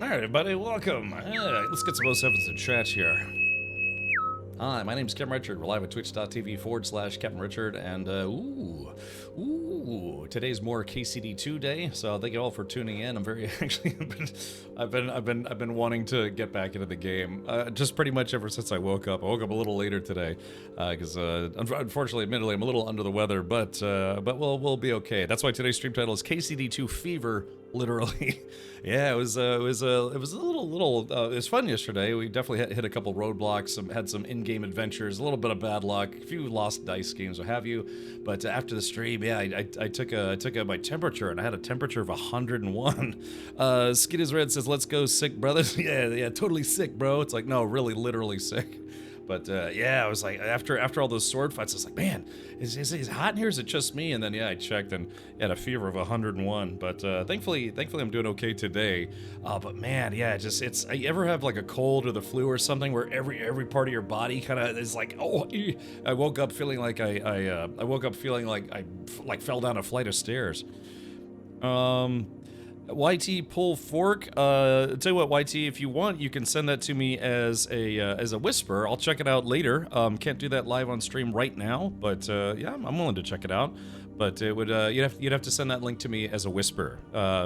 Alright, everybody, welcome. Let's get some 07s in chat here. Hi, my name's Captain Richard. We're live at twitch.tv/Captain Richard, and today's more KCD2 day. So thank you all for tuning in. I'm very actually, I've been wanting to get back into the game, just pretty much ever since I woke up. I woke up a little later today, because unfortunately, admittedly, I'm a little under the weather, but we'll be okay. That's why today's stream title is KCD2 Fever. Literally, yeah, it was a little. It was fun yesterday. We definitely hit a couple roadblocks, had some in-game adventures, a little bit of bad luck, a few lost dice games, what have you. But after the stream, yeah, I took my temperature, and I had a temperature of 101. Skid is Red says, "Let's go, sick brothers." yeah, totally sick, bro. It's like, no, really, literally sick. But yeah, I was like, after all those sword fights, I was like, man, is it hot in here? Is it just me? And then yeah, I checked and had a fever of 101. But thankfully I'm doing okay today. But man, yeah, you ever have like a cold or the flu or something where every part of your body kind of is like, oh, I woke up feeling like I fell down a flight of stairs. YT pull fork. Tell you what, YT, if you want, you can send that to me as a whisper. I'll check it out later. Can't do that live on stream right now, but yeah, I'm willing to check it out. But it would you'd have to send that link to me as a whisper,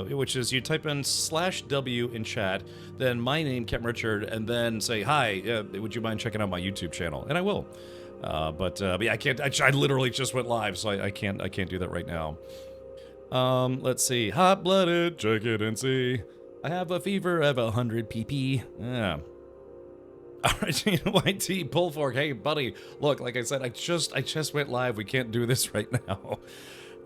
which is you type in /W in chat, then my name, Captain Richard, and then say hi. Would you mind checking out my YouTube channel? And I will. But yeah, I can't. I literally just went live, so I can't do that right now. Let's see. Hot-blooded, check it and see. I have a fever of 100 pp. Yeah. Alright, YT, pull fork. Hey, buddy. Look, like I said, I just went live. We can't do this right now.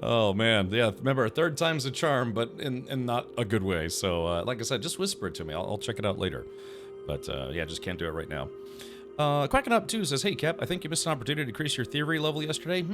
Oh, man. Yeah, remember, third time's a charm, but in not a good way. So, like I said, just whisper it to me. I'll check it out later. But, yeah, just can't do it right now. Cracking Up 2 says, "Hey Cap, I think you missed an opportunity to increase your theory level yesterday."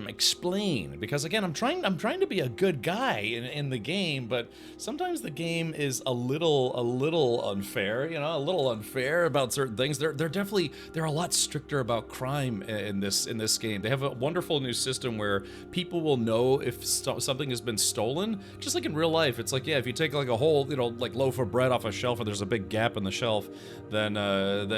Explain. Because again, I'm trying to be a good guy in the game, but sometimes the game is a little unfair. You know, a little unfair about certain things. They're a lot stricter about crime in this game. They have a wonderful new system where people will know if something has been stolen, just like in real life. It's like, yeah, if you take like a whole like loaf of bread off a shelf and there's a big gap in the shelf, then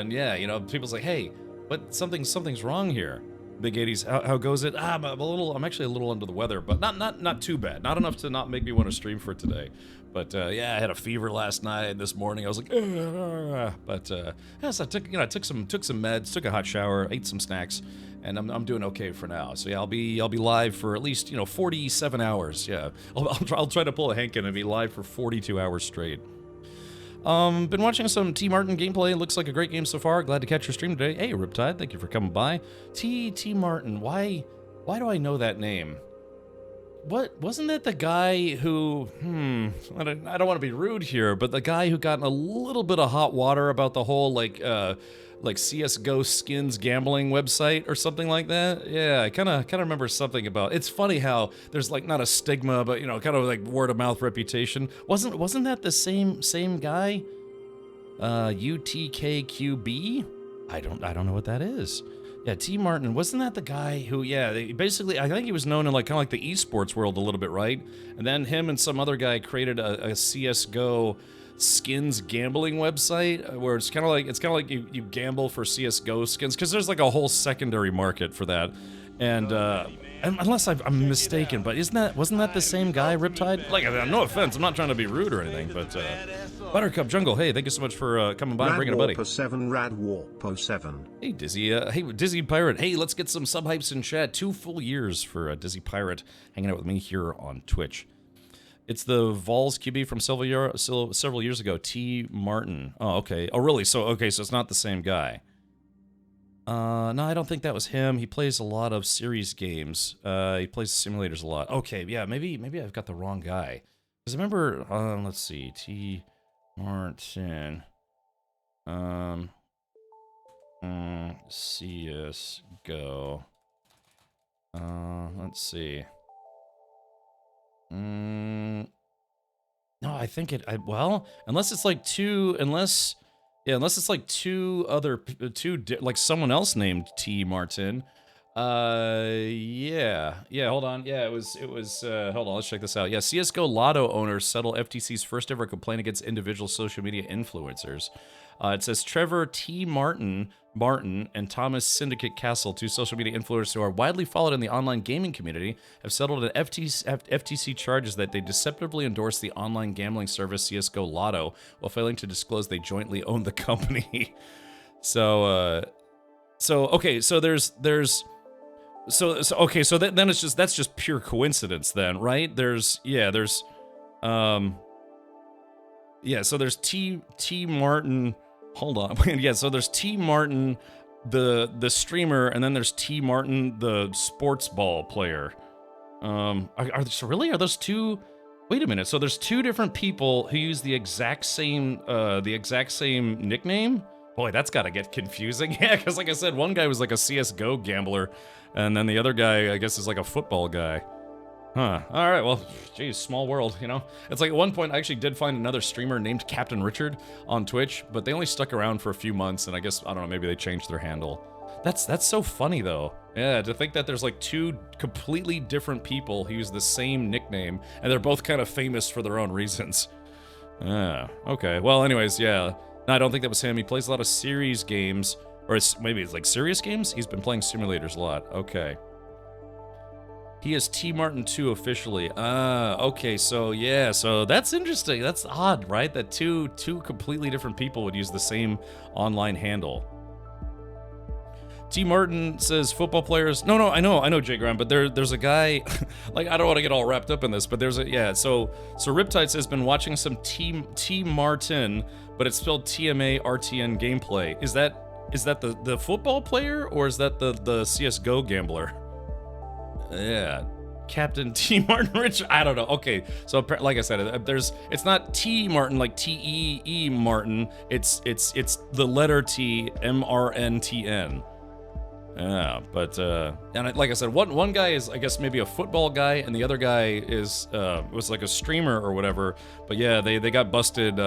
yeah, you know, people's like, hey, but something's wrong here. Big 80s, how goes it? I'm actually a little under the weather, but not too bad. Not enough to not make me want to stream for today. But yeah, I had a fever last night, and this morning I was like, but yeah, so I took some meds, took a hot shower, ate some snacks, and I'm doing okay for now. So yeah, I'll be live for at least 47 hours. Yeah, I'll try to pull a Hankin and be live for 42 hours straight. Been watching some T. Martin gameplay. Looks like a great game so far. Glad to catch your stream today. Hey, Riptide, thank you for coming by. T. Martin, why do I know that name? What, wasn't that the guy who, I don't want to be rude here, but the guy who got in a little bit of hot water about the whole, like CSGO skins gambling website or something like that? Yeah, I kind of remember something about. It's funny how there's like not a stigma, but kind of like word of mouth reputation. Wasn't that the same guy? UTKQB? I don't know what that is. Yeah, T. Martin, wasn't that the guy who, yeah, basically, I think he was known in like kind of like the esports world a little bit, right? And then him and some other guy created a CSGO skins gambling website where it's kind of like you gamble for CSGO skins, because there's like a whole secondary market for that. And unless I'm mistaken, but wasn't that the same guy, Riptide? Like, no offense, I'm not trying to be rude or anything, but Buttercup Jungle, hey, thank you so much for coming by and bringing a buddy. Radwarpo7. Hey, Dizzy, hey, Dizzy Pirate, hey, let's get some sub hypes in chat. 2 full years for Dizzy Pirate hanging out with me here on Twitch. It's the Vols QB from several years ago, T. Martin. Oh, okay. Oh, really? So it's not the same guy. No, I don't think that was him. He plays a lot of series games. He plays simulators a lot. Okay, yeah, maybe I've got the wrong guy. Because I remember, let's see, T. Martin. CSGO. Let's see. No, I think well, unless it's like unless it's like like someone else named T. Martin. Yeah, hold on. Yeah, hold on, let's check this out. Yeah, CSGO Lotto owners settle FTC's first ever complaint against individual social media influencers. It says Trevor T. Martin, and Thomas Syndicate Castle, two social media influencers who are widely followed in the online gaming community, have settled an FTC charges that they deceptively endorsed the online gambling service CSGO Lotto while failing to disclose they jointly own the company. Okay, so there's then it's just, that's just pure coincidence then, right? So there's T Martin. Hold on. Yeah, so there's T Martin, the streamer, and then there's T Martin, the sports ball player. Are those two? Wait a minute. So there's two different people who use the exact same nickname? Boy, that's gotta get confusing. Yeah, because like I said, one guy was like a CSGO gambler, and then the other guy, I guess, is like a football guy. Huh. All right, well, geez, small world, you know? It's like at one point I actually did find another streamer named Captain Richard on Twitch, but they only stuck around for a few months, and I guess, I don't know, maybe they changed their handle. That's so funny, though. Yeah, to think that there's like two completely different people who use the same nickname, and they're both kind of famous for their own reasons. Okay. Well, anyways, yeah. No, I don't think that was him. He plays a lot of series games, or maybe it's like serious games? He's been playing simulators a lot. Okay. He is T Martin 2 officially. Okay, so yeah, so that's interesting. That's odd, right? That two completely different people would use the same online handle. T Martin says football players. No, I know, Jay Graham, but there's a guy, like, I don't want to get all wrapped up in this, but there's so Riptide says been watching some T Martin, but it's spelled TMARTN gameplay. Is that the football player, or is that the CSGO gambler? Yeah, Captain T Martin Rich. I don't know. Okay, so like I said, it's not T Martin like TEE Martin. It's the letter T, MRNTN. Yeah, but and like I said, one guy is, I guess, maybe a football guy, and the other guy was like a streamer or whatever. But yeah, they got busted.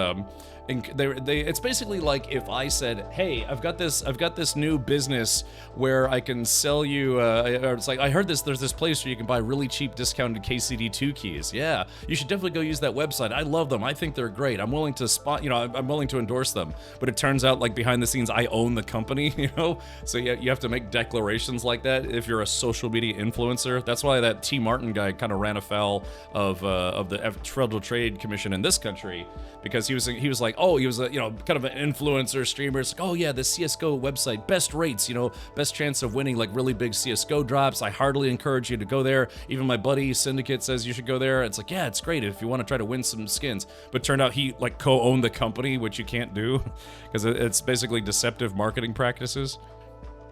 And it's basically like if I said, hey, I've got this new business where I can sell you, or it's like, I heard there's this place where you can buy really cheap discounted KCD2 keys. Yeah, you should definitely go use that website. I love them. I think they're great. I'm willing to I'm willing to endorse them. But it turns out, like, behind the scenes, I own the company, you know? So yeah, you have to make declarations like that if you're a social media influencer. That's why that T Martin guy kind of ran afoul of the Federal Trade Commission in this country, because he was like, oh, he was a, kind of an influencer streamer. It's like, oh yeah, the CSGO website, best rates, best chance of winning like really big CSGO drops. I heartily encourage you to go there. Even my buddy Syndicate says you should go there. It's like, yeah, it's great if you want to try to win some skins. But turned out he like co-owned the company, which you can't do because it's basically deceptive marketing practices.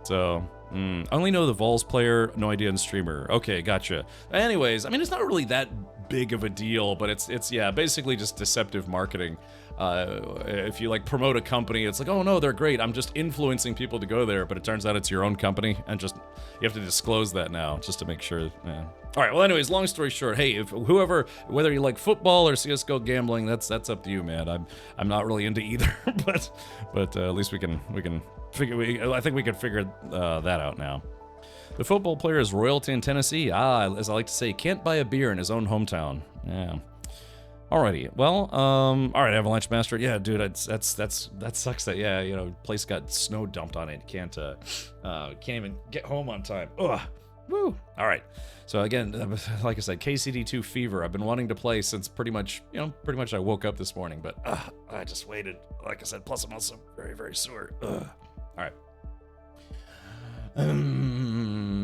So, I only know the Vols player, no idea on streamer. Okay, gotcha. Anyways, I mean, it's not really that big of a deal, but it's yeah, basically just deceptive marketing. If you like promote a company, it's like, oh no, they're great. I'm just influencing people to go there, but it turns out it's your own company, and just you have to disclose that now just to make sure. Yeah. All right. Well, anyways, long story short, hey, if whether you like football or CS:GO gambling, that's up to you, man. I'm not really into either, but at least we can figure. I think we can figure that out now. The football player is royalty in Tennessee. As I like to say, can't buy a beer in his own hometown. Yeah. Alrighty, well, all right, Avalanche Master. Yeah, dude, that sucks that place got snow dumped on it. Can't even get home on time. Ugh, woo. All right, so again, like I said, KCD2 fever. I've been wanting to play since pretty much I woke up this morning, but I just waited. Like I said, plus I'm also very, very sore. Ugh. All right.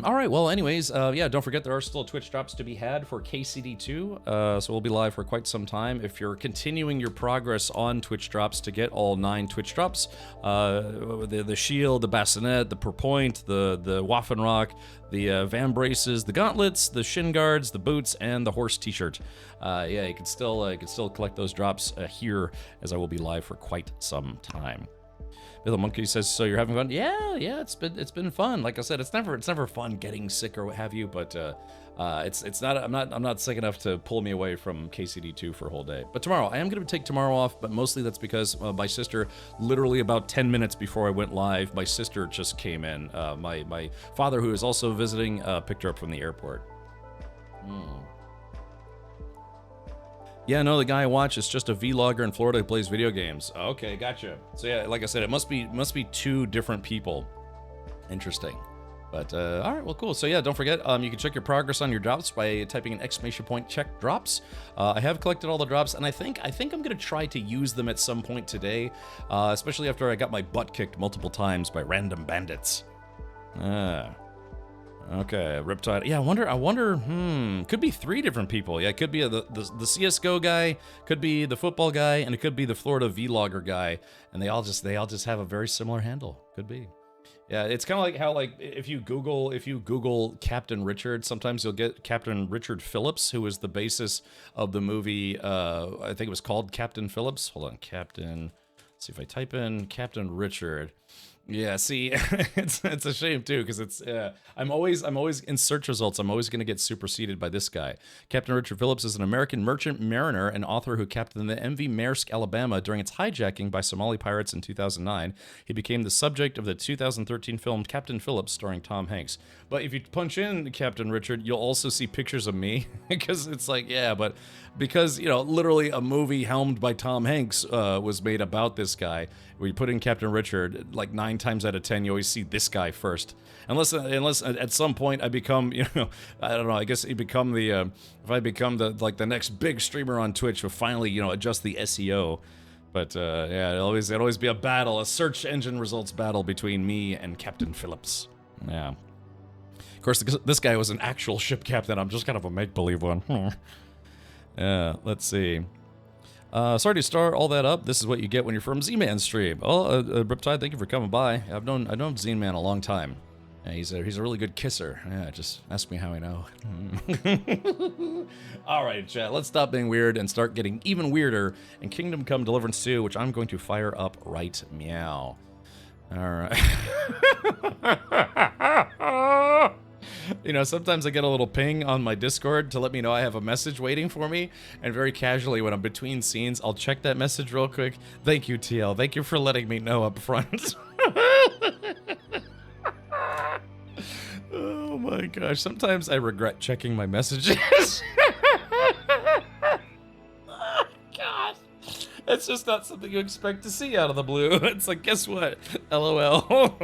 All right, well, anyways, yeah, don't forget there are still Twitch drops to be had for KCD2, so we'll be live for quite some time. If you're continuing your progress on Twitch drops to get all 9 Twitch drops, the Shield, the Bassinet, the Perpoint, the Waffenrock, the Van Braces, the Gauntlets, the Shin Guards, the Boots, and the Horse T-shirt. Yeah, you can still collect those drops here, as I will be live for quite some time. Bill the Monkey says, so you're having fun? Yeah, it's been fun. Like I said, it's never fun getting sick or what have you, but it's not I'm not sick enough to pull me away from KCD2 for a whole day. But tomorrow, I am going to take tomorrow off, but mostly that's because my sister, literally about 10 minutes before I went live, my sister just came in. My father, who is also visiting, picked her up from the airport. Yeah, no, the guy I watch is just a vlogger in Florida who plays video games. Okay, gotcha. So yeah, like I said, it must be two different people. Interesting. But all right, well, cool. So yeah, don't forget, you can check your progress on your drops by typing an exclamation point check drops. I have collected all the drops, and I think I'm gonna try to use them at some point today, especially after I got my butt kicked multiple times by random bandits. Okay, Riptide. Yeah, I wonder, could be 3 different people. Yeah, it could be the CSGO guy, could be the football guy, and it could be the Florida vlogger guy, and they all just have a very similar handle. Could be. Yeah, it's kind of like how, like, if you Google Captain Richard, sometimes you'll get Captain Richard Phillips, who is the basis of the movie, I think it was called Captain Phillips. Hold on, Captain, let's see if I type in Captain Richard. Yeah, see, it's a shame too, because it's I'm always in search results. I'm always going to get superseded by this guy. Captain Richard Phillips is an American merchant mariner and author who captained the MV Maersk, Alabama during its hijacking by Somali pirates in 2009. He became the subject of the 2013 film Captain Phillips, starring Tom Hanks. But if you punch in Captain Richard, you'll also see pictures of me, because it's like, yeah, but because, you know, literally a movie helmed by Tom Hanks was made about this guy. Where you put in Captain Richard, like 9 times out of 10, you always see this guy first. Unless at some point I become, you know, I don't know, I guess you become the, if I become the next big streamer on Twitch, will finally, you know, adjust the SEO. But yeah, it'll always be a battle, a search engine results battle between me and Captain Phillips. Yeah. Of course, this guy was an actual ship captain. I'm just kind of a make-believe one. Yeah, let's see. Sorry to start all that up. This is what you get when you're from Z-Man stream. Oh, Riptide, thank you for coming by. I've known Z-Man a long time. Yeah, he's a really good kisser. Yeah, just ask me how I know. All right, chat. Let's stop being weird and start getting even weirder in Kingdom Come Deliverance 2, which I'm going to fire up right meow. All right. You know, sometimes I get a little ping on my Discord to let me know I have a message waiting for me, and very casually when I'm between scenes, I'll check that message real quick. Thank you, TL. Thank you for letting me know up front. Oh my gosh, sometimes I regret checking my messages. Oh, gosh. It's just not something you expect to see out of the blue. It's like, guess what? LOL.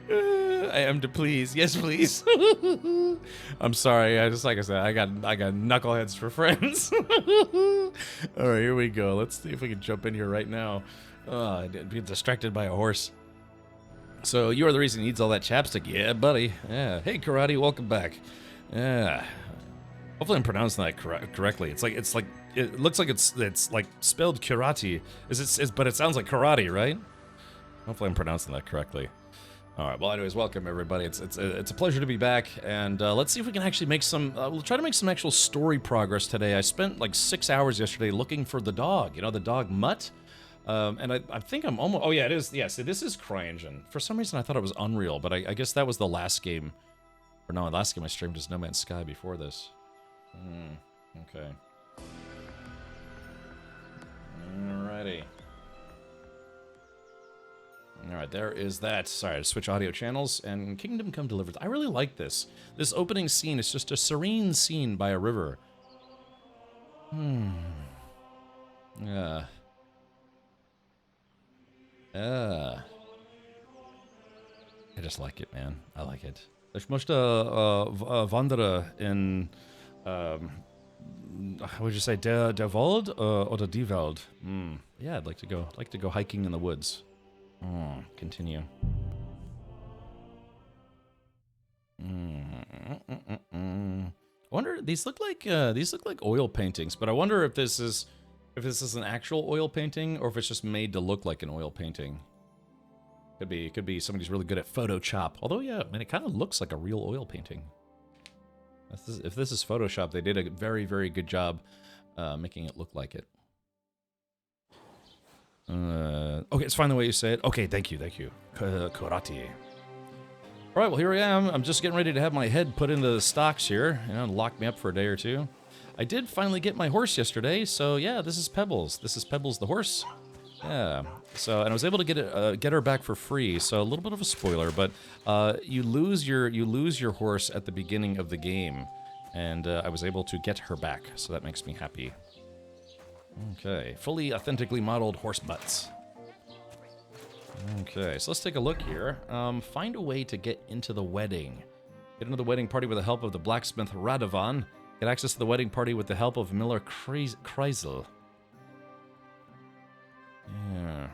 I am to please. Yes, please. I'm sorry. Like I said, I got knuckleheads for friends. All right, here we go. Let's see if we can jump in here right now. I'd be distracted by a horse. So you are the reason he needs all that chapstick. Yeah, buddy. Yeah. Hey, Karate, welcome back. Yeah. Hopefully I'm pronouncing that correctly. It's like it looks like it's like spelled karate. But it sounds like karate, right? Hopefully I'm pronouncing that correctly. All right, well, anyways, welcome, everybody. It's a pleasure to be back, and let's see if we can actually make some, we'll try to make some actual story progress today. I spent like 6 hours yesterday looking for the dog, you know, the dog Mutt, and I think I'm almost, oh yeah, it is, yeah, so this is CryEngine. For some reason, I thought it was Unreal, but I guess that was the last game, or no, the last game I streamed was No Man's Sky before this. Okay. Alrighty. Alright, there is that. Sorry, switch audio channels, and Kingdom Come Deliverance. I really like this. This opening scene is just a serene scene by a river. Yeah. I just like it, man. I like it. Ich möchte wandern in, how would you say, der Wald oder die Welt? Yeah, I'd like to go hiking in the woods. Continue. I wonder, these look like oil paintings, but I wonder if this is an actual oil painting or if it's just made to look like an oil painting. Could be somebody's really good at Photoshop. Although, yeah, I mean, it kind of looks like a real oil painting. If this is Photoshop, they did a very, very good job making it look like it. Okay, it's fine the way you say it. Okay, thank you. Karate. All right, well, here I am. I'm just getting ready to have my head put into the stocks here, lock me up for a day or two. I did finally get my horse yesterday, so yeah, this is Pebbles. This is Pebbles the horse. Yeah. So, and I was able to get her back for free. So a little bit of a spoiler, but you lose your horse at the beginning of the game, and I was able to get her back. So that makes me happy. Okay, fully authentically modeled horse butts. Okay, so let's take a look here. Find a way to get into the wedding. Get into the wedding party with the help of the blacksmith Radovan. Get access to the wedding party with the help of Miller Kreisel. Yeah.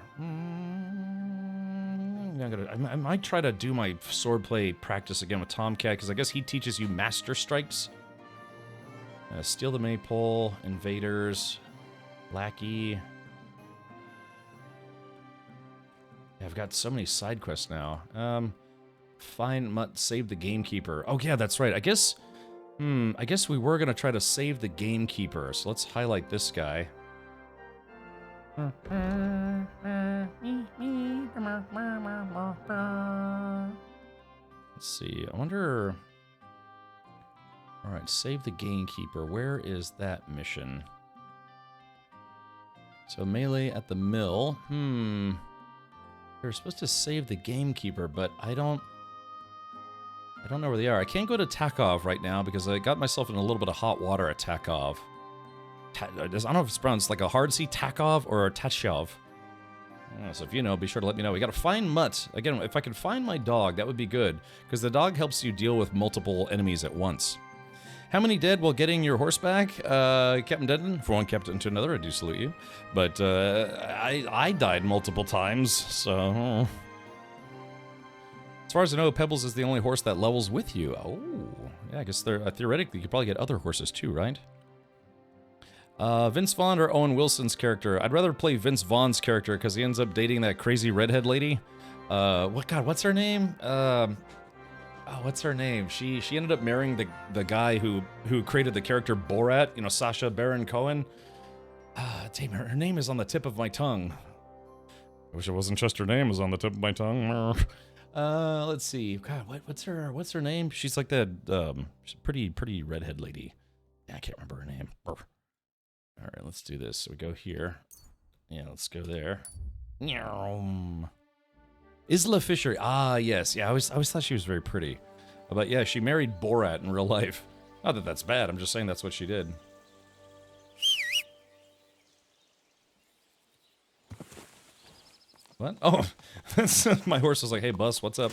I might try to do my swordplay practice again with Tomcat, because I guess he teaches you master strikes. Steal the maypole, invaders, lackey. Yeah, I've got so many side quests now. Find Mutt, save the gamekeeper. Oh yeah, that's right. I guess we were gonna try to save the gamekeeper. So let's highlight this guy. Let's see. I wonder. All right, save the gamekeeper. Where is that mission? So melee at the mill. They're supposed to save the gamekeeper, but I don't know where they are. I can't go to Takov right now because I got myself in a little bit of hot water at Takov. I don't know if it's pronounced like a hard C, Takov, or Tachov. So if you know, be sure to let me know. We gotta find Mutt. Again, if I could find my dog, that would be good, because the dog helps you deal with multiple enemies at once. How many dead while getting your horse back? Captain Denton, for one captain to another, I do salute you. But I died multiple times, so... As far as I know, Pebbles is the only horse that levels with you. Oh, yeah, I guess theoretically you could probably get other horses too, right? Vince Vaughn or Owen Wilson's character? I'd rather play Vince Vaughn's character because he ends up dating that crazy redhead lady. What's her name? What's her name? She ended up marrying the guy who created the character Borat, Sacha Baron Cohen. Damn, her name is on the tip of my tongue. I wish it wasn't just her name was on the tip of my tongue. Let's see. God, what's her name? She's like that she's a pretty redhead lady. Yeah, I can't remember her name. All right, let's do this. So we go here. Yeah, let's go there. Isla Fisher. Ah, yes. Yeah, I always thought she was very pretty. But yeah, she married Borat in real life. Not that that's bad. I'm just saying that's what she did. What? Oh, my horse was like, hey, Bus, what's up?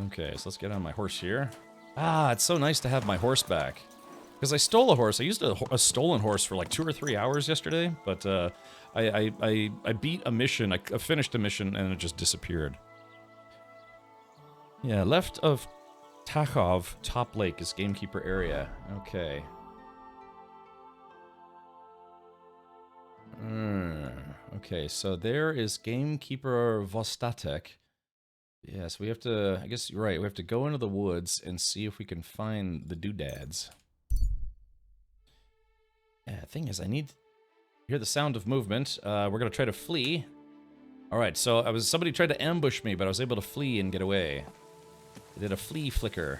Okay, so let's get on my horse here. Ah, it's so nice to have my horse back. Because I stole a horse. I used a stolen horse for like 2 or 3 hours yesterday, but I beat a mission. I finished a mission and it just disappeared. Yeah, left of Takhov, Top Lake is Gamekeeper area. Okay. Okay, so there is Gamekeeper Vostatek. Yeah, so we have to, I guess you're right, we have to go into the woods and see if we can find the doodads. Yeah, the thing is, I need to hear the sound of movement. We're going to try to flee. Alright, so somebody tried to ambush me, but I was able to flee and get away. I did a flea flicker.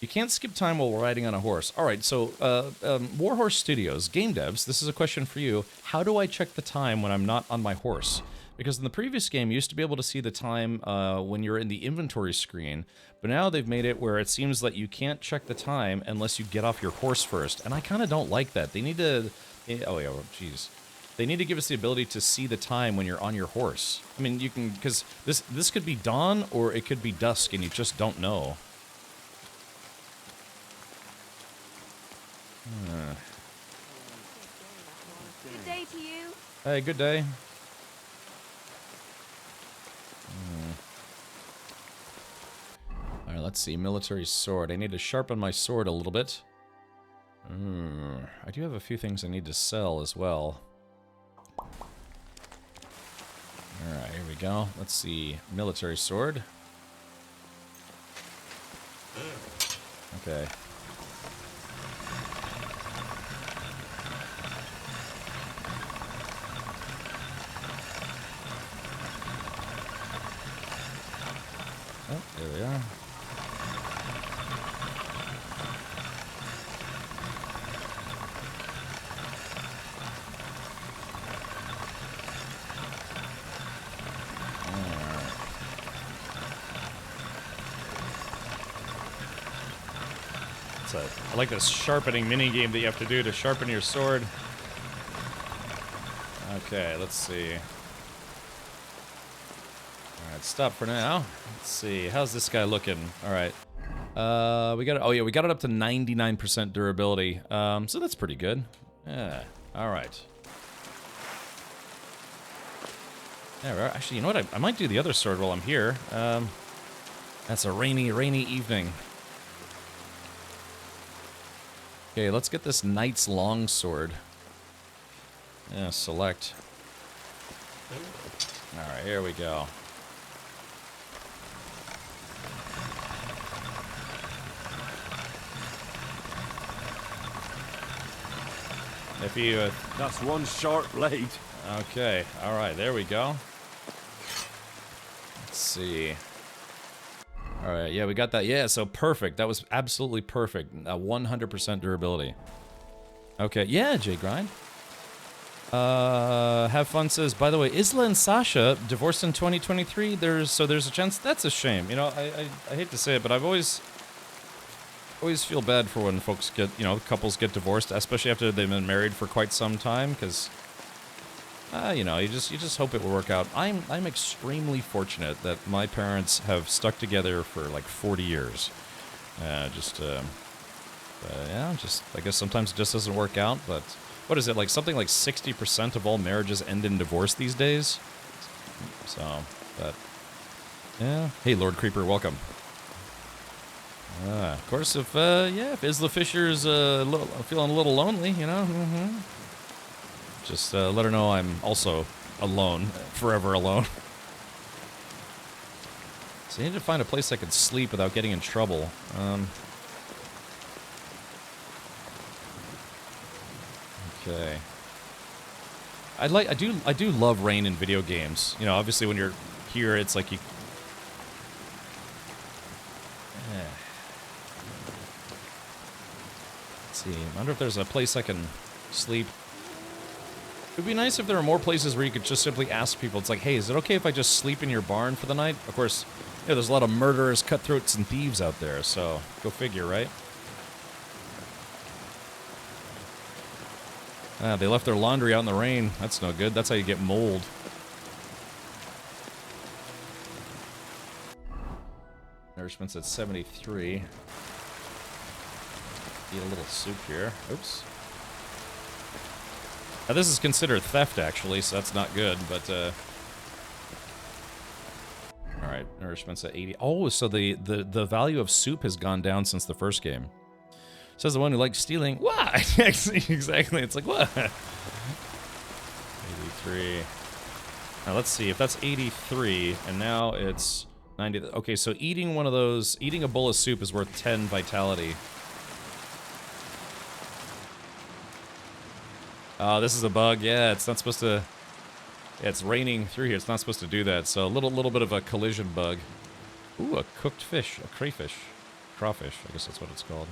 You can't skip time while riding on a horse. Alright, so Warhorse Studios, game devs, this is a question for you. How do I check the time when I'm not on my horse? Because in the previous game, you used to be able to see the time when you're in the inventory screen, but now they've made it where it seems that you can't check the time unless you get off your horse first, and I kind of don't like that. They need to... Oh, yeah, jeez. They need to give us the ability to see the time when you're on your horse. I mean, you can... Because this could be dawn, or it could be dusk, and you just don't know. Good day to you. Hey, good day. Alright, let's see. Military sword. I need to sharpen my sword a little bit. I do have a few things I need to sell as well. Alright, here we go. Let's see. Military sword. Okay. I like this sharpening mini game that you have to do to sharpen your sword. Okay, let's see. Alright, stop for now. Let's see. How's this guy looking? Alright. We got it. Oh yeah, we got it up to 99% durability. So that's pretty good. Yeah. Alright. Yeah, actually, you know what? I might do the other sword while I'm here. That's a rainy evening. Okay, let's get this Knight's Longsword. Yeah, select. Alright, here we go. If you... That's one sharp blade. Okay, alright, there we go. Let's see. Alright, yeah, we got that. Yeah, so perfect. That was absolutely perfect. 100% durability. Okay, yeah, Jay Grind. Have Fun says, by the way, Isla and Sasha divorced in 2023. There's a chance. That's a shame. You know, I hate to say it, but I've always feel bad for when folks get, you know, couples get divorced, especially after they've been married for quite some time, because you know, you just hope it will work out. I'm extremely fortunate that my parents have stuck together for like 40 years. Yeah, I guess sometimes it just doesn't work out, but what is it, like something like 60% of all marriages end in divorce these days? So, but, yeah. Hey, Lord Creeper, welcome. Of course, if Isla Fisher's feeling a little lonely, you know, just let her know I'm also alone, forever alone. So I need to find a place I could sleep without getting in trouble. Okay. I do love rain in video games. You know, obviously when you're here, it's like you. Let's see. I wonder if there's a place I can sleep. It would be nice if there were more places where you could just simply ask people. It's like, hey, is it okay if I just sleep in your barn for the night? Of course, yeah, there's a lot of murderers, cutthroats, and thieves out there, so go figure, right? Ah, they left their laundry out in the rain. That's no good. That's how you get mold. Nourishment's at 73. Eat a little soup here. Oops. Now this is considered theft, actually, so that's not good, but, Alright, nourishment's at 80. Oh, so the value of soup has gone down since the first game. Says the one who likes stealing. What? Exactly, it's like, what? 83. Now let's see, if that's 83, and now it's 90. Okay, so eating one of those, eating a bowl of soup is worth 10 vitality. Oh, this is a bug. Yeah, it's not supposed to... Yeah, it's raining through here. It's not supposed to do that. So a little bit of a collision bug. Ooh, a cooked fish. A crayfish. Crawfish. I guess that's what it's called.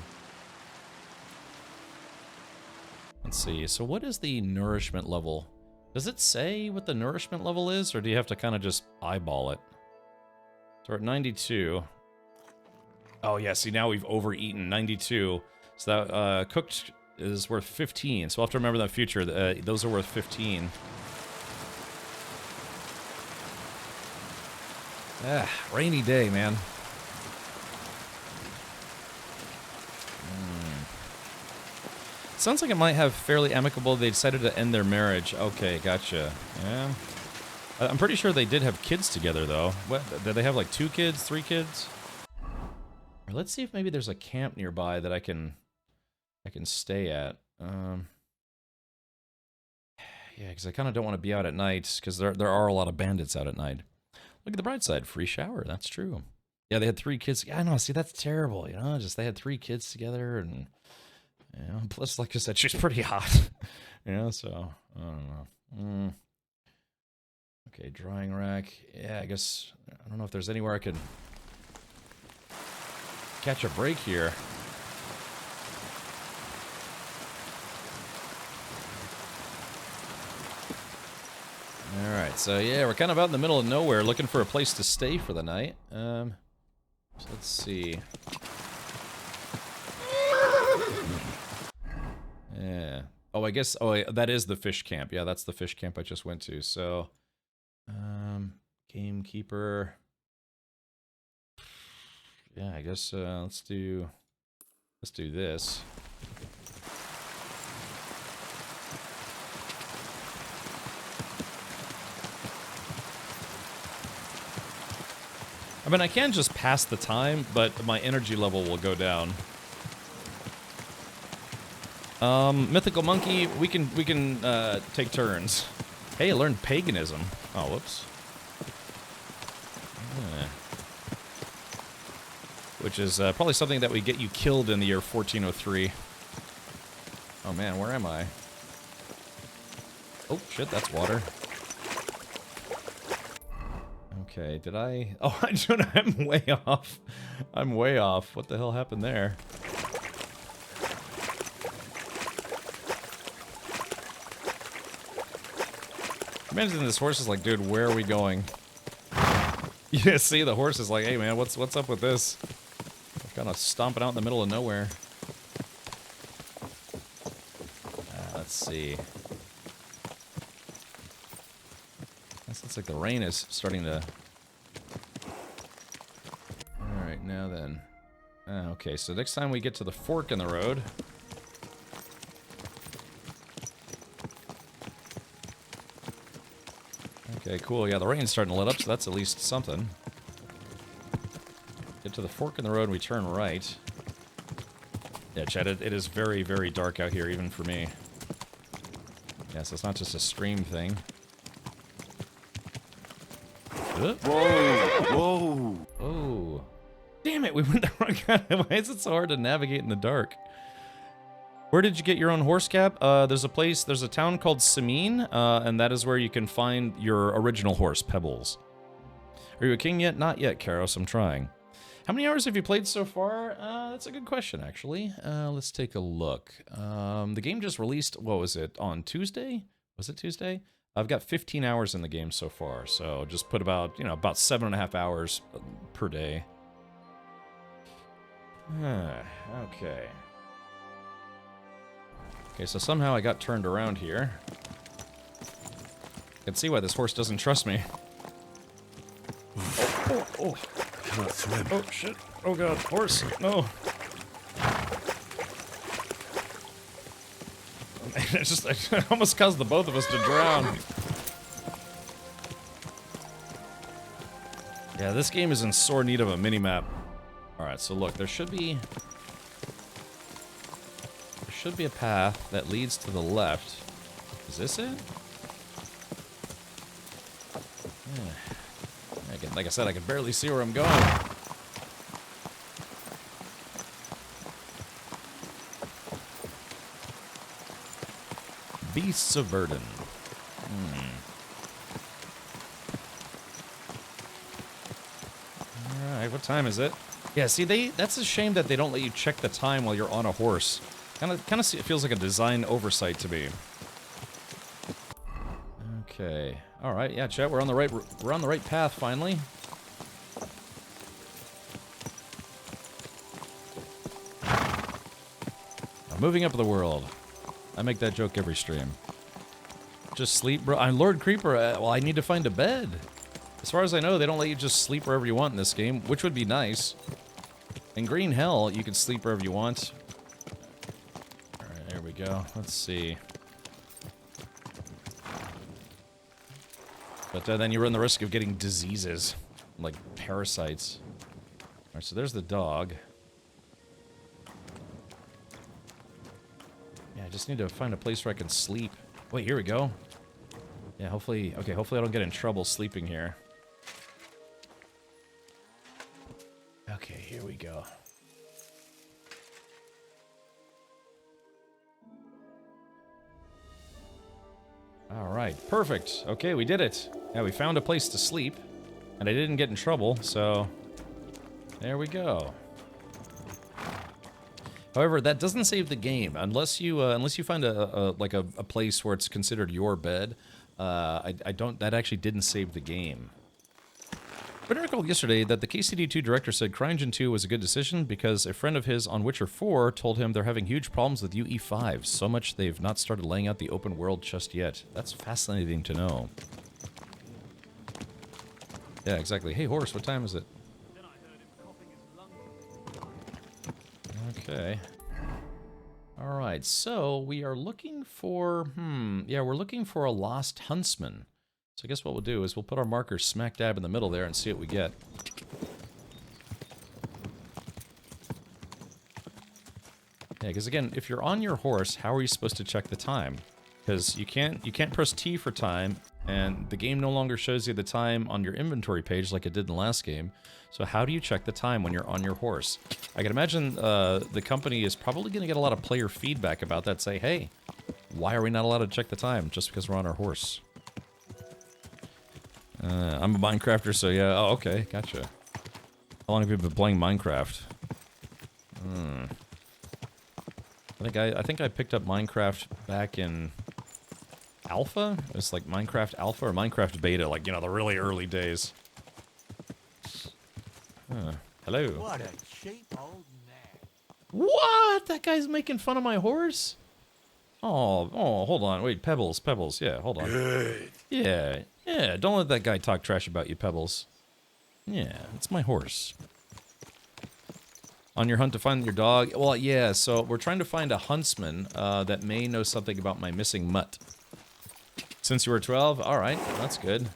Let's see. So what is the nourishment level? Does it say what the nourishment level is? Or do you have to kind of just eyeball it? So we're at 92. Oh, yeah. See, now we've overeaten. 92. So that cooked... is worth 15, so we'll have to remember that in the future. Those are worth 15. Ah, rainy day, man. Sounds like it might have fairly amicable. They decided to end their marriage. Okay, gotcha. Yeah. I'm pretty sure they did have kids together, though. What? Did they have like 2 kids, 3 kids? Let's see if maybe there's a camp nearby that I can stay at. Yeah, because I kind of don't want to be out at night, because there are a lot of bandits out at night. Look at the bright side, free shower, that's true. Yeah, they had 3 kids. I know, see, that's terrible, you know, just they had 3 kids together, and, you know, plus, like I said, she's pretty hot. You know, so, I don't know. Okay, drying rack. Yeah, I guess, I don't know if there's anywhere I could catch a break here. Alright, so yeah, we're kind of out in the middle of nowhere looking for a place to stay for the night. So let's see. Oh, I guess. Oh, that is the fish camp. Yeah, that's the fish camp I just went to. So, gamekeeper. Yeah, I guess let's do this. I mean, I can just pass the time, but my energy level will go down. Mythical monkey, we can take turns. Hey, I learned paganism. Oh, whoops. Yeah. Which is probably something that would get you killed in the year 1403. Oh man, where am I? Oh shit, that's water. Okay, did I? Oh, I'm way off. I'm way off. What the hell happened there? Imagine this horse is like, dude, where are we going? Yeah, see, the horse is like, hey man, what's up with this? Kind of stomping out in the middle of nowhere. Let's see. This looks like the rain is starting to... Alright, now then. Okay, so next time we get to the fork in the road... Okay, cool. Yeah, the rain's starting to let up, so that's at least something. Get to the fork in the road and we turn right. Yeah, Chad, it is very, very dark out here, even for me. Yeah, so it's not just a stream thing. Whoa! Whoa! Oh. Damn it, we went the wrong kind. Why is it so hard to navigate in the dark? Where did you get your own horse cap? There's a town called Samine, and that is where you can find your original horse, Pebbles. Are you a king yet? Not yet, Karos, I'm trying. How many hours have you played so far? That's a good question, actually. Let's take a look. The game just released, what was it, on Tuesday? Was it Tuesday? I've got 15 hours in the game so far, so just put about 7.5 hours per day. Okay. Okay, so somehow I got turned around here. I can see why this horse doesn't trust me. Oh. Can't swim. Oh, shit. Oh, God. Horse. No. It almost caused the both of us to drown. Yeah, this game is in sore need of a mini-map. Alright, so look, there should be a path that leads to the left. Is this it? Yeah. Like I said, I can barely see where I'm going. Beasts of Burden. Alright, what time is it? Yeah, see, that's a shame that they don't let you check the time while you're on a horse. Kind of it feels like a design oversight to me. Okay. All right. Yeah, chat. We're on the right path finally. I'm moving up the world. I make that joke every stream. Just sleep, bro. I'm Lord Creeper. Well, I need to find a bed. As far as I know, they don't let you just sleep wherever you want in this game, which would be nice. In Green Hell, you can sleep wherever you want. Alright, there we go. Let's see. But then you run the risk of getting diseases, like parasites. Alright, so there's the dog. Yeah, I just need to find a place where I can sleep. Wait, here we go. Yeah, hopefully I don't get in trouble sleeping here. Okay, here we go. Alright, perfect. Okay, we did it. Yeah, we found a place to sleep, and I didn't get in trouble, so there we go. However, that doesn't save the game unless you find a place where it's considered your bed. That actually didn't save the game. Read an article yesterday that the KCD2 director said CryEngine 2 was a good decision because a friend of his on Witcher 4 told him they're having huge problems with UE5, so much they've not started laying out the open world just yet. That's fascinating to know. Yeah, exactly. Hey, horse, what time is it? Okay. Alright, so we are looking for, yeah, we're looking for a lost huntsman. So I guess what we'll do is we'll put our marker smack dab in the middle there and see what we get. Yeah, because again, if you're on your horse, how are you supposed to check the time? Because you can't press T for time, and the game no longer shows you the time on your inventory page like it did in the last game. So how do you check the time when you're on your horse? I can imagine the company is probably going to get a lot of player feedback about that. Say, hey, why are we not allowed to check the time just because we're on our horse? I'm a Minecrafter, so yeah. Oh, okay, gotcha. How long have you been playing Minecraft? I think I picked up Minecraft back in Alpha. It's like Minecraft Alpha or Minecraft Beta, like, you know, the really early days. Hello. What a cheap old nag. What? That guy's making fun of my horse? Oh, hold on. Wait, Pebbles, yeah, hold on. Good. Yeah, don't let that guy talk trash about you, Pebbles. Yeah, it's my horse. On your hunt to find your dog? Well, yeah, so we're trying to find a huntsman that may know something about my missing mutt. Since you were 12? Alright, that's good.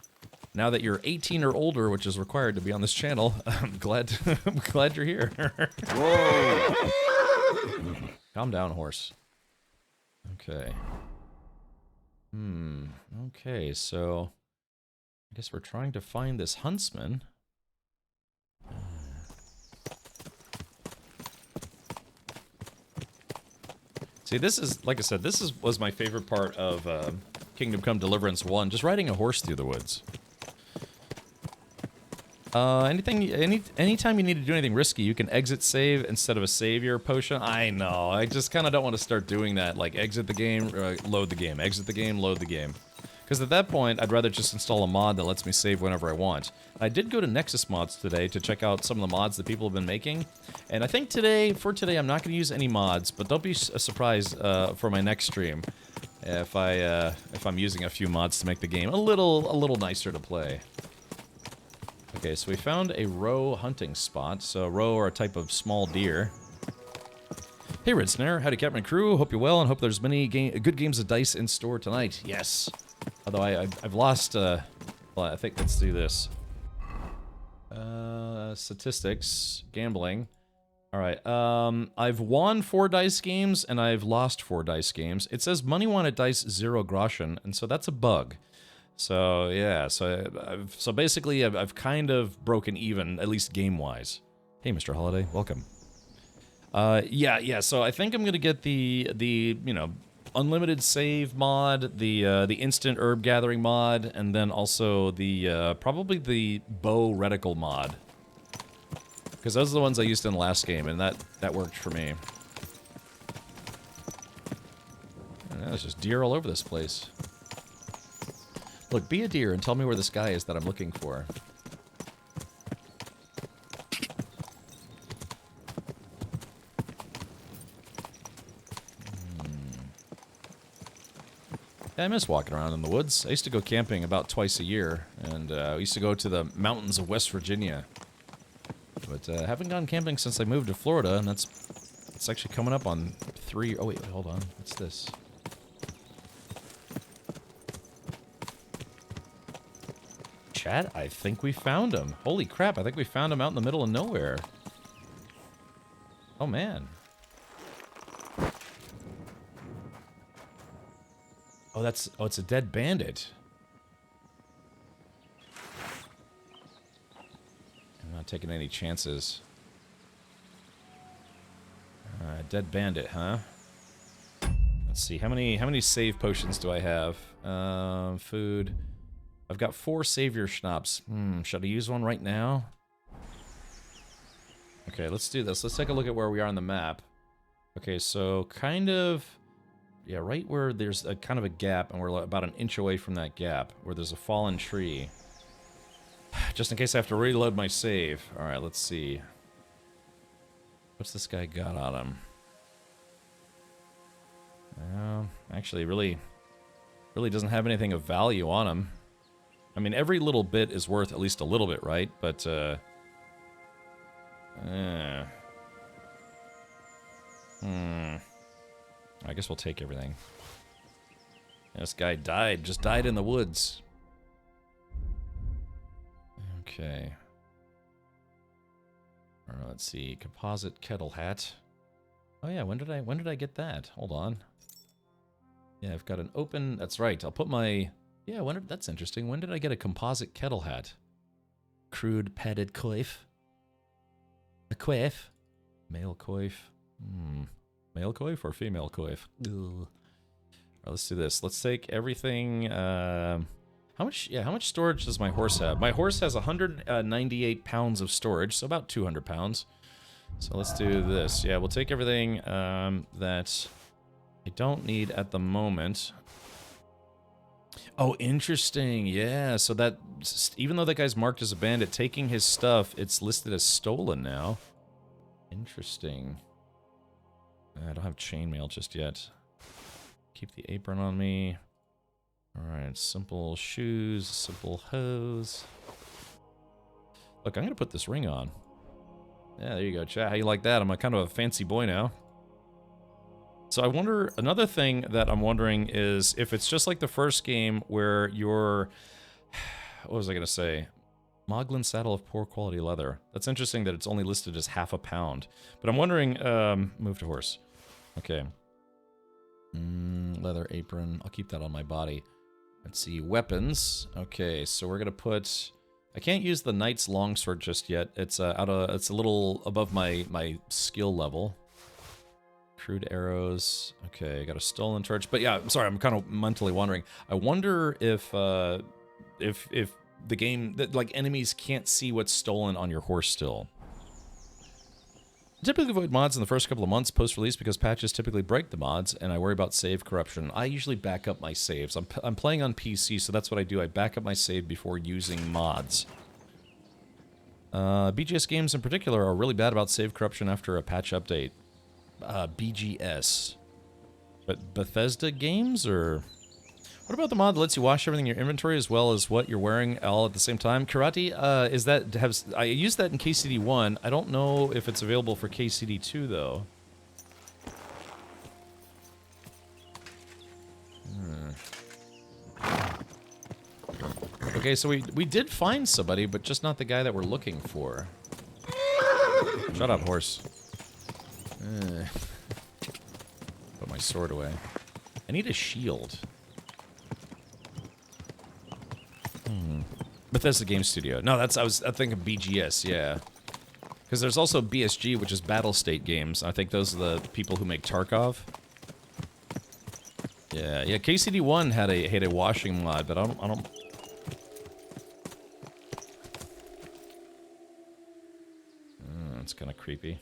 Now that you're 18 or older, which is required to be on this channel, I'm glad you're here. Whoa. Calm down, horse. Okay. Okay, so I guess we're trying to find this huntsman. See, this is, like I said, was my favorite part of Kingdom Come Deliverance 1, just riding a horse through the woods. Anytime you need to do anything risky, you can exit save instead of a savior potion. I know, I just kind of don't want to start doing that, like exit the game, load the game, exit the game, load the game. Because at that point, I'd rather just install a mod that lets me save whenever I want. I did go to Nexus Mods today to check out some of the mods that people have been making, and I think for today, I'm not going to use any mods, but don't be surprised for my next stream if I'm using a few mods to make the game a little nicer to play. Okay, so we found a roe hunting spot. So roe are a type of small deer. Hey, Red Snare. Howdy, Captain and crew. Hope you're well and hope there's many good games of dice in store tonight. Yes. Although I've lost, well, I think let's do this. Statistics. Gambling. Alright, I've won 4 dice games and I've lost 4 dice games. It says money won at dice 0 groschen, and so that's a bug. So, yeah, so basically I've kind of broken even, at least game-wise. Hey, Mr. Holiday, welcome. Yeah, so I think I'm gonna get the you know, unlimited save mod, the instant herb gathering mod, and then also the, probably the bow reticle mod. Because those are the ones I used in the last game, and that worked for me. And there's just deer all over this place. Look, be a deer and tell me where this guy is that I'm looking for. Yeah, I miss walking around in the woods. I used to go camping about twice a year, and I used to go to the mountains of West Virginia. But haven't gone camping since I moved to Florida, and it's actually coming up on 3... Oh, wait, hold on. What's this? Chat, I think we found him. Holy crap, I think we found him out in the middle of nowhere. Oh, man. Oh, it's a dead bandit. I'm not taking any chances. Dead bandit, huh? Let's see, how many save potions do I have? Food. I've got 4 savior schnapps. Should I use one right now? Okay, let's do this. Let's take a look at where we are on the map. Okay, so kind of... Yeah, right where there's a kind of a gap, and we're about an inch away from that gap, where there's a fallen tree. Just in case I have to reload my save. Alright, let's see. What's this guy got on him? Actually, really doesn't have anything of value on him. I mean, every little bit is worth at least a little bit, right? But, I guess we'll take everything. This guy died, just died in the woods. Okay. Let's see, composite kettle hat. Oh yeah, when did I get that? Hold on. Yeah, I've got an open, that's right, I'll put my, yeah, that's interesting. When did I get a composite kettle hat? Crude padded coif. A coif? Male coif. Male coif or female coif? Ugh. Right, let's do this. Let's take everything. How much storage does my horse have? My horse has 198 pounds of storage, so about 200 pounds. So let's do this. Yeah, we'll take everything that I don't need at the moment. Oh, interesting. Yeah, so that, even though that guy's marked as a bandit, taking his stuff, it's listed as stolen now. Interesting. I don't have chainmail just yet. Keep the apron on me. Alright, simple shoes, simple hose. Look, I'm gonna put this ring on. Yeah, there you go, chat. How you like that? I'm a kind of a fancy boy now. So I wonder, another thing that I'm wondering is if it's just like the first game where you're, what was I gonna say? Moglin saddle of poor quality leather. That's interesting that it's only listed as half a pound. But I'm wondering, move to horse. Okay. Leather apron. I'll keep that on my body. Let's see, weapons. Okay, so we're gonna put. I can't use the knight's longsword just yet. It's it's a little above my skill level. Crude arrows. Okay, I got a stolen torch. But yeah, I'm sorry. I'm kind of mentally wondering. I wonder if the game that like enemies can't see what's stolen on your horse still. I typically avoid mods in the first couple of months post-release because patches typically break the mods, and I worry about save corruption. I usually back up my saves. I'm playing on PC, so that's what I do. I back up my save before using mods. BGS games in particular are really bad about save corruption after a patch update. BGS. But Bethesda games, or... What about the mod that lets you wash everything in your inventory as well as what you're wearing all at the same time? Karate, is that... I used that in KCD1. I don't know if it's available for KCD2, though. Okay, so we did find somebody, but just not the guy that we're looking for. Shut up, horse. Put my sword away. I need a shield. Bethesda Game Studio. No, I was thinking BGS, yeah. Because there's also BSG, which is Battle State Games. I think those are the people who make Tarkov. Yeah, KCD1 had a washing mod, but I don't... That's kind of creepy.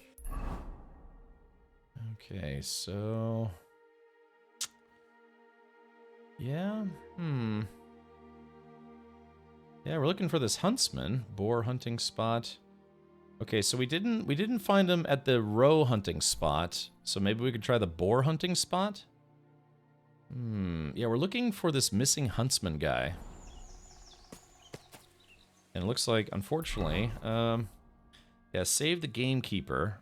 Okay, so... Yeah, Yeah, we're looking for this huntsman. Boar hunting spot. Okay, so we didn't find him at the roe hunting spot. So maybe we could try the boar hunting spot? Yeah, we're looking for this missing huntsman guy. And it looks like, unfortunately, yeah, save the gamekeeper.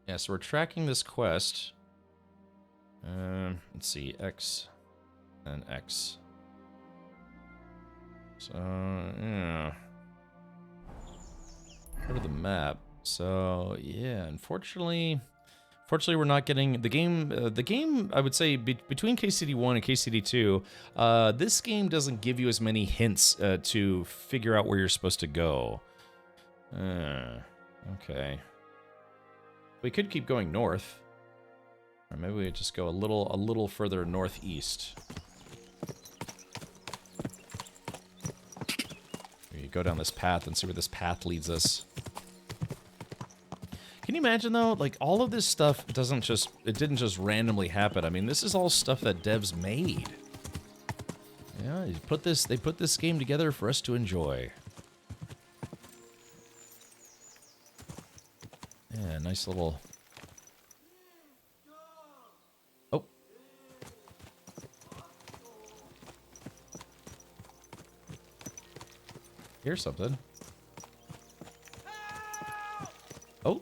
Yeah, so we're tracking this quest. Let's see, X and X. So, yeah. Go to the map. So, yeah, unfortunately we're not getting the game. The game, I would say, between KCD1 and KCD2, this game doesn't give you as many hints to figure out where you're supposed to go. Okay. We could keep going north, or maybe we just go a little further northeast. We go down this path and see where this path leads us. Can you imagine though, like all of this stuff didn't just randomly happen. I mean, this is all stuff that devs made. Yeah, they put this game together for us to enjoy. Yeah, nice little... Oh. Here's something. Oh.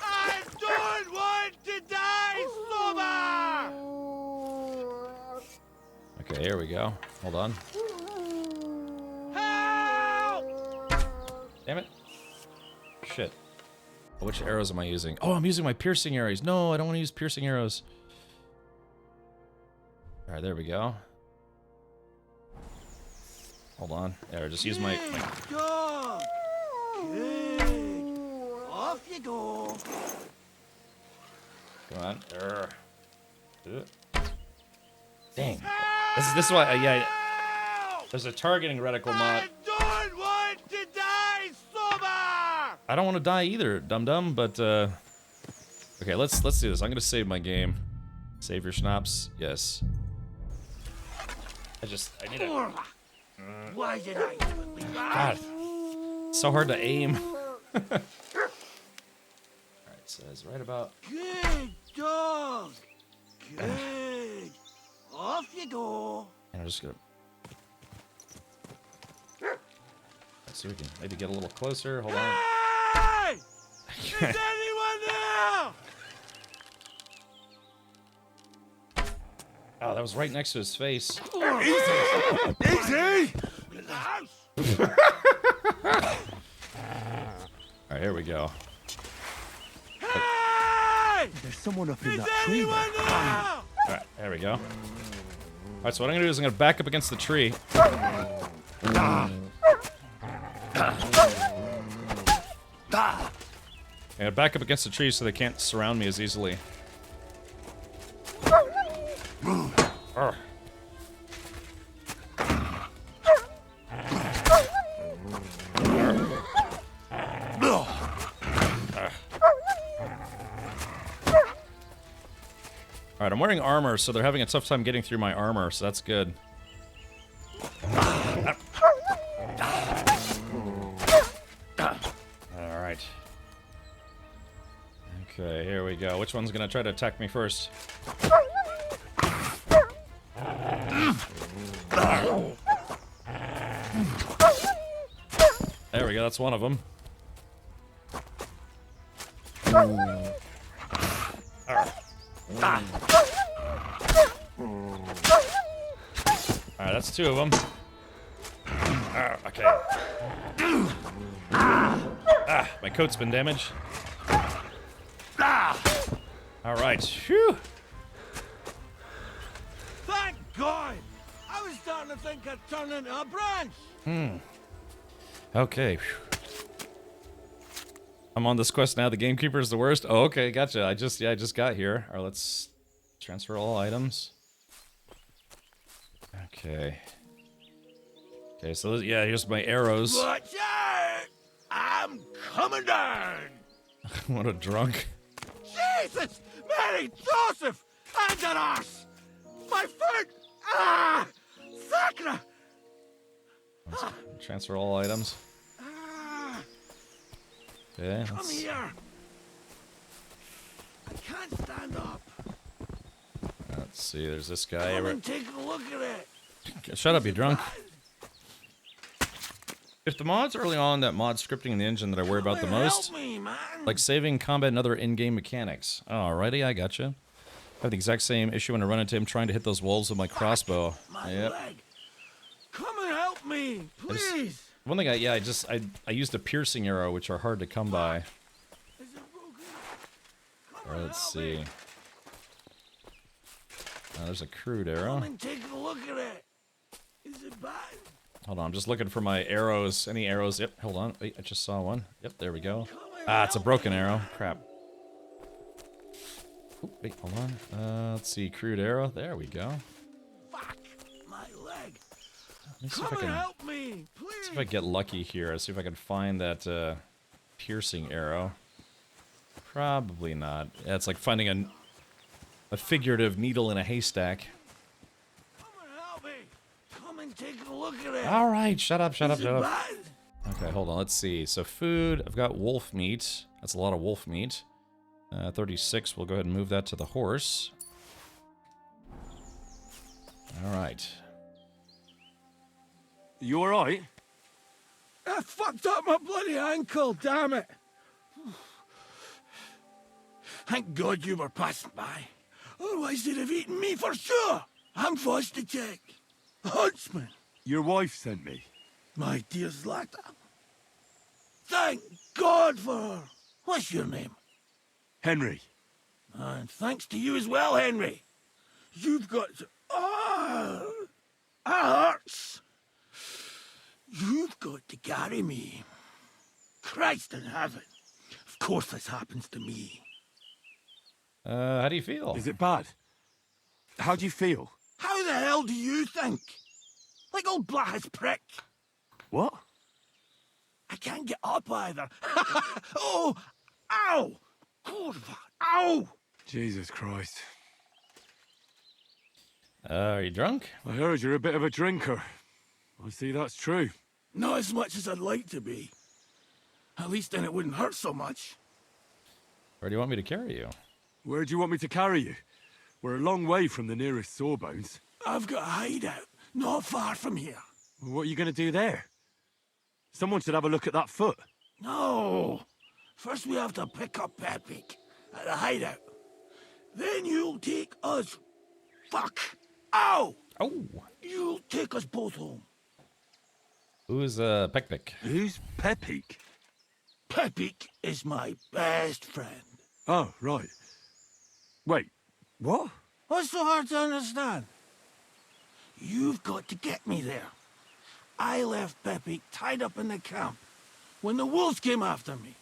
I don't want to die sober! Okay, here we go. Hold on. Help! Damn it. Shit. Which arrows am I using? Oh, I'm using my piercing arrows. No, I don't want to use piercing arrows. Alright, there we go. Hold on. There, just use my... Dog! Good. Off you go. Come on. Dang. This is why... yeah. There's a targeting reticle mod. I don't want to die sober! I don't want to die either, dum-dum, but, okay, let's do this. I'm gonna save my game. Save your schnapps. Yes. I need a... Why did I even be God. It's so hard to aim. Alright, so it's right about... Good dog! Good. Off you go. And I'm just gonna... Let's see if we can maybe get a little closer. Hold on. Hey! Is anyone there? Oh, that was right next to his face. Easy! Alright, here we go. Hey! There's someone up in Is that tree. anyone there? Alright, there we go. Alright, so what I'm gonna do is I'm gonna back up against the tree. I'm gonna back up against the tree so they can't surround me as easily. Arr. Alright, I'm wearing armor, so they're having a tough time getting through my armor, so that's good. Alright. Okay, here we go. Which one's gonna try to attack me first? There we go, that's one of them. Alright, that's two of them. Okay. My coat's been damaged. Alright, phew. Thank God! I was starting to think I'd turn into a branch. Okay. Phew. I'm on this quest now. The gamekeeper is the worst. Oh, okay, gotcha. I just got here. Alright, let's transfer all items. Okay. Okay, so yeah, here's my arrows. Watch out! I'm coming down! What a drunk. Jesus! Mary Joseph! And an arse! My foot! Ah! Sacra! Let's transfer all items. Ah! Okay, Come let's... here! I can't stand up. Let's see, there's this guy. Come and take a look at it. Shut up, you drunk. If the mods early on that mod scripting in the engine that I worry about the most, Help me, man. like saving combat and other in-game mechanics. Alrighty, I gotcha. I have the exact same issue when I run into him trying to hit those wolves with my crossbow. My Yep. leg. Come and help me, please. One thing I used a piercing arrow, which are hard to come by. Is it broken? Come Alright, and let's help see. me. There's a crude Come arrow. and take a look at it. Is it bad? Hold on, I'm just looking for my arrows. Any arrows? Yep, hold on. Wait, I just saw one. Yep, there we go. Ah, it's a broken arrow. Crap. Oop, wait, hold on. Let's see, crude arrow. There we go. Fuck my leg. Let me see if I Come and can help me, please. see if I get lucky here. See if I can find that piercing arrow. Probably not. Yeah, it's like finding a figurative needle in a haystack. Come and help me. Come and take a look at it. All right, shut up, shut up, Is it shut up. bad? Okay, hold on. Let's see. So food, I've got wolf meat. That's a lot of wolf meat. 36, we'll go ahead and move that to the horse. All right. You alright? I fucked up my bloody ankle, damn it. Thank God you were passing by. Otherwise they'd have eaten me for sure. I'm forced to check. Huntsman. Your wife sent me. My dear Zlata. Thank God for her. What's your name? Henry. And thanks to you as well, Henry. You've got to... Ah! That hurts. You've got to carry me. Christ in heaven. Of course this happens to me. How do you feel? Is it bad? How do you feel? How the hell do you think? Like old Black's prick. What? I can't get up either. Oh! Ow! Kurva! Ow! Jesus Christ. Are you drunk? I heard you're a bit of a drinker. I see that's true. Not as much as I'd like to be. At least then it wouldn't hurt so much. Where do you want me to carry you? Where do you want me to carry you? We're a long way from the nearest sawbones. I've got a hideout, not far from here. What are you going to do there? Someone should have a look at that foot. No! First we have to pick up Pepik at the hideout. Then you'll take us... Fuck! Ow! Oh! You'll take us both home. Who's Pekpik? Who's Pepik? Pepik is my best friend. Oh, right. Wait, what? What's so hard to understand? You've got to get me there. I left Pepik tied up in the camp when the wolves came after me.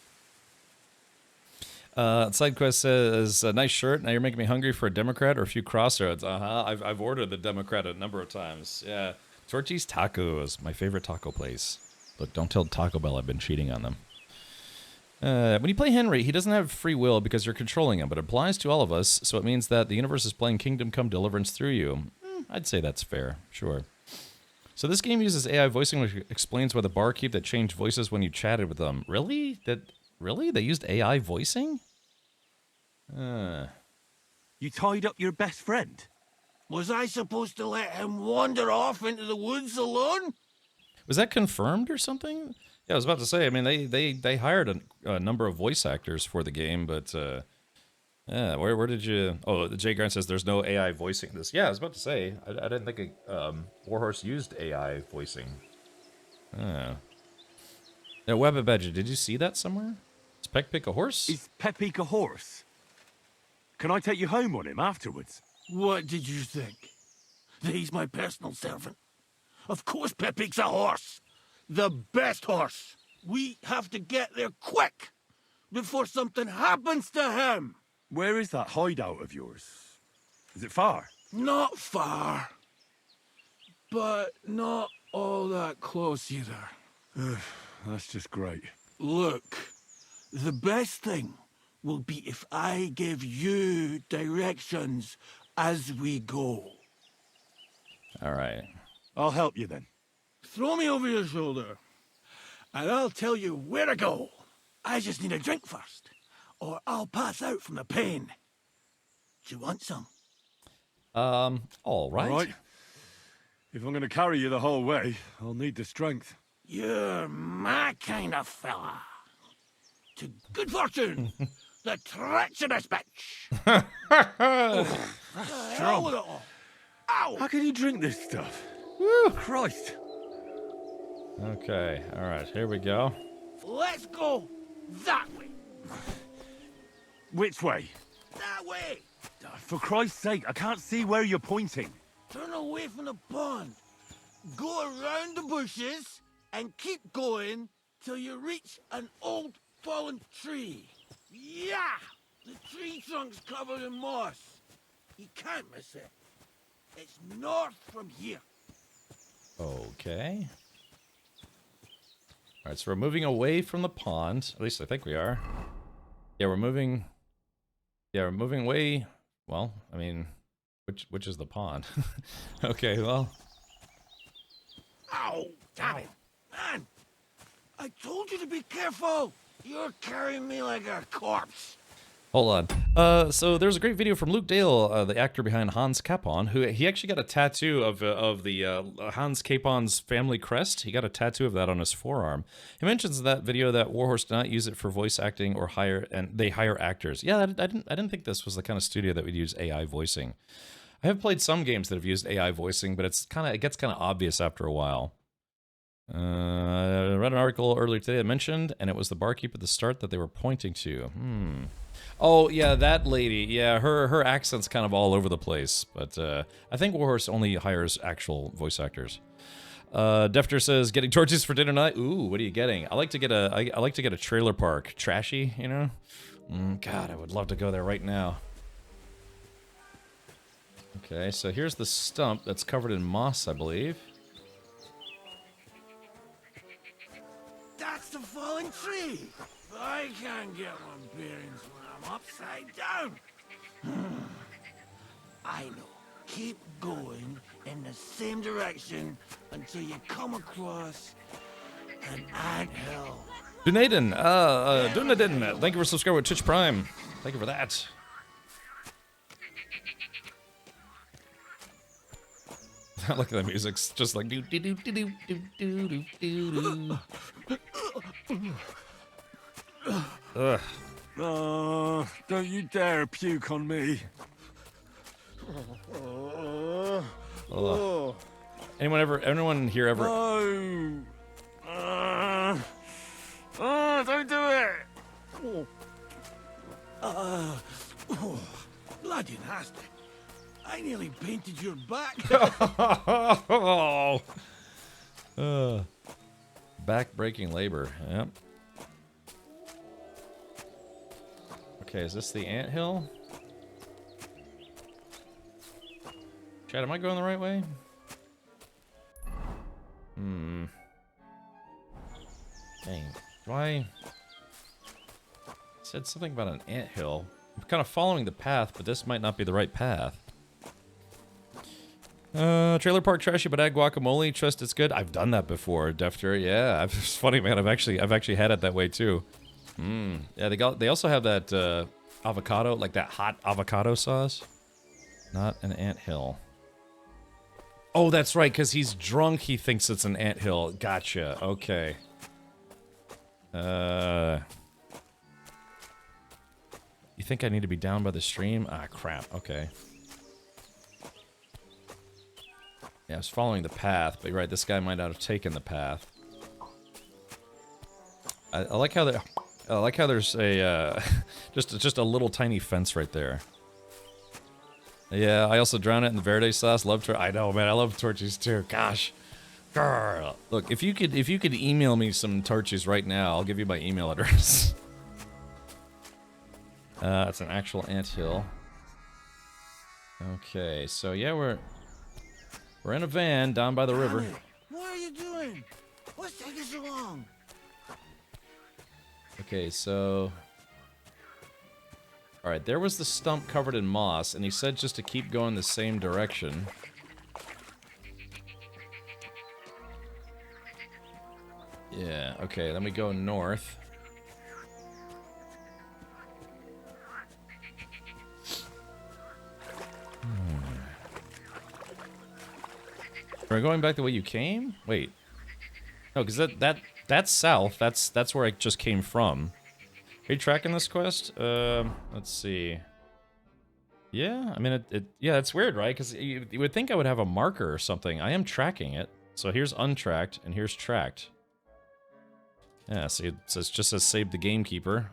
Side quest says, nice shirt. Now you're making me hungry for a Democrat or a few crossroads. I've ordered the Democrat a number of times. Yeah. Torchy's Tacos, my favorite taco place. Look, don't tell Taco Bell I've been cheating on them. When you play Henry, he doesn't have free will because you're controlling him, but it applies to all of us, so it means that the universe is playing Kingdom Come Deliverance through you. I'd say that's fair, sure. So this game uses AI voicing, which explains why the barkeep that changed voices when you chatted with them. Really? Really? They used AI voicing? You tied up your best friend? Was I supposed to let him wander off into the woods alone? Was that confirmed or something? Yeah, I was about to say, I mean, they hired a number of voice actors for the game, but, yeah, where did you... Oh, Jay Grant says there's no AI voicing this. Yeah, I was about to say, I didn't think Warhorse used AI voicing. Now, Webba Badger, did you see that somewhere? Is Pekpik a horse? Is Pepik a horse? Can I take you home on him afterwards? What did you think? That he's my personal servant? Of course Pepik's a horse. The best horse. We have to get there quick before something happens to him. Where is that hideout of yours? Is it far? Not far, but not all that close either. That's just great. Look, the best thing will be if I give you directions as we go. All right. I'll help you then. Throw me over your shoulder, and I'll tell you where to go. I just need a drink first, or I'll pass out from the pain. Do you want some? All right. All right. If I'm going to carry you the whole way, I'll need the strength. You're my kind of fella. To good fortune, the treacherous bitch. Hell with it all. Ow! How can you drink this stuff? Christ. Okay, all right, here we go. Let's go that way. Which way? That way. For Christ's sake, I can't see where you're pointing. Turn away from the pond. Go around the bushes and keep going till you reach an old fallen tree. Yeah! The tree trunk's covered in moss. You can't miss it. It's north from here. Okay. All right, so we're moving away from the pond. At least I think we are. Yeah, we're moving. Yeah, we're moving way. Well, I mean, which is the pond? Okay, well. Ow! Damn it! Man! I told you to be careful! You're carrying me like a corpse! Hold on. So there's a great video from Luke Dale, the actor behind Hans Capon, who he actually got a tattoo of the Hans Capon's family crest. He got a tattoo of that on his forearm. He mentions in that video that Warhorse did not use it for voice acting or they hire actors. Yeah, I didn't think this was the kind of studio that would use AI voicing. I have played some games that have used AI voicing, but it gets kind of obvious after a while. I read an article earlier today that mentioned, and it was the barkeep at the start that they were pointing to. Oh, yeah, that lady. Yeah, her accent's kind of all over the place. But I think Warhorse only hires actual voice actors. Defter says, getting torches for dinner tonight? Ooh, what are you getting? I like to get a trailer park. Trashy, you know? God, I would love to go there right now. Okay, so here's the stump that's covered in moss, I believe. That's the fallen tree! I can't get my bearings when I'm upside down! I know. Keep going in the same direction until you come across an anthill. Dunedin, Dunedin, thank you for subscribing with Twitch Prime. Thank you for that. Look at the music's just like do do do do do do do do do. Ugh. Oh, don't you dare puke on me. Ugh. Anyone here ever? No. Don't do it. Bloody nasty. I nearly painted your back. Back-breaking labor. Yep. Okay, is this the anthill? Chad, am I going the right way? Dang. Do I... Said something about an anthill. I'm kind of following the path, but this might not be the right path. Trailer park trashy, but add guacamole. Trust it's good. I've done that before, Defter. Yeah, it's funny, man. I've actually had it that way too. Yeah, they also have that avocado, like that hot avocado sauce. Not an anthill. Oh, that's right, because he's drunk. He thinks it's an anthill. Gotcha. Okay. You think I need to be down by the stream? Ah, crap. Okay. Yeah, I was following the path, but you're right, this guy might not have taken the path. I like how there's a just a little tiny fence right there. Yeah, I also drown it in the verde sauce. Love I know, man. I love torches too. Gosh, girl. Look, if you could email me some torches right now, I'll give you my email address. It's an actual anthill. Okay, so yeah, we're in a van down by the river. What are you doing? What's taking so long? Okay, so... Alright, there was the stump covered in moss, and he said just to keep going the same direction. Yeah, okay, then we go north. Are we going back the way you came? Wait. No, because that's south. That's where I just came from. Are you tracking this quest? Let's see. Yeah, I mean, yeah, it's weird, right? Because you would think I would have a marker or something. I am tracking it. So here's untracked, and here's tracked. Yeah, see, it just says save the gamekeeper.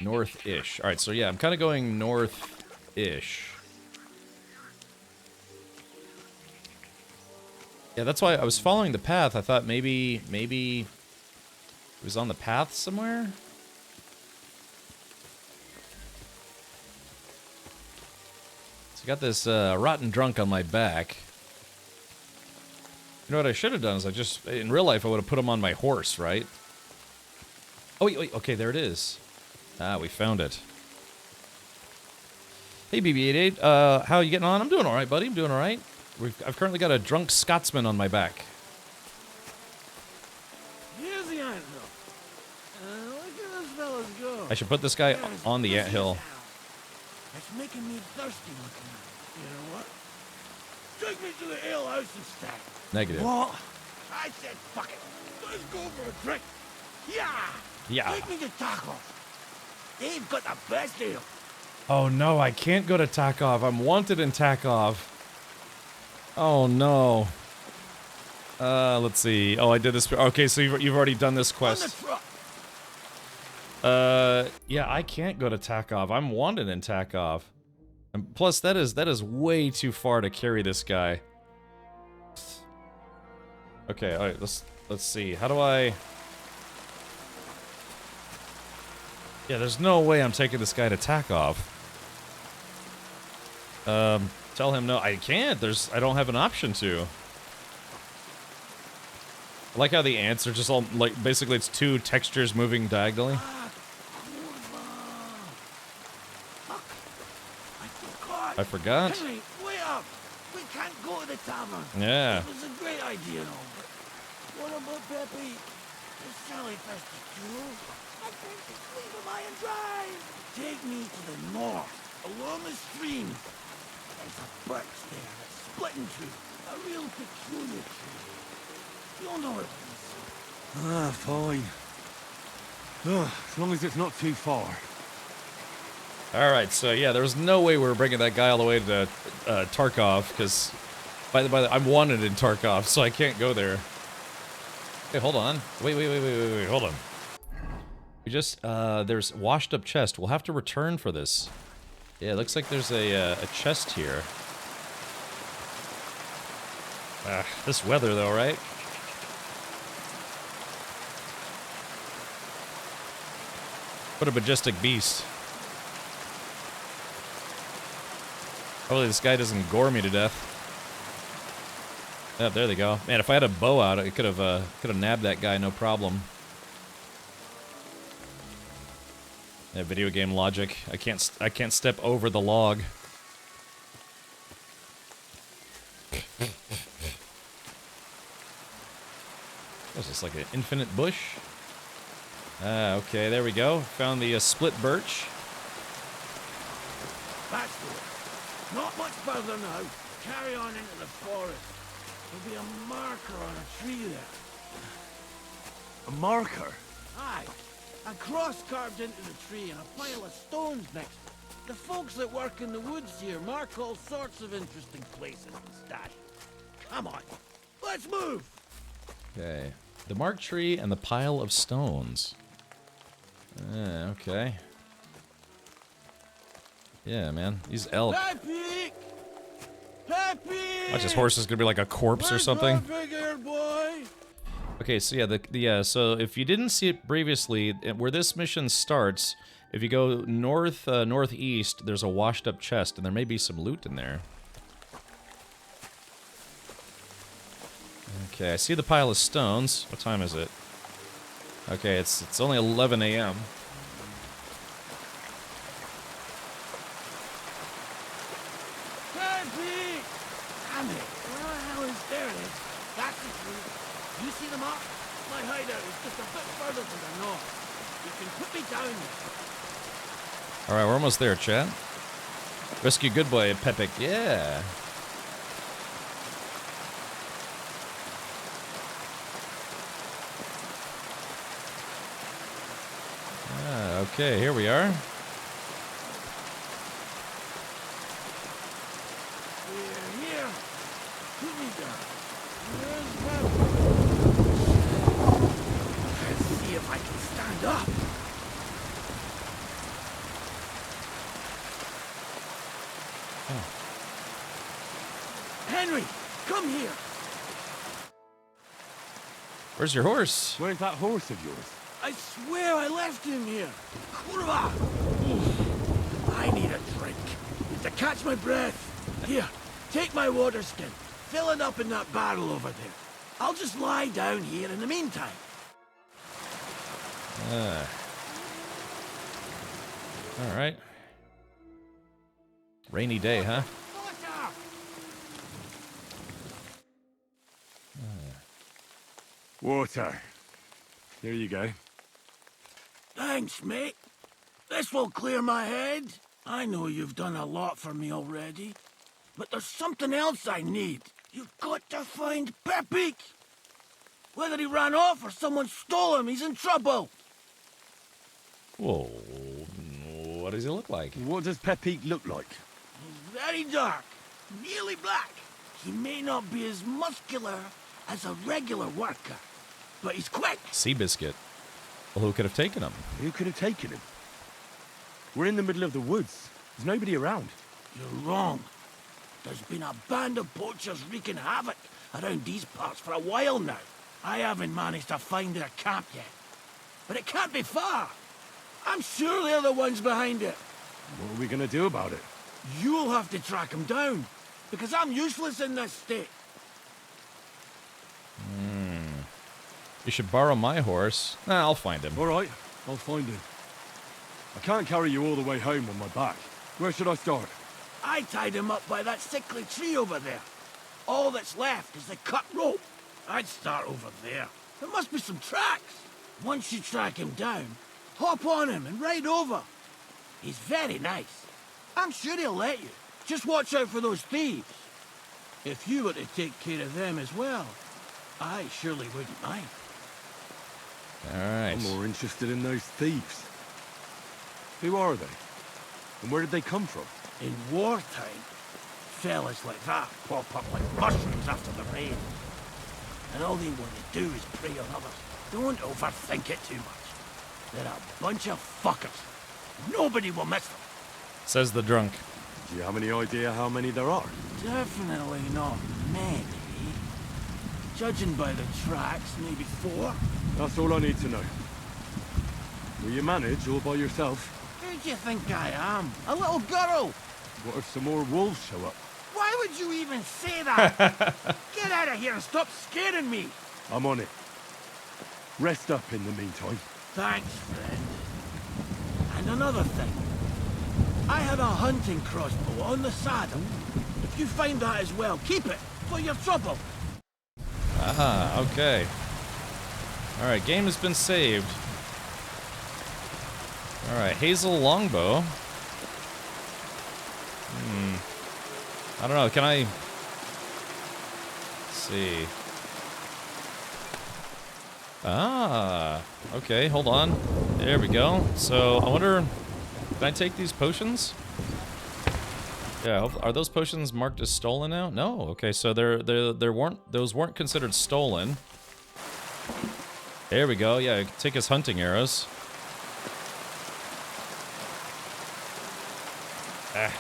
North-ish. Alright, so yeah, I'm kind of going north-ish. Yeah, that's why I was following the path. I thought maybe it was on the path somewhere? So I got this rotten drunk on my back. You know what I should have done is I just, in real life, I would have put him on my horse, right? Oh, wait, okay, there it is. Ah, we found it. Hey, BB-88, how are you getting on? I'm doing all right, buddy. I'm doing all right. I've currently got a drunk Scotsman on my back. Here's the anthill. Look at those fellas go. I should put this guy on the anthill. It's making me thirsty looking at it. You know what? Take me to the ale house instead. Negative. What? I said fuck it. Let's go for a drink. Yeah. Yeah. Take me to tacos. They've got the best ale. Oh no, I can't go to Takov. I'm wanted in Takov. Oh no. Let's see. Oh, I did this. Okay, so you've already done this On the quest. truck. Yeah, I can't go to Takov. I'm wanted in Takov. And plus, that is way too far to carry this guy. Okay, all right. Let's see. How do I? Yeah, there's no way I'm taking this guy to Takov. Tell him no. I can't. I don't have an option to. I like how the ants are just all, like, basically it's two textures moving diagonally. Ah, kurwa. Fuck. I forgot. Henry, wait up. We can't go to the tavern. Yeah. It was a great idea, and all, but what about Pepe? Is Sally thirsty too? I think it's leave him high and dry. Take me to the north, along the stream. There's a birch there that's split in two. A real peculiar tree. You'll know it. Ah, fine. Ugh, as long as it's not too far. All right, so yeah, there was no way we were bringing that guy all the way to Tarkov, because by the way, I'm wanted in Tarkov, so I can't go there. Okay, hold on. Wait, hold on. We just there's washed up chest. We'll have to return for this. Yeah, it looks like there's a chest here. This weather though, right? What a majestic beast. Hopefully this guy doesn't gore me to death. Oh, there they go. Man, if I had a bow out, I could have nabbed that guy, no problem. Yeah, video game logic. I can't step over the log. What's this, like an infinite bush? Okay, there we go. Found the split birch. That's good. Not much further now. Carry on into the forest. There'll be a marker on a tree there. A marker? Aye. A cross carved into the tree and a pile of stones next to it. The folks that work in the woods here mark all sorts of interesting places and stash. Come on. Let's move! Okay. The marked tree and the pile of stones. Okay. Yeah, man. These elk. Pepe! Pepe! Watch, this horse is gonna be like a corpse or something. Big-eared boy? Okay, so yeah, so if you didn't see it previously, where this mission starts, if you go north, northeast, there's a washed up chest, and there may be some loot in there. Okay, I see the pile of stones. What time is it? Okay, it's only 11 a.m. Pepe! Damn it! Where the hell is there? It is. That's the truth. You see them up? My hideout is just a bit further to the north. You can put me down there. All right, we're almost there, chat. Rescue good boy, Pepic. Yeah. Okay, here we are. Here. Put me down. Where's Pepe? Let's see if I can stand up. Henry, come here. Where's your horse? Where's that horse of yours? I swear I left him here. Kurwa! I need a drink. To catch my breath. Here, take my water skin. Fill it up in that barrel over there. I'll just lie down here in the meantime. All right. Rainy day, huh? Water. Here you go. Thanks, mate. This will clear my head. I know you've done a lot for me already, but there's something else I need. You've got to find Pepik. Whether he ran off or someone stole him, he's in trouble. Whoa. What does he look like? What does Pepik look like? He's very dark, nearly black. He may not be as muscular as a regular worker, but he's quick. Seabiscuit. Well, who could have taken him? Who could have taken him? We're in the middle of the woods. There's nobody around. You're wrong. There's been a band of poachers wreaking havoc around these parts for a while now. I haven't managed to find their camp yet, but it can't be far. I'm sure they're the ones behind it. What are we gonna do about it? You'll have to track them down, because I'm useless in this state. You should borrow my horse. Nah, I'll find him. All right, I'll find him. I can't carry you all the way home on my back. Where should I start? I tied him up by that sickly tree over there. All that's left is the cut rope. I'd start over there. There must be some tracks. Once you track him down, hop on him and ride over. He's very nice. I'm sure he'll let you. Just watch out for those thieves. If you were to take care of them as well, I surely wouldn't mind. All right. I'm more interested in those thieves. Who are they? And where did they come from? In wartime, fellas like that pop up like mushrooms after the rain. And all they want to do is prey on others. Don't overthink it too much. They're a bunch of fuckers. Nobody will miss them. Says the drunk. Do you have any idea how many there are? Definitely not many. Judging by the tracks, maybe 4. That's all I need to know. Will you manage all by yourself? Who do you think I am? A little girl? What if some more wolves show up? Why would you even say that? Get out of here and stop scaring me. I'm on it. Rest up in the meantime. Thanks, friend. And another thing. I have a hunting crossbow on the saddle. If you find that as well, keep it for your trouble. Ah, okay. All right, game has been saved. All right, Hazel Longbow. I don't know, can I... Let's see. Ah, okay, hold on. There we go. So, I wonder... Can I take these potions? Yeah, are those potions marked as stolen now? No. Okay, so those weren't considered stolen. There we go. Yeah, take his hunting arrows. I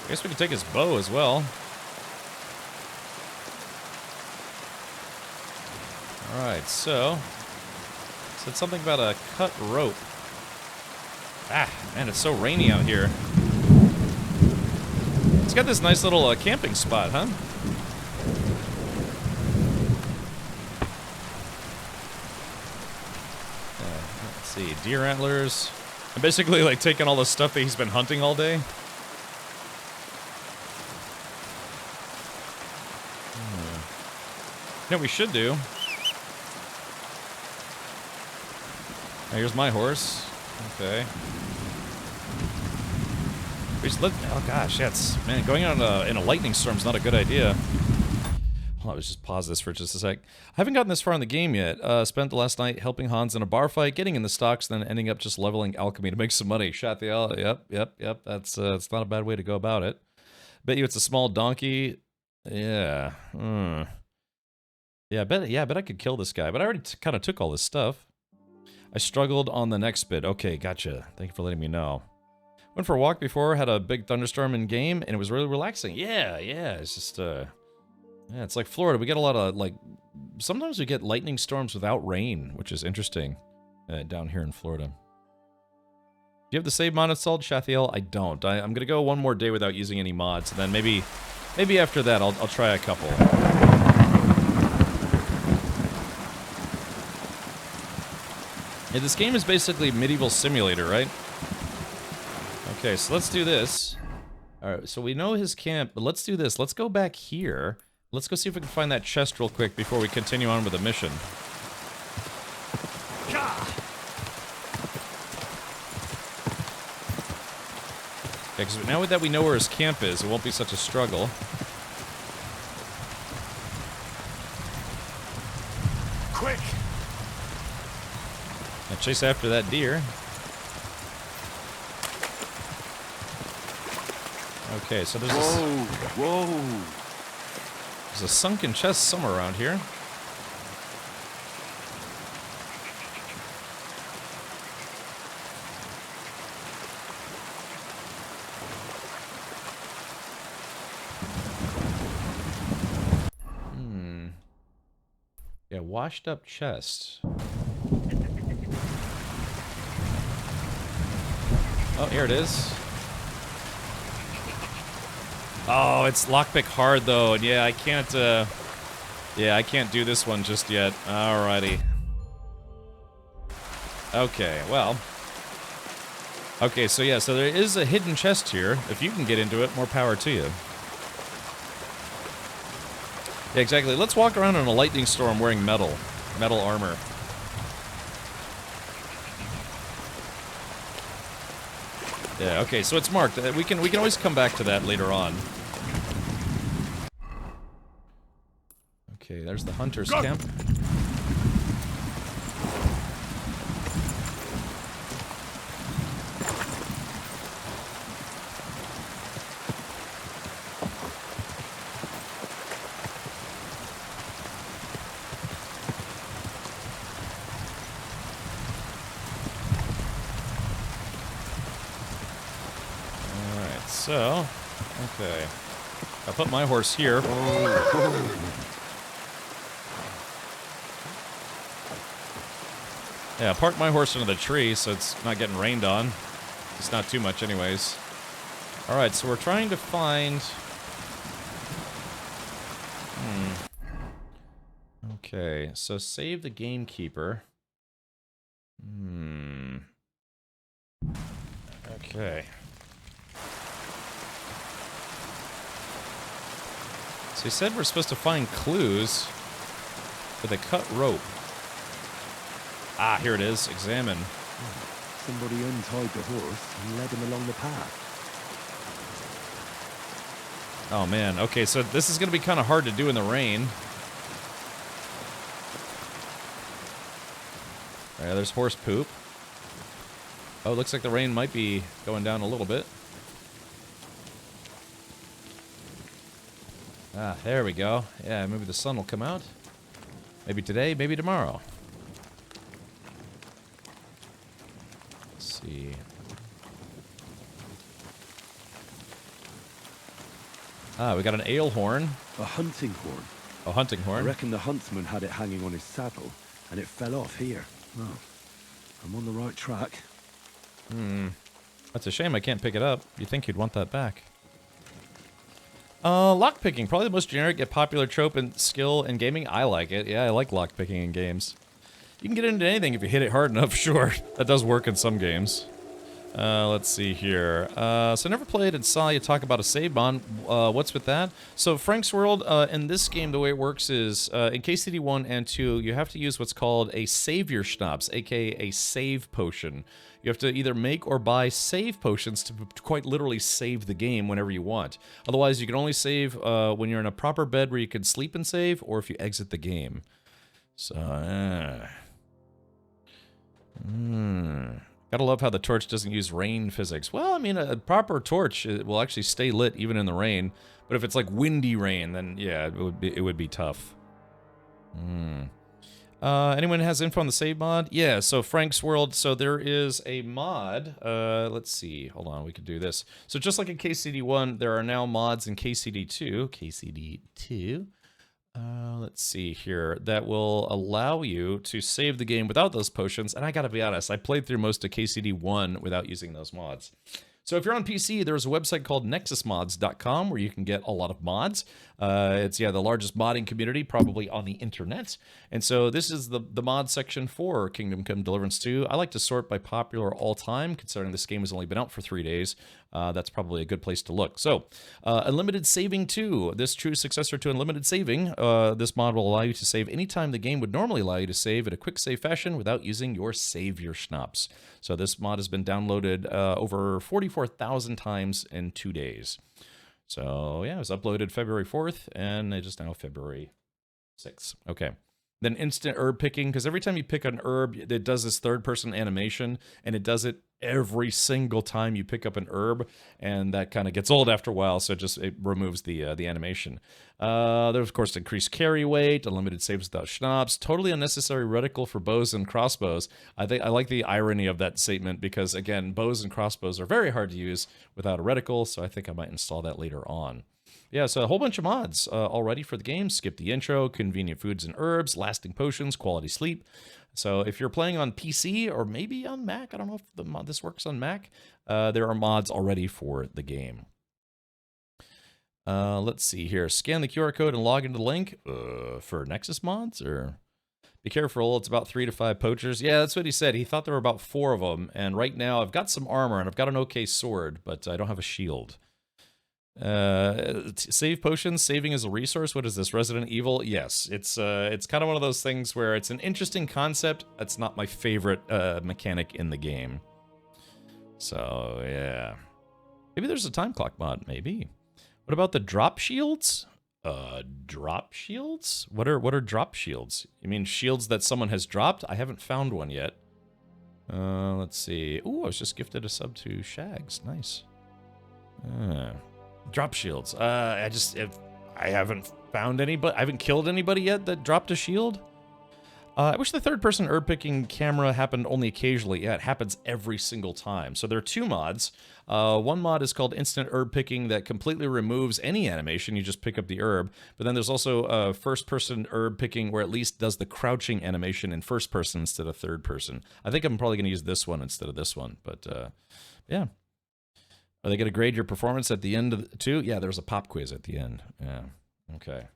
guess we could take his bow as well. All right, so said something about a cut rope. Ah, man, it's so rainy out here. It's got this nice little camping spot, huh? Let's see, deer antlers. I'm basically like taking all the stuff that he's been hunting all day. You know what we should do? Here's my horse. Okay. Oh gosh, yeah, man, going on in a lightning storm is not a good idea. Hold on, let's just pause this for just a sec. I haven't gotten this far in the game yet. Spent the last night helping Hans in a bar fight, getting in the stocks, then ending up just leveling alchemy to make some money. Shathiel, yep. That's it's not a bad way to go about it. Bet you it's a small donkey. Yeah. Yeah, I bet I could kill this guy, but I already kind of took all this stuff. I struggled on the next bit. Okay, gotcha. Thank you for letting me know. Went for a walk before, had a big thunderstorm in game, and it was really relaxing. Yeah, it's just, yeah, it's like Florida. We get a lot of, like, sometimes we get lightning storms without rain, which is interesting down here in Florida. Do you have the save mod installed, Shathiel? I don't. I'm going to go one more day without using any mods, and then maybe after that I'll try a couple. Yeah, this game is basically medieval simulator, right? Okay, so let's do this. Alright, so we know his camp, but let's do this. Let's go back here. Let's go see if we can find that chest real quick before we continue on with the mission. Yeah, because now that we know where his camp is, it won't be such a struggle. Quick! Now chase after that deer. Okay, so there's there's a sunken chest somewhere around here. Yeah, washed up chest. Oh, here it is. Oh, it's lockpick hard though, and yeah, I can't do this one just yet. Alrighty. Okay, well. Okay, so yeah, so there is a hidden chest here. If you can get into it, more power to you. Yeah, exactly. Let's walk around in a lightning storm wearing metal armor. Yeah, okay, so it's marked. We can always come back to that later on. Okay, there's the hunter's camp. So, okay. I'll put my horse here. Yeah, park my horse into the tree so it's not getting rained on. It's not too much anyways. Alright, so we're trying to find... Okay, so save the gamekeeper. Okay. So he said we're supposed to find clues with a cut rope. Ah, here it is. Examine. Somebody untied the horse and led him along the path. Oh man, okay, so this is gonna be kind of hard to do in the rain. Alright, there's horse poop. Oh, looks like the rain might be going down a little bit. Ah, there we go. Yeah, maybe the sun will come out. Maybe today, maybe tomorrow. Let's see. Ah, we got an ale horn. A hunting horn. A hunting I horn. reckon the huntsman had it hanging on his saddle, and it fell off here. Oh, I'm on the right track. That's a shame I can't pick it up. You'd think you'd want that back. Lockpicking, probably the most generic yet popular trope and skill in gaming. I like it. Yeah, I like lockpicking in games. You can get into anything if you hit it hard enough, sure. That does work in some games. Let's see here. So I never played and saw you talk about a save mod. What's with that? So Frank's World, in this game, the way it works is, in KCD 1 and 2, you have to use what's called a Savior Schnapps, aka a save potion. You have to either make or buy save potions to quite literally save the game whenever you want. Otherwise, you can only save when you're in a proper bed where you can sleep and save, or if you exit the game. So, Gotta love how the torch doesn't use rain physics. Well, I mean, a proper torch will actually stay lit even in the rain. But if it's like windy rain, then yeah, it would be tough. Anyone has info on the save mod? Yeah, so Frank's World, so there is a mod. Let's see. Hold on, we could do this. So just like in KCD1, there are now mods in KCD2. KCD2. Let's see here. That will allow you to save the game without those potions. And I gotta be honest, I played through most of KCD1 without using those mods. So if you're on PC, there's a website called nexusmods.com where you can get a lot of mods. It's the largest modding community probably on the internet, and so this is the mod section for Kingdom Come Deliverance 2. I like to sort by popular all time, considering this game has only been out for 3 days. That's probably a good place to look. So, Unlimited Saving 2. This true successor to Unlimited Saving. This mod will allow you to save anytime the game would normally allow you to save in a quick save fashion without using your savior schnapps. So this mod has been downloaded over 44,000 times in 2 days. So yeah, it was uploaded February 4th, and it is now February 6th. Okay. Then instant herb picking, because every time you pick an herb, it does this third-person animation, and it does it every single time you pick up an herb, and that kind of gets old after a while, so it removes the animation. There's, of course, increased carry weight, unlimited saves without schnapps, totally unnecessary reticle for bows and crossbows. I like the irony of that statement, because, again, bows and crossbows are very hard to use without a reticle, so I think I might install that later on. Yeah, so a whole bunch of mods already for the game. Skip the intro, convenient foods and herbs, lasting potions, quality sleep. So if you're playing on PC or maybe on Mac, I don't know if this works on Mac, there are mods already for the game. Let's see here. Scan the QR code and log into the link for Nexus mods, or be careful, it's about 3 to 5 poachers. Yeah, that's what he said. He thought there were about 4 of them, and right now I've got some armor and I've got an okay sword, but I don't have a shield. Save potions, saving as a resource. What is this, Resident Evil? Yes, it's kind of one of those things where it's an interesting concept. It's not my favorite mechanic in the game. So yeah, maybe there's a time clock mod. Maybe. What about the drop shields? Drop shields? What are drop shields? You mean shields that someone has dropped? I haven't found one yet. Let's see. Ooh, I was just gifted a sub to Shags. Nice. Drop shields. I haven't found anybody. I haven't killed anybody yet that dropped a shield. I wish the third-person herb picking camera happened only occasionally. Yeah, it happens every single time. So there are 2 mods. One mod is called Instant Herb Picking that completely removes any animation. You just pick up the herb. But then there's also first-person herb picking where at least does the crouching animation in first person instead of third person. I think I'm probably going to use this one instead of this one. But yeah. Are they going to grade your performance at the end of too? Yeah, there's a pop quiz at the end. Yeah. Okay.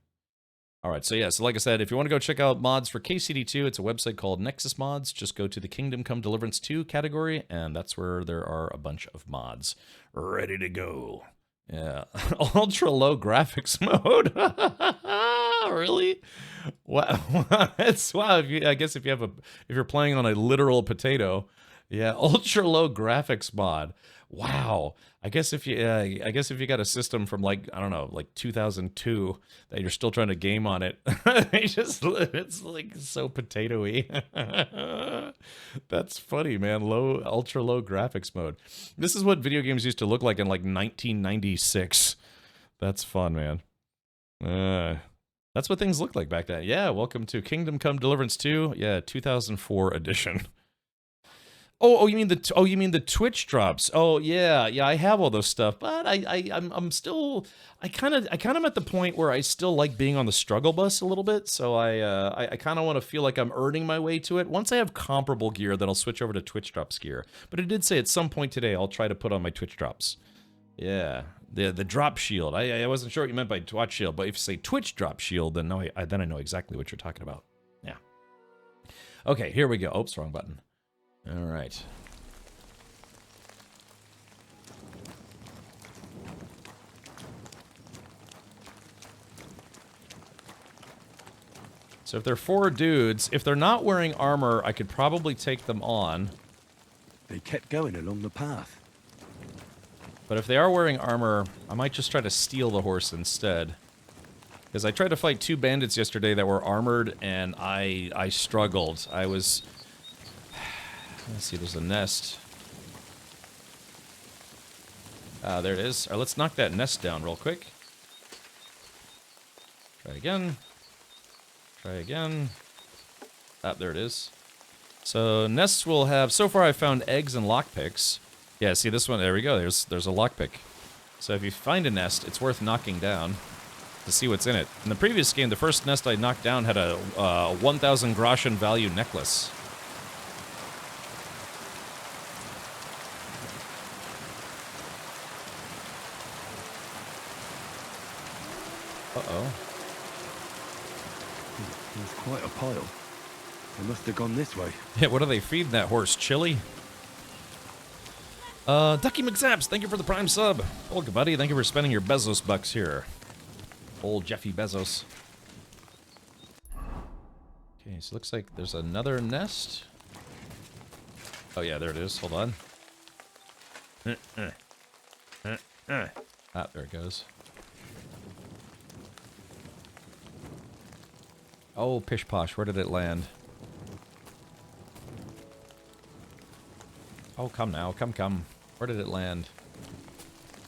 All right. So yeah. So like I said, if you want to go check out mods for KCD2, it's a website called Nexus Mods. Just go to the Kingdom Come Deliverance 2 category, and that's where there are a bunch of mods ready to go. Yeah. Ultra low graphics mode. Really? Wow. It's wow. I guess if you're playing on a literal potato, yeah. Ultra low graphics mod. Wow. I guess if you got a system from like, I don't know, like 2002 that you're still trying to game on it, it's like so potatoey. That's funny, man. Ultra low graphics mode. This is what video games used to look like in like 1996. That's fun, man. That's what things looked like back then. Yeah, welcome to Kingdom Come Deliverance 2. Yeah, 2004 edition. Oh, you mean the Twitch drops? Oh, yeah, I have all those stuff, but I'm still kind of at the point where I still like being on the struggle bus a little bit, so I kind of want to feel like I'm earning my way to it. Once I have comparable gear, then I'll switch over to Twitch drops gear. But it did say at some point today I'll try to put on my Twitch drops. Yeah, the drop shield. I wasn't sure what you meant by Twitch shield, but if you say Twitch drop shield, then I know exactly what you're talking about. Yeah. Okay, here we go. Oops, wrong button. All right. So if they're 4 dudes, if they're not wearing armor, I could probably take them on. They kept going along the path. But if they are wearing armor, I might just try to steal the horse instead. Because I tried to fight 2 bandits yesterday that were armored, and I struggled. I was... Let's see, there's a nest. There it is. All right, let's knock that nest down real quick. Try again. Try again. There it is. So nests will have... So far I've found eggs and lockpicks. Yeah, see this one? There we go. There's a lockpick. So if you find a nest, it's worth knocking down to see what's in it. In the previous game, the first nest I knocked down had a 1,000 groschen value necklace. Uh-oh. There's quite a pile. They must have gone this way. Yeah, what are they feeding that horse? Chili? Ducky McZaps, thank you for the Prime sub. Oh, good buddy, thank you for spending your Bezos bucks here. Old Jeffy Bezos. Okay, so looks like there's another nest. Oh yeah, there it is. Hold on. Ah, there it goes. Oh, pish posh, where did it land? Oh, come now, come. Where did it land?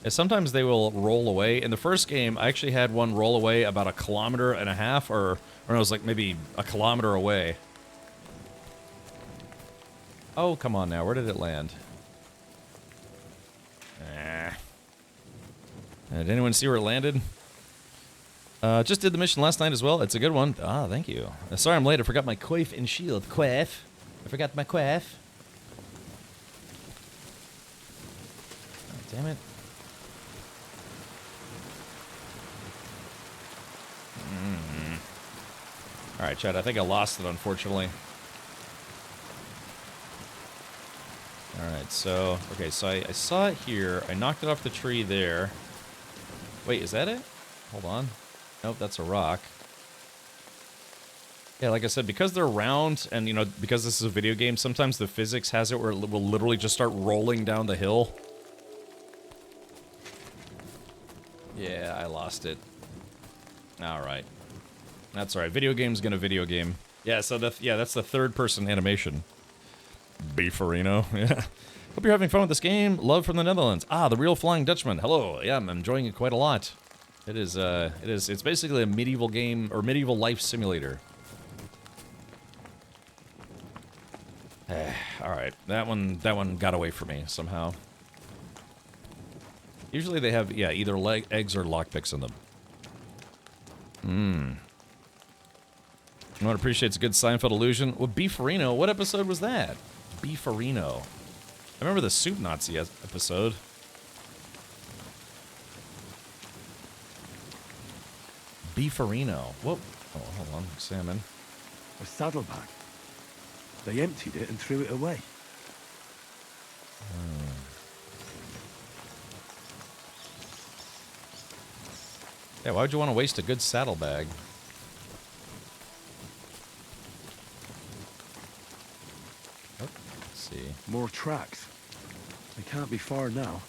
Yeah, sometimes they will roll away. In the first game, I actually had one roll away about 1.5 kilometers, or it was like maybe 1 kilometer away. Oh, come on now, where did it land? Did anyone see where it landed? Just did the mission last night as well. It's a good one. Ah, thank you. Sorry I'm late. I forgot my coif and shield. Coif. I forgot my coif. Oh, damn it. Alright, Chad. I think I lost it, unfortunately. Alright, so... Okay, so I saw it here. I knocked it off the tree there. Wait, is that it? Hold on. Nope, that's a rock. Yeah, like I said, because they're round, and, you know, because this is a video game, sometimes the physics has it where it will literally just start rolling down the hill. Yeah, I lost it. Alright. That's alright. Video game's gonna video game. Yeah, so that's the third-person animation. Beefarino, yeah. Hope you're having fun with this game. Love from the Netherlands. Ah, the Real Flying Dutchman. Hello. Yeah, I'm enjoying it quite a lot. It's basically a medieval game, or medieval life simulator. Alright, that one got away from me somehow. Usually they have, yeah, either eggs or lockpicks in them. No one appreciates a good Seinfeld illusion. Well, Beefarino, what episode was that? Beefarino. I remember the Soup Nazi episode. Beefarino. Whoa. Oh, hold on. Salmon. A saddlebag. They emptied it and threw it away. Yeah, why would you want to waste a good saddlebag? Oh, let's see. More tracks. They can't be far now.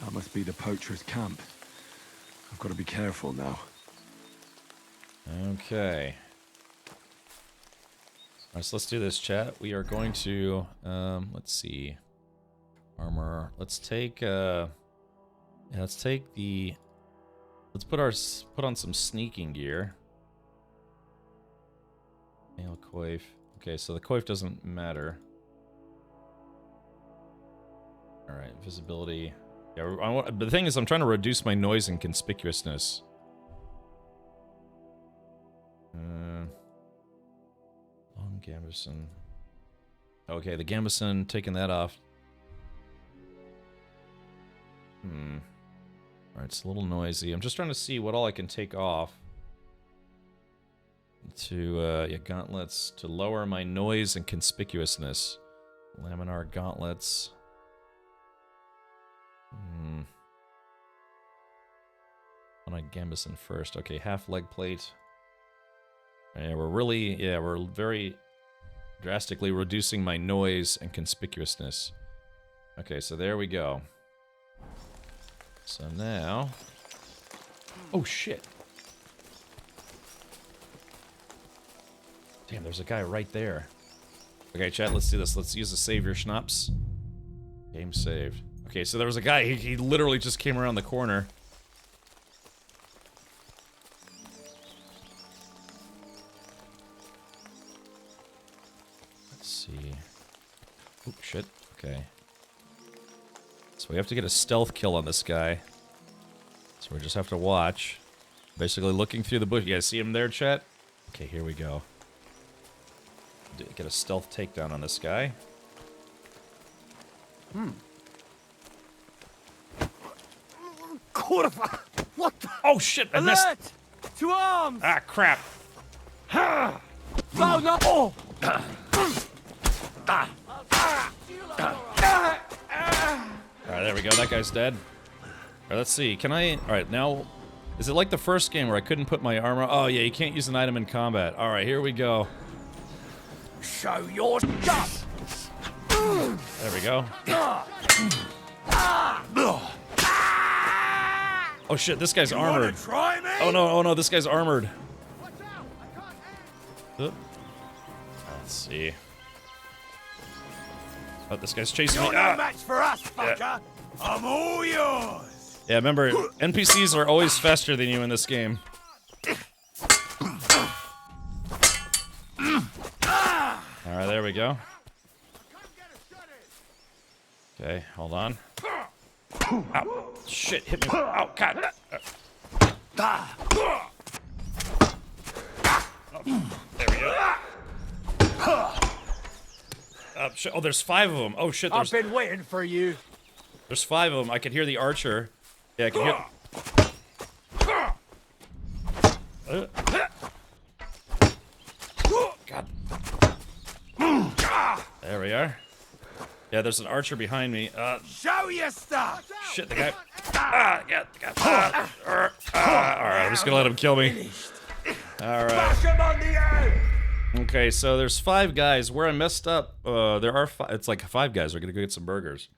That must be the poacher's camp. I've got to be careful now. Okay. Alright, so let's do this, chat. We are going to, let's see. Armor. Let's take, yeah, let's take the, let's put on some sneaking gear. Nail coif. Okay, so the coif doesn't matter. Alright, visibility. Yeah, but the thing is, I'm trying to reduce my noise and conspicuousness. Long gambeson. Okay, the gambeson, taking that off. Alright, it's a little noisy. I'm just trying to see what all I can take off. To, yeah, gauntlets. To lower my noise and conspicuousness. Laminar gauntlets. On gambeson first. Okay, half leg plate. Yeah, we're very drastically reducing my noise and conspicuousness. Okay, so there we go. So now... Oh, shit. Damn, there's a guy right there. Okay, chat, let's do this. Let's use the save your schnapps. Game saved. Okay, so there was a guy, he literally just came around the corner. Let's see. Oh, shit. Okay. So we have to get a stealth kill on this guy. So we just have to watch. Basically looking through the bush. You guys see him there, chat? Okay, here we go. Get a stealth takedown on this guy. Corva! What the? Oh shit! I missed. Alert! To arms! Ah, crap! No, no! Oh. All right, there we go. That guy's dead. All right, let's see. Can I? All right, now, is it like the first game where I couldn't put my armor? Oh yeah, you can't use an item in combat. All right, here we go. Show your stuff! There we go. Oh shit, this guy's armored. Try me? Oh no, this guy's armored. Let's see. Oh, this guy's chasing me. You're no match for us, fucker! Yeah. I'm all yours! Yeah, remember, NPCs are always faster than you in this game. Alright, there we go. Okay, hold on. Ow. Shit, hit me. Oh, God. There we go. Shit. Oh, there's 5 of them. Oh, shit, I've been waiting for you. there's 5 of them. I can hear the archer. Yeah, I can hear... God. There we are. Yeah, there's an archer behind me. Show your stuff! Shit, the guy... yeah, the guy... Alright, I'm just gonna let him kill me. Alright. Bash him on the head! Okay, so there's 5 guys. Where I messed up, there are 5... It's like 5 guys. We're gonna go get some burgers.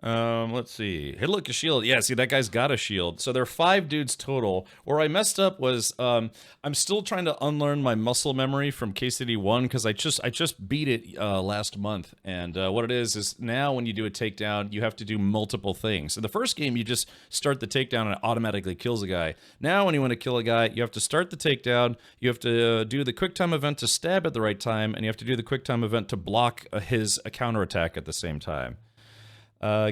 Let's see. Hey, look, a shield. Yeah, see, that guy's got a shield. So there are 5 dudes total. Where I messed up was, I'm still trying to unlearn my muscle memory from KCD 1, because I just beat it, last month. And, what it is now when you do a takedown, you have to do multiple things. In the first game, you just start the takedown and it automatically kills a guy. Now, when you want to kill a guy, you have to start the takedown, you have to do the quick time event to stab at the right time, and you have to do the quick time event to block his counterattack at the same time.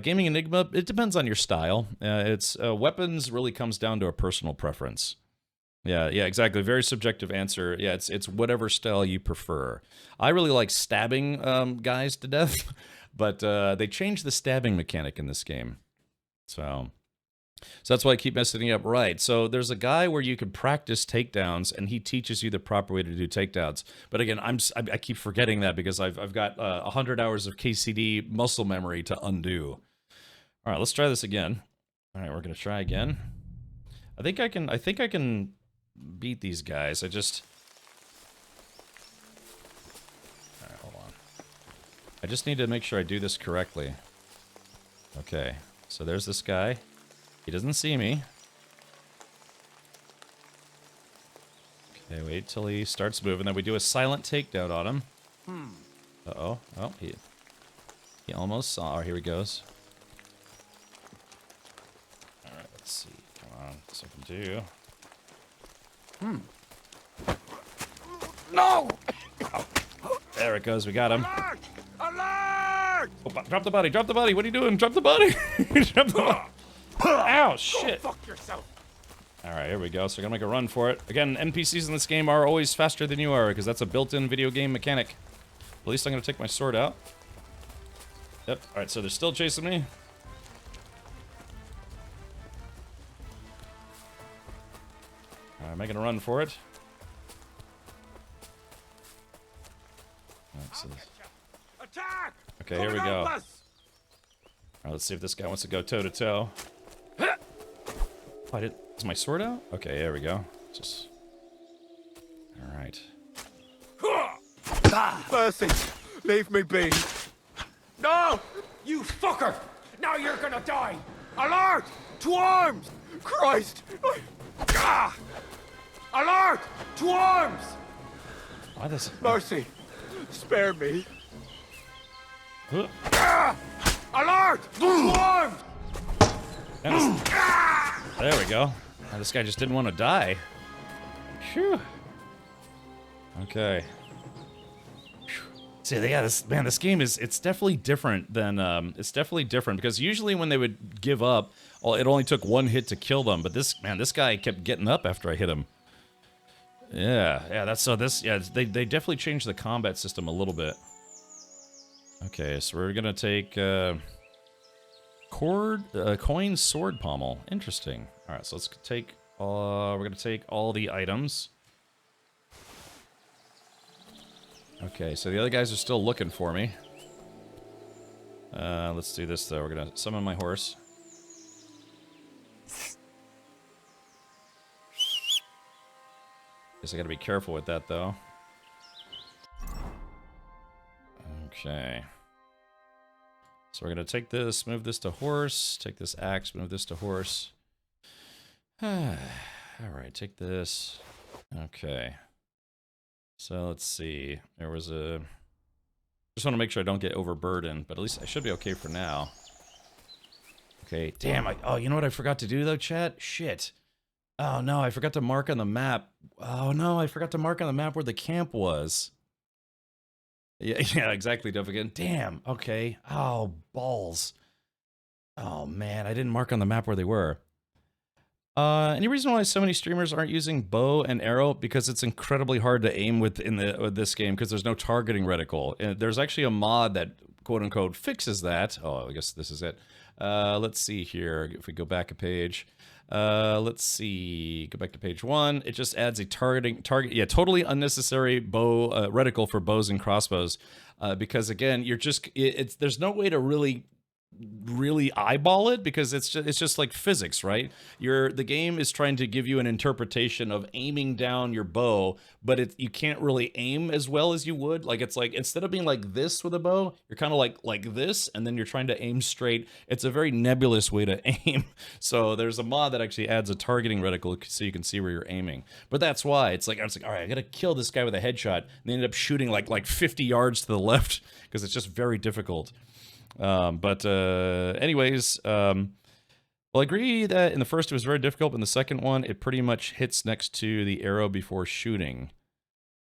Gaming Enigma, it depends on your style. It's weapons really comes down to a personal preference. Yeah, exactly. Very subjective answer. Yeah, it's whatever style you prefer. I really like stabbing guys to death, but they changed the stabbing mechanic in this game. So that's why I keep messing it up. Right, so there's a guy where you can practice takedowns, and he teaches you the proper way to do takedowns. But again, I keep forgetting that because I've got 100 hours of KCD muscle memory to undo. All right, let's try this again. All right, we're gonna try again. I think I can beat these guys. All right, hold on. I just need to make sure I do this correctly. Okay, so there's this guy. He doesn't see me. Okay, wait till he starts moving, then we do a silent takedown on him. Uh-oh. Oh, he almost saw. Oh, here he goes. Alright, let's see. Come on. So I can do. No! Oh, there it goes. We got him. Alert! Alert! Oh, drop the body. Drop the body. What are you doing? Drop the body. Drop the body. Ow, shit. Go fuck yourself. Alright, here we go. So we're gonna make a run for it. Again, NPCs in this game are always faster than you are, because that's a built-in video game mechanic. At least I'm gonna take my sword out. Yep. Alright, so they're still chasing me. Alright, making a run for it. Alright, so Attack! okay, here we go. Alright, let's see if this guy wants to go toe-to-toe. Oh, is my sword out? Okay, there we go. Just... Alright. Mercy! Leave me be! No! You fucker! Now you're gonna die! Alert! To arms! Christ! Ah! Alert! To arms! Why this... Mercy! Spare me! Huh. Ah! Alert! To arms! There we go. Oh, this guy just didn't want to die. Phew. Okay. See, yeah, this game it's definitely different than it's definitely different because usually when they would give up, well, it only took 1 hit to kill them, but this guy kept getting up after I hit him. Yeah, they definitely changed the combat system a little bit. Okay, so we're gonna take Coin sword pommel. Interesting. All right, so let's take. We're gonna take all the items. Okay, so the other guys are still looking for me. Let's do this though. We're gonna summon my horse. Guess I gotta be careful with that though. Okay. So we're gonna take this, move this to horse, take this axe, move this to horse. Alright, take this. Okay. So let's see. There was a... Just want to make sure I don't get overburdened, but at least I should be okay for now. Okay, damn, oh, you know what I forgot to do though, chat? Shit. Oh no, I forgot to mark on the map. Oh no, I forgot to mark on the map where the camp was. Yeah, exactly, Duffigan. Damn, okay. Oh, balls. Oh man, I didn't mark on the map where they were. Any reason why so many streamers aren't using bow and arrow? Because it's incredibly hard to aim with this game because there's no targeting reticle. And there's actually a mod that quote unquote fixes that. Oh, I guess this is it. Let's see here. If we go back a page, let's see. Go back to page 1. It just adds a totally unnecessary bow reticle for bows and crossbows. Because again, you're just there's no way to really eyeball it because it's just like physics, right? The game is trying to give you an interpretation of aiming down your bow, but you can't really aim as well as you would. Like it's like instead of being like this with a bow, you're kind of like this, and then you're trying to aim straight. It's a very nebulous way to aim. So there's a mod that actually adds a targeting reticle so you can see where you're aiming. But that's why it's like I was like, all right, I gotta kill this guy with a headshot, and they ended up shooting like 50 yards to the left because it's just very difficult. Anyways, well, I agree that in the first it was very difficult, but in the second one, it pretty much hits next to the arrow before shooting.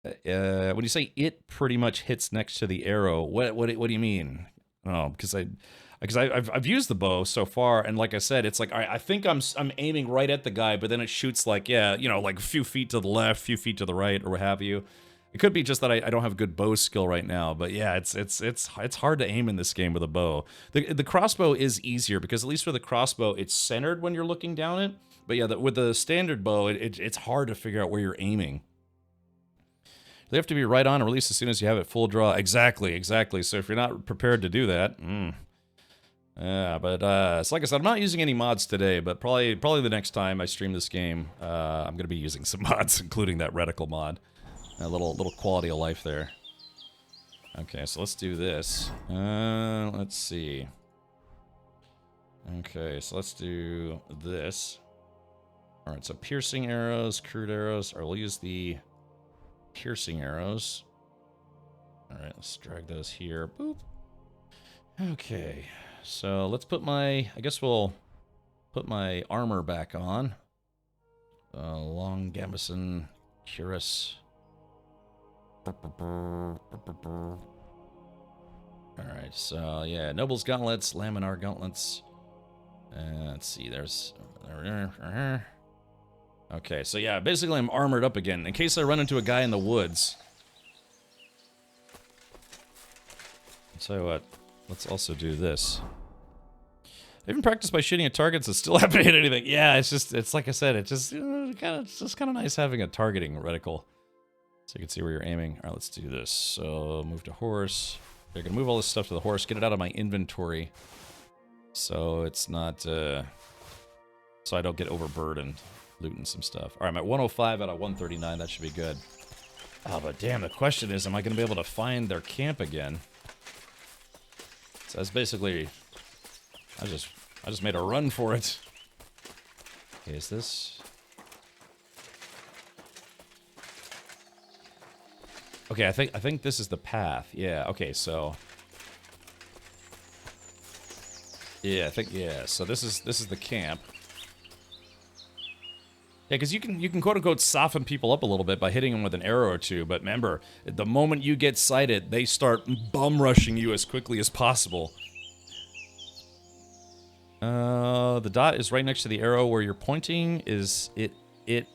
When you say it pretty much hits next to the arrow, what do you mean? Oh, because I've used the bow so far, and like I said, it's like I think I'm aiming right at the guy, but then it shoots like, yeah, you know, like a few feet to the left, few feet to the right, or what have you. It could be just that I don't have good bow skill right now, but yeah, it's hard to aim in this game with a bow. The crossbow is easier because at least with the crossbow, it's centered when you're looking down it. But yeah, with the standard bow, it's hard to figure out where you're aiming. They have to be right on and release as soon as you have it full draw. Exactly. So if you're not prepared to do that, yeah. But so like I said, I'm not using any mods today, but probably the next time I stream this game, I'm gonna be using some mods, including that reticle mod. A little quality of life there. Okay, so let's do this. Let's see. Okay, so let's do this. All right, so piercing arrows, crude arrows. Or we'll use the piercing arrows. All right, let's drag those here. Boop. Okay, so let's put I guess we'll put my armor back on. Long gambeson cuirass. Alright, so yeah, Noble's Gauntlets, Laminar Gauntlets. Let's see, there's... Okay, so yeah, basically I'm armored up again, in case I run into a guy in the woods. I'll tell you what, let's also do this. I even practiced by shooting at targets and still haven't hit anything. Yeah, it's like I said, it's just kind of nice having a targeting reticle. So you can see where you're aiming. All right, let's do this. So move to horse. You're gonna move all this stuff to the horse. Get it out of my inventory, so it's not. So I don't get overburdened looting some stuff. All right, I'm at 105 out of 139. That should be good. Oh, but damn, the question is, am I gonna be able to find their camp again? So that's basically. I just made a run for it. Okay, is this? Okay, I think this is the path. Yeah, okay, so... Yeah, so this is the camp. Yeah, because you can quote-unquote soften people up a little bit by hitting them with an arrow or two, but remember, the moment you get sighted, they start bum-rushing you as quickly as possible. The dot is right next to the arrow where you're pointing. Is it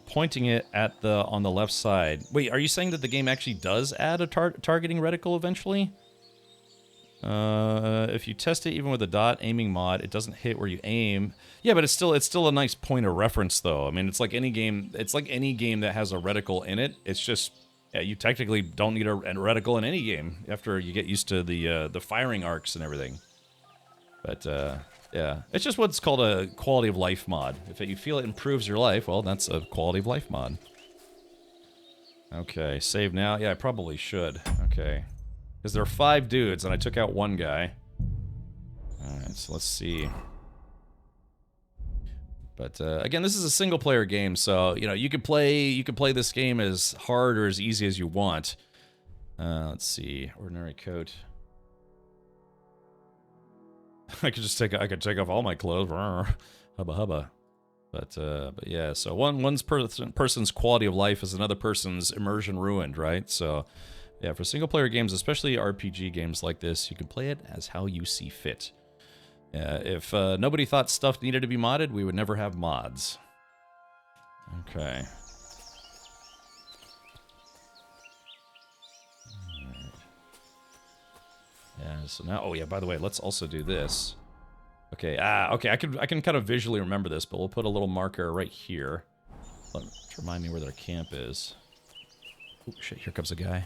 pointing it at on the left side? Wait, are you saying that the game actually does add a targeting reticle eventually? If you test it even with a dot aiming mod, it doesn't hit where you aim. Yeah, but it's still a nice point of reference, though. I mean, it's like any game. It's like any game that has a reticle in it. It's just you technically don't need a reticle in any game after you get used to the firing arcs and everything. But yeah, it's just what's called a quality of life mod. If you feel it improves your life, well, that's a quality of life mod. Okay, save now. Yeah, I probably should. Okay. Because there are 5 dudes, and I took out 1 guy. Alright, so let's see. But, again, this is a single-player game, so, you know, you can play this game as hard or as easy as you want. Let's see. Ordinary coat. I could take off all my clothes. Hubba hubba. But yeah, so one person's quality of life is another person's immersion ruined, right? So... yeah, for single-player games, especially RPG games like this, you can play it as how you see fit. If nobody thought stuff needed to be modded, we would never have mods. Okay. Alright. Yeah, so now... oh, yeah, by the way, let's also do this. Okay, okay, I can kind of visually remember this, but we'll put a little marker right here. To remind me where their camp is. Oh, shit, here comes a guy.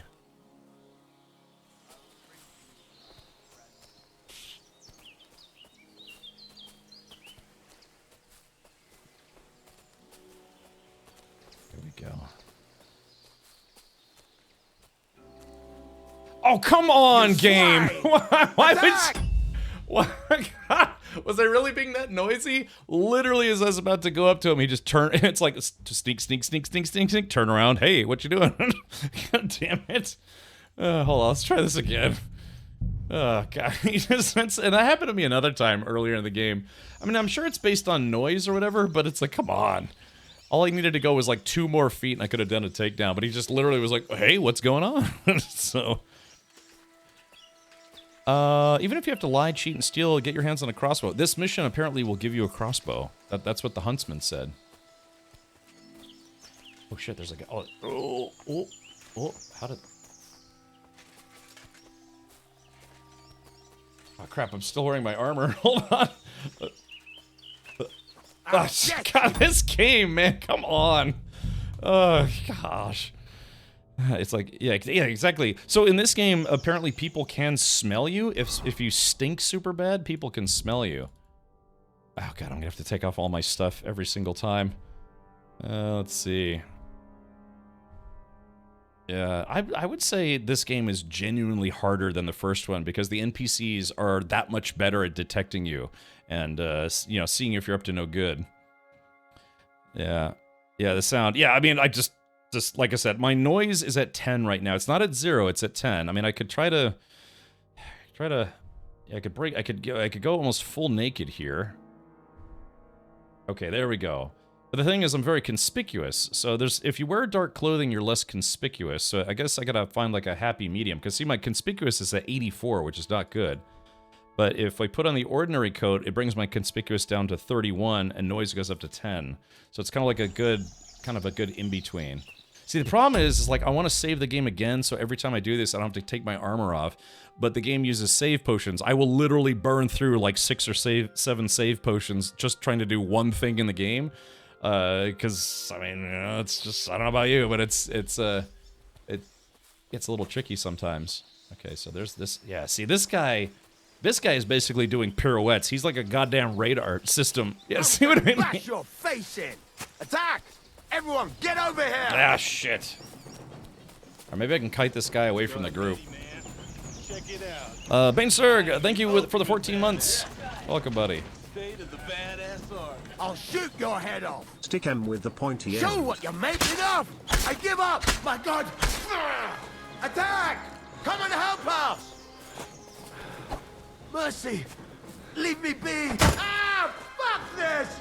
Go. Oh, come on, game! Why would you... what? Was I really being that noisy? Literally, as I was about to go up to him, he just turned... it's like, sneak, sneak, sneak, sneak, sneak, sneak, turn around. Hey, what you doing? God damn it. Hold on, let's try this again. Oh, God. And that happened to me another time earlier in the game. I mean, I'm sure it's based on noise or whatever, but it's like, come on. All I needed to go was like 2 more feet and I could have done a takedown, but he just literally was like, hey, what's going on? So, even if you have to lie, cheat, and steal, get your hands on a crossbow. This mission apparently will give you a crossbow. That's what the huntsman said. Oh shit, there's like a... oh, how did... oh crap, I'm still wearing my armor. Hold on. Oh, God, this game, man, come on. Oh, gosh. It's like, yeah, exactly. So in this game, apparently people can smell you. If you stink super bad, people can smell you. Oh, God, I'm gonna have to take off all my stuff every single time. Let's see. Yeah, I would say this game is genuinely harder than the first one because the NPCs are that much better at detecting you and, you know, seeing if you're up to no good. Yeah. Yeah, the sound. Yeah, I mean, I just like I said, my noise is at 10 right now. It's not at 0, it's at 10. I mean, I could try to... yeah, I could go almost full naked here. Okay, there we go. But the thing is, I'm very conspicuous. So if you wear dark clothing, you're less conspicuous. So I guess I gotta find like a happy medium. Because see, my conspicuous is at 84, which is not good. But if I put on the ordinary coat, it brings my conspicuous down to 31, and noise goes up to 10. So it's kind of like a good in-between. See, the problem is like, I want to save the game again, so every time I do this, I don't have to take my armor off. But the game uses save potions. I will literally burn through like 6 or 7 save potions just trying to do one thing in the game. Because, I mean, you know, it's just, I don't know about you, but it gets a little tricky sometimes. Okay, so there's this, yeah, see, this guy is basically doing pirouettes. He's like a goddamn radar system. Yeah, see what I mean? Bash your face in! Attack! Everyone, get over here! Ah, shit. Or maybe I can kite this guy away from the group. Check it out. Bane Surg, thank you for the 14 months. Welcome, buddy. I'll shoot your head off! Stick him with the pointy end. Show what you're making of! I give up! My God! Attack! Come and help us! Mercy! Leave me be! Ah! Fuck this!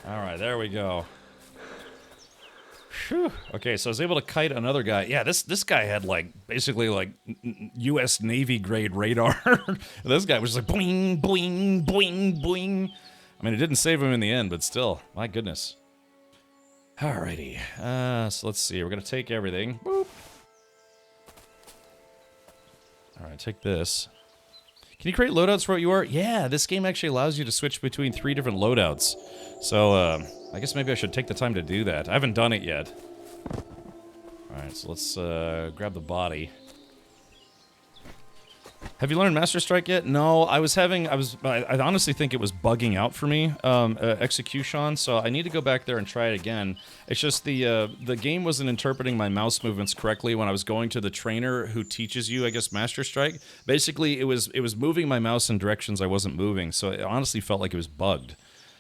Alright, there we go. Whew. Okay, so I was able to kite another guy. Yeah, this guy had like basically like U.S. Navy grade radar. This guy was just like boing, boing, boing, boing. I mean, it didn't save him in the end, but still, my goodness. Alrighty, so let's see. We're gonna take everything. Boop. Alright, take this. Can you create loadouts where you are? Yeah, this game actually allows you to switch between 3 different loadouts. So, I guess maybe I should take the time to do that. I haven't done it yet. Alright, so let's grab the body. Have you learned Master Strike yet? No, I honestly think it was bugging out for me, Execution, so I need to go back there and try it again. It's just the game wasn't interpreting my mouse movements correctly when I was going to the trainer who teaches you, I guess, Master Strike. Basically, it was moving my mouse in directions I wasn't moving, so it honestly felt like it was bugged.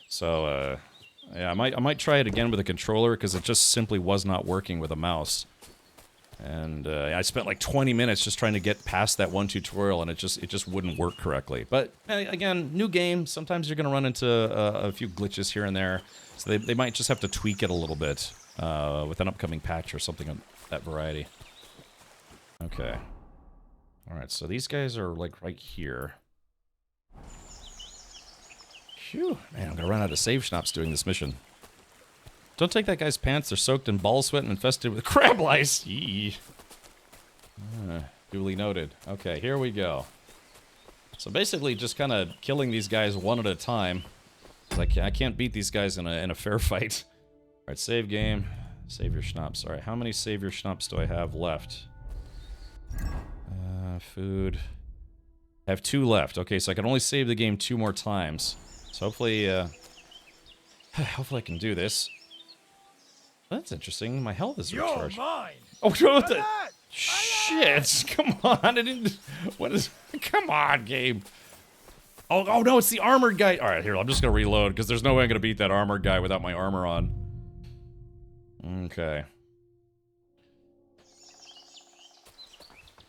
So, yeah, I might try it again with a controller, because it just simply was not working with a mouse. And I spent like 20 minutes just trying to get past that one tutorial, and it just wouldn't work correctly. But again, new game. Sometimes you're going to run into a few glitches here and there, so they might just have to tweak it a little bit with an upcoming patch or something of that variety. Okay. All right. So these guys are like right here. Phew, man, I'm gonna run out of save schnapps doing this mission. Don't take that guy's pants. They're soaked in ball sweat and infested with crab lice. Yee. Duly noted. Okay, here we go. So basically just kind of killing these guys one at a time. Like, I can't beat these guys in a fair fight. Alright, save game. Save your schnapps. Alright, how many save your schnapps do I have left? Food. I have 2 left. Okay, so I can only save the game 2 more times. So hopefully, hopefully I can do this. That's interesting. My health is recharged. You're mine. Oh, what the? Shit! Come on! I didn't. What is? Come on, game. Oh no! It's the armored guy. All right, here. I'm just gonna reload because there's no way I'm gonna beat that armored guy without my armor on. Okay.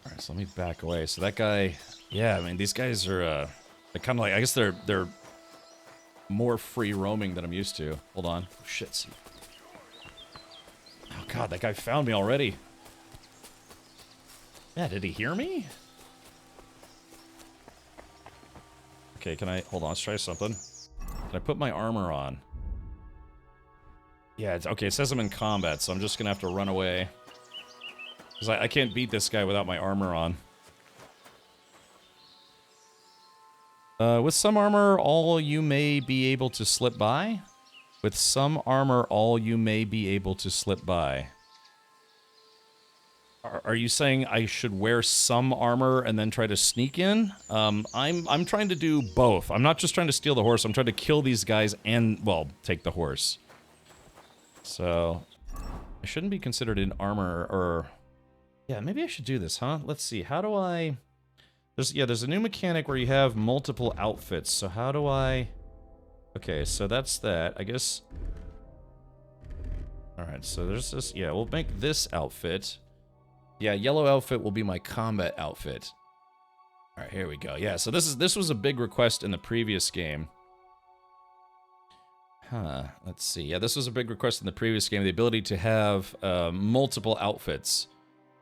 All right, so let me back away. So that guy. Yeah, I mean these guys are they're kind of like, I guess they're more free roaming than I'm used to. Hold on. Oh, shit. See. Oh god, that guy found me already. Yeah, did he hear me? Okay, can I... Hold on, let's try something. Can I put my armor on? Yeah, okay, it says I'm in combat, so I'm just gonna have to run away. Because I can't beat this guy without my armor on. With some armor, all you may be able to slip by. With some armor, all you may be able to slip by. Are you saying I should wear some armor and then try to sneak in? I'm trying to do both. I'm not just trying to steal the horse. I'm trying to kill these guys and, well, take the horse. So, I shouldn't be considered in armor, or... Yeah, maybe I should do this, huh? Let's see. How do I... There's a new mechanic where you have multiple outfits. So how do I... Okay, so that's that. I guess... Alright, so there's this... Yeah, we'll make this outfit. Yeah, yellow outfit will be my combat outfit. Alright, here we go. Yeah, so this was a big request in the previous game. Huh, let's see. Yeah, this was a big request in the previous game. The ability to have multiple outfits.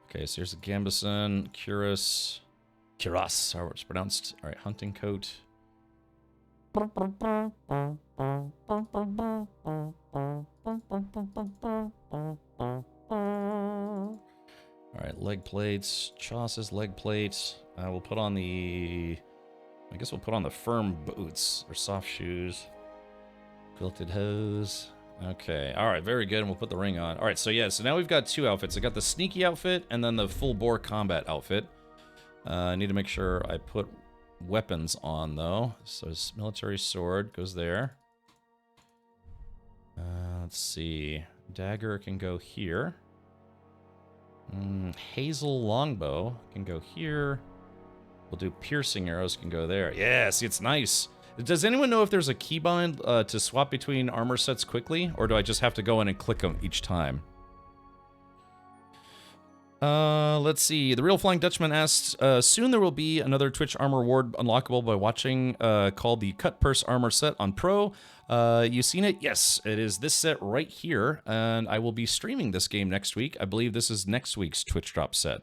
Okay, so here's a Gambison, Cuirass, however it's pronounced. Alright, hunting coat. Alright, leg plates. Chauce's leg plates. We'll put on the... I guess we'll put on the firm boots, or soft shoes. Quilted hose. Okay, alright, very good, and we'll put the ring on. Alright, so yeah, so now we've got 2 outfits. I got the sneaky outfit, and then the full-bore combat outfit. I need to make sure I put weapons on, though. So this military sword goes there. Let's see. Dagger can go here. Hazel longbow can go here. We'll do piercing arrows can go there. Yeah, see, it's nice. Does anyone know if there's a keybind to swap between armor sets quickly? Or do I just have to go in and click them each time? Let's see. The Real Flying Dutchman asks, soon there will be another Twitch armor reward unlockable by watching, called the Cut Purse Armor Set on Pro. You seen it? Yes, it is this set right here, and I will be streaming this game next week. I believe this is next week's Twitch drop set.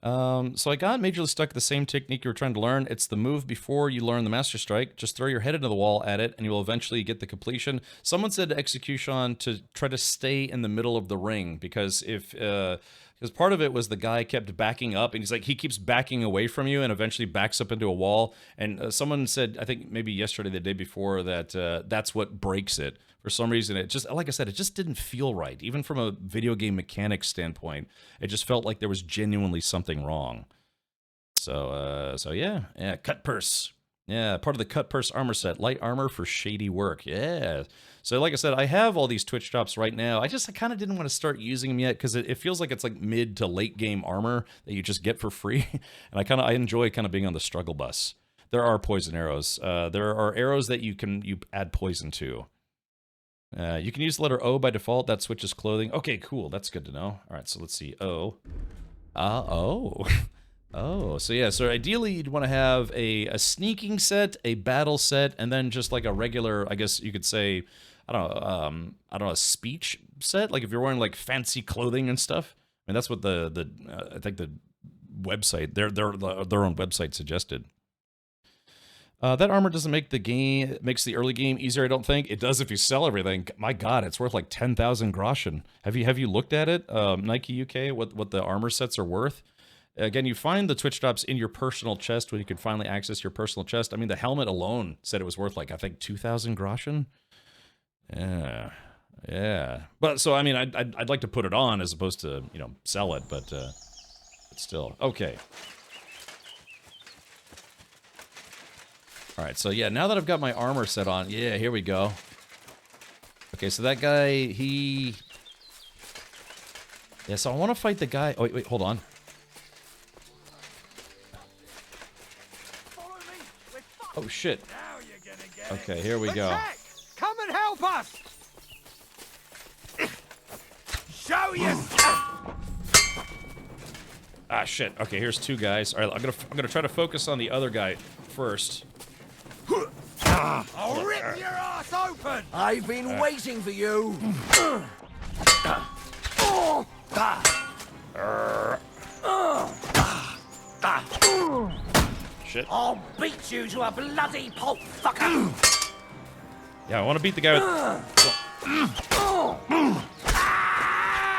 So I got majorly stuck at the same technique you were trying to learn. It's the move before you learn the Master Strike. Just throw your head into the wall at it, and you will eventually get the completion. Someone said Execution to try to stay in the middle of the ring, because if Because part of it was the guy kept backing up, and he's like, he keeps backing away from you and eventually backs up into a wall. And someone said, I think maybe yesterday, the day before, that that's what breaks it. For some reason, it just, like I said, it just didn't feel right. Even from a video game mechanics standpoint, it just felt like there was genuinely something wrong. So yeah, cut purse. Yeah, part of the cut purse armor set. Light armor for shady work. Yeah. So like I said, I have all these Twitch drops right now. I kind of didn't want to start using them yet because it feels like it's like mid to late game armor that you just get for free. And I enjoy kind of being on the struggle bus. There are poison arrows. There are arrows that you add poison to. You can use the letter O by default. That switches clothing. Okay, cool. That's good to know. All right, so let's see. O. O. Oh, so yeah, so ideally you'd want to have a sneaking set, a battle set, and then just like a regular, I guess you could say, I don't know, a speech set. Like if you're wearing like fancy clothing and stuff. I mean, that's what I think the website, their own website suggested. That armor doesn't make makes the early game easier, I don't think. It does if you sell everything. My God, it's worth like 10,000 groschen. Have you looked at it, Nike UK, what the armor sets are worth? Again, you find the Twitch drops in your personal chest when you can finally access your personal chest. I mean, the helmet alone said it was worth like, I think, 2,000 groschen. Yeah. But so I mean, I'd like to put it on as opposed to sell it, but still okay. All right, so yeah, now that I've got my armor set on, yeah, here we go. Okay, so that guy, yeah, so I want to fight the guy. Oh, wait, hold on. Oh shit. Okay, here we go. Come and help us. Show yourself. Ah shit. Okay, here's two guys. All right, I'm gonna try to focus on the other guy first. I'll rip your ass open. I've been waiting for you. Shit. I'll beat you to a bloody pulp, fucker. Yeah, I want to beat the guy with...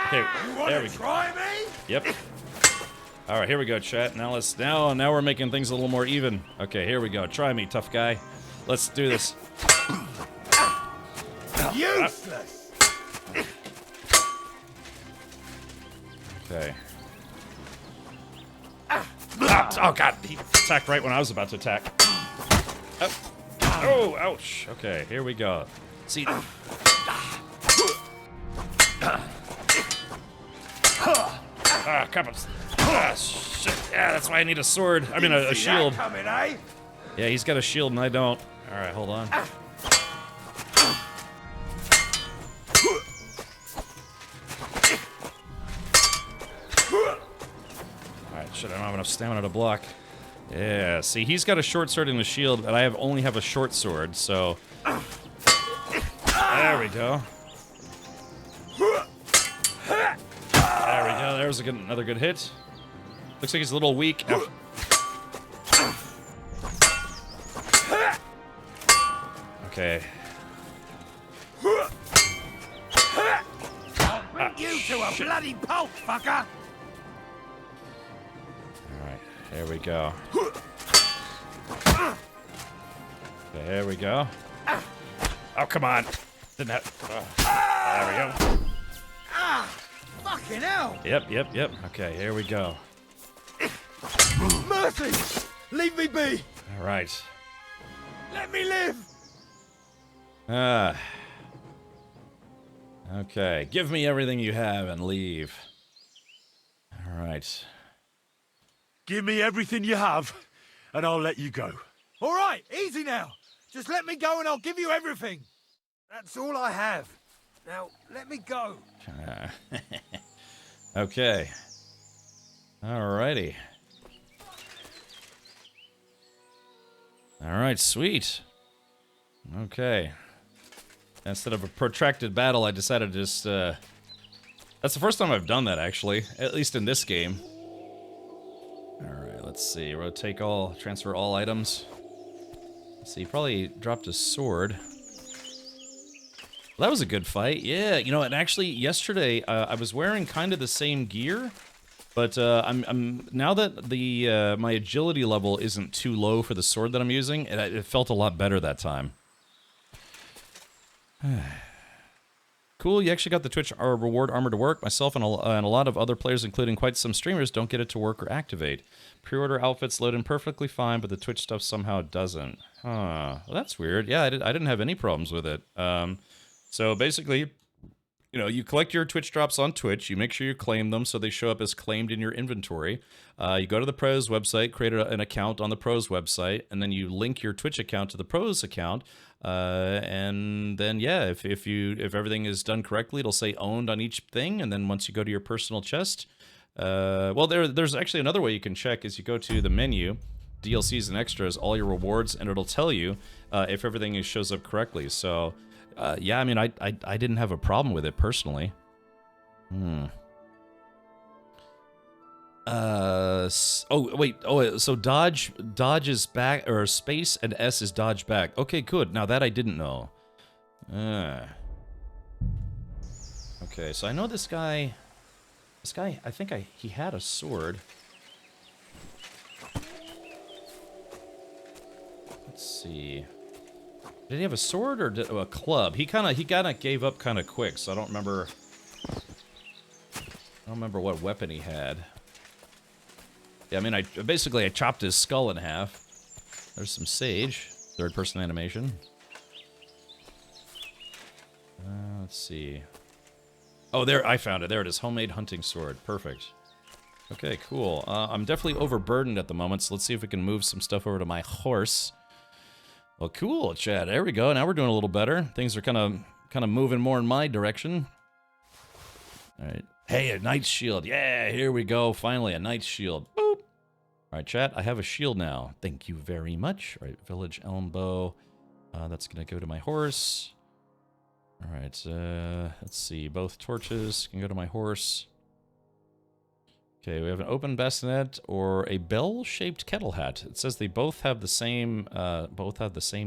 Okay, there we go. Try me? Yep. All right, here we go, chat. Now we're making things a little more even. Okay, here we go. Try me, tough guy. Let's do this. Useless. Okay. Oh god, he attacked right when I was about to attack. Oh, ouch. Okay, here we go. See. Come on. Shit. Yeah, that's why I need a sword. I mean, a shield. Coming, eh? Yeah, he's got a shield and I don't. All right, hold on. Alright, shit, I don't have enough stamina to block. Yeah, see, he's got a short sword and a shield, and I only have a short sword, so... There we go. There we go, there's another good hit. Looks like he's a little weak. Okay. I'll bring you to a bloody pulp, fucker. Alright, there we go. Okay, there we go. Oh, come on. Didn't have... there we go. Fucking hell. Yep. Okay, here we go. Mercy. Leave me be. Alright. Let me live. Okay, give me everything you have and leave. Alright. Give me everything you have, and I'll let you go. All right, easy now. Just let me go and I'll give you everything. That's all I have. Now, let me go. Okay. Alrighty. Alright, sweet. Okay. Instead of a protracted battle, I decided to just, that's the first time I've done that, actually. At least in this game. Alright, let's see. Transfer all items. Let's see, he probably dropped a sword. Well, that was a good fight. Yeah, and actually, yesterday, I was wearing kind of the same gear. But I'm now that the my agility level isn't too low for the sword that I'm using, it felt a lot better that time. Cool, you actually got the Twitch reward armor to work. Myself and a lot of other players, including quite some streamers, don't get it to work or activate. Pre-order outfits load in perfectly fine, but the Twitch stuff somehow doesn't. Huh. Well, that's weird. Yeah, I didn't have any problems with it. So basically, you know, you collect your Twitch drops on Twitch, you make sure you claim them so they show up as claimed in your inventory. You go to the Pros website, create an account on the Pros website, and then you link your Twitch account to the Pros account. And then, yeah, if everything is done correctly, it'll say owned on each thing, and then once you go to your personal chest, well, there's actually another way you can check is you go to the menu, DLCs and extras, all your rewards, and it'll tell you if everything shows up correctly. So, yeah, I mean, I didn't have a problem with it personally. Oh wait, so dodge is back, or space and S is dodge back. Okay, good. Now that I didn't know. Okay, so I know this guy. I think he had a sword. Let's see. Did he have a sword or a club? He kind of gave up kind of quick, so I don't remember what weapon he had. Yeah, I mean, I chopped his skull in half. There's some sage, third-person animation. Let's see. Oh, there, I found it. There it is, homemade hunting sword. Perfect. Okay, cool. I'm definitely overburdened at the moment, so let's see if we can move some stuff over to my horse. Well, cool, Chad. There we go. Now we're doing a little better. Things are kind of moving more in my direction. All right. Hey, a knight's shield. Yeah, here we go. Finally, a knight's shield. Boop. All right, chat. I have a shield now. Thank you very much. All right, village elm bow. That's gonna go to my horse. All right. Let's see. Both torches can go to my horse. Okay, we have an open bassinet or a bell-shaped kettle hat. It says they both have the same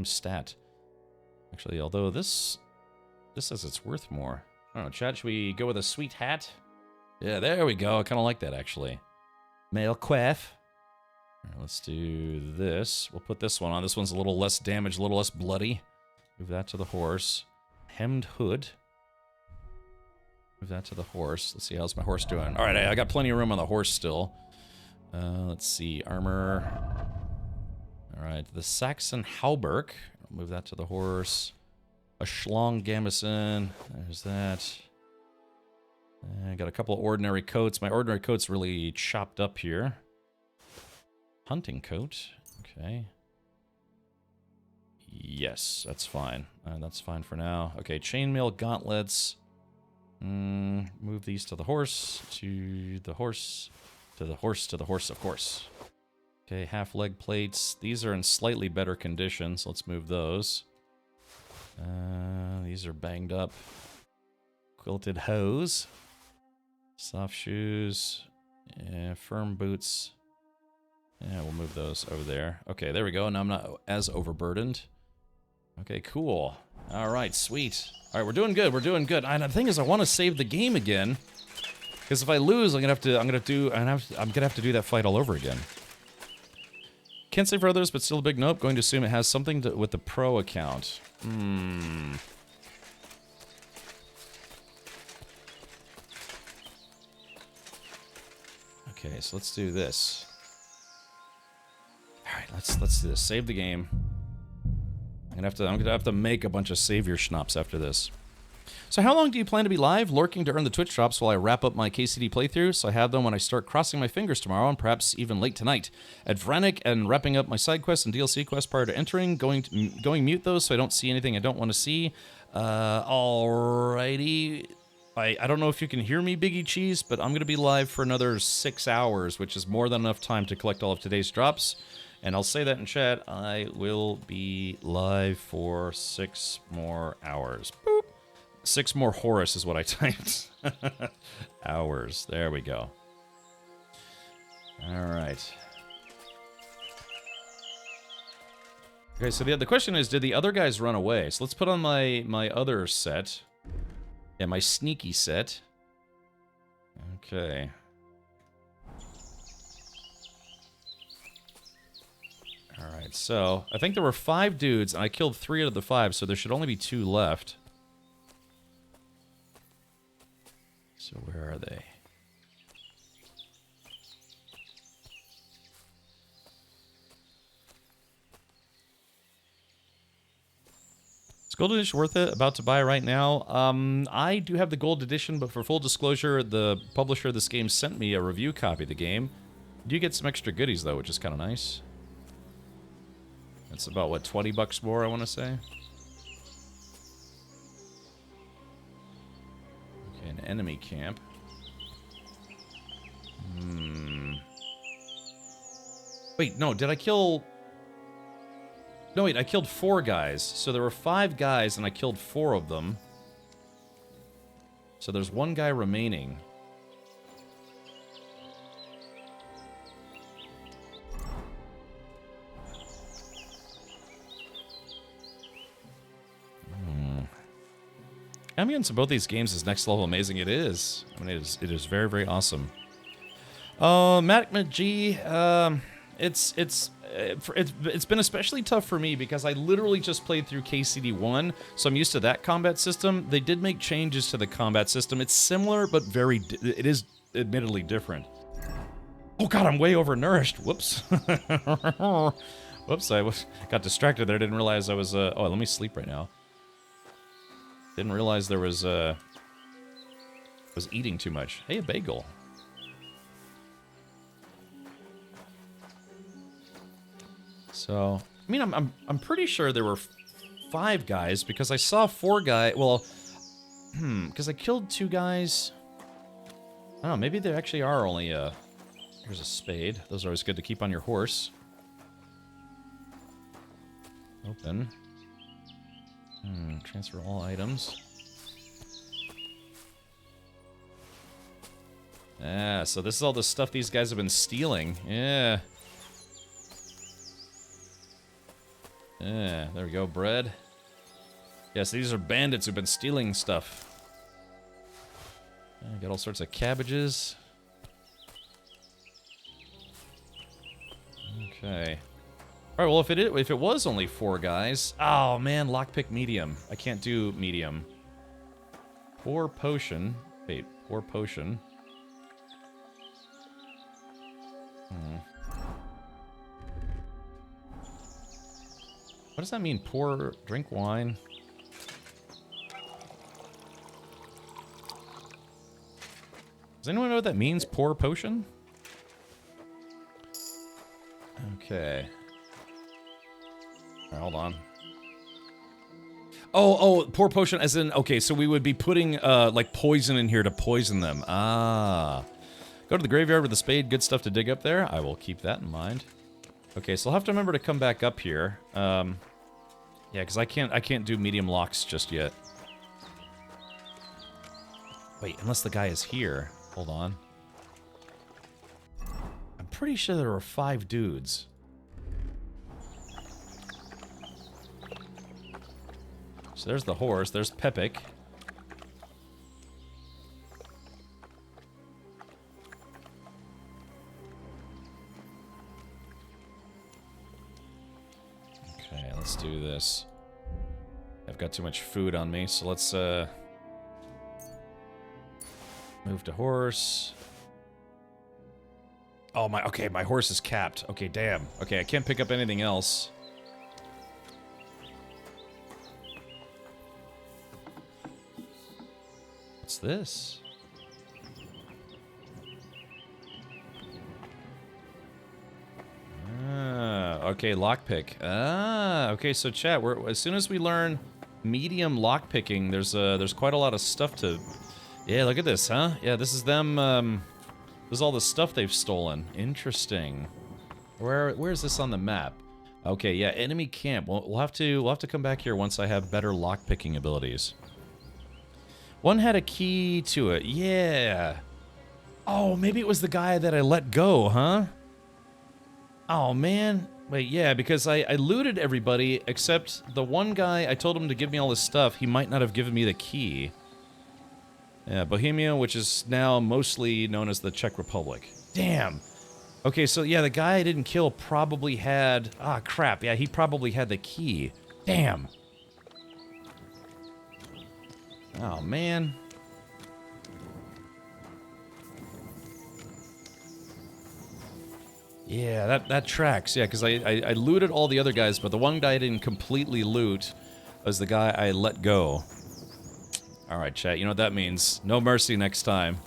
stat. Actually, although this says it's worth more. I don't know, chat, should we go with a sweet hat? Yeah, there we go. I kind of like that, actually. Male quaff. All right, let's do this. We'll put this one on. This one's a little less damaged, a little less bloody. Move that to the horse. Hemmed hood. Move that to the horse. Let's see, how's my horse doing? All right, I got plenty of room on the horse still. Let's see, armor. All right, the Saxon hauberk. Move that to the horse. A Schlong gambeson. There's that. I got a couple of ordinary coats. My ordinary coat's really chopped up here. Hunting coat. Okay. Yes, that's fine. That's fine for now. Okay, chainmail gauntlets. Move these to the horse, to the horse, to the horse, to the horse, of course. Okay, half leg plates. These are in slightly better condition, so let's move those. These are banged up. Quilted hose. Soft shoes. Yeah, firm boots. Yeah, we'll move those over there. Okay, there we go. Now I'm not as overburdened. Okay, cool. All right, sweet. All right, we're doing good. We're doing good. And the thing is, I want to save the game again, because if I lose, I'm gonna have to do that fight all over again. Can't say for others, but still a big nope. Going to assume it has something with the pro account. Okay, so let's do this. All right, let's do this. Save the game. I'm gonna have to make a bunch of savior schnapps after this. So how long do you plan to be live, lurking to earn the Twitch drops while I wrap up my KCD playthrough, so I have them when I start crossing my fingers tomorrow, and perhaps even late tonight. At Vranik and wrapping up my side quests and DLC quests prior to entering, going mute those so I don't see anything I don't want to see. Alrighty. I don't know if you can hear me, Biggie Cheese, but I'm gonna be live for another 6 hours, which is more than enough time to collect all of today's drops. And I'll say that in chat, I will be live for 6 more hours. Boop. 6 more Horus is what I typed. Hours. There we go. All right. Okay, so the question is, did the other guys run away? So let's put on my other set. Yeah, my sneaky set. Okay. Alright, so I think there were 5 dudes, and I killed 3 out of the 5, so there should only be 2 left. So where are they? Is Gold Edition worth it? About to buy right now. I do have the Gold Edition, but for full disclosure, the publisher of this game sent me a review copy of the game. You do get some extra goodies, though, which is kind of nice. It's about, what, 20 bucks more, I want to say? Okay, an enemy camp. Wait, no, did I kill... No, wait, I killed 4 guys. So there were 5 guys, and I killed 4 of them. So there's 1 guy remaining. Ambience in both these games is next level amazing. It is. I mean, it is very, very awesome. Matt McGee, it's been especially tough for me because I literally just played through KCD1, so I'm used to that combat system. They did make changes to the combat system. It's similar, but it is admittedly different. Oh god, I'm way overnourished. Whoops. Whoops, I got distracted there. Didn't realize I was, oh, let me sleep right now. Didn't realize there was, was eating too much. Hey, a bagel. So, I mean, I'm pretty sure there were 5 guys because I saw 4 guys. Well, because I killed 2 guys. I don't know, maybe there actually are only, here's a spade. Those are always good to keep on your horse. Open. Transfer all items. Ah, so this is all the stuff these guys have been stealing. Yeah. Yeah, there we go, bread. Yes, these are bandits who've been stealing stuff. Got all sorts of cabbages. Okay. All right, well, if it was only 4 guys... Oh, man, lockpick medium. I can't do medium. Pour potion. Wait, pour potion. What does that mean, pour... drink wine? Does anyone know what that means, pour potion? Okay. Right, hold on. Oh, pour potion as in... Okay, so we would be putting, like, poison in here to poison them. Ah. Go to the graveyard with a spade. Good stuff to dig up there. I will keep that in mind. Okay, so I'll have to remember to come back up here. Yeah, because I can't do medium locks just yet. Wait, unless the guy is here. Hold on. I'm pretty sure there were 5 dudes. So there's the horse, there's Pepik. Okay, let's do this. I've got too much food on me, so let's move to horse. Oh my, okay, my horse is capped. Okay, damn. Okay, I can't pick up anything else. What's this? Ah, okay, lockpick. Ah, okay, so chat, as soon as we learn medium lockpicking, there's quite a lot of stuff to... Yeah, look at this, huh? Yeah, this is them, this is all the stuff they've stolen. Interesting. Where is this on the map? Okay, yeah, enemy camp. We'll have to come back here once I have better lockpicking abilities. One had a key to it. Yeah. Oh, maybe it was the guy that I let go, huh? Oh, man. Wait, yeah, because I looted everybody except the one guy, I told him to give me all this stuff. He might not have given me the key. Yeah, Bohemia, which is now mostly known as the Czech Republic. Damn. Okay, so yeah, the guy I didn't kill probably had... Ah, crap. Yeah, he probably had the key. Damn. Oh, man. Yeah, that tracks. Yeah, because I looted all the other guys, but the one guy I didn't completely loot was the guy I let go. Alright, chat, you know what that means. No mercy next time.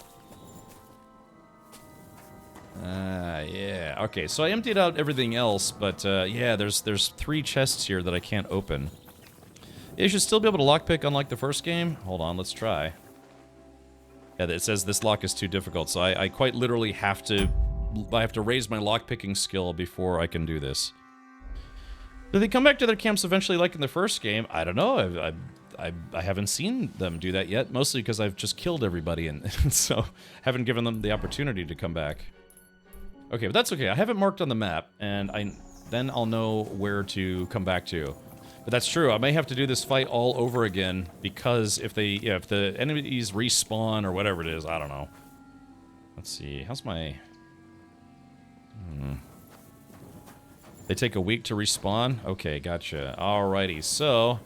Yeah. Okay, so I emptied out everything else, but, yeah, there's 3 chests here that I can't open. You should still be able to lockpick unlike the first game. Hold on, let's try. Yeah, it says this lock is too difficult, so I quite literally have to raise my lockpicking skill before I can do this. Do they come back to their camps eventually like in the first game? I don't know. I haven't seen them do that yet, mostly because I've just killed everybody, and so haven't given them the opportunity to come back. Okay, but that's okay. I have it marked on the map, and then I'll know where to come back to. But that's true. I may have to do this fight all over again because if the enemies respawn or whatever it is, I don't know. Let's see. How's my... They take a week to respawn? Okay, gotcha. Alrighty, so...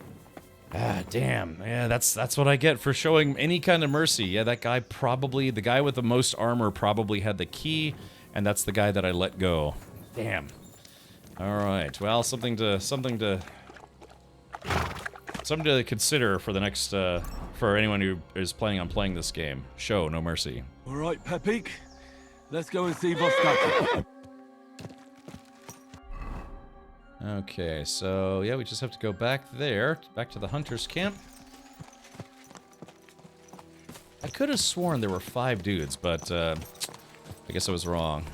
Ah, damn. Yeah, that's what I get for showing any kind of mercy. Yeah, that guy probably... The guy with the most armor probably had the key, and that's the guy that I let go. Damn. Alright, well, something to consider for the next, for anyone who is planning on playing this game. Show no mercy. Alright, Pepik. Let's go and see Vostati. Okay, so, yeah, we just have to go back there, back to the hunter's camp. I could have sworn there were 5 dudes, but, I guess I was wrong.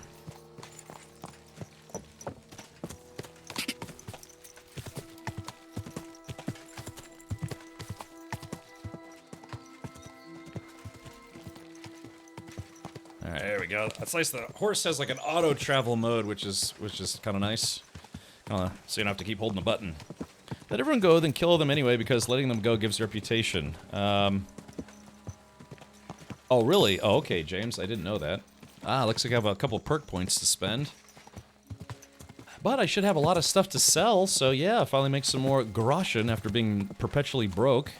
Alright, there we go. That's nice. The horse has like an auto travel mode, which is kind of nice. So you don't have to keep holding the button. Let everyone go, then kill them anyway, because letting them go gives reputation. Oh, really? Oh, okay, James. I didn't know that. Ah, looks like I have a couple perk points to spend. But I should have a lot of stuff to sell, so yeah, finally make some more groschen after being perpetually broke.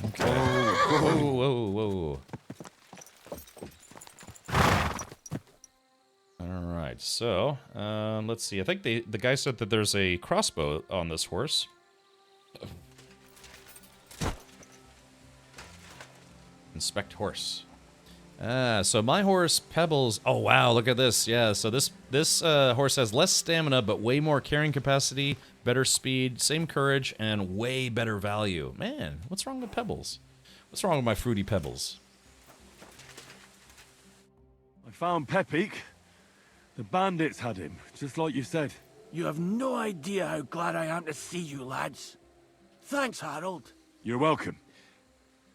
Okay. Whoa, whoa, whoa. Alright, so, let's see. I think the guy said that there's a crossbow on this horse. Inspect horse. So my horse, Pebbles... Oh, wow, look at this. Yeah, so this horse has less stamina, but way more carrying capacity, better speed, same courage, and way better value. Man, what's wrong with Pebbles? What's wrong with my fruity Pebbles? I found Pepik. The bandits had him, just like you said. You have no idea how glad I am to see you, lads. Thanks, Harold. You're welcome.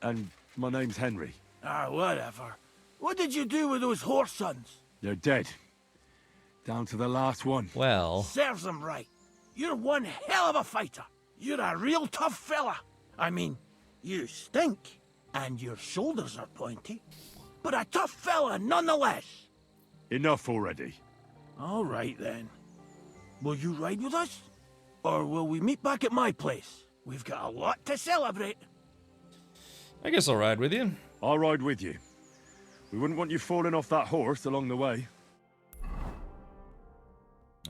And my name's Henry. Ah, whatever. What did you do with those horse sons? They're dead. Down to the last one. Well... Serves them right. You're one hell of a fighter. You're a real tough fella. I mean, you stink, and your shoulders are pointy. But a tough fella nonetheless. Enough already. All right, then. Will you ride with us? Or will we meet back at my place? We've got a lot to celebrate. I guess I'll ride with you. I'll ride with you. We wouldn't want you falling off that horse along the way.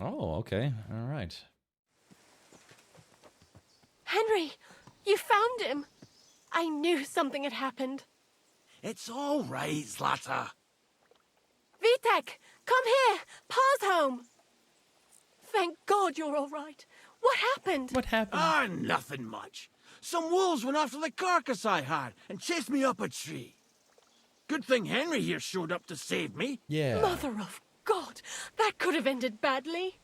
Oh, okay. All right. Henry, you found him. I knew something had happened. It's all right, Zlata. Vitek, come here. Pa's home. Thank God you're all right. What happened? What happened? Ah, nothing much. Some wolves went after the carcass I had and chased me up a tree. Good thing Henry here showed up to save me. Yeah. Mother of God, that could have ended badly.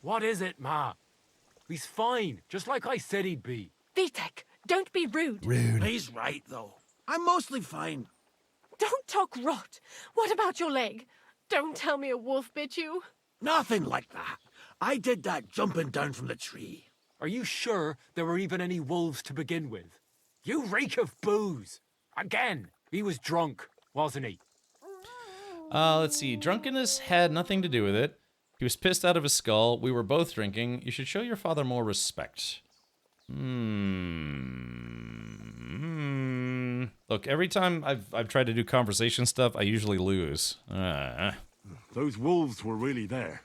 What is it, Ma? He's fine, just like I said he'd be. Vitek, don't be rude. Rude. He's right, though. I'm mostly fine. Don't talk rot. What about your leg? Don't tell me a wolf bit you. Nothing like that. I did that jumping down from the tree. Are you sure there were even any wolves to begin with? You reek of booze. Again, he was drunk, wasn't he? Let's see. Drunkenness had nothing to do with it. He was pissed out of his skull. We were both drinking. You should show your father more respect. Look, every time I've tried to do conversation stuff, I usually lose. Those wolves were really there.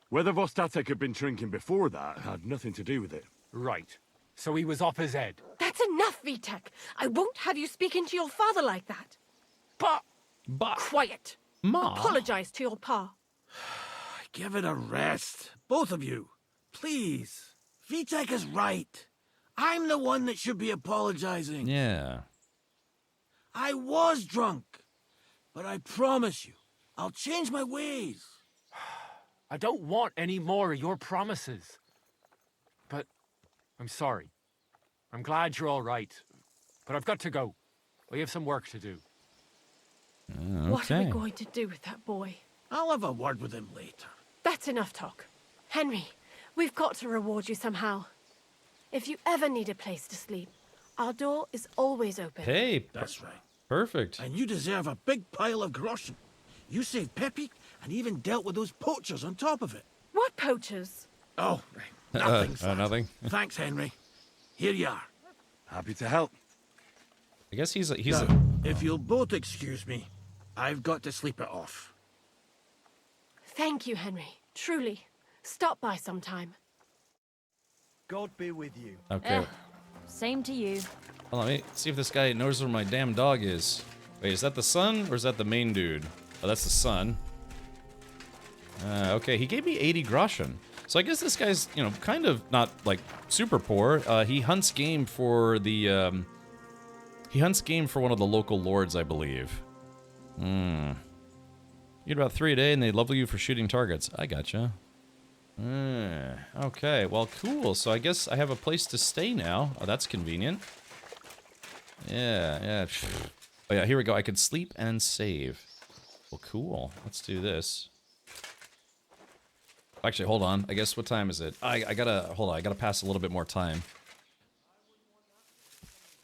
Whether Vostatek had been drinking before that had nothing to do with it. Right. So he was off his head. That's enough, Vitek. I won't have you speaking to your father like that. But Quiet. Ma. Apologize to your pa. Give it a rest. Both of you. Please. Vitek is right. I'm the one that should be apologizing. Yeah. I was drunk. But I promise you, I'll change my ways. I don't want any more of your promises. But I'm sorry. I'm glad you're all right. But I've got to go. We have some work to do. What are we going to do with that boy? I'll have a word with him later. That's enough talk. Henry, we've got to reward you somehow. If you ever need a place to sleep, our door is always open. Hey, That's right. perfect. And you deserve a big pile of groschen. You saved Peppy and even dealt with those poachers on top of it. What poachers? Oh, nothing. Slat. Nothing. Thanks, Henry. Here you are. Happy to help. I guess he's Now, if you'll both excuse me, I've got to sleep it off. Thank you, Henry. Truly. Stop by sometime. God be with you. okay. Same to you. Hold on, let me see if this guy knows where my damn dog is. Wait, is that the son or is that the main dude? Oh, that's the son. Okay, he gave me 80 groschen. So I guess this guy's, you know, kind of not like super poor. He hunts game for the he hunts game for one of the local lords, I believe. You get about 3 a day and they level you for shooting targets. I gotcha. Okay, well, cool. So I guess I have a place to stay now. Oh, that's convenient. Yeah. Oh, yeah, here we go. I can sleep and save. Well, cool. Let's do this. Actually, hold on. I guess, what time is it? I gotta, hold on. I gotta pass a little bit more time.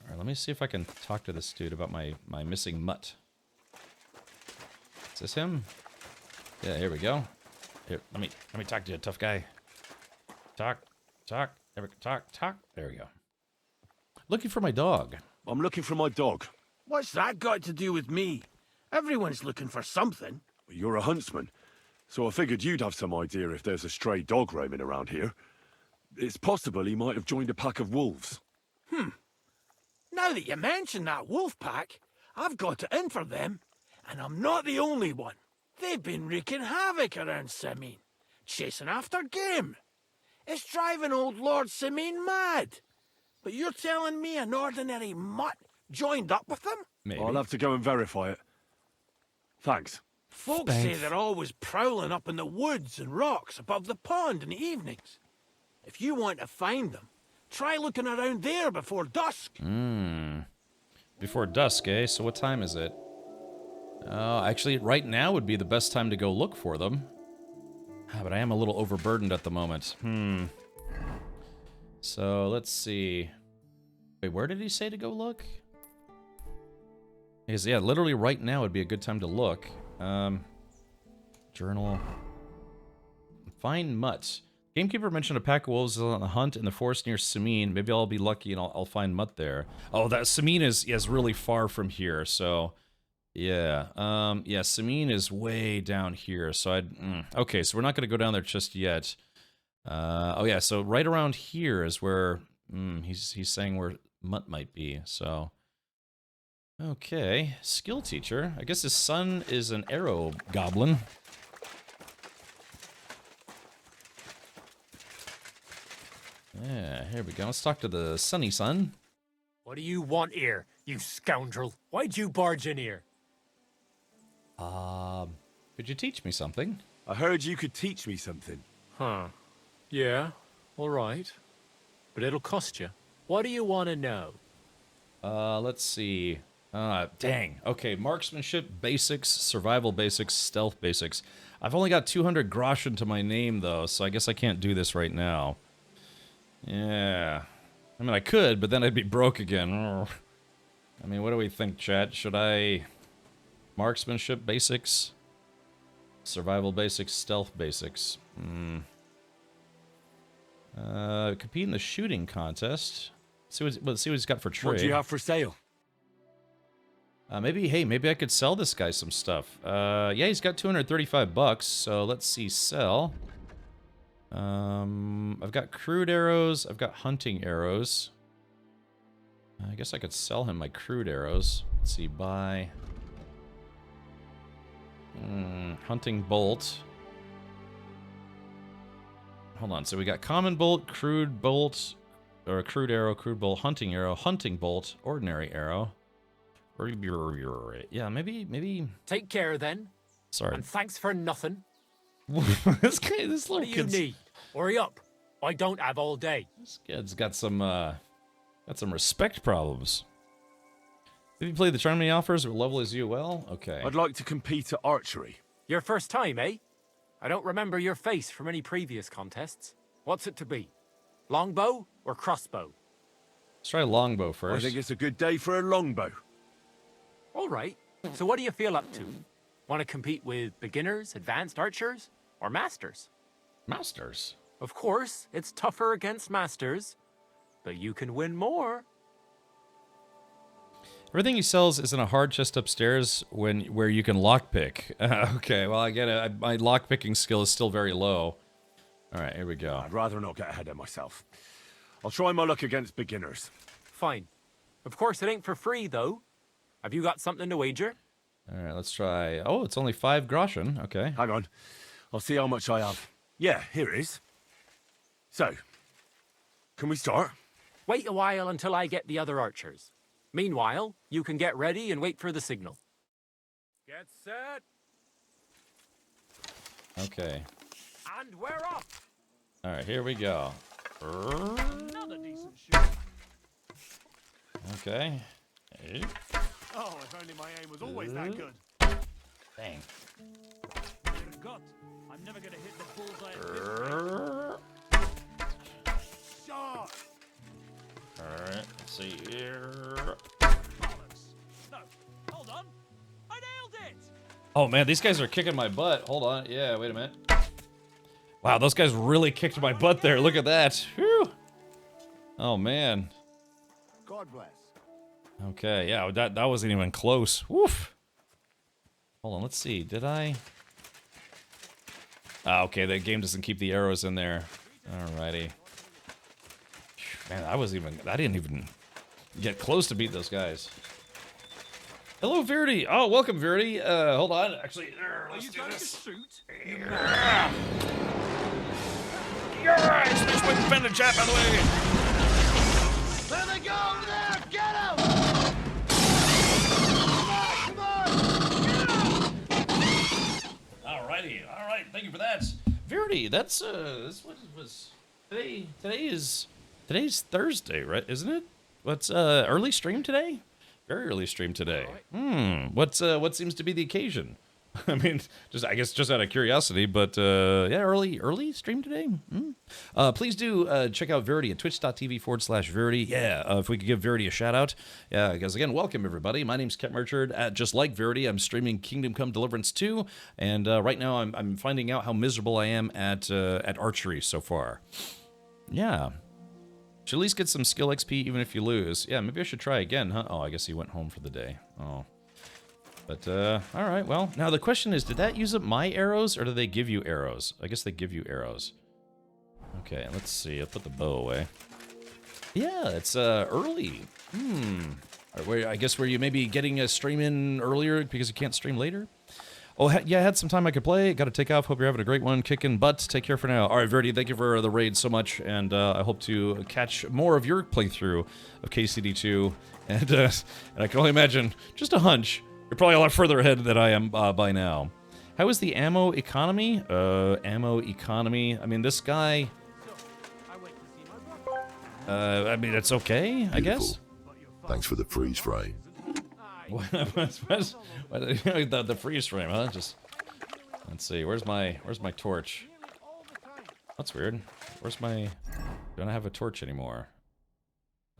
All right, let me see if I can talk to this dude about my missing mutt. Is this him? Yeah, here we go. Here, let me talk to you, tough guy. Talk. There we go. Talk. There we go. Looking for my dog. I'm looking for my dog. What's that got to do with me? Everyone's looking for something. You're a huntsman, so I figured you'd have some idea if there's a stray dog roaming around here. It's possible he might have joined a pack of wolves. Now that you mention that wolf pack, I've got it in for them. And I'm not the only one. They've been wreaking havoc around Simine, chasing after game. It's driving old Lord Simine mad. But you're telling me an ordinary mutt joined up with them? Maybe. I'll have to go and verify it. Thanks. Folks say they're always prowling up in the woods and rocks above the pond in the evenings. If you want to find them, try looking around there before dusk. Before dusk, eh? So what time is it? Actually, right now would be the best time to go look for them. But I am a little overburdened at the moment. So, let's see. Wait, where did he say to go look? Because, yeah, literally right now would be a good time to look. Journal. Find mutt. Gamekeeper mentioned a pack of wolves is on a hunt in the forest near Simine. Maybe I'll be lucky and I'll find mutt there. Oh, that Simine is really far from here, so... Yeah, yeah, Simine is way down here, so okay, so we're not going to go down there just yet. Oh yeah, so right around here is where, he's saying where mutt might be, so. Okay, skill teacher. I guess his son is an arrow goblin. Yeah, here we go. Let's talk to the sunny son. What do you want here, you scoundrel? Why'd you barge in here? Could you teach me something? I heard you could teach me something. Huh. Yeah, all right. But it'll cost you. What do you want to know? Let's see. Dang. Okay, marksmanship basics, survival basics, stealth basics. I've only got 200 groschen to my name, though, so I guess I can't do this right now. Yeah. I mean, I could, but then I'd be broke again. I mean, what do we think, chat? Should I Marksmanship basics. Survival basics, stealth basics. Compete in the shooting contest. Let's see what he's got for trade. What do you have for sale? Maybe I could sell this guy some stuff. Yeah, he's got 235 bucks, so let's see, sell. I've got crude arrows, I've got hunting arrows. I guess I could sell him my crude arrows. Let's see, buy. Hunting bolt. Hold on, so we got common bolt, crude bolt, or crude arrow, crude bolt, hunting arrow, hunting bolt, ordinary arrow. Yeah, maybe. Take care then. Sorry. And thanks for nothing. This little What do you kid's, need? Hurry up. I don't have all day. this kid's got some respect problems. Have you played the tournament he offers? What level is you? Well, okay. I'd like to compete at archery. Your first time, eh? I don't remember your face from any previous contests. What's it to be? Longbow or crossbow? Let's try longbow first. I think it's a good day for a longbow. All right. So what do you feel up to? Want to compete with beginners, advanced archers, or masters? Masters. Of course, it's tougher against masters, but you can win more. Everything he sells is in a hard chest upstairs where you can lockpick. Okay, well I get it. My lockpicking skill is still very low. All right, here we go. I'd rather not get ahead of myself. I'll try my luck against beginners. Fine. Of course, it ain't for free, though. Have you got something to wager? All right, let's try. Oh, it's only 5 groschen. Okay. Hang on. I'll see how much I have. Yeah, here it is. So, can we start? Wait a while until I get the other archers. Meanwhile, you can get ready and wait for the signal. Get set. Okay. And we're off. All right, here we go. Another decent shot. Okay. Hey. Oh, if only my aim was always that good. Dang. God, I'm never gonna hit the bullseye at this shot. All right, let's see here. Bollocks. No, hold on. I nailed it. Oh man, these guys are kicking my butt. Hold on. Yeah, wait a minute. Wow, those guys really kicked my butt there. Look at that. Whew. Oh man. God bless. Okay, yeah, that wasn't even close. Woof. Hold on, let's see. Did I? Ah, okay, the game doesn't keep the arrows in there. Alrighty. Man, I didn't even get close to beat those guys. Hello, Verity. Oh, welcome, Verity. Hold on. Actually, let's do this. Yeah, switch my defendant chat, by the way. There they go over there! Get him! Come on! Alrighty. All right. Thank you for that, Verity. That's what was today. Today's Thursday, right? Isn't it? What's early stream today? Very early stream today. What seems to be the occasion? I mean, I guess just out of curiosity, but yeah, early stream today. Please do check out Verity at twitch.tv/Verity. Yeah, if we could give Verity a shout out. Yeah, because again, welcome everybody. My name's Ket Merchard. Just like Verity, I'm streaming Kingdom Come Deliverance 2, and right now I'm finding out how miserable I am at archery so far. Yeah. Should at least get some skill XP even if you lose. Yeah, maybe I should try again, huh? Oh, I guess he went home for the day. Oh. But, alright, well. Now the question is, did that use up my arrows, or do they give you arrows? I guess they give you arrows. Okay, let's see. I'll put the bow away. Yeah, it's, early. I guess were you maybe getting a stream in earlier because you can't stream later? Oh, yeah, I had some time I could play. Got to take off. Hope you're having a great one. Kicking butt. Take care for now. All right, Verity, thank you for the raid so much, and I hope to catch more of your playthrough of KCD2. And I can only imagine, just a hunch, you're probably a lot further ahead than I am by now. How is the ammo economy? Ammo economy. I mean, this guy. I mean, it's okay, I guess. Thanks for the freeze frame. The freeze frame, huh? Just let's see. Where's my torch? That's weird. Where's my? Don't have a torch anymore.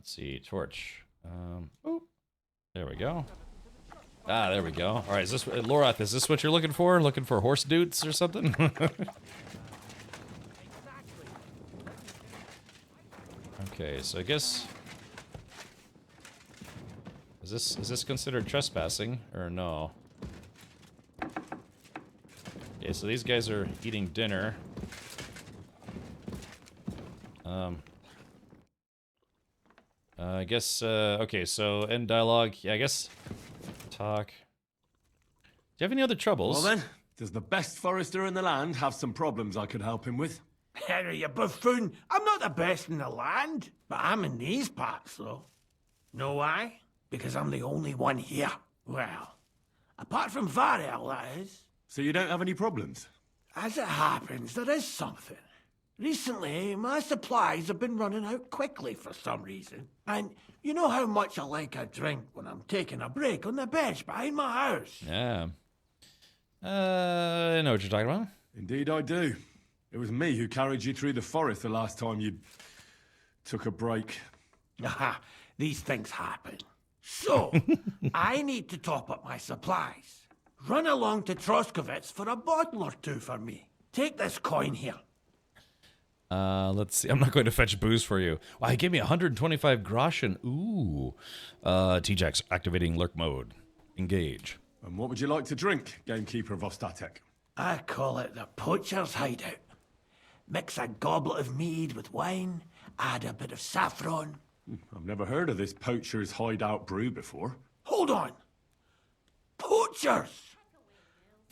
Let's see, torch. Oop. There we go. Ah, there we go. All right, is this Lorath? Is this what you're looking for? Looking for horse dudes or something? Okay, so I guess is this considered trespassing or no? Okay, so these guys are eating dinner. I guess okay, so end dialogue. Yeah, I guess talk. Do you have any other troubles? Well then, does the best forester in the land have some problems I could help him with? Henry, you buffoon. I'm not the best in the land, but I'm in these parts, though. Know why? Because I'm the only one here. Well, apart from Varel, that is. So you don't have any problems? As it happens, there is something. Recently, my supplies have been running out quickly for some reason. And you know how much I like a drink when I'm taking a break on the bench behind my house. Yeah. I know what you're talking about. Indeed I do. It was me who carried you through the forest the last time you took a break. Aha, these things happen. So, I need to top up my supplies. Run along to Troskovitz for a bottle or two for me. Take this coin here. Let's see. I'm not going to fetch booze for you. Wow, he gave me 125 groschen. Ooh. T-Jax activating lurk mode. Engage. And what would you like to drink, gamekeeper of Ostatek? I call it the poacher's hideout. Mix a goblet of mead with wine, add a bit of saffron. I've never heard of this poacher's hideout brew before. Hold on. Poachers!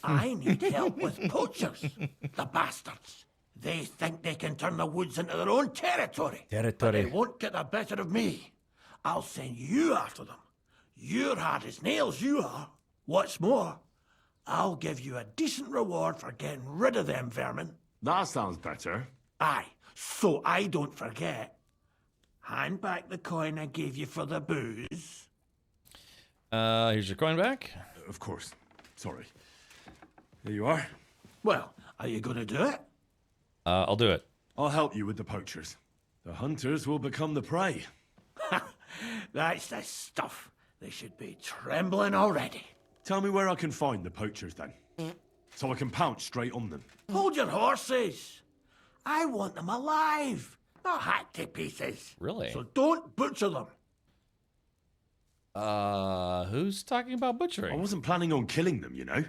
I need help with poachers. The bastards. They think they can turn the woods into their own territory. But they won't get the better of me. I'll send you after them. You're hard as nails, you are. What's more, I'll give you a decent reward for getting rid of them vermin. That sounds better. Aye, so I don't forget. Hand back the coin I gave you for the booze. Here's your coin back. Of course. Sorry. Here you are. Well, are you gonna do it? I'll do it. I'll help you with the poachers. The hunters will become the prey. That's the stuff. They should be trembling already. Tell me where I can find the poachers then. So I can pounce straight on them. Hold your horses. I want them alive, not hacked to pieces. Really? So don't butcher them. Who's talking about I butchering? wasn't planning on killing them, you know.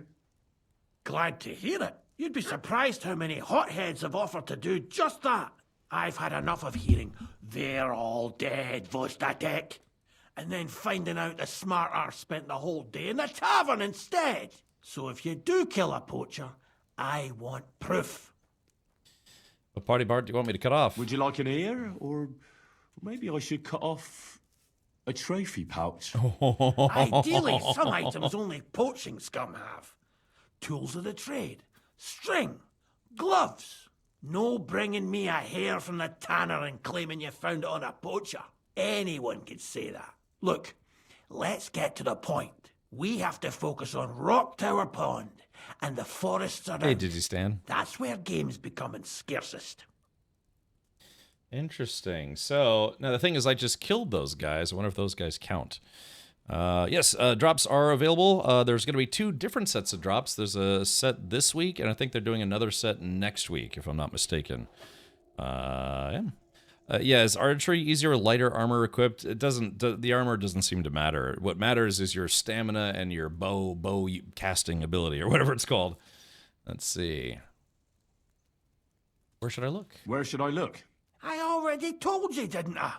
Glad to hear it. You'd be surprised how many hotheads have offered to do just that. I've had enough of hearing, "They're all dead, Vostatek," and then finding out the smart arse spent the whole day in the tavern instead. So if you do kill a poacher, I want proof. What party part do you want me to cut off? Would you like an ear? Or maybe I should cut off a trophy pouch. Ideally, some items only poaching scum have. Tools of the trade, string, gloves. No bringing me a hair from the tanner and claiming you found it on a poacher. Anyone could say that. Look, let's get to the point. We have to focus on Rock Tower Pond and the forests around. Hey, did you stand? That's where game's becoming scarcest. Interesting. So, now the thing is, I just killed those guys. I wonder if those guys count. Yes, drops are available. There's going to be 2 different sets of drops. There's a set this week, and I think they're doing another set next week, if I'm not mistaken. Yeah. Yeah, is archery easier with lighter armor equipped? It doesn't. The armor doesn't seem to matter. What matters is your stamina and your bow casting ability, or whatever it's called. Let's see. Where should I look? Where should I look? I already told you, didn't I?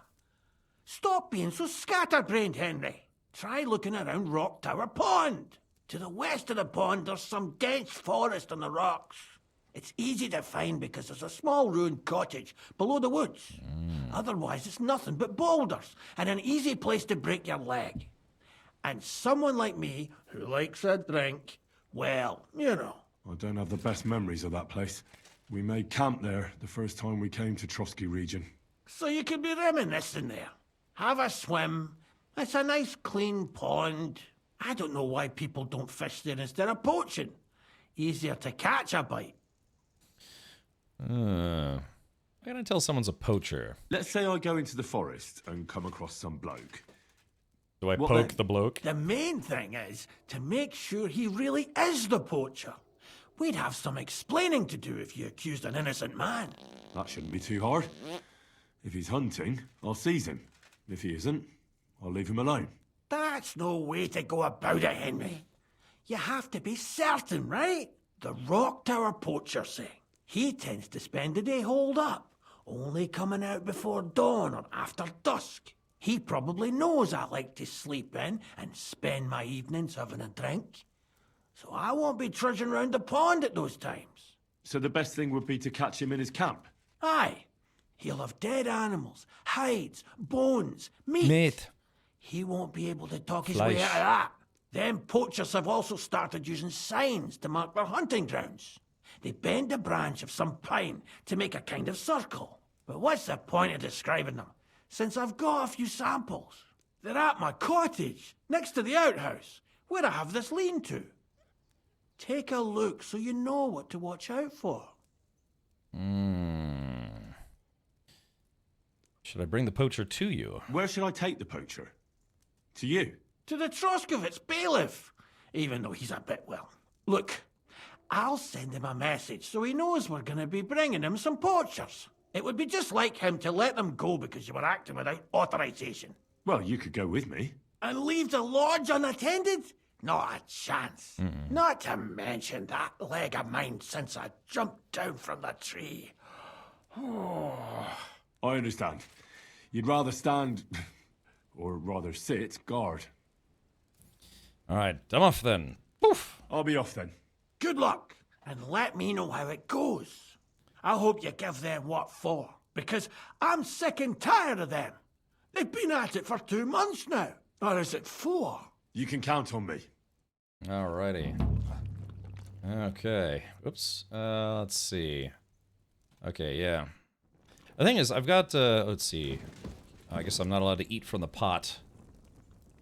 Stop being so scatterbrained, Henry. Try looking around Rock Tower Pond. To the west of the pond, there's some dense forest on the rocks. It's easy to find because there's a small ruined cottage below the woods. Otherwise, it's nothing but boulders and an easy place to break your leg. And someone like me, who likes a drink, well, you know. I don't have the best memories of that place. We made camp there the first time we came to Trotsky region. So you could be reminiscing there. Have a swim. It's a nice clean pond. I don't know why people don't fish there instead of poaching. Easier to catch a bite. I'm gonna tell someone's a poacher. Let's say I go into the forest and come across some bloke. Do I What poke then? the bloke? The main thing is to make sure he really is the poacher. We'd have some explaining to do if you accused an innocent man. That shouldn't be too hard. If he's hunting, I'll seize him. If he isn't, I'll leave him alone. That's no way to go about it, Henry. You have to be certain, right? The Rock Tower poacher say he tends to spend the day holed up, only coming out before dawn or after dusk. He probably knows I like to sleep in and spend my evenings having a drink. So I won't be trudging round the pond at those times. So the best thing would be to catch him in his camp? Aye. He'll have dead animals, hides, bones, meat. He won't be able to talk his way out of that. Them poachers have also started using signs to mark their hunting grounds. They bend a branch of some pine to make a kind of circle. But what's the point of describing them, since I've got a few samples? They're at my cottage, next to the outhouse, where I have this lean-to. Take a look so you know what to watch out for. Should I bring the poacher to you? Where should I take the poacher? To you? To the Troskovitz bailiff, even though he's a bit, well. Look, I'll send him a message so he knows we're going to be bringing him some poachers. It would be just like him to let them go because you were acting without authorization. Well, you could go with me. And leave the lodge unattended? Not a chance. Not to mention that leg of mine since I jumped down from the tree. I understand. You'd rather stand, or rather sit, guard. All right, I'm off then. Poof. I'll be off then. Good luck, and let me know how it goes. I hope you give them what for, because I'm sick and tired of them. They've been at it for 2 months now. Or is it 4? You can count on me. Alrighty. Okay. Oops. Let's see. Okay, yeah. The thing is, I've got, let's see. I guess I'm not allowed to eat from the pot.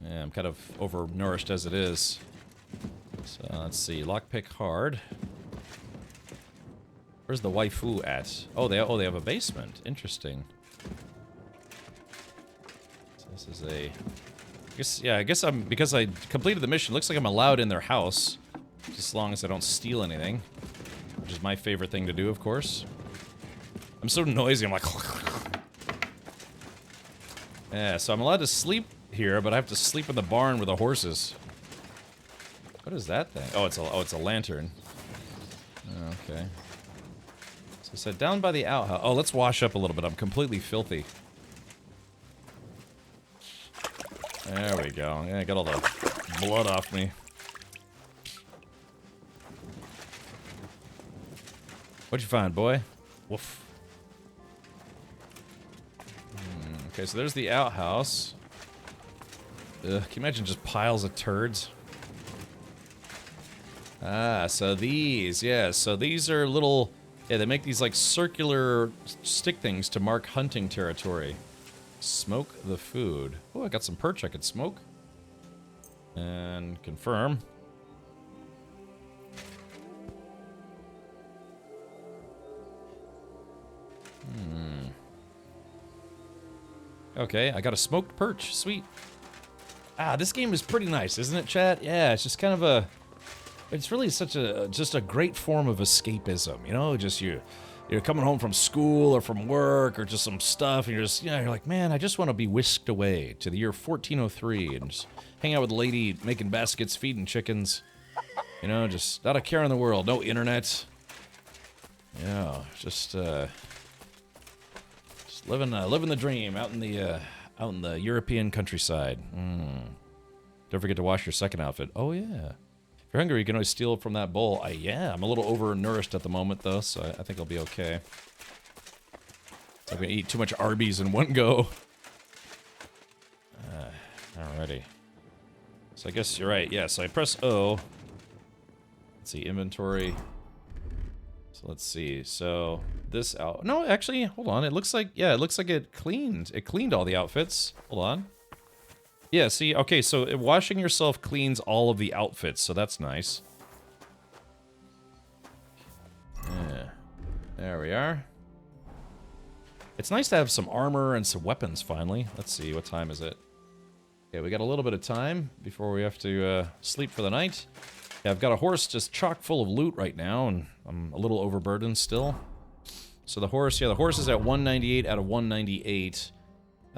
Yeah, I'm kind of overnourished as it is. So, let's see. Lockpick hard. Where's the waifu at? Oh, they have a basement. Interesting. So this is a... I guess I'm, because I completed the mission, looks like I'm allowed in their house. Just as long as I don't steal anything. Which is my favorite thing to do, of course. I'm so noisy, I'm like... Yeah, so I'm allowed to sleep here, but I have to sleep in the barn with the horses. What is that thing? Oh, it's a lantern. Okay. So it said down by the outhouse. Oh, let's wash up a little bit. I'm completely filthy. There we go. Yeah, I got all the blood off me. What'd you find, boy? Woof. Okay, so there's the outhouse. Ugh, can you imagine just piles of turds? Ah, so these, yeah, so these are little... Yeah, they make these, like, circular stick things to mark hunting territory. Smoke the food. Oh, I got some perch I could smoke. And confirm. Okay, I got a smoked perch. Sweet. Ah, this game is pretty nice, isn't it, chat? Yeah, it's just kind of a... It's really such a... just a great form of escapism, you know? Just you're coming home from school or from work or just some stuff, and you're just, you know, you're like, man, I just want to be whisked away to the year 1403 and just hang out with a lady making baskets, feeding chickens. You know, just not a care in the world. No internet. Yeah, just living the dream out in the European countryside. Don't forget to wash your second outfit. Oh yeah. If you're hungry, you can always steal from that bowl. Yeah, I'm a little overnourished at the moment though, so I think I'll be okay. I'm gonna eat too much Arby's in one go. Alrighty. So I guess you're right. Yeah. So I press O. Let's see, inventory. So let's see. So this out. No, actually, hold on. It looks like, yeah, it looks like it cleaned. It cleaned all the outfits. Hold on. Yeah, see, okay, so washing yourself cleans all of the outfits, so that's nice. Yeah. There we are. It's nice to have some armor and some weapons, finally. Let's see, what time is it? Okay, we got a little bit of time before we have to sleep for the night. Yeah, I've got a horse just chock full of loot right now, and I'm a little overburdened still. So the horse, yeah, the horse is at 198 out of 198.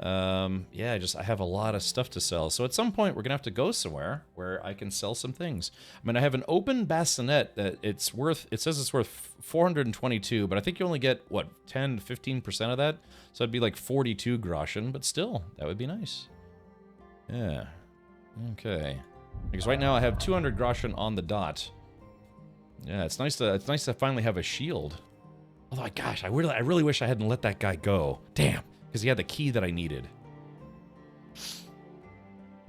Yeah, I have a lot of stuff to sell. So at some point, we're gonna have to go somewhere where I can sell some things. I mean, I have an open bassinet that it says it's worth 422, but I think you only get, what, 10 to 15% of that? So it'd be like 42 groschen, but still, that would be nice. Yeah. Okay. Because right now I have 200 groschen on the dot. Yeah, it's nice to finally have a shield. Although, gosh, I really wish I hadn't let that guy go. Damn, because he had the key that I needed.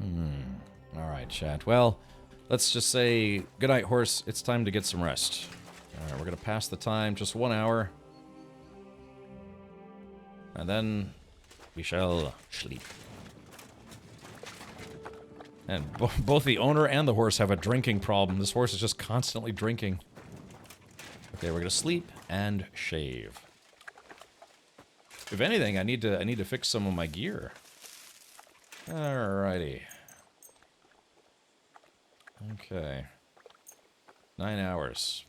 All right, chat. Well, let's just say goodnight, horse. It's time to get some rest. All right, we're gonna pass the time, just 1 hour, and then we shall sleep. And both the owner and the horse have a drinking problem. This horse is just constantly drinking. Okay, we're gonna sleep and shave. If anything, I need to fix some of my gear. Alrighty. Okay. 9 hours.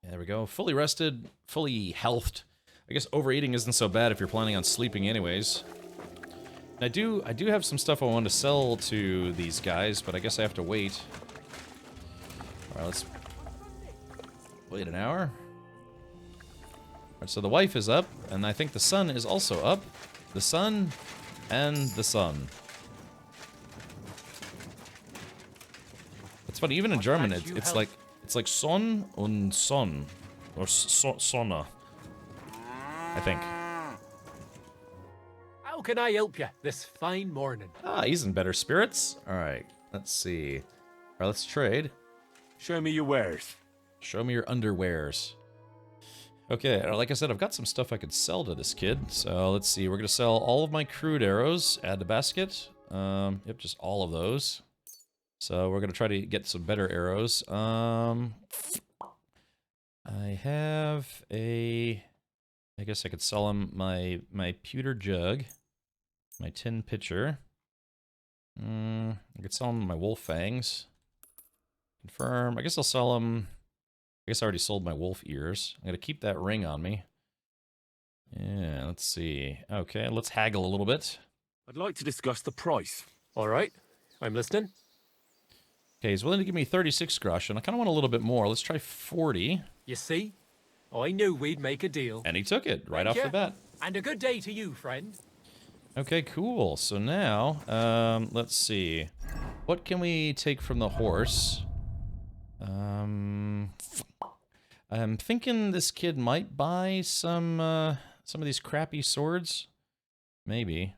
There we go. Fully rested, fully healthed. I guess overeating isn't so bad if you're planning on sleeping anyways. I do have some stuff I want to sell to these guys, but I guess I have to wait. Alright, let's wait an hour. Alright, so the wife is up, and I think the son is also up. The son and the son. It's funny, even in German, it's like Son und Son. Or Sonne. I think. How can I help you this fine morning? Ah, he's in better spirits. Alright, let's see. Alright, let's trade. Show me your wares. Show me your underwears. Okay, like I said, I've got some stuff I could sell to this kid. So let's see, we're gonna sell all of my crude arrows. Add to basket. Yep, just all of those. So we're gonna try to get some better arrows. I have a... I guess I could sell him my pewter jug. My tin pitcher. I could sell him my wolf fangs. Confirm. I guess I'll sell him... I guess I already sold my wolf ears. I'm gonna keep that ring on me. Yeah, let's see. Okay, let's haggle a little bit. I'd like to discuss the price. All right, I'm listening. Okay, he's willing to give me 36 groschen. I kind of want a little bit more. Let's try 40. You see? I knew we'd make a deal. And he took it right off the bat. And a good day to you, friend. Okay, cool. So now, let's see. What can we take from the horse? I'm thinking this kid might buy some of these crappy swords. Maybe.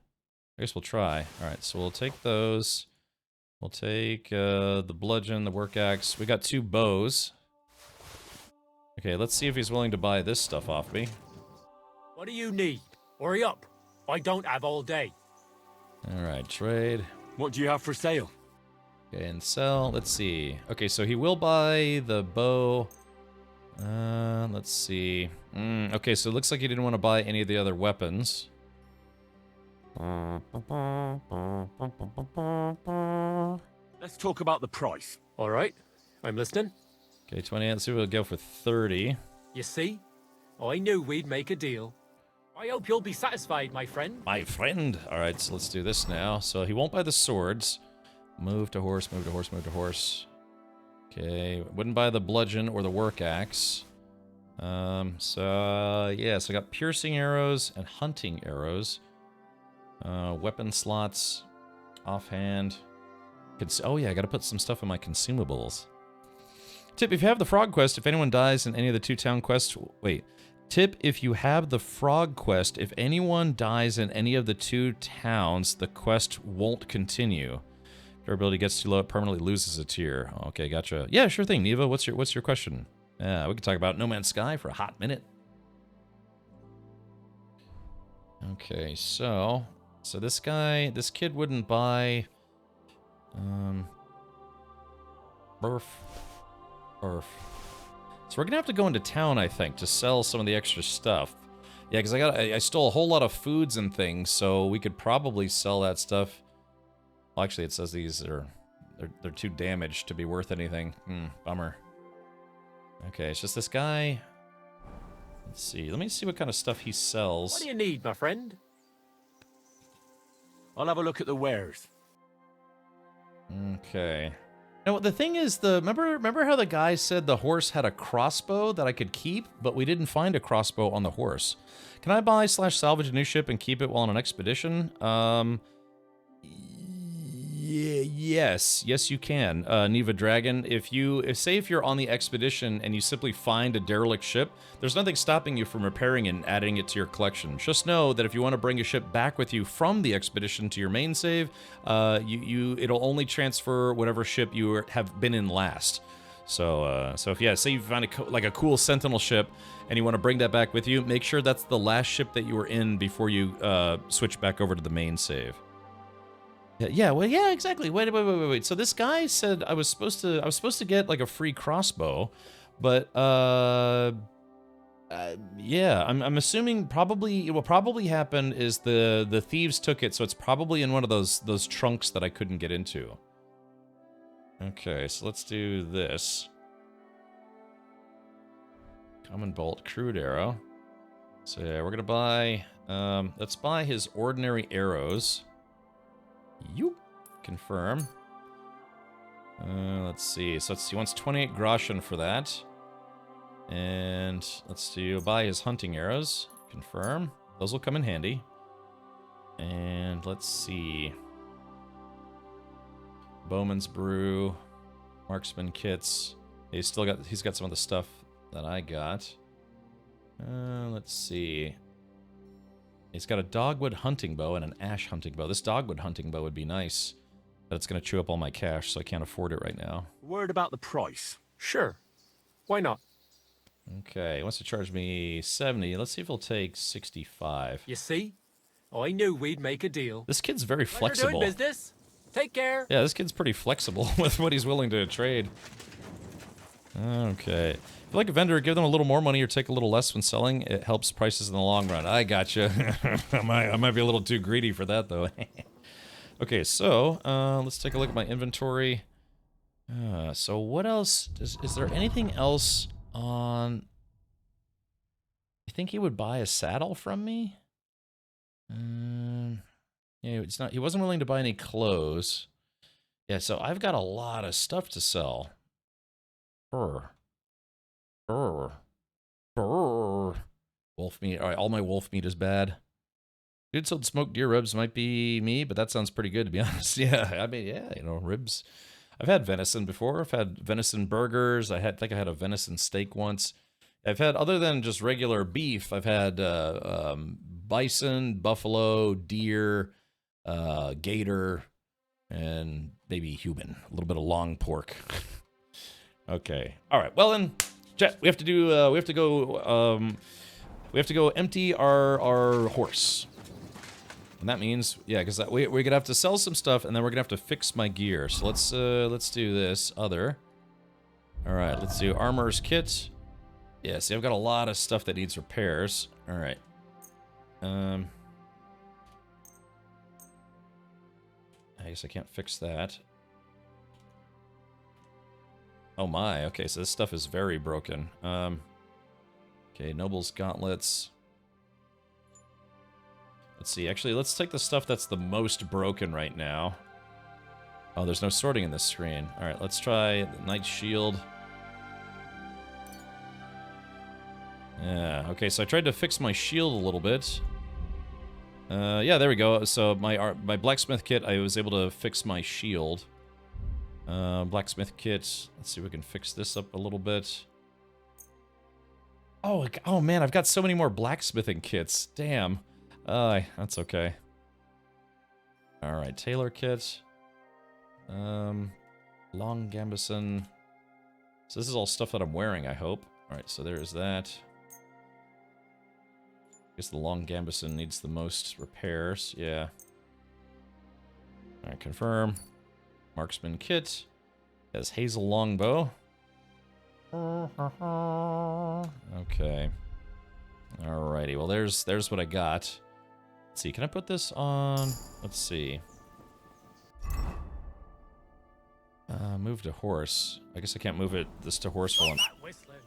I guess we'll try. Alright, so we'll take those. We'll take the bludgeon, the work axe. We got 2 bows. Okay, let's see if he's willing to buy this stuff off me. What do you need? Hurry up. I don't have all day. Alright, trade. What do you have for sale? Okay, and sell. Let's see. Okay, so he will buy the bow. Let's see. Okay, so it looks like he didn't want to buy any of the other weapons. Let's talk about the price. All right, I'm listening. Okay, 28. Let's see if we'll go for 30. You see? I knew we'd make a deal. I hope you'll be satisfied, my friend. My friend! Alright, so let's do this now. So he won't buy the swords. Move to horse, move to horse, move to horse. Okay, wouldn't buy the bludgeon or the work axe. Yeah, so I got piercing arrows and hunting arrows. Weapon slots. Offhand. Oh yeah, I gotta put some stuff in my consumables. Tip, if you have the frog quest, if anyone dies in any of the 2 town quests... Wait. Tip, if you have the frog quest, if anyone dies in any of the 2 towns, the quest won't continue. Durability gets too low, it permanently loses a tier. Okay, gotcha. Yeah, sure thing, Neva. What's your question? We can talk about No Man's Sky for a hot minute. Okay, so this kid wouldn't buy... Burf. So we're gonna have to go into town, I think, to sell some of the extra stuff. Yeah, because I stole a whole lot of foods and things, so we could probably sell that stuff. Well, actually, it says these are they're too damaged to be worth anything. Bummer. Okay, it's just this guy. Let's see. Let me see what kind of stuff he sells. What do you need, my friend? I'll have a look at the wares. Okay. Now the thing is, remember how the guy said the horse had a crossbow that I could keep, but we didn't find a crossbow on the horse. Can I buy / salvage a new ship and keep it while on an expedition? Yes, you can. Neva Dragon, if you're on the expedition and you simply find a derelict ship, there's nothing stopping you from repairing and adding it to your collection. Just know that if you want to bring a ship back with you from the expedition to your main save, it'll only transfer whatever ship you have been in last. So if say you find a cool Sentinel ship and you want to bring that back with you, make sure that's the last ship that you were in before you switch back over to the main save. Yeah, exactly. Wait. So this guy said I was supposed to get like a free crossbow, but yeah, I'm assuming what will probably happen is the thieves took it, so it's probably in one of those trunks that I couldn't get into. Okay, so let's do this. Common bolt, crude arrow. So yeah, we're gonna buy. Let's buy his ordinary arrows. Yoop. Confirm. Let's see. So he wants 28 groschen for that. And let's buy his hunting arrows. Confirm. Those will come in handy. And let's see. Bowman's brew. Marksman kits. He's got some of the stuff that I got. Let's see. He's got a dogwood hunting bow and an ash hunting bow. This dogwood hunting bow would be nice, but it's going to chew up all my cash, so I can't afford it right now. Word about the price. Sure. Why not? Okay, he wants to charge me 70. Let's see if he'll take 65. You see? I knew we'd make a deal. This kid's very Pleasure flexible. doing business. Take care. Yeah, this kid's pretty flexible with what he's willing to trade. Okay. If you like a vendor, give them a little more money or take a little less when selling. It helps prices in the long run. I gotcha. I might be a little too greedy for that, though. Okay, so let's take a look at my inventory. So what else? Is there anything else on... You think he would buy a saddle from me? Yeah, it's not. He wasn't willing to buy any clothes. Yeah, so I've got a lot of stuff to sell. Wolf meat. All right, all my wolf meat is bad. Dude sold smoked deer ribs. Might be me, but that sounds pretty good, to be honest. Yeah, I mean, yeah, ribs. I've had venison before. I've had venison burgers. I think I had a venison steak once. I've had, other than just regular beef, I've had bison, buffalo, deer, gator, and maybe human. A little bit of long pork. Okay. All right. Well then, chat. We have to go empty our horse. And that means, yeah, because we're gonna have to sell some stuff, and then we're gonna have to fix my gear. So let's do this other. All right, let's do armor's kit. Yeah, see, I've got a lot of stuff that needs repairs. All right. I guess I can't fix that. Oh my, okay, so this stuff is very broken. Okay, Noble's gauntlets. Let's see, actually, let's take the stuff that's the most broken right now. Oh, there's no sorting in this screen. Alright, let's try the Knight's Shield. Yeah, okay, so I tried to fix my shield a little bit. Yeah, there we go. So my blacksmith kit, I was able to fix my shield. Blacksmith kit. Let's see if we can fix this up a little bit. Oh man, I've got so many more blacksmithing kits. Damn. That's okay. Alright, tailor kit. Long gambeson. So this is all stuff that I'm wearing, I hope. Alright, so there's that. I guess the long gambeson needs the most repairs. Yeah. Alright, confirm. Marksman kit. Has hazel longbow. Okay. Alrighty, well there's what I got. Let's see, can I put this on? Let's see. Move to horse. I guess I can't move this to horse while I'm... That whistling.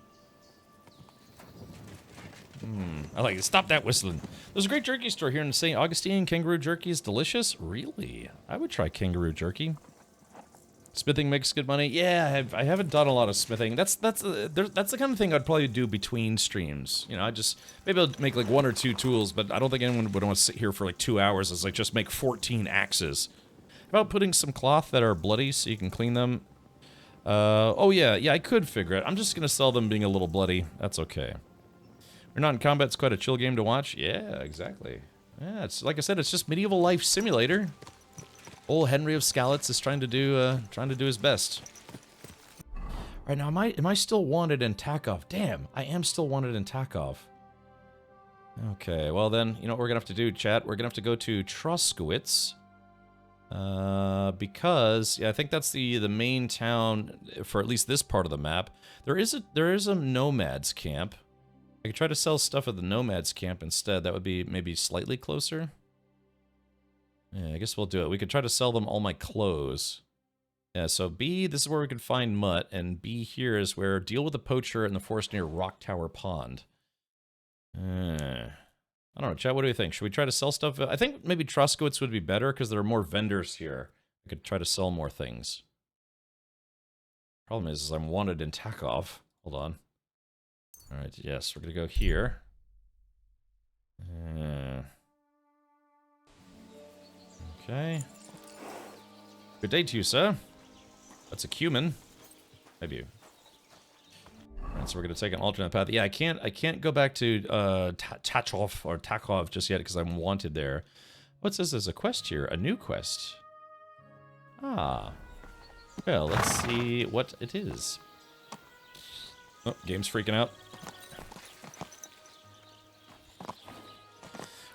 I like it. Stop that whistling. There's a great jerky store here in St. Augustine. Kangaroo jerky is delicious. Really? I would try kangaroo jerky. Smithing makes good money. Yeah, I haven't done a lot of smithing. That's the kind of thing I'd probably do between streams. You know, maybe I'll make like 1 or 2 tools, but I don't think anyone would want to sit here for like 2 hours as like just make 14 axes. How about putting some cloth that are bloody so you can clean them? Oh yeah, I could figure it. I'm just gonna sell them being a little bloody. That's okay. We're not in combat. It's quite a chill game to watch. Yeah, exactly. Yeah, it's like I said. It's just medieval life simulator. Old Henry of Skalitz is trying to do his best. All right, now am I still wanted in Takov? Damn, I am still wanted in Takov. Okay, well then, you know what we're gonna have to do, chat? We're gonna have to go to Troskowitz. Because yeah, I think that's the main town for at least this part of the map. There is a nomads camp. I could try to sell stuff at the nomads camp instead. That would be maybe slightly closer. Yeah, I guess we'll do it. We could try to sell them all my clothes. Yeah, so B, this is where we can find Mutt, and B here is where deal with the poacher in the forest near Rock Tower Pond. I don't know, chat, what do you think? Should we try to sell stuff? I think maybe Troskowitz would be better because there are more vendors here. I could try to sell more things. Problem is I'm wanted in Takov. Hold on. Alright, yes, we're gonna go here. Okay. Good day to you, sir. That's a cumin. Maybe. Alright, so we're gonna take an alternate path. Yeah, I can't go back to Tachov or Takov just yet because I'm wanted there. What's this? There's a quest here, a new quest. Ah. Well, let's see what it is. Oh, game's freaking out.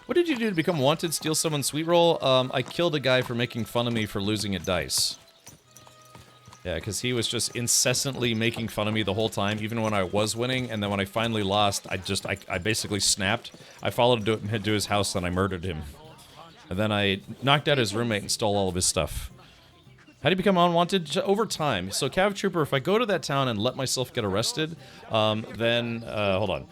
What did you do to become wanted? Steal someone's sweet roll? I killed a guy for making fun of me for losing at dice. Yeah, because he was just incessantly making fun of me the whole time, even when I was winning, and then when I finally lost, I basically snapped. I followed him to his house and I murdered him. And then I knocked out his roommate and stole all of his stuff. How do you become unwanted? Over time. So, Cav Trooper, if I go to that town and let myself get arrested, then, hold on.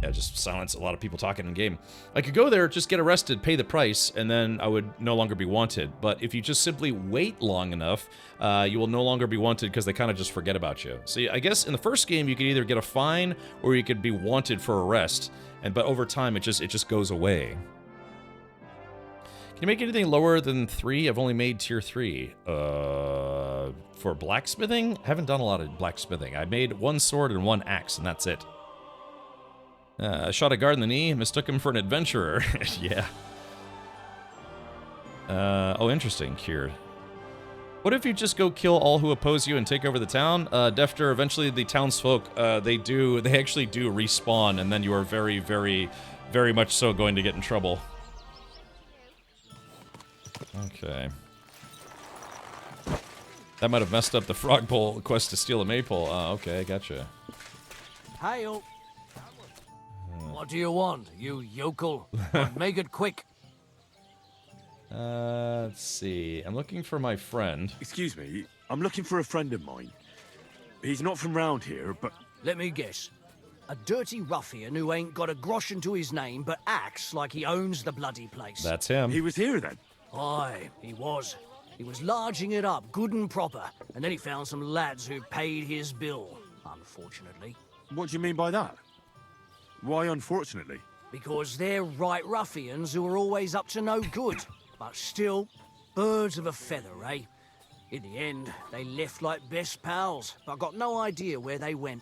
Yeah, just silence a lot of people talking in game. I could go there, just get arrested, pay the price, and then I would no longer be wanted. But if you just simply wait long enough, you will no longer be wanted because they kind of just forget about you. So I guess in the first game, you could either get a fine or you could be wanted for arrest. But over time, it just goes away. Can you make anything lower than 3? I've only made tier 3. For blacksmithing? I haven't done a lot of blacksmithing. I made 1 sword and 1 axe, and that's it. I shot a guard in the knee, mistook him for an adventurer. Yeah. Oh, interesting, cured. What if you just go kill all who oppose you and take over the town? Defter, eventually the townsfolk, they actually do respawn, and then you are very, very, very much so going to get in trouble. Okay. That might have messed up the frog pole quest to steal a maypole. Okay, gotcha. Hail. What do you want, you yokel? Make it quick. Let's see. I'm looking for my friend. Excuse me, I'm looking for a friend of mine. He's not from round here, but... Let me guess. A dirty ruffian who ain't got a grosh into his name, but acts like he owns the bloody place. That's him. He was here then? Aye, he was. He was larging it up, good and proper, and then he found some lads who paid his bill, unfortunately. What do you mean by that? Why unfortunately? Because they're right ruffians who are always up to no good, but still, birds of a feather, eh? In the end, they left like best pals, but got no idea where they went.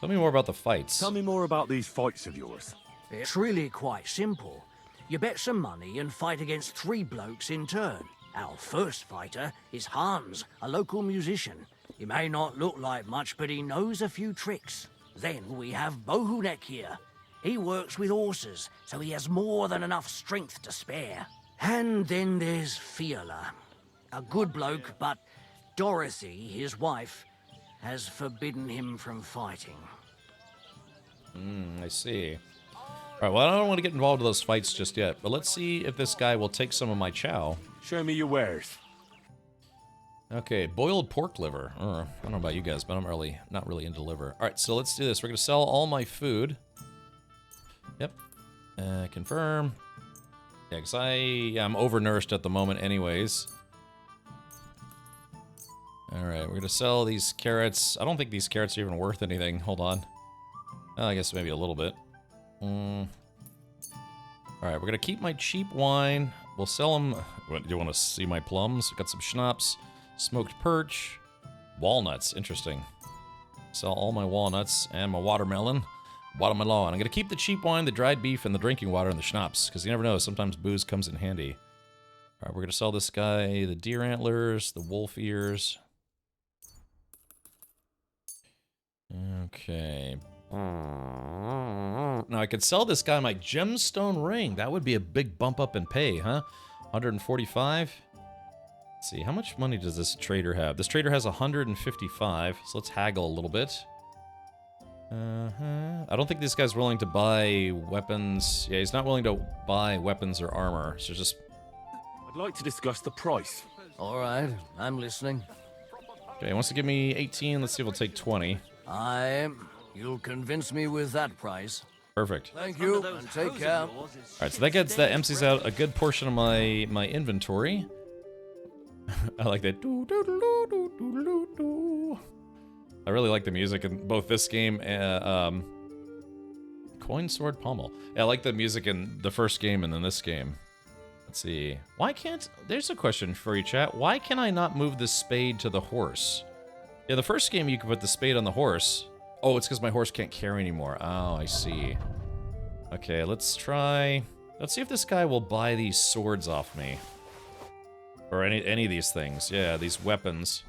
Tell me more about the fights. Tell me more about these fights of yours. It's really quite simple. You bet some money and fight against 3 blokes in turn. Our first fighter is Hans, a local musician. He may not look like much, but he knows a few tricks. Then we have Bohunek here. He works with horses, so he has more than enough strength to spare. And then there's Fiala. A good bloke, but Dorothy, his wife, has forbidden him from fighting. I see. Alright, well, I don't want to get involved in those fights just yet, but let's see if this guy will take some of my chow. Show me your wares. Okay, boiled pork liver. I don't know about you guys, but I'm not really into liver. Alright, so let's do this. We're going to sell all my food. Yep. Confirm. Yeah, because I'm overnourished at the moment anyways. Alright, we're going to sell these carrots. I don't think these carrots are even worth anything. Hold on. Oh, I guess maybe a little bit. Alright, we're going to keep my cheap wine. We'll sell them. Do you want to see my plums? Got some schnapps, smoked perch, walnuts. Interesting. Sell all my walnuts and my watermelon. Watermelon. I'm going to keep the cheap wine, the dried beef, and the drinking water and the schnapps, because you never know. Sometimes booze comes in handy. Alright, we're going to sell this guy the deer antlers, the wolf ears. Okay. Now, I could sell this guy my gemstone ring. That would be a big bump up in pay, huh? 145. Let's see, how much money does this trader have? This trader has 155, so let's haggle a little bit. I don't think this guy's willing to buy weapons. Yeah, he's not willing to buy weapons or armor, so just... I'd like to discuss the price. All right, I'm listening. Okay, he wants to give me 18. Let's see if he'll take 20. You'll convince me with that price. Perfect. Thank you, and take care. Alright, so that empties out a good portion of my inventory. I like that. I really like the music in both this game and Coin Sword Pommel. Yeah, I like the music in the first game and then this game. Let's see. Why can't... There's a question for you, chat. Why can I not move the spade to the horse? Yeah, the first game you could put the spade on the horse. Oh, it's because my horse can't carry anymore. Oh, I see. Okay, let's try... Let's see if this guy will buy these swords off me. Or any of these things. Yeah, these weapons.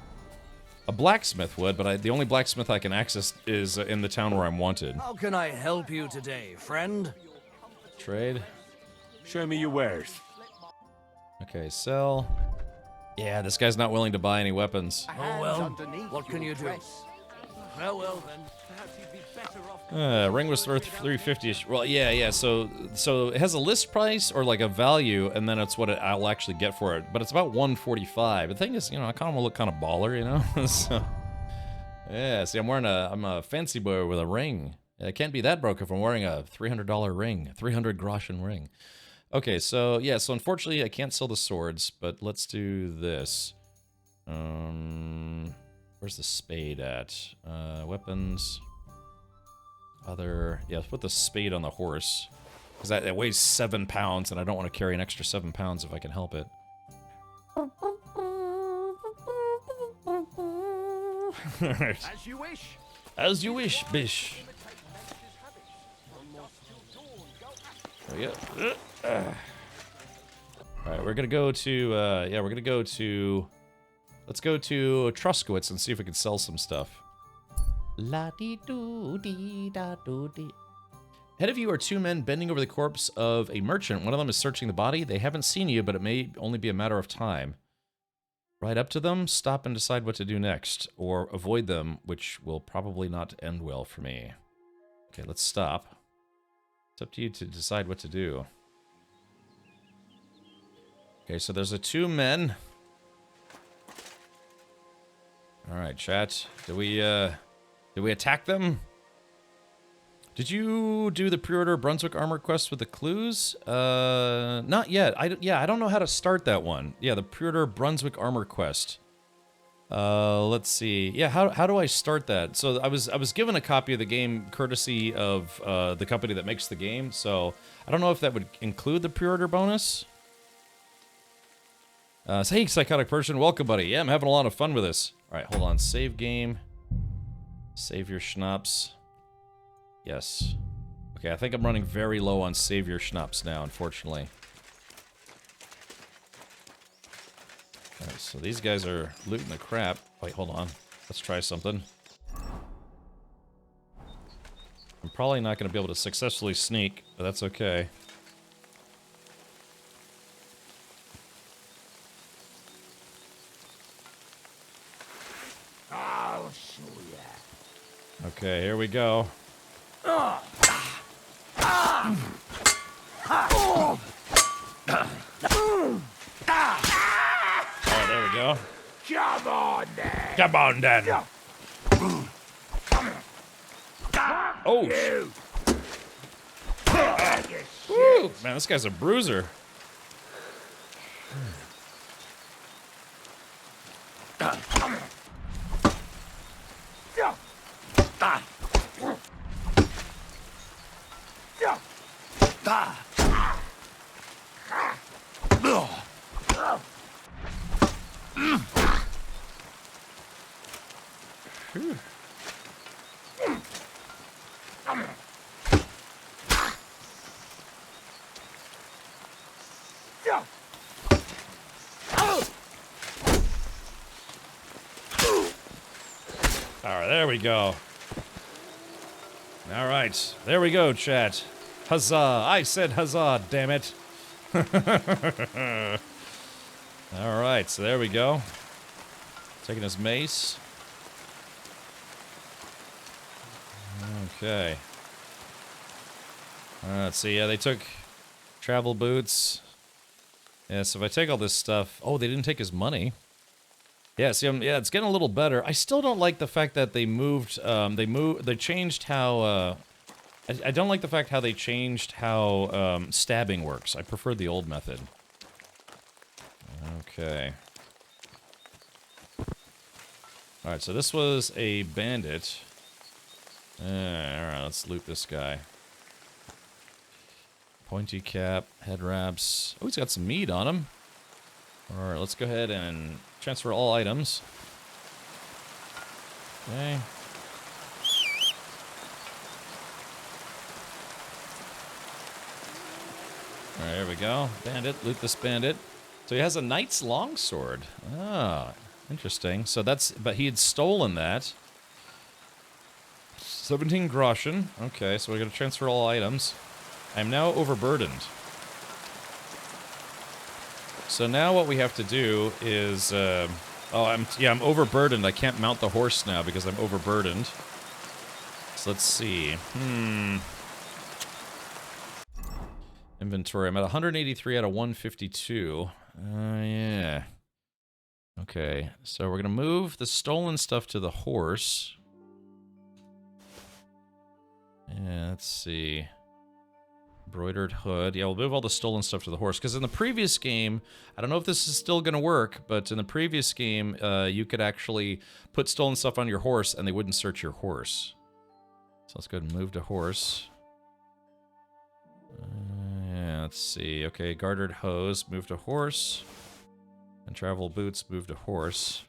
A blacksmith would, but the only blacksmith I can access is in the town where I'm wanted. How can I help you today, friend? Trade. Show me your wares. Okay, sell. Yeah, this guy's not willing to buy any weapons. Oh well, what can you do? Well then. Ring was worth 350. Well, yeah. So it has a list price or like a value, and then it's what I'll actually get for it. But it's about 145. The thing is, I kind of look kind of baller, so, yeah. See, I'm a fancy boy with a ring. It can't be that broke if I'm wearing a $300 ring, 300 groschen ring. Okay, so yeah. So unfortunately, I can't sell the swords, but let's do this. Where's the spade at? Weapons. Yeah, let's put the spade on the horse. Because that weighs 7 pounds, and I don't want to carry an extra 7 pounds if I can help it. Alright. As you wish. As you wish, bish. There we go. Alright, we're gonna go to, let's go to Truskowitz and see if we can sell some stuff. La-dee-doo-dee-da-doo-dee. Ahead of you are 2 men bending over the corpse of a merchant. One of them is searching the body. They haven't seen you, but it may only be a matter of time. Ride up to them, stop and decide what to do next, or avoid them, which will probably not end well for me. Okay, let's stop. It's up to you to decide what to do. Okay, so there's 2 men. Alright, chat. Do we attack them? Did you do the pre-order Brunswick armor quest with the clues? Not yet. I don't know how to start that one. Yeah, the pre-order Brunswick armor quest. Let's see. Yeah, how do I start that? So I was given a copy of the game courtesy of the company that makes the game. So I don't know if that would include the pre-order bonus. Hey, Psychotic Person, welcome, buddy. Yeah, I'm having a lot of fun with this. All right, hold on. Save game. Save your schnapps. Yes. Okay, I think I'm running very low on save your schnapps now, unfortunately. Alright, so these guys are looting the crap. Wait, hold on. Let's try something. I'm probably not going to be able to successfully sneak, but that's okay. I'll show ya. Okay, here we go. go. Come on, then. Come on, then. Oh, woo. Man, this guy's a bruiser. Alright, there we go. Alright, there we go, chat. Huzzah! I said huzzah, damn it. Alright, so there we go. Taking his mace. Okay. Let's see, yeah, they took travel boots. Yeah, so if I take all this stuff... Oh, they didn't take his money. Yeah, see, yeah, it's getting a little better. I still don't like the fact that they moved, they changed how, I don't like the fact how they changed how, stabbing works. I prefer the old method. Okay. Alright, so this was a bandit. Alright, let's loot this guy. Pointy cap, head wraps. Oh, he's got some meat on him. Alright, let's go ahead and transfer all items. Okay. Alright, there we go. Bandit, loot this bandit. So he has a knight's longsword. Ah, interesting. So that's, but he had stolen that. 17 groschen. Okay, so we're gonna transfer all items. I'm now overburdened. So now what we have to do is, I'm overburdened. I can't mount the horse now because I'm overburdened. So let's see. Inventory. I'm at 183 out of 152. Yeah. Okay, so we're gonna move the stolen stuff to the horse. Yeah, let's see. Embroidered hood. Yeah, we'll move all the stolen stuff to the horse. Because in the previous game, I don't know if this is still going to work, but in the previous game, you could actually put stolen stuff on your horse and they wouldn't search your horse. So let's go ahead and move to horse. Yeah, let's see. Okay, gartered hose, move to horse. And travel boots, move to horse.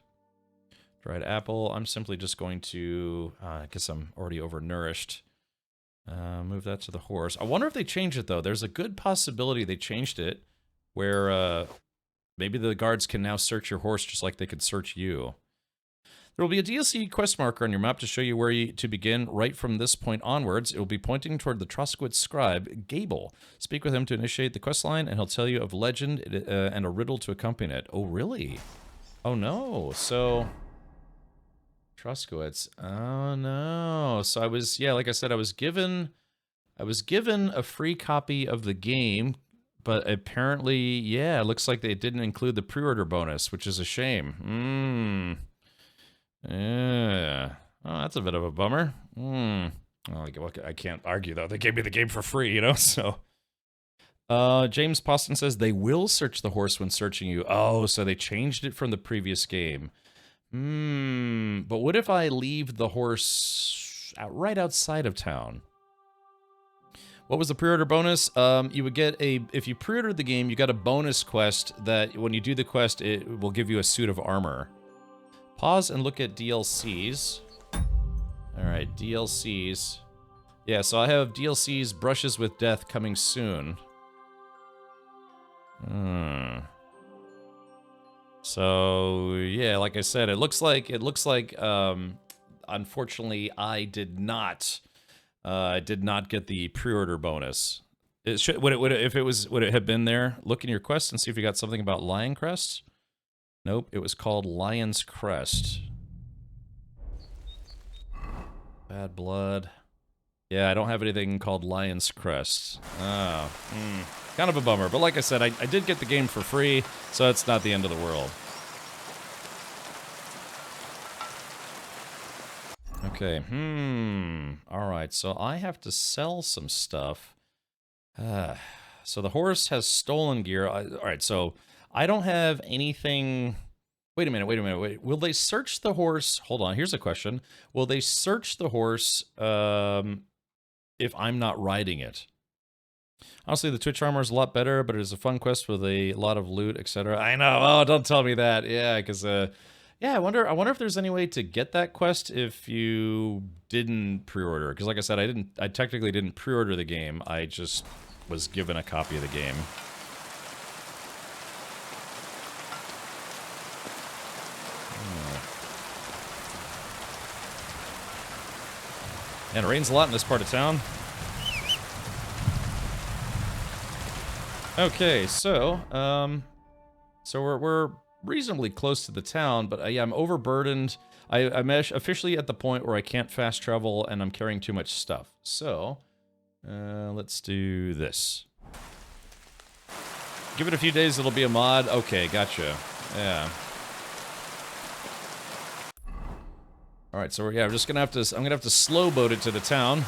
Dried apple, I'm simply just going to... I guess I'm already overnourished. Move that to the horse. I wonder if they changed it, though. There's a good possibility they changed it, where maybe the guards can now search your horse just like they could search you. There will be a DLC quest marker on your map to show you where to begin. Right from this point onwards, it will be pointing toward the Trosquit scribe, Gable. Speak with him to initiate the quest line, and he'll tell you of legend and a riddle to accompany it. Oh, really? Oh, no. So... Trosquits. Oh no. So I was, yeah, like I said, I was given a free copy of the game, but apparently, yeah, it looks like they didn't include the pre-order bonus, which is a shame. Yeah. Oh, that's a bit of a bummer. Well, I can't argue though. They gave me the game for free, you know, so. James Poston says they will search the horse when searching you. Oh, so they changed it from the previous game. But what if I leave the horse right outside of town? What was the pre-order bonus? You would get if you pre-ordered the game, you got a bonus quest that when you do the quest, it will give you a suit of armor. Pause and look at DLCs. Alright, DLCs. Yeah, so I have DLCs Brushes with Death coming soon. So, yeah, like I said, it looks like, unfortunately, I did not get the pre-order bonus. Would it have been there? Look in your quest and see if you got something about Lion Crest. Nope, it was called Lion's Crest. Bad blood. Yeah, I don't have anything called Lion's Crest. Oh, kind of a bummer. But like I said, I did get the game for free, so it's not the end of the world. Okay, alright, so I have to sell some stuff. So the horse has stolen gear. Alright, so I don't have anything... Wait a minute, wait. Will they search the horse? Hold on, here's a question. Will they search the horse if I'm not riding it? Honestly, the Twitch armor is a lot better, but it is a fun quest with a lot of loot, etc. I know. Oh, don't tell me that. Yeah, because yeah, I wonder if there's any way to get that quest if you didn't pre-order. Because like I said, I technically didn't pre-order the game. I just was given a copy of the game. And it rains a lot in this part of town. Okay, so we're reasonably close to the town, but yeah, I'm overburdened. I'm officially at the point where I can't fast travel, and I'm carrying too much stuff. So, let's do this. Give it a few days, it'll be a mod. Okay, gotcha. Yeah. All right, so yeah, I'm just gonna have to. I'm gonna have to slow boat it to the town.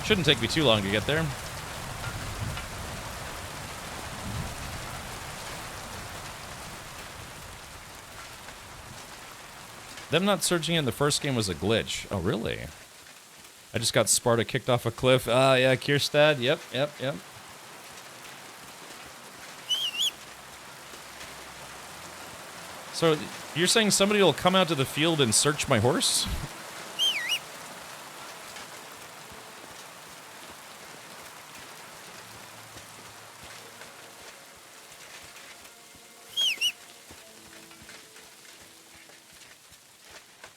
Shouldn't take me too long to get there. Them not searching in the first game was a glitch. Oh, really? I just got Sparta kicked off a cliff. Ah, yeah, Kierstad. Yep. So, you're saying somebody will come out to the field and search my horse?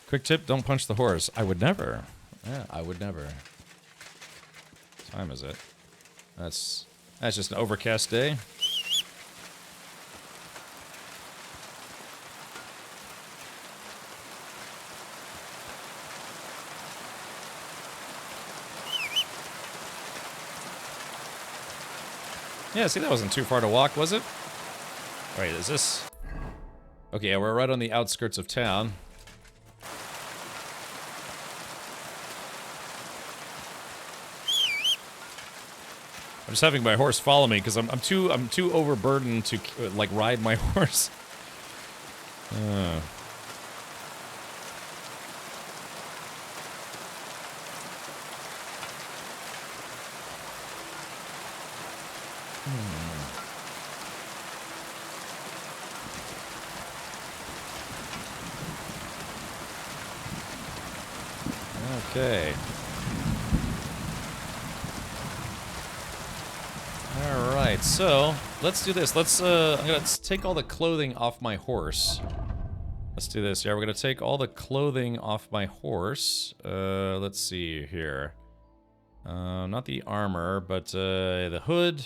Quick tip, don't punch the horse. I would never. Yeah, I would never. What time is it? That's just an overcast day. Yeah, see, that wasn't too far to walk, was it? Wait, is this... Okay, yeah, we're right on the outskirts of town. I'm just having my horse follow me because I'm too overburdened to like ride my horse. Okay. Alright, so let's do this. I'm gonna take all the clothing off my horse. Let's do this. Yeah, we're gonna take all the clothing off my horse. Let's see here. Not the armor, but the hood.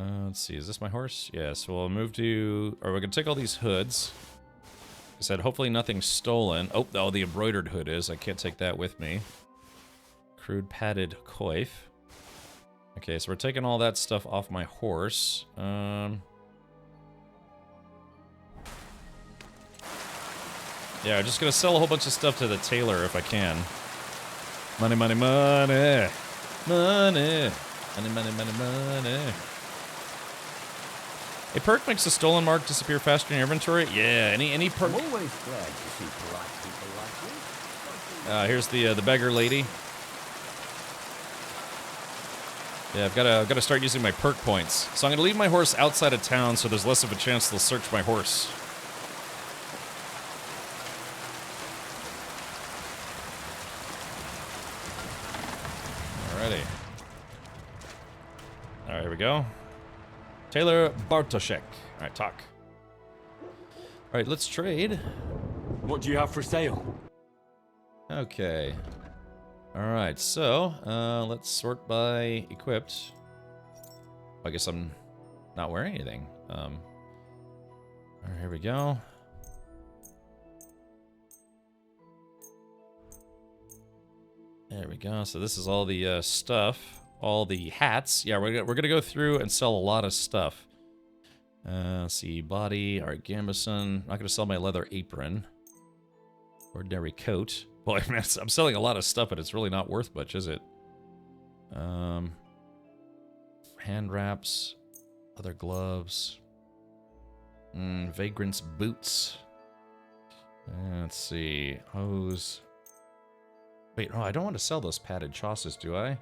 Let's see, is this my horse? Yeah, so we'll move to... Or we're gonna take all these hoods. I said, hopefully nothing's stolen. Oh, the embroidered hood is. I can't take that with me. Crude padded coif. Okay, so we're taking all that stuff off my horse. Yeah, I'm just gonna sell a whole bunch of stuff to the tailor if I can. Money, money, money. Money. Money, money, money, money. A perk makes a stolen mark disappear faster in your inventory? Yeah, any perk... I'm always glad to see polite people like you. Here's the beggar lady. Yeah, I've got to start using my perk points. So I'm going to leave my horse outside of town so there's less of a chance they'll search my horse. Alrighty. Alright, here we go. Taylor Bartoszek. Alright, talk. Alright, let's trade. What do you have for sale? Okay. Alright, so, let's sort by equipped. I guess I'm not wearing anything. Alright, here we go. There we go. So this is all the stuff. All the hats. Yeah, we're gonna go through and sell a lot of stuff. Let's see, body, Art Gambison. Not gonna sell my leather apron. Ordinary coat. Boy, man, I'm selling a lot of stuff, but it's really not worth much, is it? Hand wraps, leather gloves, vagrant's boots. Let's see, hose. Wait, oh, I don't want to sell those padded chausses, do I?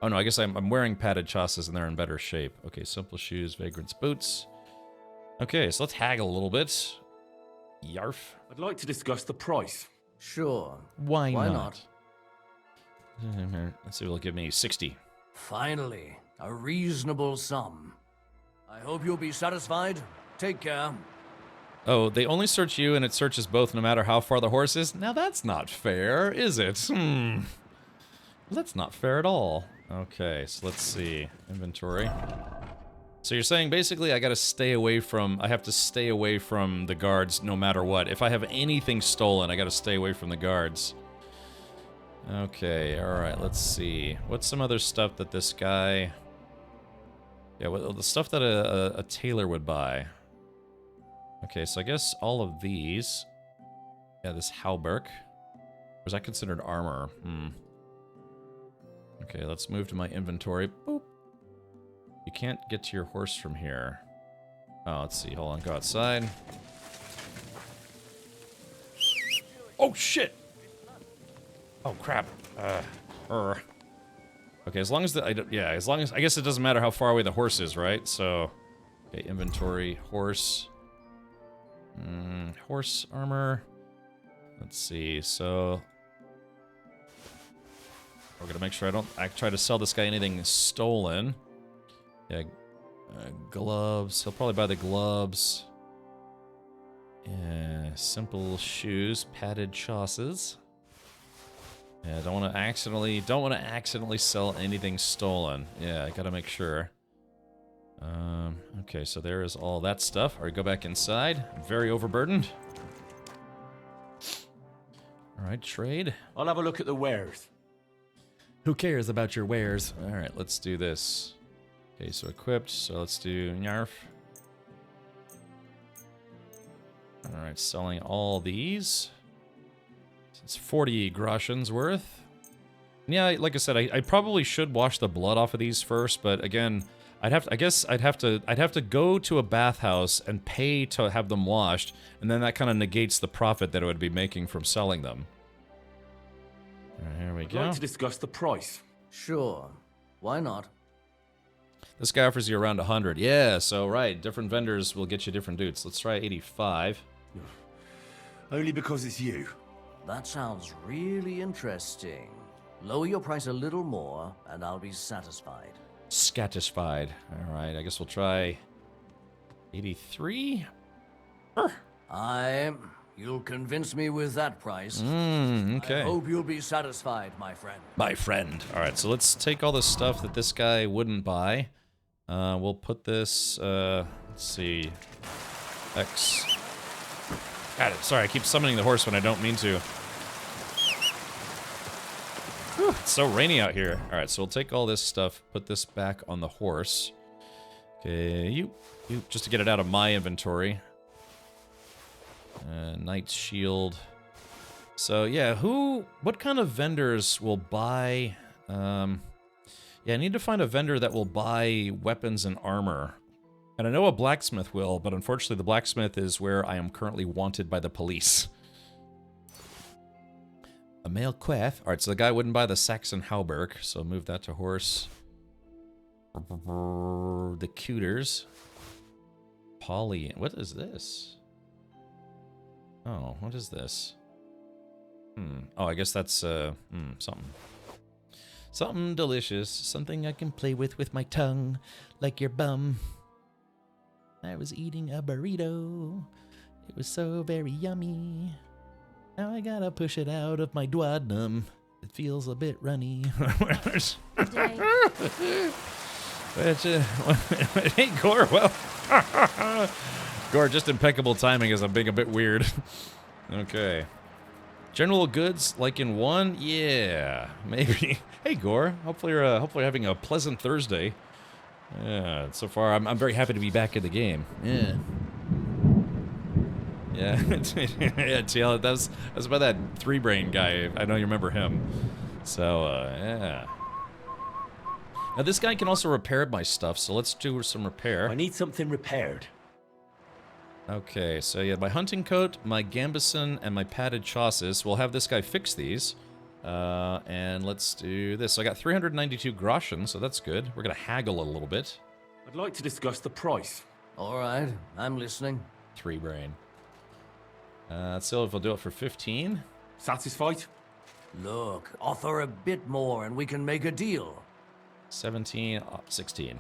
Oh no, I guess I'm wearing padded chausses and they're in better shape. Okay, simple shoes, vagrant's boots. Okay, so let's haggle a little bit. Yarf. I'd like to discuss the price. Sure. Why not? not? Let's see, it'll give me 60. Finally, a reasonable sum. I hope you'll be satisfied. Take care. Oh, they only search you and it searches both no matter how far the horse is? Now that's not fair, is it? That's not fair at all. Okay, so let's see. Inventory. So you're saying basically I have to stay away from the guards no matter what. If I have anything stolen, I gotta stay away from the guards. Okay, alright, let's see. What's some other stuff that this guy... Yeah, well, the stuff that a tailor would buy. Okay, so I guess all of these... Yeah, this hauberk. Or is that considered armor? Okay, let's move to my inventory. Boop. You can't get to your horse from here. Oh, let's see. Hold on, go outside. Oh, shit! Oh, crap. Okay, as long as I guess it doesn't matter how far away the horse is, right? So, okay, inventory, horse. Horse armor. Let's see, so... We're gonna make sure I try to sell this guy anything stolen. Yeah, gloves. He'll probably buy the gloves. Yeah, simple shoes, padded chausses. Yeah, don't want to accidentally sell anything stolen. Yeah, I gotta make sure. Okay, so there is all that stuff. All right, go back inside. I'm very overburdened. All right, trade. I'll have a look at the wares. Who cares about your wares? All right, let's do this. Okay, so equipped. So let's do Nyarf. All right, selling all these. It's 40 groshens worth. Yeah, like I said, I probably should wash the blood off of these first, but again, I'd have to go to a bathhouse and pay to have them washed, and then that kind of negates the profit that I would be making from selling them. All right, here we go. I'd like to discuss the price. Sure. Why not? This guy offers you around 100. Yeah, so right, different vendors will get you different dudes. Let's try 85. Only because it's you. That sounds really interesting. Lower your price a little more, and I'll be satisfied. Satisfied. All right, I guess we'll try 83. You'll convince me with that price. Okay. I hope you'll be satisfied, my friend. My friend. All right, so let's take all the stuff that this guy wouldn't buy. We'll put this, let's see, X. God, sorry, I keep summoning the horse when I don't mean to. Whew, it's so rainy out here. All right, so we'll take all this stuff, put this back on the horse. Okay, you just to get it out of my inventory. Knight's shield. So yeah, what kind of vendors will buy, yeah, I need to find a vendor that will buy weapons and armor. And I know a blacksmith will, but unfortunately the blacksmith is where I am currently wanted by the police. A male quaff. Alright, so the guy wouldn't buy the Saxon hauberk, so move that to horse. The cuters. Polly. What is this? Oh, what is this? Oh, I guess that's, something. Something delicious. Something I can play with my tongue. Like your bum. I was eating a burrito. It was so very yummy. Now I gotta push it out of my duodenum. It feels a bit runny. Hey, Gore, well... Gore, just impeccable timing as I'm being a bit weird. Okay. General goods, like in one? Yeah, maybe. Hey, Gore. Hopefully you're having a pleasant Thursday. Yeah, so far I'm very happy to be back in the game. Yeah. Yeah, yeah, TL, that was about that three-brain guy. I know you remember him. So, yeah. Now, this guy can also repair my stuff, so let's do some repair. I need something repaired. Okay, so yeah, my hunting coat, my gambeson, and my padded chausses. We'll have this guy fix these. And let's do this. So I got 392 groschen, so that's good. We're gonna haggle a little bit. I'd like to discuss the price. All right, I'm listening. Three-brain. So if we'll do it for 15. Satisfied? Look, offer a bit more and we can make a deal. 17, 16.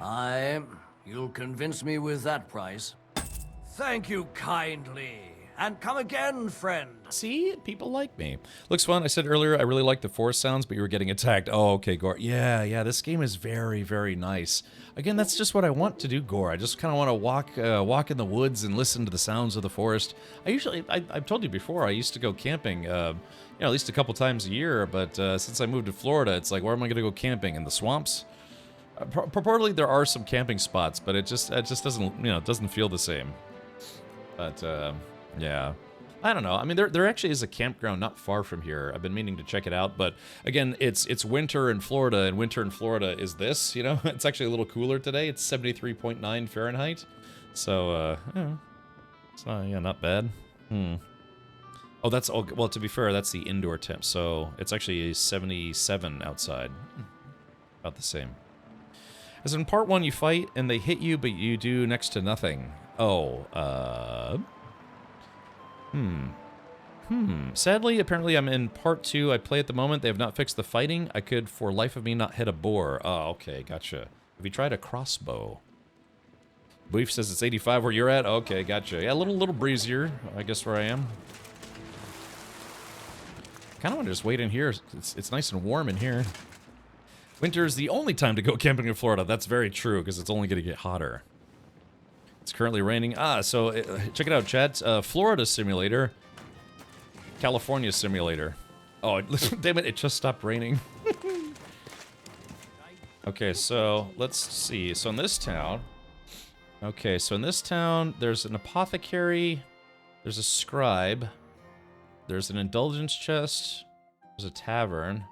You'll convince me with that price. Thank you kindly. And come again, friend. See? People like me. Looks fun. I said earlier I really like the forest sounds, but you were getting attacked. Oh, okay, Gore. Yeah, this game is very, very nice. Again, that's just what I want to do, Gore. I just kind of want to walk in the woods and listen to the sounds of the forest. I've told you before, I used to go camping, at least a couple times a year, but since I moved to Florida, it's like, where am I going to go camping? In the swamps? Purportedly, there are some camping spots, but it just doesn't, it doesn't feel the same. But, yeah. I don't know. I mean, there actually is a campground not far from here. I've been meaning to check it out, but again, it's winter in Florida, and winter in Florida is this, It's actually a little cooler today. It's 73.9 Fahrenheit. So, it's not, not bad. Oh, well, to be fair, that's the indoor temp, so it's actually 77 outside. About the same. As in part 1, you fight, and they hit you, but you do next to nothing. Oh, Sadly, apparently I'm in part 2. I play at the moment. They have not fixed the fighting. I could, for life of me, not hit a boar. Oh, okay, gotcha. Have you tried a crossbow? Beef says it's 85 where you're at? Okay, gotcha. Yeah, a little breezier, I guess, where I am. Kind of want to just wait in here. It's nice and warm in here. Winter is the only time to go camping in Florida. That's very true, because it's only going to get hotter. It's currently raining. So check it out, chat. Florida simulator. California simulator. Oh, damn it, it just stopped raining. Okay, so let's see. So in this town... Okay, so in this town, there's an apothecary, there's a scribe, there's an indulgence chest, there's a tavern.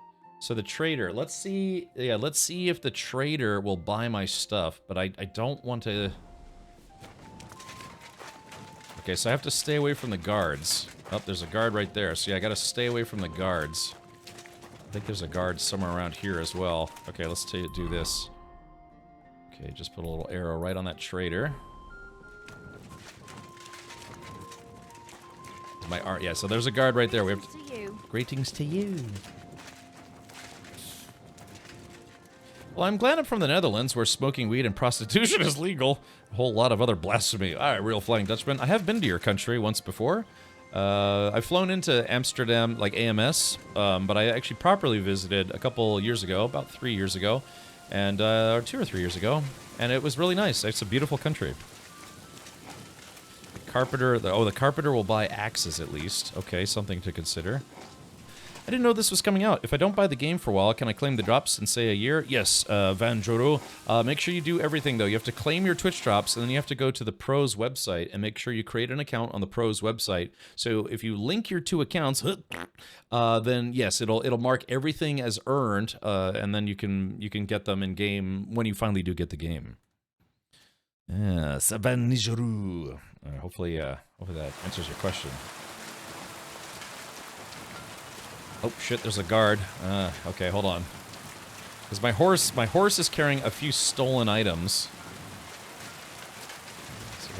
So the trader, let's see if the trader will buy my stuff, but I don't want to... Okay, so I have to stay away from the guards. Oh, there's a guard right there, so yeah, I gotta stay away from the guards. I think there's a guard somewhere around here as well. Okay, let's do this. Okay, just put a little arrow right on that trader. My art, yeah, so there's a guard right there. We have greetings to you. Well, I'm glad I'm from the Netherlands, where smoking weed and prostitution is legal. A whole lot of other blasphemy. All right, real Flying Dutchman. I have been to your country once before. I've flown into Amsterdam, like AMS, but I actually properly visited a couple years ago, about 3 years ago, and or 2 or 3 years ago, and it was really nice. It's a beautiful country. The carpenter, the carpenter will buy axes at least. Okay, something to consider. I didn't know this was coming out. If I don't buy the game for a while, can I claim the drops and say a year? Yes, Van Joro. Make sure you do everything, though. You have to claim your Twitch drops, and then you have to go to the Pros website and make sure you create an account on the Pros website. So if you link your 2 accounts, then yes, it'll mark everything as earned, and then you can get them in game when you finally do get the game. Van Joro. Hopefully that answers your question. Oh shit, there's a guard. Okay, hold on. Because my horse is carrying a few stolen items. Let's see if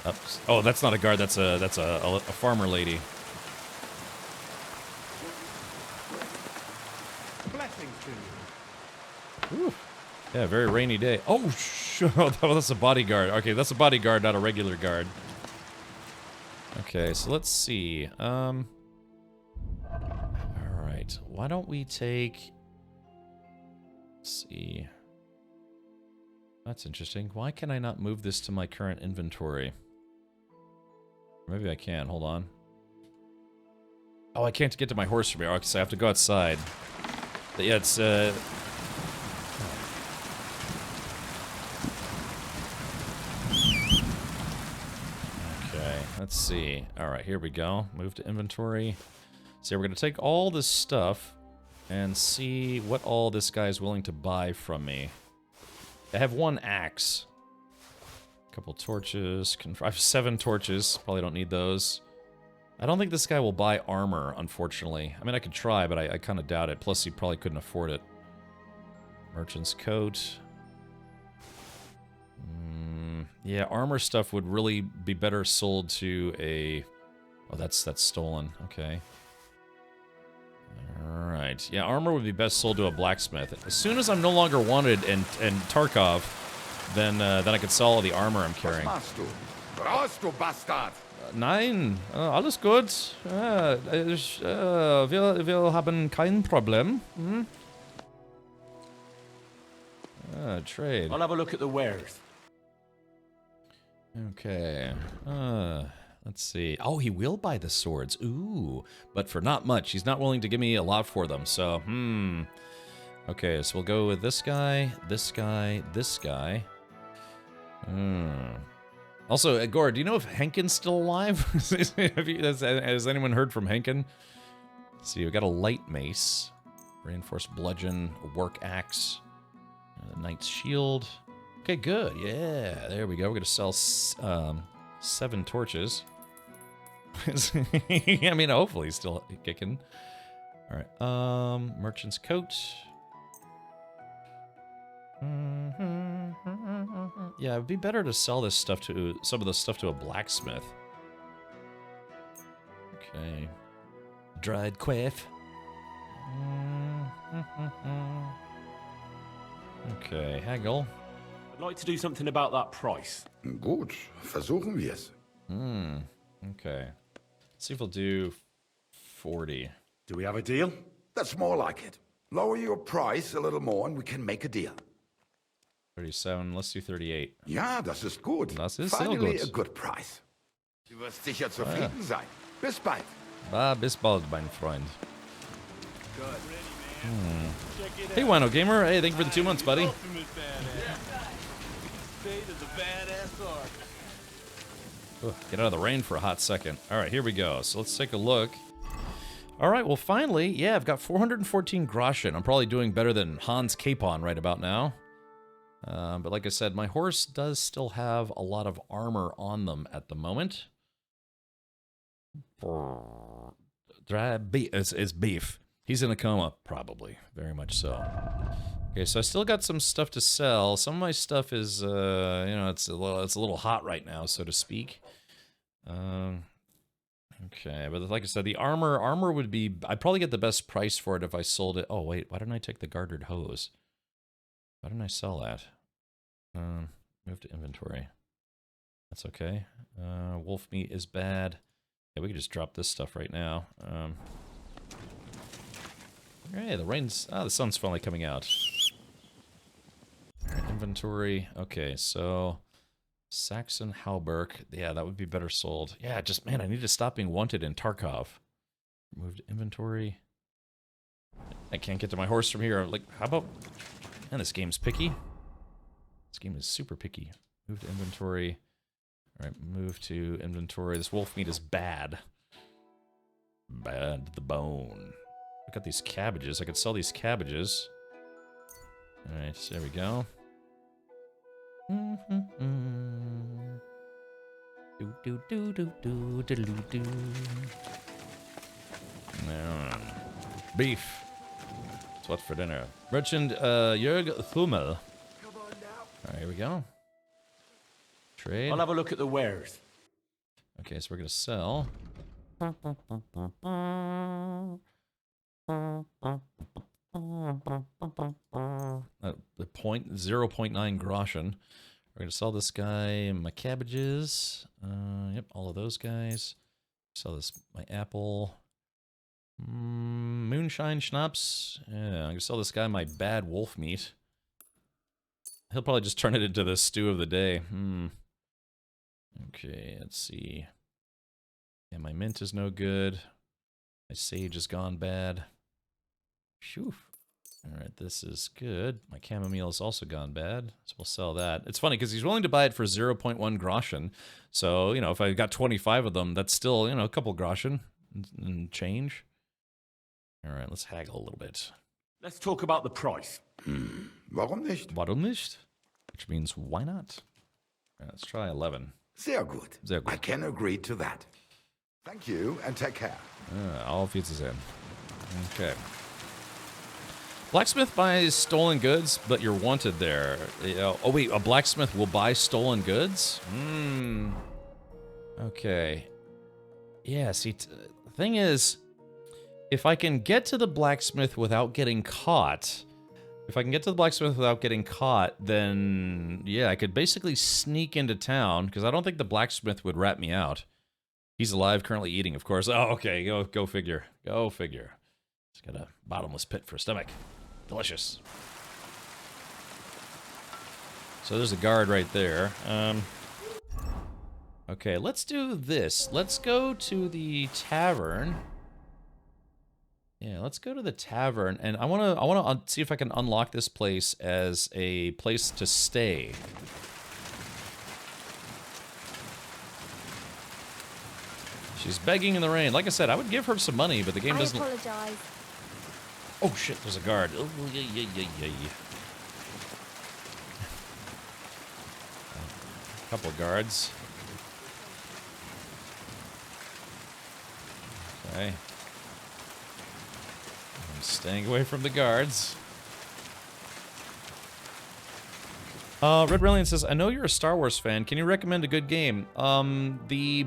I can... Oh, that's not a guard, that's a farmer lady. Blessings to you. Ooh. Yeah, very rainy day. Oh, that's a bodyguard. Okay, that's a bodyguard, not a regular guard. Okay, so let's see. Alright, why don't we take... Let's see. That's interesting. Why can I not move this to my current inventory? Maybe I can. Hold on. Oh, I can't get to my horse from here. Okay, so I have to go outside. But yeah, it's, Let's see. All right, here we go. Move to inventory. So we're going to take all this stuff and see what all this guy's willing to buy from me. I have 1 axe. A couple torches. I have 7 torches. Probably don't need those. I don't think this guy will buy armor, unfortunately. I mean, I could try, but I kind of doubt it. Plus, he probably couldn't afford it. Merchant's coat. Yeah, armor stuff would really be better sold to a... Oh, that's stolen. Okay. Alright. Yeah, armor would be best sold to a blacksmith. As soon as I'm no longer wanted in Tarkov, then I could sell all the armor I'm carrying. Nein, alles gut. Wir haben kein Problem. Hm? Trade. I'll have a look at the wares. Okay. Let's see. Oh, he will buy the swords. Ooh. But for not much. He's not willing to give me a lot for them. So, Okay, so we'll go with this guy, this guy, this guy. Also, Gore, do you know if Henkin's still alive? Has anyone heard from Henkin? Let's see, we got a light mace, reinforced bludgeon, a work axe, a knight's shield. Okay, good. Yeah, there we go. We're gonna sell 7 torches. I mean, hopefully he's still kicking. All right. Merchant's coat. Yeah, it'd be better to sell this stuff to some of the stuff to a blacksmith. Okay. Dried quaff. Okay, haggle. I'd like to do something about that price. Gut, versuchen wir's. Okay. Let's see if we'll do 40. Do we have a deal? That's more like it. Lower your price a little more and we can make a deal. 37, let's do 38. Ja, das ist gut. Das ist sehr Finally gut. a good price. Du wirst sicher zufrieden sein. Bis bald. Bis bald, mein Freund. Hey, Wino Gamer. Hey, thank you for the 2 months, buddy. Ugh, get out of the rain for a hot second. All right, here we go. So let's take a look. All right, well, finally, yeah, I've got 414 Groschen. I'm probably doing better than Hans Capon right about now. But like I said, my horse does still have a lot of armor on them at the moment. It's beef. He's in a coma, probably. Very much so. Okay, so I still got some stuff to sell. Some of my stuff is, you know, it's a little hot right now, so to speak. Okay, but like I said, the armor would be... I'd probably get the best price for it if I sold it. Oh, wait, why didn't I take the gartered hose? Why didn't I sell that? Move to inventory. That's okay. Wolf meat is bad. Yeah, we could just drop this stuff right now. Hey, the sun's finally coming out. All right, inventory. Okay, so Saxon Halberg. Yeah, that would be better sold. Yeah, just, man, I need to stop being wanted in Tarkov. Move to inventory. I can't get to my horse from here. Like, how about... Man, this game's picky. This game is super picky. Move to inventory. All right, move to inventory. This wolf meat is bad. Bad to the bone. I got these cabbages. I could sell these cabbages. All right, so there we go. Beef. That's what for dinner. Merchant Jörg Thummel. All right, here we go. Trade. I'll have a look at the wares. Okay, so we're gonna sell. The 0.9 Groschen. We're gonna sell this guy my cabbages. Yep, all of those guys. Sell this my apple. Moonshine schnapps. Yeah, I'm gonna sell this guy my bad wolf meat. He'll probably just turn it into the stew of the day. Okay, let's see. Yeah, my mint is no good. My sage has gone bad. Phew. All right, this is good. My chamomile has also gone bad, so we'll sell that. It's funny because he's willing to buy it for 0.1 groschen. So, you know, if I got 25 of them, that's still, you know, a couple groschen and change. All right, let's haggle a little bit. Let's talk about the price. Warum nicht? Warum nicht? Which means why not? All right, let's try 11. Sehr gut. Sehr gut. I can agree to that. Thank you, and take care. Auf Wiedersehen. Okay. Blacksmith buys stolen goods, but you're wanted there. Oh, wait, a blacksmith will buy stolen goods? Okay. Yeah, see, the thing is, if I can get to the blacksmith without getting caught, then, yeah, I could basically sneak into town, because I don't think the blacksmith would rat me out. He's alive, currently eating, of course. Oh, okay, go figure. Go figure. He's got a bottomless pit for a stomach. Delicious. So there's a guard right there. Okay, let's do this. Let's go to the tavern. Yeah, let's go to the tavern, and I wanna see if I can unlock this place as a place to stay. She's begging in the rain. Like I said, I would give her some money, but the game doesn't. I apologize. Oh shit, there's a guard. Oh, yeah. A couple of guards. Okay. I'm staying away from the guards. Red Reliant says, I know you're a Star Wars fan. Can you recommend a good game? The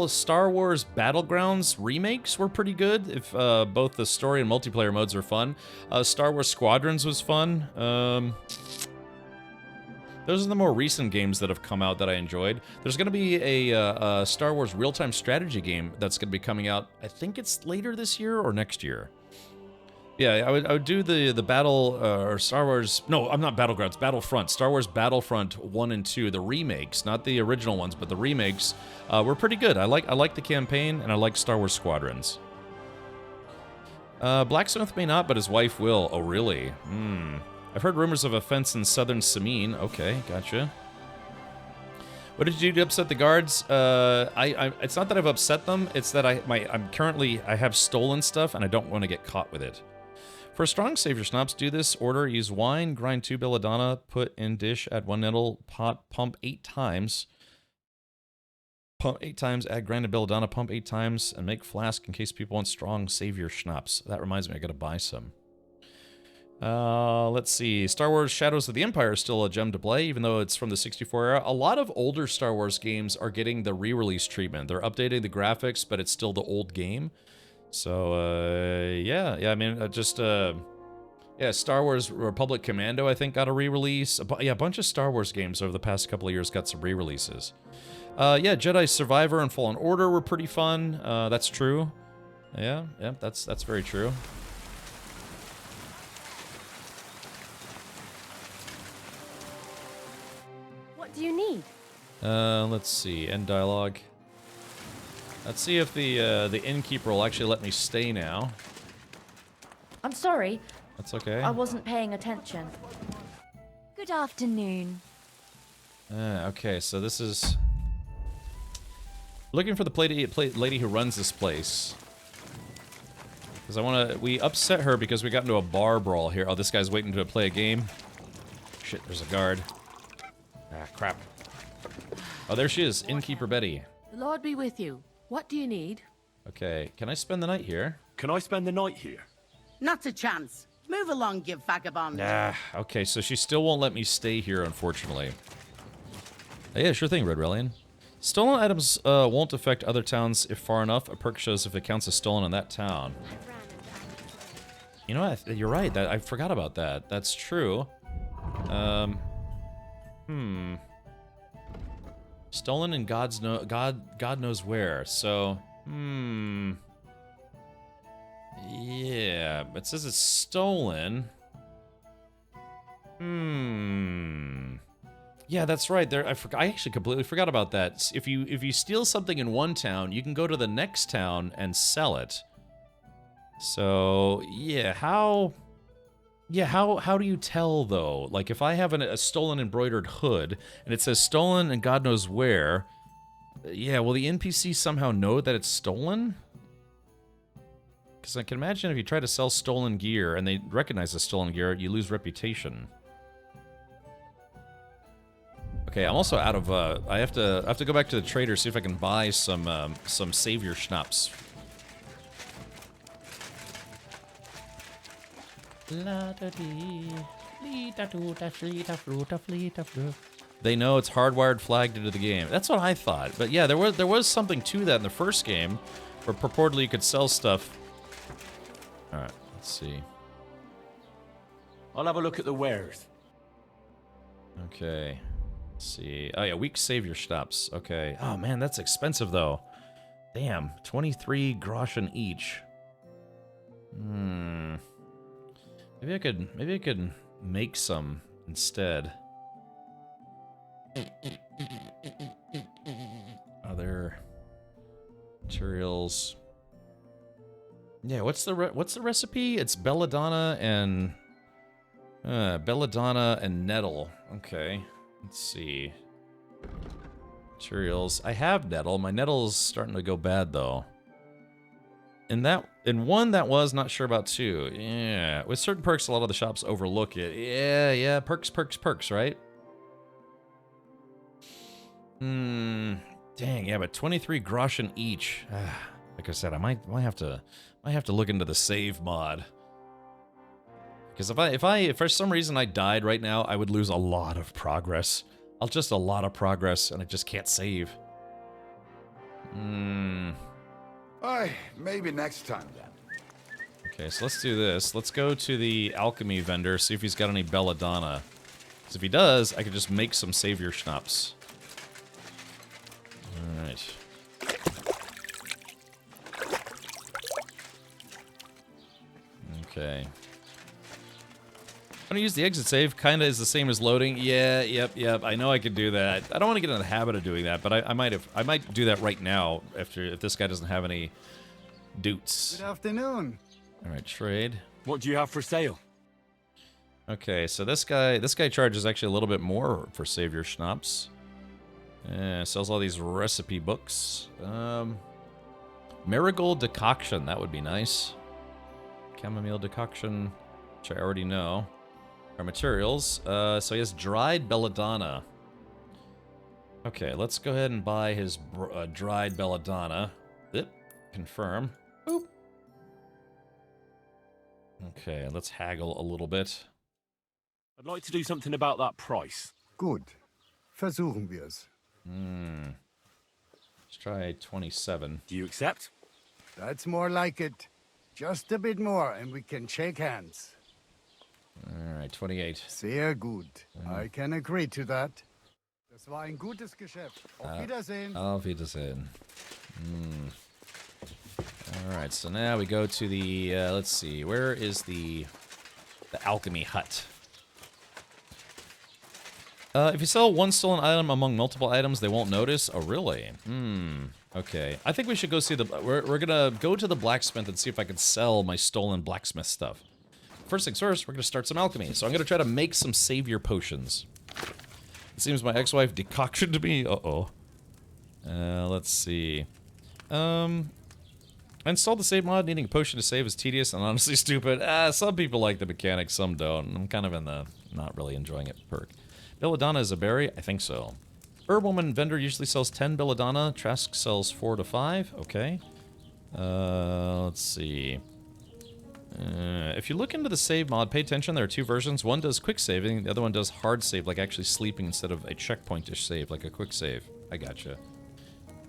Star Wars Battlegrounds remakes were pretty good. If both the story and multiplayer modes are fun. Star Wars Squadrons was fun. Those are the more recent games that have come out that I enjoyed. There's going to be a Star Wars real-time strategy game that's going to be coming out. I think it's later this year or next year. Yeah, I would do the battle or Star Wars. No, I'm not Battlegrounds. Battlefront. Star Wars Battlefront 1 and 2, the remakes, not the original ones, but the remakes were pretty good. I like the campaign, and I like Star Wars Squadrons. Blacksmith may not, but his wife will. Oh, really? I've heard rumors of a fence in southern Samine. Okay, gotcha. What did you do to upset the guards? It's not that I've upset them. It's that I have stolen stuff, and I don't want to get caught with it. For strong, save your schnapps. Do this order. Use wine, grind 2 belladonna, put in dish, add 1 nettle, pot, pump 8 times. Pump 8 times, add grinded belladonna, pump 8 times, and make flask in case people want strong, save your schnapps. That reminds me, I gotta buy some. Let's see. Star Wars Shadows of the Empire is still a gem to play, even though it's from the 64 era. A lot of older Star Wars games are getting the re-release treatment. They're updating the graphics, but it's still the old game. So, yeah, I mean, yeah, Star Wars Republic Commando, I think, got a re-release. Yeah, a bunch of Star Wars games over the past couple of years got some re-releases. Yeah, Jedi Survivor and Fallen Order were pretty fun. That's true. Yeah, that's very true. What do you need? Let's see. End dialogue. Let's see if the innkeeper will actually let me stay now. I'm sorry. That's okay. I wasn't paying attention. Good afternoon. Okay, so this is... Looking for the lady who runs this place. Because we upset her because we got into a bar brawl here. Oh, this guy's waiting to play a game. Shit, there's a guard. Ah, crap. Oh, there she is, Innkeeper Betty. The Lord be with you. What do you need? Okay, can I spend the night here? Can I spend the night here? Not a chance. Move along, you vagabond. Okay, so she still won't let me stay here, unfortunately. Yeah, sure thing, Red Relian. Stolen items won't affect other towns if far enough. A perk shows if it counts as stolen in that town. You know what? You're right. I forgot about that. That's true. Stolen in God knows where. So, yeah, it says it's stolen. Yeah, that's right. I actually completely forgot about that. If you steal something in one town, you can go to the next town and sell it. So, yeah, how Yeah, how do you tell, though? Like, if I have a stolen embroidered hood, and it says stolen and God knows where, yeah, will the NPC somehow know that it's stolen? Because I can imagine if you try to sell stolen gear, and they recognize the stolen gear, you lose reputation. Okay, I'm also out of, I have to go back to the trader, see if I can buy some savior schnapps. They know it's hardwired flagged into the game. That's what I thought. But yeah, there was something to that in the first game, where purportedly you could sell stuff. All right, let's see. I'll have a look at the wares. Okay, let's see. Oh yeah, weak savior stops. Okay. Oh man, that's expensive though. Damn, 23 groschen each. Hmm. Maybe I could make some instead. Other materials. Yeah, what's the recipe? It's belladonna and nettle. Okay, let's see. Materials. I have nettle. My nettle's starting to go bad though. In one that was, not sure about two. Yeah, with certain perks, a lot of the shops overlook it. Yeah, perks, right? Dang, yeah, but 23 groschen each. Like I said, I might have to look into the save mod. Because if for some reason I died right now, I would lose a lot of progress. Just a lot of progress, and I just can't save. Maybe next time then. Okay, so let's do this. Let's go to the alchemy vendor, see if he's got any belladonna. Because if he does, I could just make some savior schnapps. Alright. Okay. I'm gonna use the exit save. Kinda is the same as loading. Yeah, yep. I know I could do that. I don't want to get in the habit of doing that, but I might do that right now if this guy doesn't have any doots. Good afternoon. All right, trade. What do you have for sale? Okay, so this guy charges actually a little bit more for savior schnapps. Sells all these recipe books. Marigold decoction, that would be nice. Chamomile decoction, which I already know. Our materials. So he has dried belladonna. Okay, let's go ahead and buy his dried belladonna. Confirm. Boop. Okay, let's haggle a little bit. I'd like to do something about that price. Gut. Versuchen wir's. Let's try 27. Do you accept? That's more like it. Just a bit more and we can shake hands. Alright, 28. Sehr gut. I can agree to that. Das war ein gutes Geschäft. Auf Wiedersehen. Auf Wiedersehen. Alright, so now we go to the, let's see, where is the alchemy hut? If you sell one stolen item among multiple items, they won't notice. Oh, really? Okay. I think we should go see we're gonna go to the blacksmith and see if I can sell my stolen blacksmith stuff. First things first, we're gonna start some alchemy. So I'm gonna try to make some savior potions. It seems my ex-wife decoctioned me. Let's see. I installed the save mod. Needing a potion to save is tedious and honestly stupid. Some people like the mechanics, some don't. I'm kind of in the not really enjoying it perk. Belladonna is a berry? I think so. Herbwoman vendor usually sells 10 belladonna. Trask sells 4 to 5. Okay. Let's see. If you look into the save mod, pay attention. There are two versions. One does quick saving. The other one does hard save, like actually sleeping instead of a checkpoint-ish save, like a quick save. I gotcha.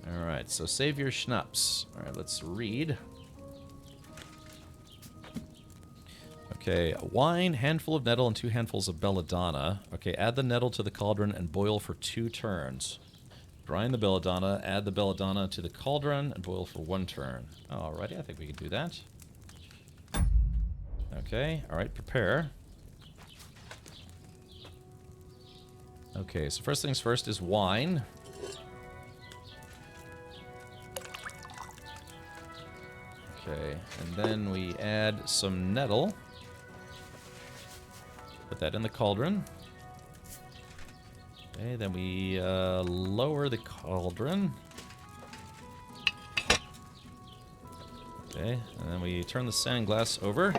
Alright, so save your schnapps. Alright, let's read. Okay, wine, handful of nettle, and 2 handfuls of belladonna. Okay, add the nettle to the cauldron and boil for 2 turns. Grind the belladonna, add the belladonna to the cauldron, and boil for 1 turn. Alrighty, I think we can do that. Okay, alright, prepare. Okay, so first things first is wine. Okay, and then we add some nettle. that in the cauldron. Okay, then we lower the cauldron. Okay, and then we turn the sand glass over.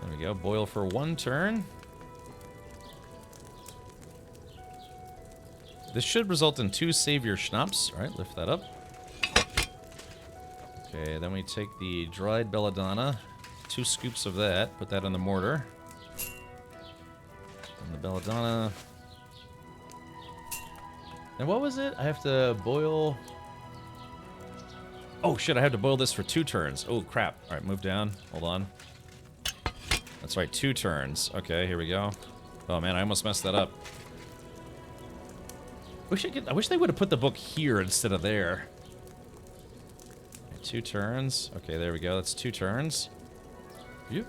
There we go, boil for 1 turn. This should result in 2 savior schnapps. Alright, lift that up. Okay, then we take the dried belladonna, 2 scoops of that, put that in the mortar. And the belladonna. And what was it? I have to boil... Oh shit, I have to boil this for 2 turns. Oh crap. Alright, move down. Hold on. That's right, 2 turns. Okay, here we go. Oh man, I almost messed that up. I wish they would have put the book here instead of there. 2 turns. Okay, there we go. That's 2 turns. Yep.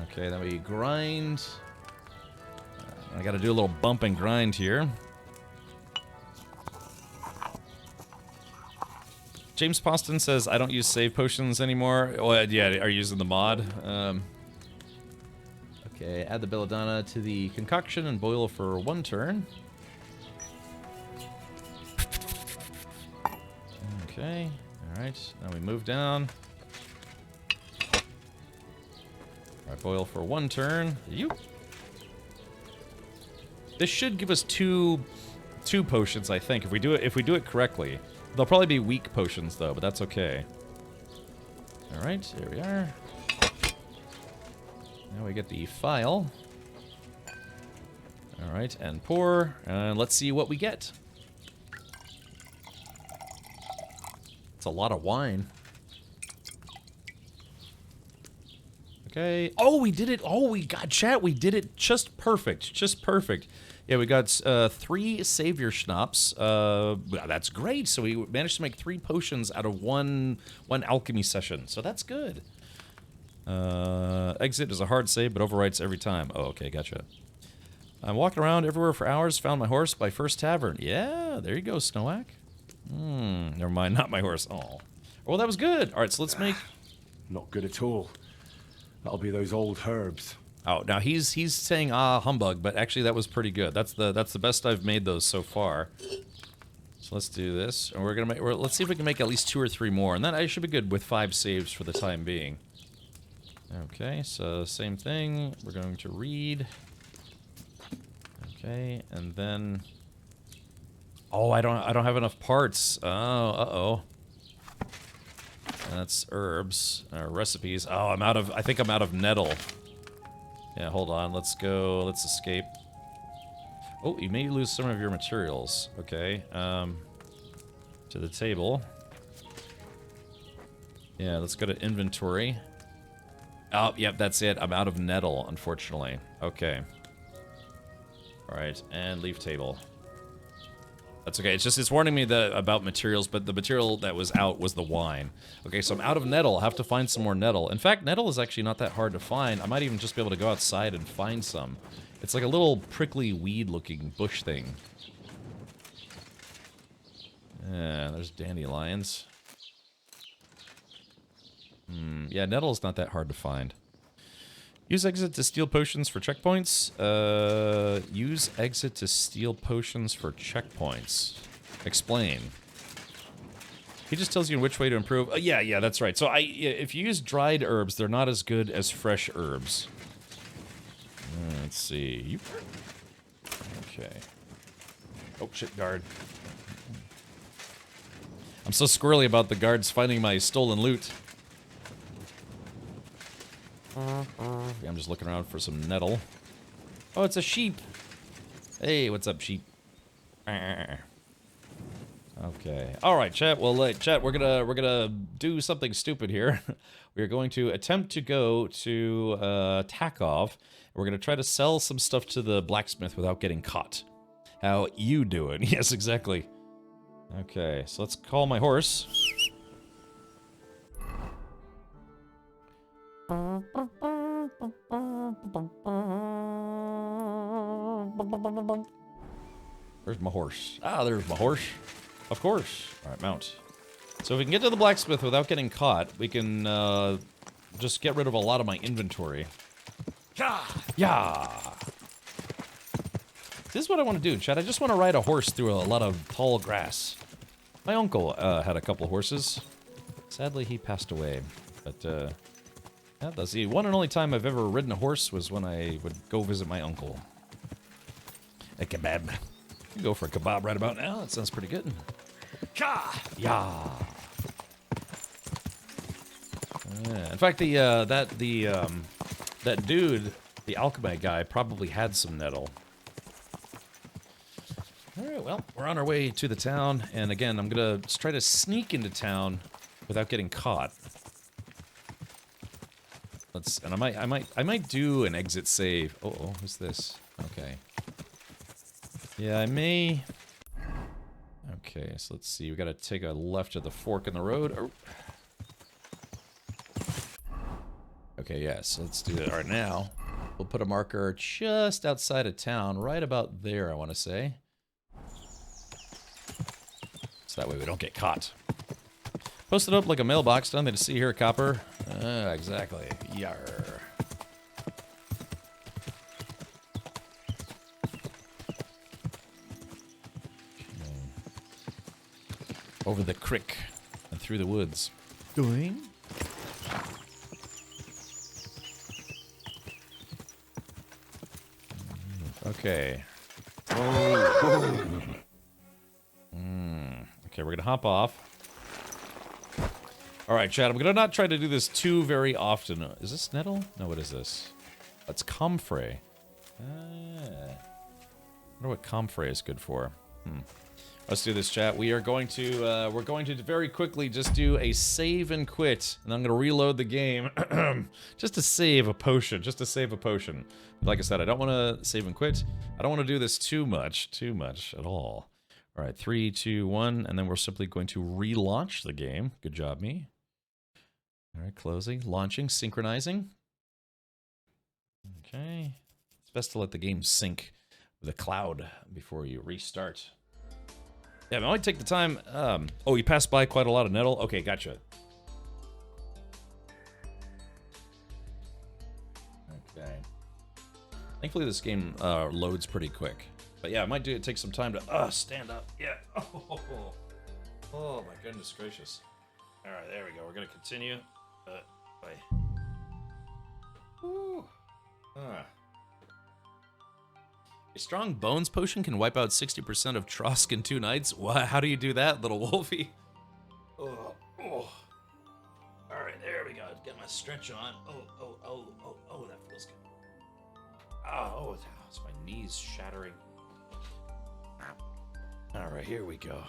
Okay, then we grind. I gotta do a little bump and grind here. James Poston says, I don't use save potions anymore. Well, yeah, are you using the mod? Okay, add the belladonna to the concoction and boil for 1 turn. Okay, alright, now we move down. Alright, boil for 1 turn. Yoop. This should give us two potions, I think, if we do it correctly. They'll probably be weak potions though, but that's okay. Alright, here we are. Now we get the file. Alright, and pour. And let's see what we get. It's a lot of wine. Okay. Oh, we did it. Oh, we got chat. We did it just perfect. Just perfect. Yeah, we got 3 savior schnapps. That's great. So we managed to make 3 potions out of one alchemy session. So that's good. Exit is a hard save, but overwrites every time. Oh, okay, gotcha. I'm walking around everywhere for hours. Found my horse by First Tavern. Yeah, there you go, Snowak. Never mind, not my horse. Oh, well, that was good. All right, so let's make. Not good at all. That'll be those old herbs. Oh, now he's saying humbug, but actually that was pretty good. That's the best I've made those so far. So let's do this, and we're gonna make. Let's see if we can make at least 2 or 3 more, and then I should be good with 5 saves for the time being. Okay, so same thing. We're going to read. Okay, and then. Oh, I don't have enough parts. Oh, uh-oh. That's herbs, recipes. Oh, I think I'm out of nettle. Yeah, hold on. Let's go. Let's escape. Oh, you may lose some of your materials. Okay. To the table. Yeah, let's go to inventory. Oh, yep, that's it. I'm out of nettle, unfortunately. Okay. Alright, and leave table. That's okay. It's warning me about materials, but the material that was out was the wine. Okay, so I'm out of nettle. I'll have to find some more nettle. In fact, nettle is actually not that hard to find. I might even just be able to go outside and find some. It's like a little prickly weed-looking bush thing. Yeah, there's dandelions. Yeah, nettle is not that hard to find. Use exit to steal potions for checkpoints. Use exit to steal potions for checkpoints. Explain. He just tells you which way to improve. Yeah, that's right. So if you use dried herbs, they're not as good as fresh herbs. Let's see. Okay. Oh, shit, guard. I'm so squirrely about the guards finding my stolen loot. I'm just looking around for some nettle. Oh, it's a sheep. Hey, what's up, sheep? Okay. All right, chat. Well, chat. We're gonna do something stupid here. We're going to attempt to go to Takov. We're gonna try to sell some stuff to the blacksmith without getting caught. How you doing? Yes, exactly. Okay, so let's call my horse. Where's my horse? Ah, there's my horse. Of course. All right, mount. So if we can get to the blacksmith without getting caught, we can just get rid of a lot of my inventory. Yeah. This is what I want to do, Chad. I just want to ride a horse through a lot of tall grass. My uncle had a couple horses. Sadly, he passed away. But, yeah, that's the one and only time I've ever ridden a horse was when I would go visit my uncle. A kebab. Go for a kebab right about now. That sounds pretty good. Yeah. In fact, that dude, the alchemy guy, probably had some nettle. All right, well, we're on our way to the town, and again, I'm gonna try to sneak into town without getting caught. And I might do an exit save. Oh, who's this? Okay. Yeah, I may. Okay, so let's see. We gotta take a left at the fork in the road. Oh. Okay, yeah, so let's do that. All right, now we'll put a marker just outside of town, right about there, I want to say. So that way we don't get caught. Post it up like a mailbox. Nothing to see here, copper. Exactly. Yar. Over the creek and through the woods. Doing? Okay. Okay, we're gonna hop off. Alright, Chad, I'm gonna not try to do this very often. Is this nettle? No, what is this? That's comfrey. I wonder what comfrey is good for. Let's do this, chat. We're going to very quickly just do a save and quit, and I'm gonna reload the game just to save a potion. Like I said, I don't want to save and quit. I don't want to do this too much at all. All right, 3, 2, 1, and then we're simply going to relaunch the game. Good job, me. All right, closing, launching, synchronizing. Okay, it's best to let the game sync with a cloud before you restart. Yeah, I might take the time. Oh, you passed by quite a lot of nettle? Okay, gotcha. Okay. Thankfully, this game loads pretty quick. But yeah, I might take some time to stand up. Yeah. Oh my goodness gracious. All right, there we go. We're gonna continue. Bye. Woo. A strong bones potion can wipe out 60% of Trosk in 2 nights. What? How do you do that, little wolfie? Oh. All right, there we go. Get my stretch on. Oh, that feels good. Oh, it's my knees shattering. All right, here we go.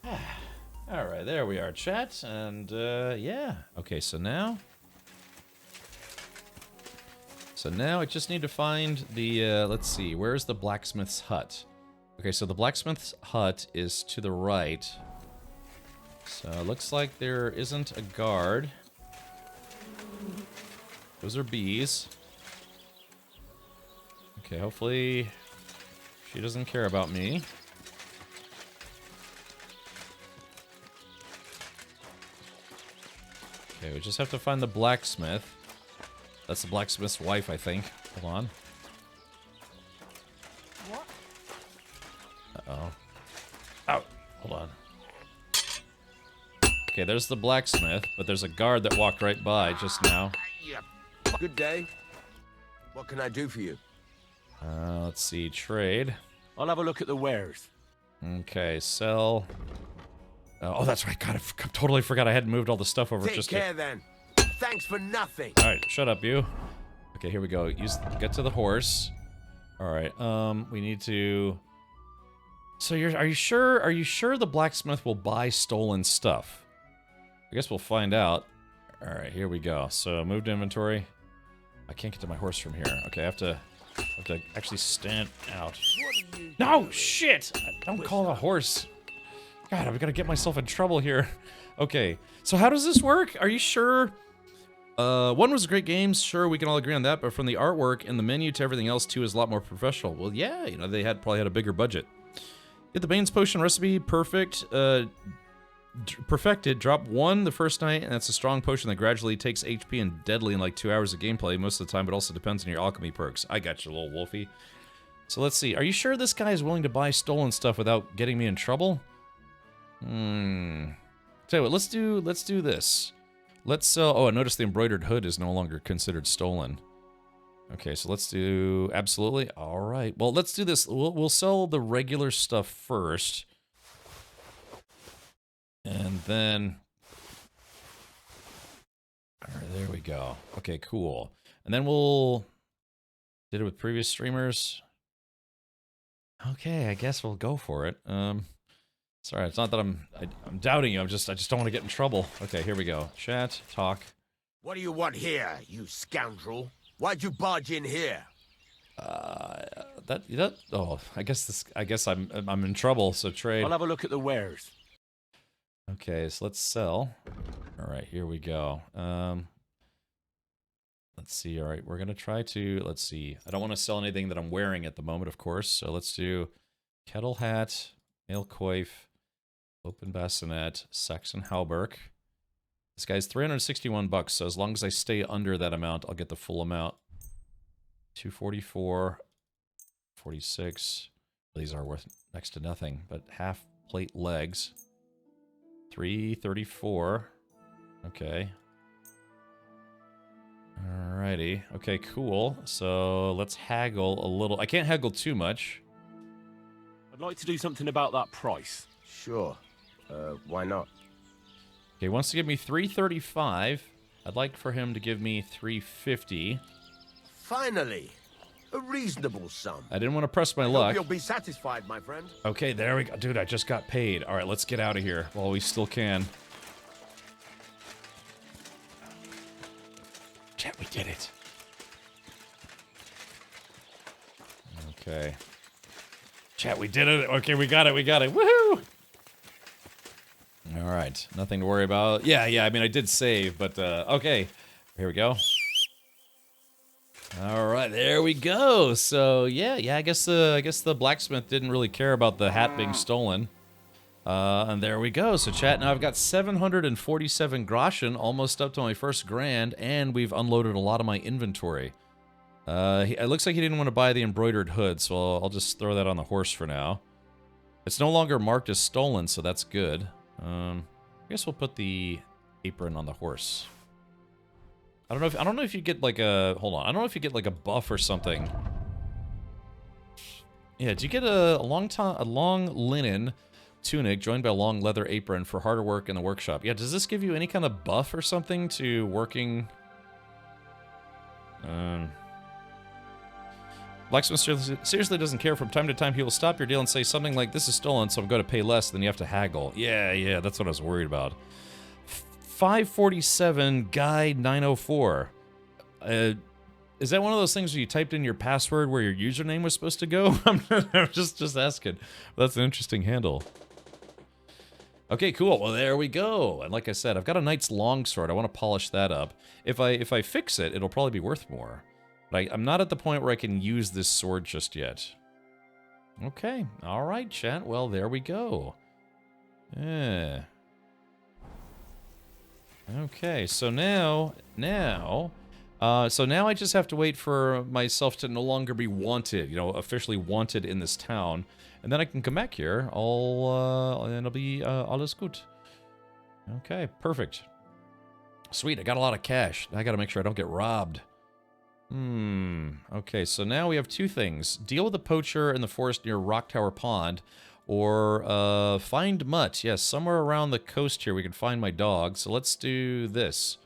All right, there we are, chat. And yeah. Okay, so now I just need to find the, let's see, where's the blacksmith's hut? Okay, so the blacksmith's hut is to the right. So it looks like there isn't a guard. Those are bees. Okay, hopefully she doesn't care about me. Okay, we just have to find the blacksmith. That's the blacksmith's wife, I think. Hold on. What? Uh-oh. Oh, hold on. Okay, there's the blacksmith, but there's a guard that walked right by just now. Good day. What can I do for you? Let's see, trade. I'll have a look at the wares. Okay, sell. Oh, that's right. God, I totally forgot I hadn't moved all the stuff over. Take care then. Thanks for nothing. All right, shut up, you. Okay, here we go. Get to the horse. All right. We need to. So are you sure? Are you sure the blacksmith will buy stolen stuff? I guess we'll find out. All right, here we go. So move to inventory. I can't get to my horse from here. Okay, I have to actually stand out. No, shit! Don't call a horse. God, I'm gonna get myself in trouble here. Okay, so how does this work? Are you sure? 1 was a great game. Sure, we can all agree on that. But from the artwork and the menu to everything else, 2 is a lot more professional. Well, yeah, they probably had a bigger budget. Get the Bane's Potion recipe perfect. perfected. Drop 1 the first night, and that's a strong potion that gradually takes HP and deadly in like 2 hours of gameplay most of the time, but also depends on your alchemy perks. I got you, little wolfie. So let's see. Are you sure this guy is willing to buy stolen stuff without getting me in trouble? Tell you what, let's do this. Let's sell... Oh, I noticed the embroidered hood is no longer considered stolen. Okay, so let's do... Absolutely. All right. Well, let's do this. We'll sell the regular stuff first. And then... All right, there we go. Okay, cool. And then we'll... Did it with previous streamers. Okay, I guess we'll go for it. Sorry, it's not that I'm doubting you. I just don't want to get in trouble. Okay, here we go. Chat, talk. What do you want here, you scoundrel? Why'd you barge in here? Oh, I guess I'm in trouble. So trade. I'll have a look at the wares. Okay, so let's sell. All right, here we go. Let's see. All right, we're gonna try to. Let's see. I don't want to sell anything that I'm wearing at the moment, of course. So let's do kettle hat, mail coif, open bassinet, Saxon hauberk. This guy's 361 bucks. So as long as I stay under that amount, I'll get the full amount. 244, 46. These are worth next to nothing, but half plate legs. 334. Okay. Alrighty. Okay, cool. So let's haggle a little. I can't haggle too much. I'd like to do something about that price. Sure. Why not? Okay, he wants to give me 335. I'd like for him to give me 350. Finally, a reasonable sum. I didn't want to press my I luck. hope you'll be satisfied, my friend. Okay, there we go. Dude, I just got paid. All right, let's get out of here while we still can. Chat, we did it. Okay. Chat, we did it. Okay, we got it. Woohoo! All right, nothing to worry about. Yeah, I mean, I did save, but okay. Here we go. All right, there we go. So yeah, I guess the blacksmith didn't really care about the hat being stolen. And there we go. So chat, now I've got 747 groschen, almost up to my first grand, and we've unloaded a lot of my inventory. It looks like he didn't want to buy the embroidered hood, so I'll just throw that on the horse for now. It's no longer marked as stolen, so that's good. I guess we'll put the apron on the horse. I don't know if you get like a... Hold on. I don't know if you get like a buff or something. Yeah, do you get a long linen tunic joined by a long leather apron for harder work in the workshop? Yeah, does this give you any kind of buff or something to working? Blacksmith seriously doesn't care. From time to time, he will stop your deal and say something like, "This is stolen, so I'm going to pay less." Then you have to haggle. Yeah, that's what I was worried about. 547 guy 904. Is that one of those things where you typed in your password where your username was supposed to go? I'm just asking. That's an interesting handle. Okay, cool. Well, there we go. And like I said, I've got a knight's longsword. I want to polish that up. If I fix it, it'll probably be worth more. But I'm not at the point where I can use this sword just yet. Okay. All right, chat. Well, there we go. Yeah. Okay, so now I just have to wait for myself to no longer be wanted, officially wanted in this town, and then I can come back here. And it'll be alles gut. Okay, perfect. Sweet, I got a lot of cash. I gotta make sure I don't get robbed. Okay, so now we have two things. Deal with the poacher in the forest near Rock Tower Pond, or find Mutt. Yes, somewhere around the coast here we can find my dog. So let's do this.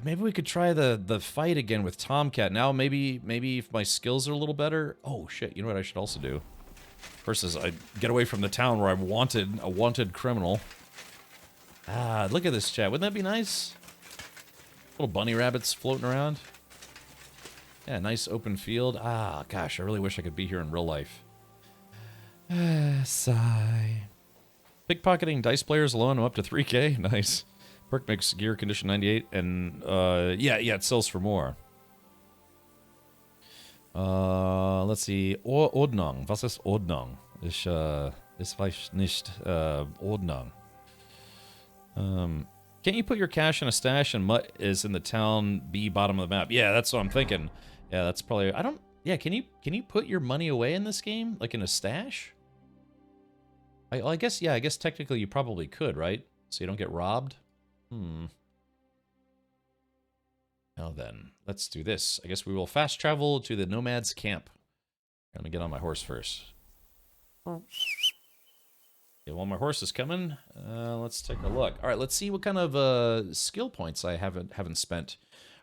Maybe we could try the fight again with Tomcat. Now maybe if my skills are a little better. Oh shit, you know what I should also do? First is I get away from the town where I'm a wanted criminal. Look at this, chat. Wouldn't that be nice? Little bunny rabbits floating around. Yeah, nice open field. Gosh, I really wish I could be here in real life. Sigh. Pickpocketing dice players alone, I'm up to 3k. Nice. Perk makes gear condition 98, and yeah, it sells for more. Let's see. Ordnung. Was ist Ordnung? Ich weiß nicht. Ordnung. Can't you put your cash in a stash and Mutt is in the town B bottom of the map? Yeah, that's what I'm thinking. Yeah, that's probably... I don't... Yeah, can you put your money away in this game? Like in a stash? I guess, yeah, I guess technically you probably could, right? So you don't get robbed? Now then, let's do this. I guess we will fast travel to the Nomad's camp. Let me get on my horse first. Okay, while my horse is coming, let's take a look. All right, let's see what kind of skill points I haven't spent.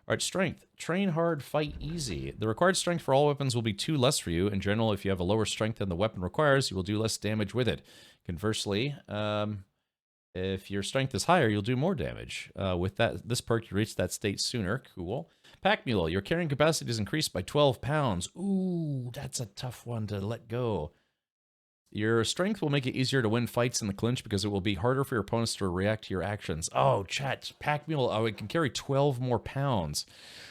All right, strength. Train hard, fight easy. The required strength for all weapons will be 2 less for you. In general, if you have a lower strength than the weapon requires, you will do less damage with it. Conversely, if your strength is higher, you'll do more damage. With this perk, you reach that state sooner. Cool. Pack Mule. Your carrying capacity is increased by 12 pounds. Ooh, that's a tough one to let go. Your strength will make it easier to win fights in the clinch because it will be harder for your opponents to react to your actions. Oh, chat. Pack Mule. Oh, it can carry 12 more pounds.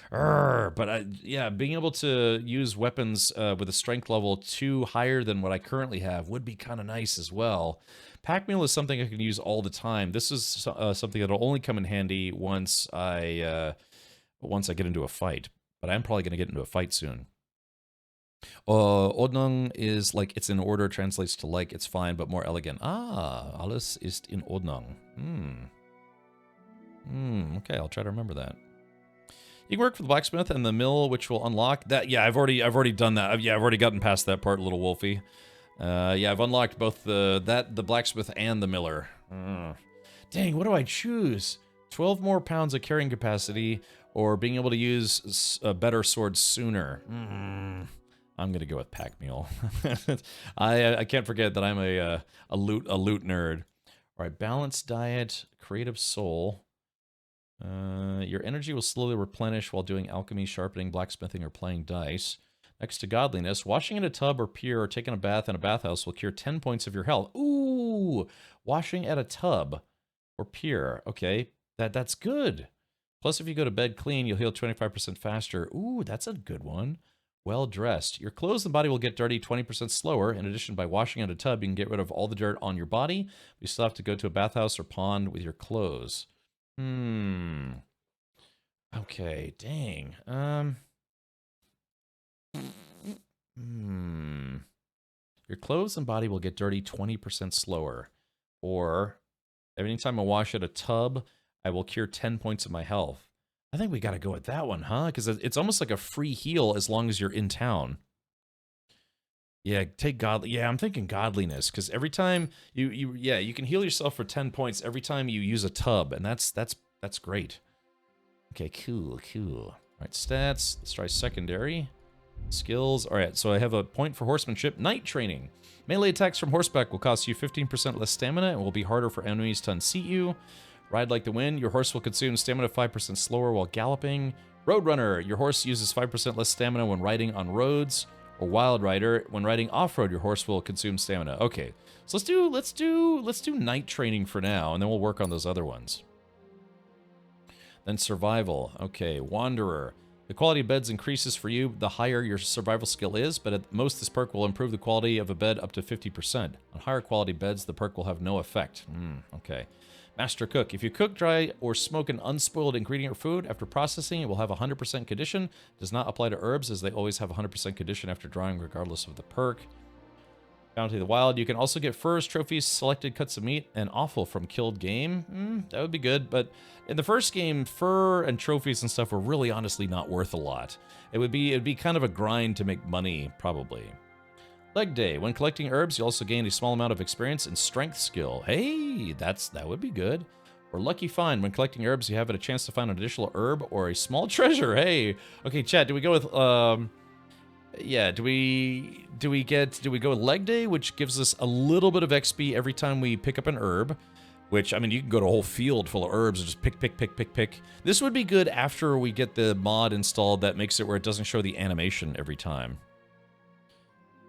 But yeah, being able to use weapons with a strength level 2 higher than what I currently have would be kind of nice as well. Pack Mule is something I can use all the time. This is something that'll only come in handy once I get into a fight. But I'm probably going to get into a fight soon. Ordnung is like it's in order, translates to like it's fine, but more elegant. Ah, alles ist in Ordnung. Okay, I'll try to remember that. You can work for the blacksmith and the mill, which will unlock that. Yeah, I've already done that. Yeah, I've already gotten past that part, little Wolfie. Yeah, I've unlocked both the blacksmith and the miller. Dang, what do I choose? 12 more pounds of carrying capacity, or being able to use a better sword sooner. I'm gonna go with Pack Mule. I can't forget that I'm a loot nerd. All right, balanced diet, creative soul. Your energy will slowly replenish while doing alchemy, sharpening, blacksmithing, or playing dice. Next to godliness, washing in a tub or pier or taking a bath in a bathhouse will cure 10 points of your health. Ooh, washing at a tub or pier. Okay, that's good. Plus, if you go to bed clean, you'll heal 25% faster. Ooh, that's a good one. Well-dressed. Your clothes and body will get dirty 20% slower. In addition, by washing in a tub, you can get rid of all the dirt on your body. You still have to go to a bathhouse or pond with your clothes. Okay, dang. Your clothes and body will get dirty 20% slower. Or, every time I wash at a tub, I will cure 10 points of my health. I think we gotta go with that one, huh? Because it's almost like a free heal as long as you're in town. Yeah, take yeah, I'm thinking godliness, because every time you can heal yourself for 10 points every time you use a tub, and that's great. Okay, cool. All right, stats. Let's try secondary. Skills. All right, so I have a point for horsemanship. Night training. Melee attacks from horseback will cost you 15% less stamina and will be harder for enemies to unseat you. Ride like the wind. Your horse will consume stamina 5% slower while galloping. Roadrunner. Your horse uses 5% less stamina when riding on roads. Or Wild Rider. When riding off-road, your horse will consume stamina. Okay, so let's do night training for now, and then we'll work on those other ones. Then survival. Okay, Wanderer. The quality of beds increases for you the higher your survival skill is, but at most this perk will improve the quality of a bed up to 50%. On higher quality beds, the perk will have no effect. Okay. Master Cook. If you cook, dry, or smoke an unspoiled ingredient or food, after processing, it will have 100% condition. Does not apply to herbs, as they always have 100% condition after drying, regardless of the perk. Bounty of the Wild. You can also get furs, trophies, selected cuts of meat, and offal from killed game. That would be good, but in the first game, fur and trophies and stuff were really honestly not worth a lot. It'd be kind of a grind to make money, probably. Leg Day. When collecting herbs, you also gain a small amount of experience and strength skill. Hey, that would be good. Or Lucky Find. When collecting herbs, you have a chance to find an additional herb or a small treasure. Hey. Okay, chat, do we go with yeah, do we go with Leg Day, which gives us a little bit of XP every time we pick up an herb, which, I mean, you can go to a whole field full of herbs and just pick. This would be good after we get the mod installed that makes it where it doesn't show the animation every time.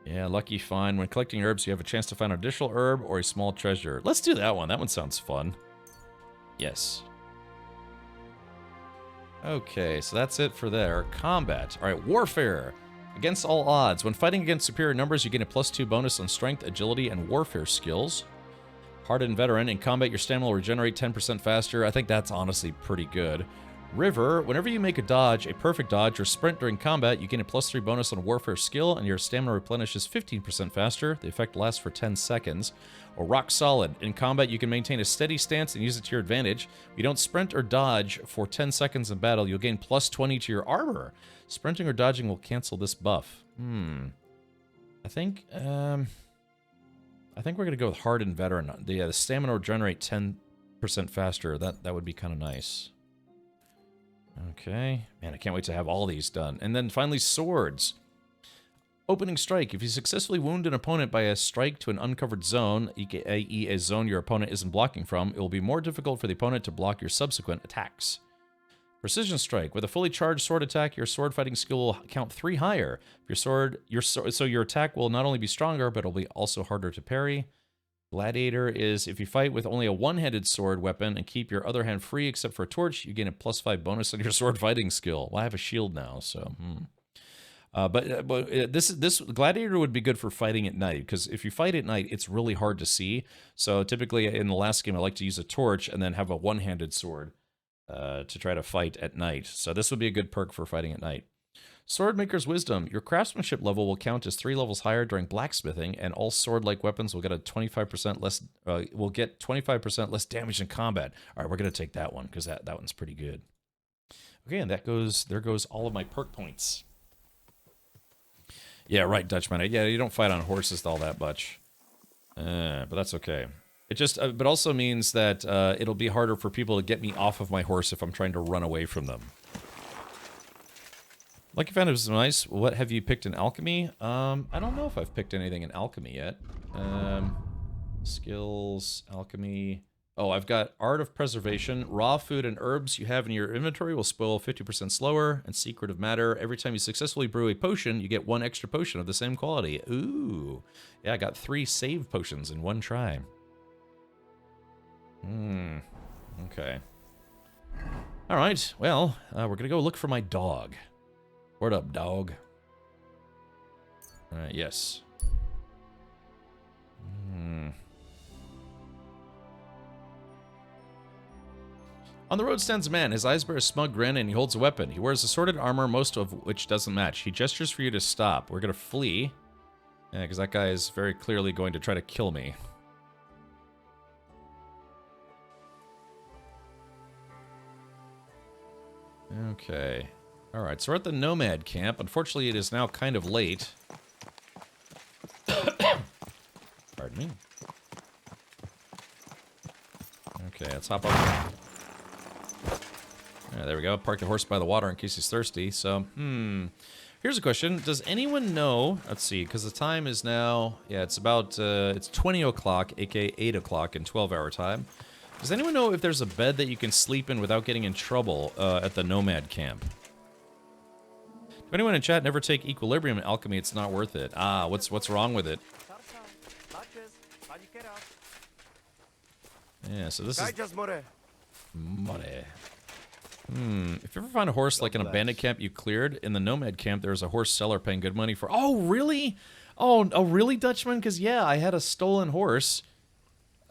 Yeah, Lucky Find. When collecting herbs, you have a chance to find an additional herb or a small treasure. Let's do that one. That one sounds fun. Yes. Okay, so that's it for there. Combat. All right, Warfare. Against all odds. When fighting against superior numbers, you gain a +2 bonus on strength, agility, and warfare skills. Hardened Veteran. In combat, your stamina will regenerate 10% faster. I think that's honestly pretty good. River. Whenever you make a dodge, a perfect dodge, or sprint during combat, you gain a +3 bonus on Warfare skill, and your stamina replenishes 15% faster. The effect lasts for 10 seconds. Or Rock Solid. In combat, you can maintain a steady stance and use it to your advantage. If you don't sprint or dodge for 10 seconds in battle, you'll gain +20 to your armor. Sprinting or dodging will cancel this buff. I think we're gonna go with Hardened Veteran. The stamina will regenerate 10% faster. That would be kind of nice. Okay. Man, I can't wait to have all these done. And then finally, swords. Opening Strike. If you successfully wound an opponent by a strike to an uncovered zone, i.e. a zone your opponent isn't blocking from, it will be more difficult for the opponent to block your subsequent attacks. Precision Strike. With a fully charged sword attack, your sword fighting skill will count 3 higher. So your attack will not only be stronger, but it'll be also harder to parry. Gladiator is if you fight with only a one-handed sword weapon and keep your other hand free except for a torch, you gain a +5 bonus on your sword fighting skill. Well, I have a shield now, so but this Gladiator would be good for fighting at night, because if you fight at night, it's really hard to see. So typically in the last game, I like to use a torch and then have a one-handed sword to try to fight at night. So this would be a good perk for fighting at night. Swordmaker's Wisdom. Your craftsmanship level will count as 3 levels higher during blacksmithing, and all sword-like weapons will get a 25% less. Will get 25% less damage in combat. All right, we're gonna take that one because that one's pretty good. Okay, and there goes all of my perk points. Yeah, right, Dutchman. Yeah, you don't fight on horses all that much, but that's okay. It just, but also means that it'll be harder for people to get me off of my horse if I'm trying to run away from them. Lucky Phantom is nice. What have you picked in alchemy? I don't know if I've picked anything in alchemy yet. Skills, alchemy. Oh, I've got Art of Preservation. Raw food and herbs you have in your inventory will spoil 50% slower. And Secret of Matter. Every time you successfully brew a potion, you get 1 extra potion of the same quality. Ooh. Yeah, I got 3 save potions in 1 try. Okay. Alright, well, we're gonna go look for my dog. Word up, dog. Alright, yes. On the road stands a man. His eyes bear a smug grin and he holds a weapon. He wears assorted armor, most of which doesn't match. He gestures for you to stop. We're gonna flee. Yeah, because that guy is very clearly going to try to kill me. Okay. Alright, so we're at the Nomad camp. Unfortunately, it is now kind of late. Pardon me. Okay, let's hop up. Yeah, there we go. Park the horse by the water in case he's thirsty. So, here's a question. Does anyone know... Let's see, because the time is now... Yeah, it's about... it's 20 o'clock, aka 8 o'clock in 12-hour time. Does anyone know if there's a bed that you can sleep in without getting in trouble at the Nomad camp? If anyone in chat never take Equilibrium in Alchemy, it's not worth it. Ah, what's wrong with it? Yeah, so this is... Money. If you ever find a horse like in a bandit camp you cleared, in the Nomad camp there's a horse seller paying good money for... Oh, really? Oh, really, Dutchman? Because, yeah, I had a stolen horse.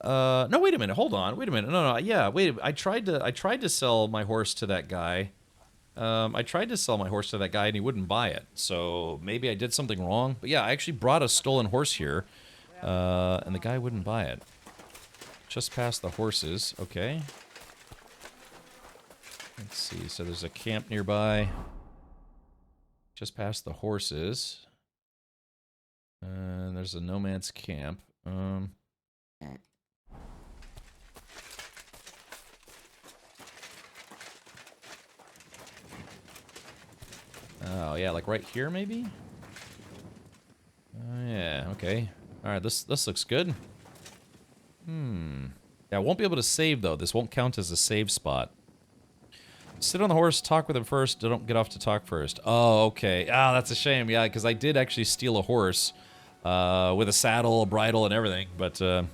No, wait a minute. Hold on. Wait a minute. No, yeah, wait. I tried to sell my horse to that guy. I tried to sell my horse to that guy and he wouldn't buy it. So maybe I did something wrong. But yeah, I actually brought a stolen horse here. And the guy wouldn't buy it. Just past the horses. Okay. Let's see. So there's a camp nearby. Just past the horses. And there's a nomad's camp. Oh, yeah, like right here, maybe? Yeah, okay. Alright, this looks good. Yeah, I won't be able to save, though. This won't count as a save spot. Sit on the horse, talk with him first. Don't get off to talk first. Oh, okay. Ah, that's a shame. Yeah, because I did actually steal a horse with a saddle, a bridle, and everything. But, the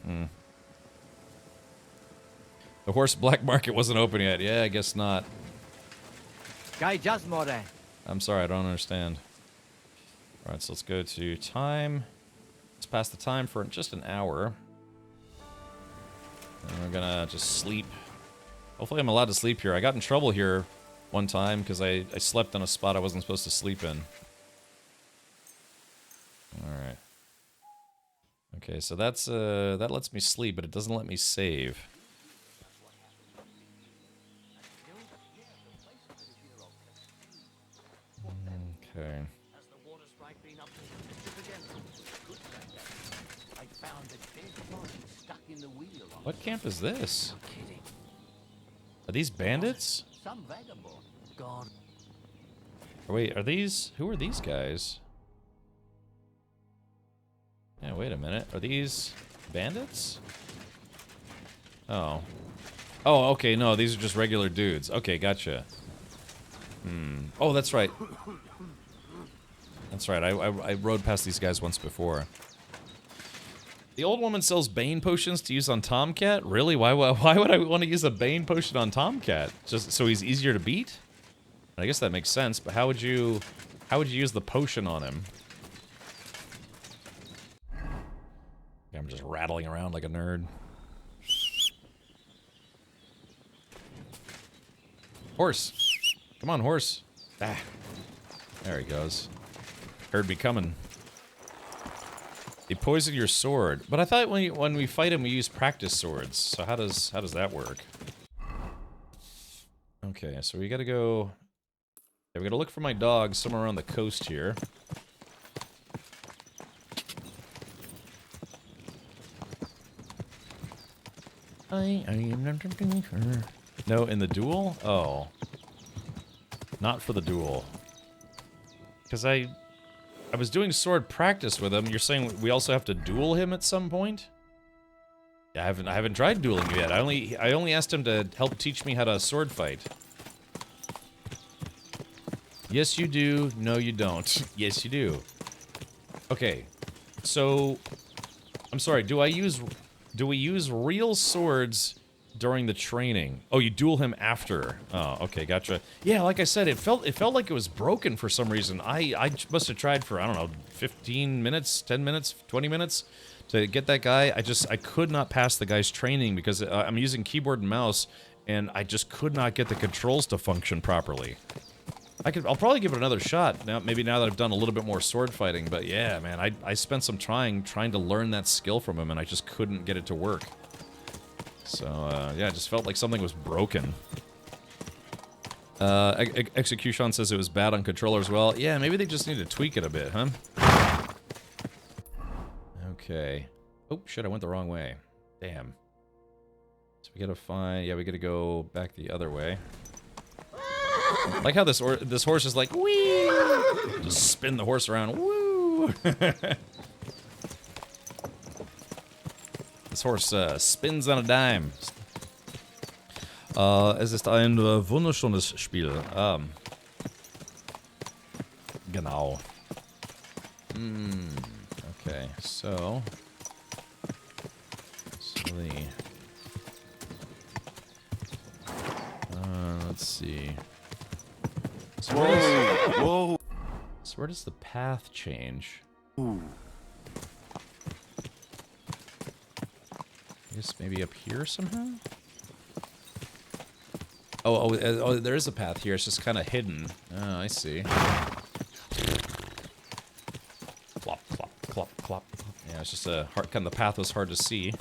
horse black market wasn't open yet. Yeah, I guess not. I'm sorry, I don't understand. Alright, so let's go to time. Let's pass the time for just an hour. And we're gonna just sleep. Hopefully I'm allowed to sleep here. I got in trouble here one time because I slept in a spot I wasn't supposed to sleep in. Alright. Okay, so that's that lets me sleep, but it doesn't let me save. Okay. What camp is this? Are these bandits? Some vagabond. God. Wait, are these... Who are these guys? Yeah, wait a minute. Are these bandits? Oh. Oh, okay, no, these are just regular dudes. Okay, gotcha. Oh, that's right. That's right, I rode past these guys once before. The old woman sells Bane potions to use on Tomcat? Really? Why would I want to use a Bane potion on Tomcat? Just so he's easier to beat? I guess that makes sense, but how would you use the potion on him? I'm just rattling around like a nerd. Horse! Come on, horse! Ah. There he goes. Heard me coming. They poison your sword. But I thought when we fight him, we use practice swords. So how does that work? Okay, so we gotta go... Yeah, we gotta look for my dog somewhere around the coast here. I am not her. No, in the duel? Oh. Not for the duel. Because I was doing sword practice with him. You're saying we also have to duel him at some point? Yeah, I haven't tried dueling yet. I only asked him to help teach me how to sword fight. Yes, you do. No, you don't. Yes, you do. Okay. So, I'm sorry. Do we use real swords during the training? Oh, you duel him after. Oh, okay, gotcha. Yeah, like I said, it felt like it was broken for some reason. I must have tried for, I don't know, 15 minutes, 10 minutes, 20 minutes to get that guy. I could not pass the guy's training because I'm using keyboard and mouse, and I just could not get the controls to function properly. I'll probably give it another shot now. Maybe now that I've done a little bit more sword fighting. But yeah, man, I spent some trying to learn that skill from him, and I just couldn't get it to work. So yeah, it just felt like something was broken. Execution says it was bad on controller as well. Yeah, maybe they just need to tweak it a bit, huh? Okay. Oh shit, I went the wrong way. Damn. So we gotta find. Yeah, we gotta go back the other way. Like how this horse is like, wee! Just spin the horse around, woo! This horse spins on a dime. Es ist ein wunderschönes Spiel. Genau. Okay, so let's see. So whoa! So where does the path change? Ooh. I guess maybe up here somehow? Oh, there is a path here. It's just kind of hidden. Oh, I see. Clop, clop, clop, clop. Yeah, it's just a hard. Kind of the path was hard to see.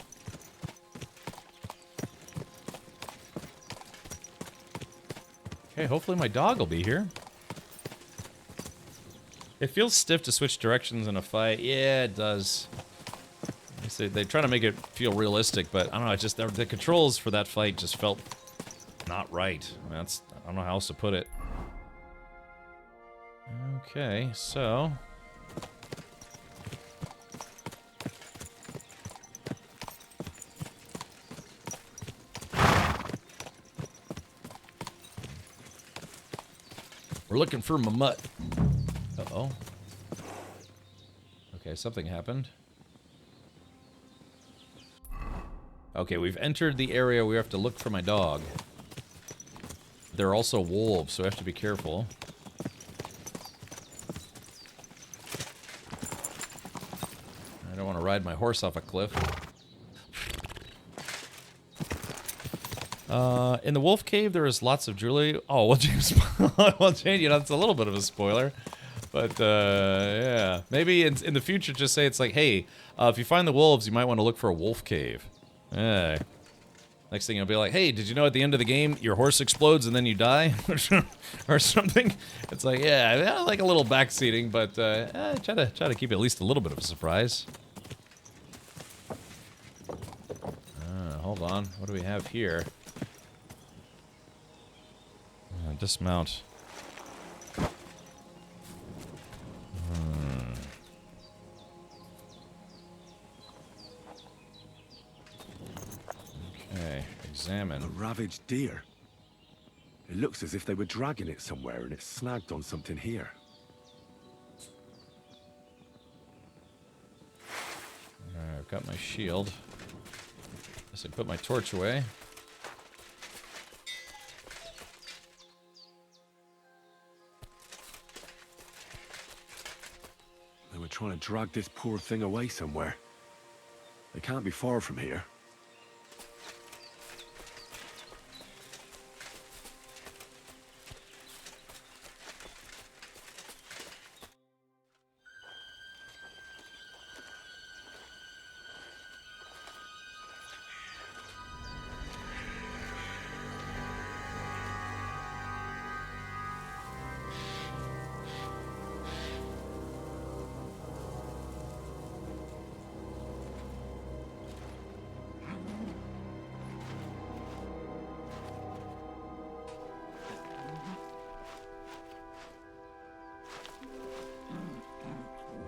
Okay, hopefully my dog will be here. It feels stiff to switch directions in a fight. Yeah, it does. They try to make it feel realistic, but I don't know. It just the controls for that fight just felt not right. I mean, I don't know how else to put it. Okay, so we're looking for Mamut. Uh-oh. Okay, something happened. Okay, we've entered the area where we have to look for my dog. There are also wolves, so I have to be careful. I don't want to ride my horse off a cliff. In the wolf cave, there is lots of jewelry. Oh, well, James, well, Jane, you know, it's a little bit of a spoiler. But, yeah. Maybe in the future, just say it's like, hey, if you find the wolves, you might want to look for a wolf cave. Yeah. Next thing you'll be like, hey, did you know at the end of the game, your horse explodes and then you die? Or something? It's like, yeah, I like a little backseating, but, try to keep it at least a little bit of a surprise. Hold on. What do we have here? Dismount. Okay, examine. A ravaged deer. It looks as if they were dragging it somewhere and it's snagged on something here. Alright, I've got my shield. Guess I put my torch away. They were trying to drag this poor thing away somewhere. They can't be far from here.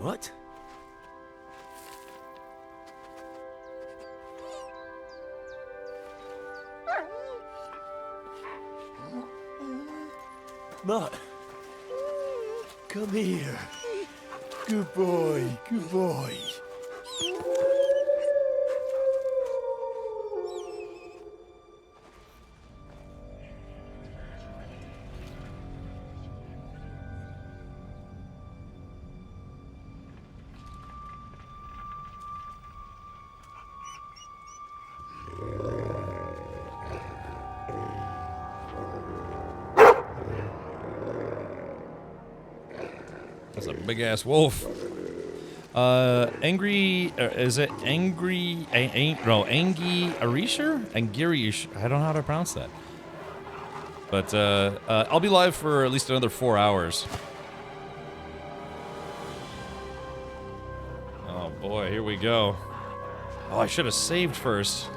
What? Mutt, come here. Good boy, good boy. That's a big ass wolf. Is it Angry, no, Angi Arisher? Angirish, I don't know how to pronounce that. But, I'll be live for at least another 4 hours. Oh boy, here we go. Oh, I should have saved first.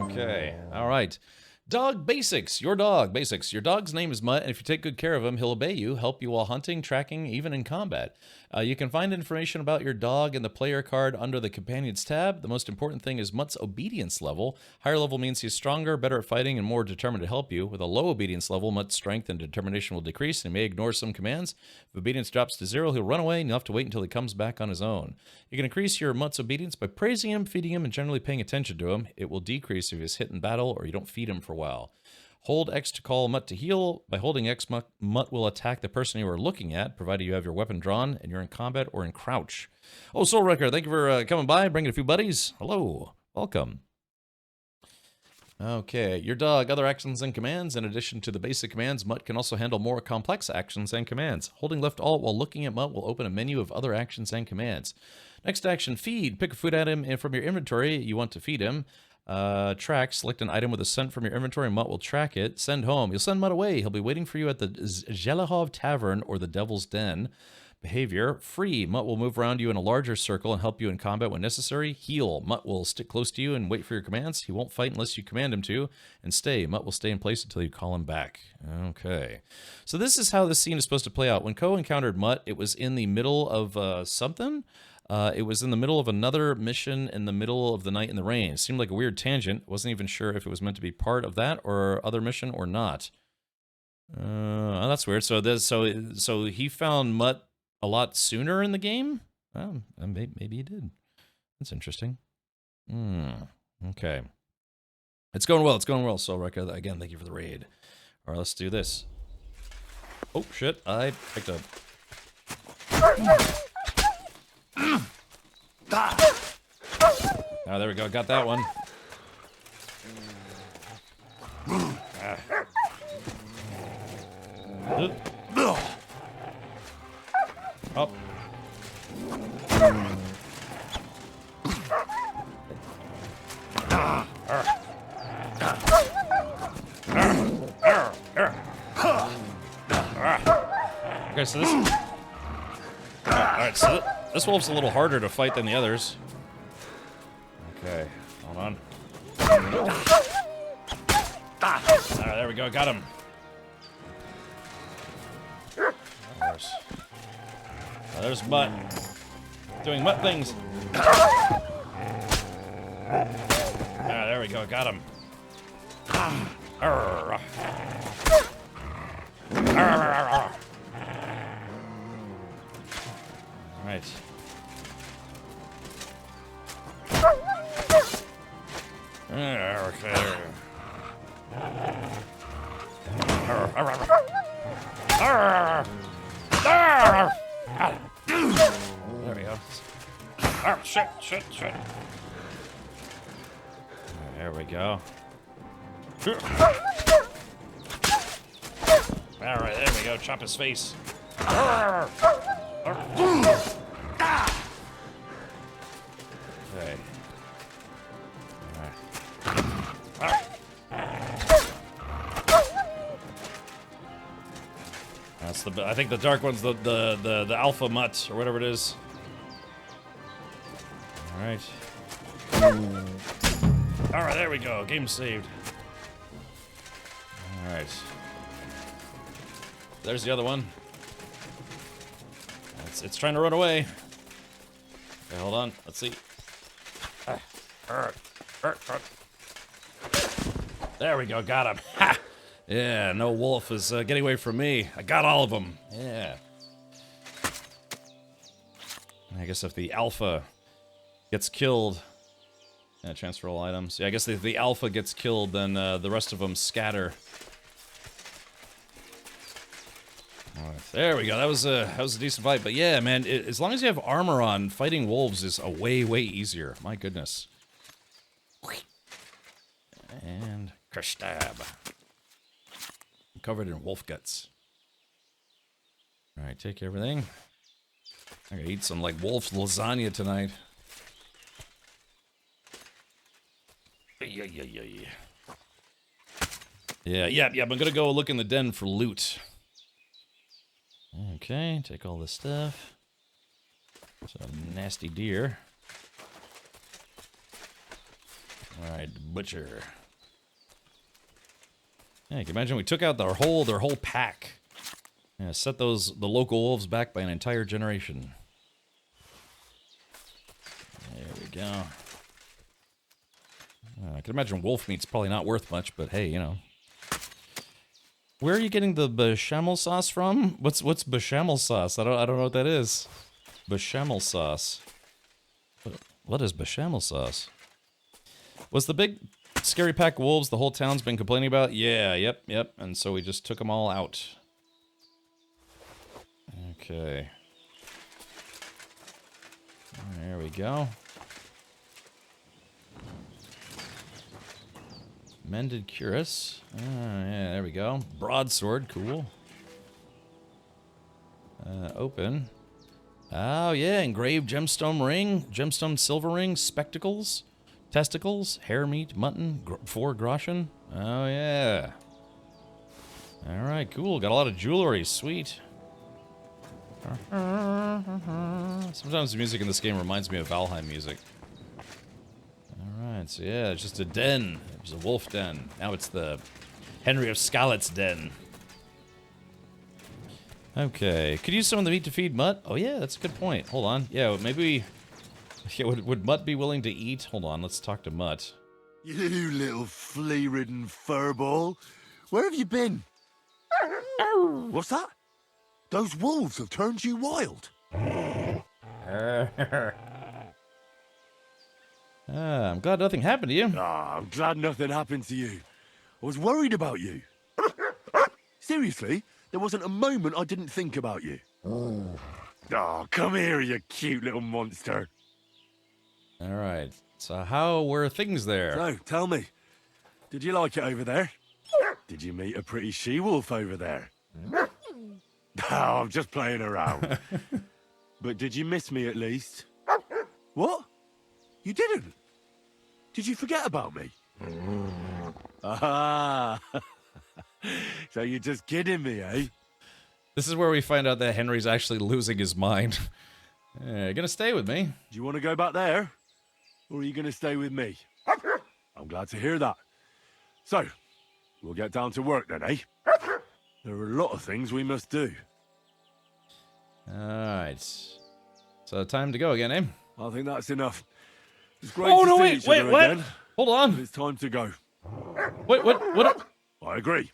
Okay, alright. Dog basics. Your dog basics. Your dog's name is Mutt, and if you take good care of him, he'll obey you, help you while hunting, tracking, even in combat. You can find information about your dog in the player card under the Companions tab. The most important thing is Mutt's obedience level. Higher level means he's stronger, better at fighting, and more determined to help you. With a low obedience level, Mutt's strength and determination will decrease, and he may ignore some commands. If obedience drops to 0, he'll run away, and you'll have to wait until he comes back on his own. You can increase your Mutt's obedience by praising him, feeding him, and generally paying attention to him. It will decrease if he's hit in battle or you don't feed him for a while. Hold X to call Mutt to heal. By holding X, Mutt will attack the person you are looking at, provided you have your weapon drawn and you're in combat or in crouch. Oh, Soul Wrecker, thank you for coming by, bringing a few buddies. Hello, welcome. Okay, your dog, other actions and commands. In addition to the basic commands, Mutt can also handle more complex actions and commands. Holding left alt while looking at Mutt will open a menu of other actions and commands. Next action, feed. Pick a food item and from your inventory you want to feed him. Track, select an item with a scent from your inventory, Mutt will track it. Send home. You'll send Mutt away. He'll be waiting for you at the Zelihov Tavern or the Devil's Den. Behavior, free. Mutt will move around you in a larger circle and help you in combat when necessary. Heal. Mutt will stick close to you and wait for your commands. He won't fight unless you command him to. And stay. Mutt will stay in place until you call him back. Okay. So this is how this scene is supposed to play out. When Ko encountered Mutt, it was in the middle of something. It was in the middle of another mission in the middle of the night in the rain. It seemed like a weird tangent. Wasn't even sure if it was meant to be part of that or other mission or not. That's weird. So he found Mutt a lot sooner in the game? Well, maybe he did. That's interesting. Okay. It's going well. It's going well. So, Rekka, again, thank you for the raid. All right, let's do this. Oh, shit. I picked up. Oh, there we go. Got that one. Oh. Okay, so this. Alright, so this wolf's a little harder to fight than the others. Okay, hold on. Alright, there we go, got him. There's Mutt. Doing Mutt things. There we go, got him. Alright. There we go. Oh, shit. There we go. Alright, there we go. Chop his face. Okay. That's the. I think the dark one's the alpha mutt or whatever it is. All right. All right, there we go. Game saved. All right. There's the other one. It's trying to run away. Okay, hold on. Let's see. There we go. Got him. Ha! Yeah, no wolf is getting away from me. I got all of them. Yeah. I guess if the alpha gets killed... Yeah, transfer all items. Yeah, I guess if the alpha gets killed, then the rest of them scatter. Alright, there we go. That was a decent fight. But yeah, man, as long as you have armor on, fighting wolves is a way easier. My goodness. And crush stab. Covered in wolf guts. Alright, take everything. I'm gonna eat some like wolf's lasagna tonight. Yeah, I'm gonna go look in the den for loot. Okay, take all this stuff. It's a nasty deer. Alright, butcher. Yeah, you can imagine we took out their whole pack. Yeah, set the local wolves back by an entire generation. There we go. I can imagine wolf meat's probably not worth much, but hey, you know. Where are you getting the bechamel sauce from? What's bechamel sauce? I don't know what that is. Bechamel sauce. What is bechamel sauce? Was the big scary pack of wolves the whole town's been complaining about? Yeah, yep. And so we just took them all out. Okay. There we go. Mended cuirass. Yeah, there we go. Broadsword, cool. Open. Oh, yeah, engraved gemstone ring, gemstone silver ring, spectacles, testicles, hair meat, mutton, 4 groschen. Oh, yeah. All right, cool. Got a lot of jewelry. Sweet. Sometimes the music in this game reminds me of Valheim music. Alright, so yeah, it's just a den. It was a wolf den. Now it's the Henry of Scarlet's den. Okay, could use some of the meat to feed Mutt? Oh yeah, that's a good point. Hold on. Yeah, maybe... Yeah, would Mutt be willing to eat? Hold on, let's talk to Mutt. You little flea-ridden furball. Where have you been? What's that? Those wolves have turned you wild. I'm glad nothing happened to you. Ah, I'm glad nothing happened to you. I was worried about you. Seriously, there wasn't a moment I didn't think about you. Oh, come here, you cute little monster. All right. So how were things there? So, tell me, did you like it over there? Did you meet a pretty she-wolf over there? Oh, I'm just playing around. But did you miss me at least? What? You didn't? Did you forget about me? Ah. So you're just kidding me, eh? This is where we find out that Henry's actually losing his mind. You're gonna stay with me. Do you want to go back there? Or are you going to stay with me? I'm glad to hear that. So, we'll get down to work then, eh? There are a lot of things we must do. Alright. So time to go again, eh? I think that's enough. It's great Oh, to no, see wait, each wait, other what? again. Hold on. But it's time to go. Wait, what? I agree.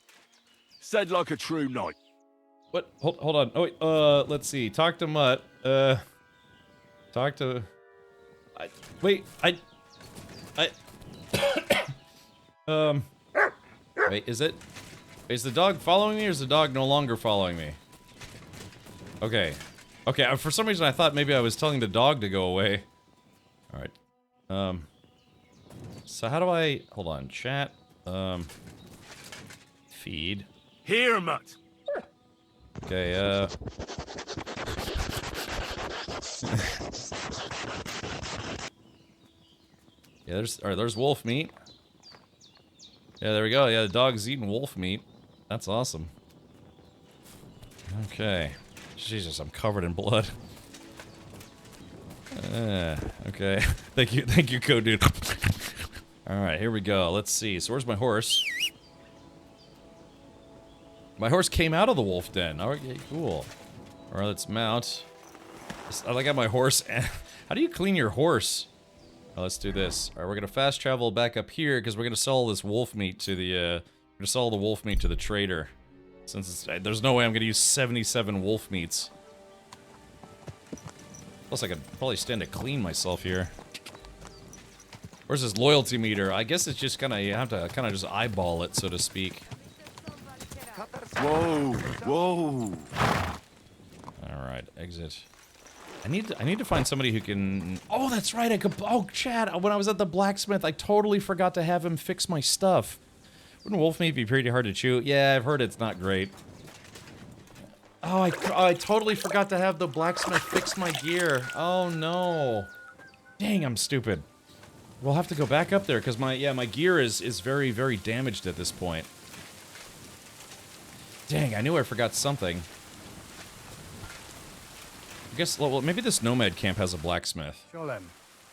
Said like a true knight. What? Hold on. Oh, wait, let's see. Talk to Mutt. Talk to... Wait, Wait, is the dog following me or is the dog no longer following me? Okay. Okay, for some reason I thought maybe I was telling the dog to go away. Alright. So how do I... Hold on, chat. Feed. Here, Mutt. Okay, yeah, there's wolf meat. Yeah, there we go. Yeah, the dog's eating wolf meat. That's awesome. Okay. Jesus, I'm covered in blood. Okay. Thank you, Code Dude. Alright, here we go. Let's see. So where's my horse? My horse came out of the wolf den. Okay, cool. Alright, let's mount. I like how my horse... How do you clean your horse? Oh, let's do this. Alright, we're gonna fast travel back up here because we're gonna sell this wolf meat to the, we're gonna sell the wolf meat to the trader. Since there's no way I'm gonna use 77 wolf meats. Plus I could probably stand to clean myself here. Where's this loyalty meter? I guess it's just kinda, you have to kinda just eyeball it, so to speak. Whoa, whoa. Alright, exit. I need to find somebody who can... Oh, that's right, I could... Oh, Chad, when I was at the blacksmith, I totally forgot to have him fix my stuff. Wouldn't wolf meat be pretty hard to chew? Yeah, I've heard it's not great. Oh, I totally forgot to have the blacksmith fix my gear. Oh, no. Dang, I'm stupid. We'll have to go back up there, because my gear is very, very damaged at this point. Dang, I knew I forgot something. I guess, well, maybe this nomad camp has a blacksmith. Sholem,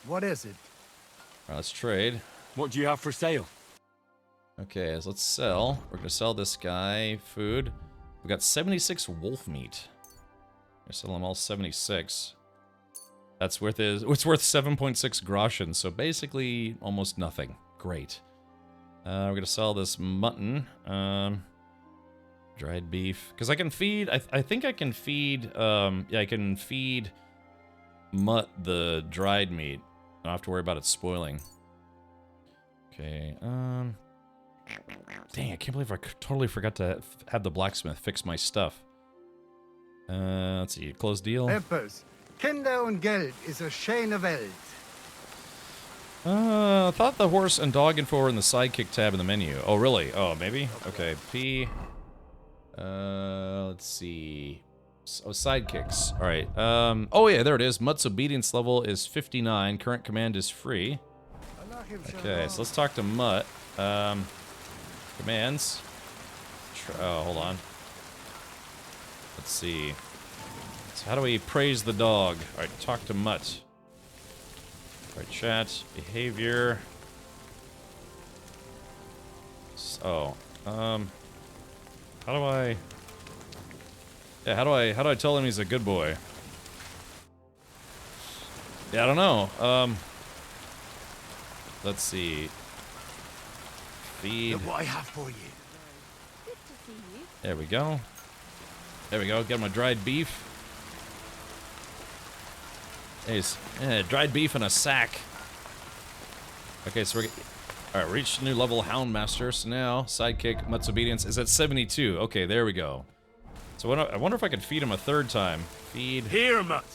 what is it? Alright, let's trade. What do you have for sale? Okay, so let's sell. We're gonna sell this guy food. We got 76 wolf meat. I sell them all 76. That's worth it's worth 7.6 groschen, so basically almost nothing. Great. We're gonna sell this mutton. Dried beef. Because I can feed... I think I can feed... yeah, I can feed Mutt the dried meat. I don't have to worry about it spoiling. Okay, dang, I can't believe I totally forgot to have the blacksmith fix my stuff. Let's see, close deal. Etwas. Kinder und Geld ist a schöne Welt. I thought the horse and dog info were in the sidekick tab in the menu. Oh, really? Oh, maybe? Okay, P... let's see. Oh, sidekicks. Alright, oh yeah, there it is. Mutt's obedience level is 59. Current command is free. Okay, so let's talk to Mutt. Commands. Oh, hold on. Let's see. So how do we praise the dog? Alright, talk to Mutt. Alright, chat. Behavior. Oh, how do I... Yeah, how do I tell him he's a good boy? Yeah, I don't know. Let's see. Feed. Look what I have for you. There we go. There we go. Get my dried beef. Nice. Yeah, dried beef in a sack. Okay, so we're... Alright, reached a new level, Houndmaster. So now, sidekick, Mutt's Obedience is at 72. Okay, there we go. So I wonder if I could feed him a third time. Feed. Here, Mutt.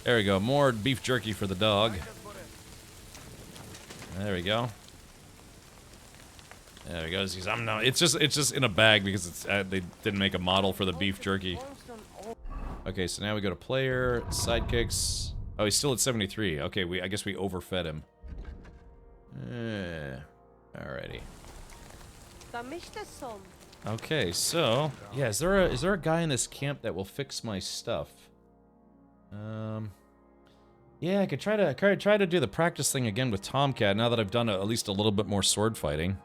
There we go. More beef jerky for the dog. There we go. There he goes. It's just in a bag because it's they didn't make a model for the beef jerky. Okay, so now we go to player, sidekicks. Oh, he's still at 73. Okay, I guess we overfed him. Alrighty. Okay, so yeah, is there a guy in this camp that will fix my stuff? Yeah, I could try to do the practice thing again with Tomcat now that I've done at least a little bit more sword fighting.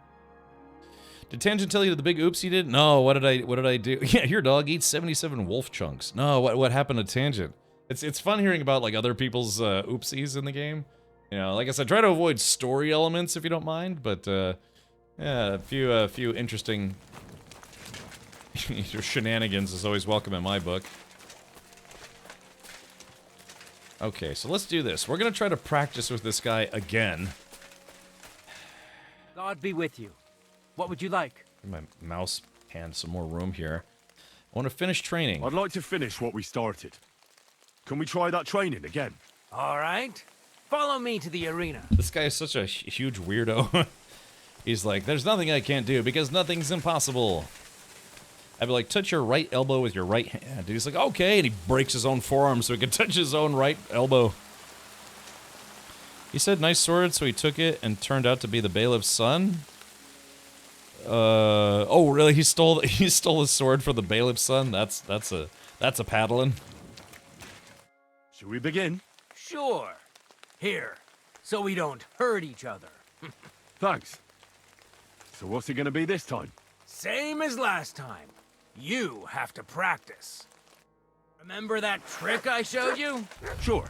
Did Tangent tell you the big oops he did? No, what did I do? Yeah, your dog eats 77 wolf chunks. No, what happened to Tangent? It's fun hearing about like other people's oopsies in the game. You know, like I said, try to avoid story elements if you don't mind, but yeah, a few interesting shenanigans is always welcome in my book. Okay, so let's do this. We're gonna try to practice with this guy again. God be with you. What would you like? My mouse hand some more room here. I want to finish training. I'd like to finish what we started. Can we try that training again? All right. Follow me to the arena. This guy is such a huge weirdo. He's like, there's nothing I can't do because nothing's impossible. I'd be like, touch your right elbow with your right hand. And he's like, okay, and he breaks his own forearm so he can touch his own right elbow. He said nice sword, so he took it and turned out to be the bailiff's son. Oh really? He stole the sword from the bailiff's son? That's a paddling. Should we begin? Sure. Here, so we don't hurt each other. Thanks. So what's it gonna be this time? Same as last time. You have to practice. Remember that trick I showed you? Sure.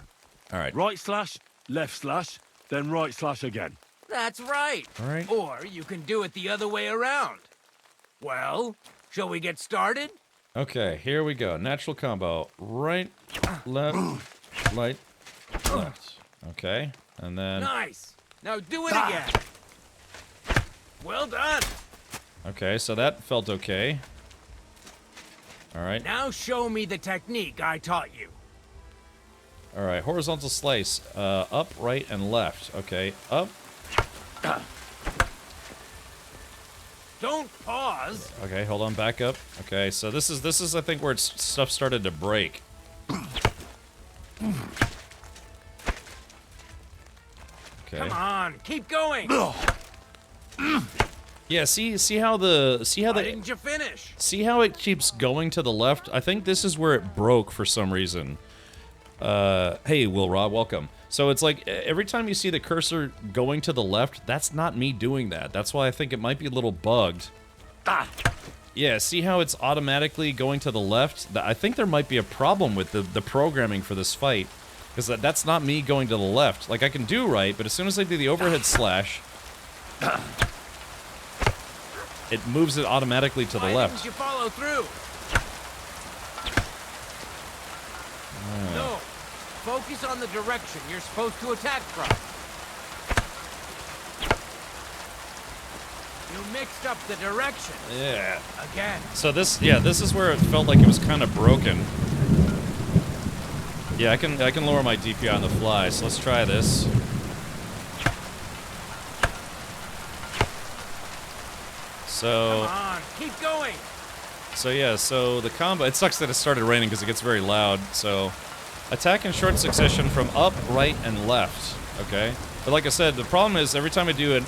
All right. Right slash, left slash, then right slash again. That's right. All right. Or you can do it the other way around. Well, shall we get started? Okay, here we go. Natural combo. Right, left, right, left. Okay, and then... Nice! Now do it again! Well done! Okay, so that felt okay. Alright. Now show me the technique I taught you. Alright, horizontal slice. Up, right, and left. Okay, up. Don't pause! Okay, hold on, back up. Okay, so this is I think where stuff started to break. Okay. Come on, keep going! Yeah, see how Why didn't you finish? See how it keeps going to the left? I think this is where it broke for some reason. Hey, Will Rod, welcome. So it's like, every time you see the cursor going to the left, that's not me doing that. That's why I think it might be a little bugged. Yeah, see how it's automatically going to the left? I think there might be a problem with the programming for this fight. Because that's not me going to the left. Like, I can do right, but as soon as I do the overhead slash... it moves it automatically to the left. Didn't you follow through? No. Focus on the direction you're supposed to attack from. You mixed up the direction. Yeah. Again. So this is where it felt like it was kind of broken. Yeah, I can lower my DPI on the fly, so let's try this. So... Come on, keep going! So yeah, so the combo... It sucks that it started raining because it gets very loud, so... Attack in short succession from up, right, and left, okay? But like I said, the problem is every time I do an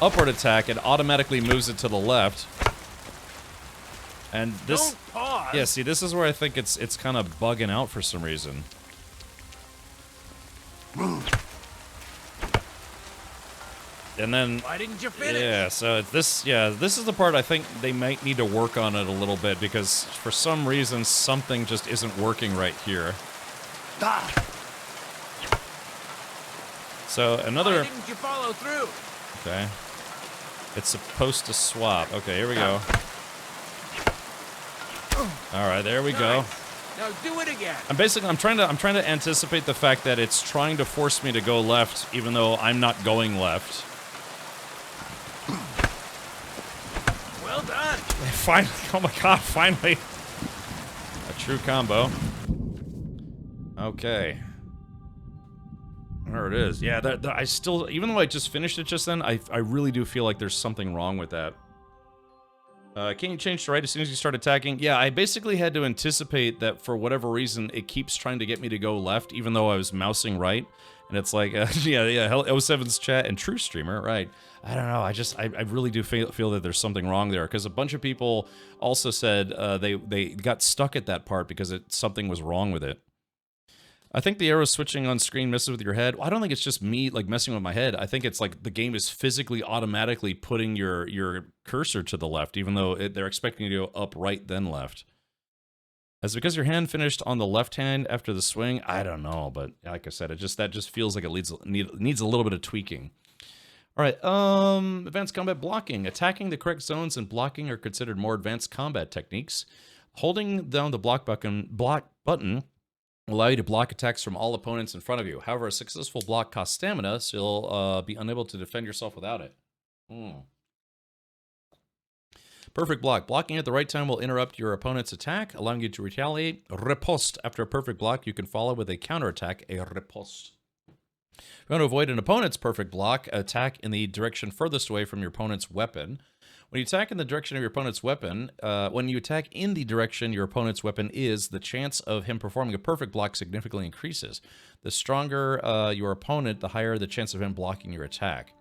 upward attack, it automatically moves it to the left. And this... Don't pause! Yeah, see, this is where I think it's kind of bugging out for some reason. And then... Why didn't you finish? Yeah, so this is the part I think they might need to work on it a little bit, because for some reason, something just isn't working right here. So, another... Why didn't you follow through? Okay. It's supposed to swap. Okay, here we go. Alright, there we go. Now do it again. I'm trying to anticipate the fact that it's trying to force me to go left, even though I'm not going left. Well done. Finally, oh my god, finally. A true combo. Okay. There it is. Yeah, I still, even though I just finished it just then, I really do feel like there's something wrong with that. Can you change to right as soon as you start attacking? Yeah, I basically had to anticipate that for whatever reason, it keeps trying to get me to go left, even though I was mousing right. And it's like, yeah, 07's chat and True Streamer, right. I don't know, I really do feel that there's something wrong there, because a bunch of people also said they got stuck at that part because something was wrong with it. I think the arrow switching on screen messes with your head. Well, I don't think it's just me like messing with my head. I think it's like the game is physically automatically putting your cursor to the left, even though they're expecting you to go up, right, then left. Is it because your hand finished on the left hand after the swing? I don't know, but like I said, that just feels like it needs a little bit of tweaking. All right, advanced combat blocking. Attacking the correct zones and blocking are considered more advanced combat techniques. Holding down the block button allow you to block attacks from all opponents in front of you. However, a successful block costs stamina, so you'll be unable to defend yourself without it. Perfect block. Blocking at the right time will interrupt your opponent's attack, allowing you to retaliate. Riposte. After a perfect block, you can follow with a counterattack, a riposte. If you want to avoid an opponent's perfect block, attack in the direction furthest away from your opponent's weapon. When you attack in the direction of your opponent's weapon, is, the chance of him performing a perfect block significantly increases. The stronger your opponent, the higher the chance of him blocking your attack.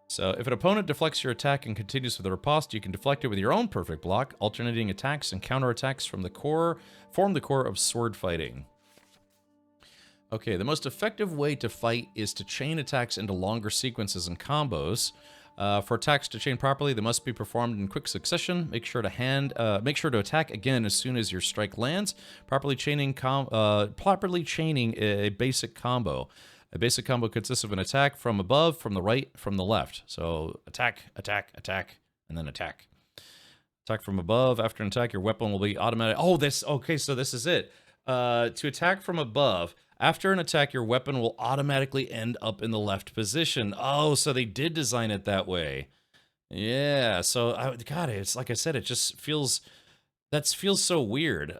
So if an opponent deflects your attack and continues with the riposte, you can deflect it with your own perfect block. Alternating attacks and counterattacks form the core of sword fighting. Okay, the most effective way to fight is to chain attacks into longer sequences and combos. For attacks to chain properly, they must be performed in quick succession. Make sure to attack again as soon as your strike lands. Properly chaining a basic combo. A basic combo consists of an attack from above, from the right, from the left. So attack, attack, attack, and then attack. Attack from above. After an attack, your weapon will be automatic. Okay, so this is it. To attack from above. After an attack, your weapon will automatically end up in the left position. Oh, so they did design it that way. Yeah, so, God, it's like I said, it just feels so weird.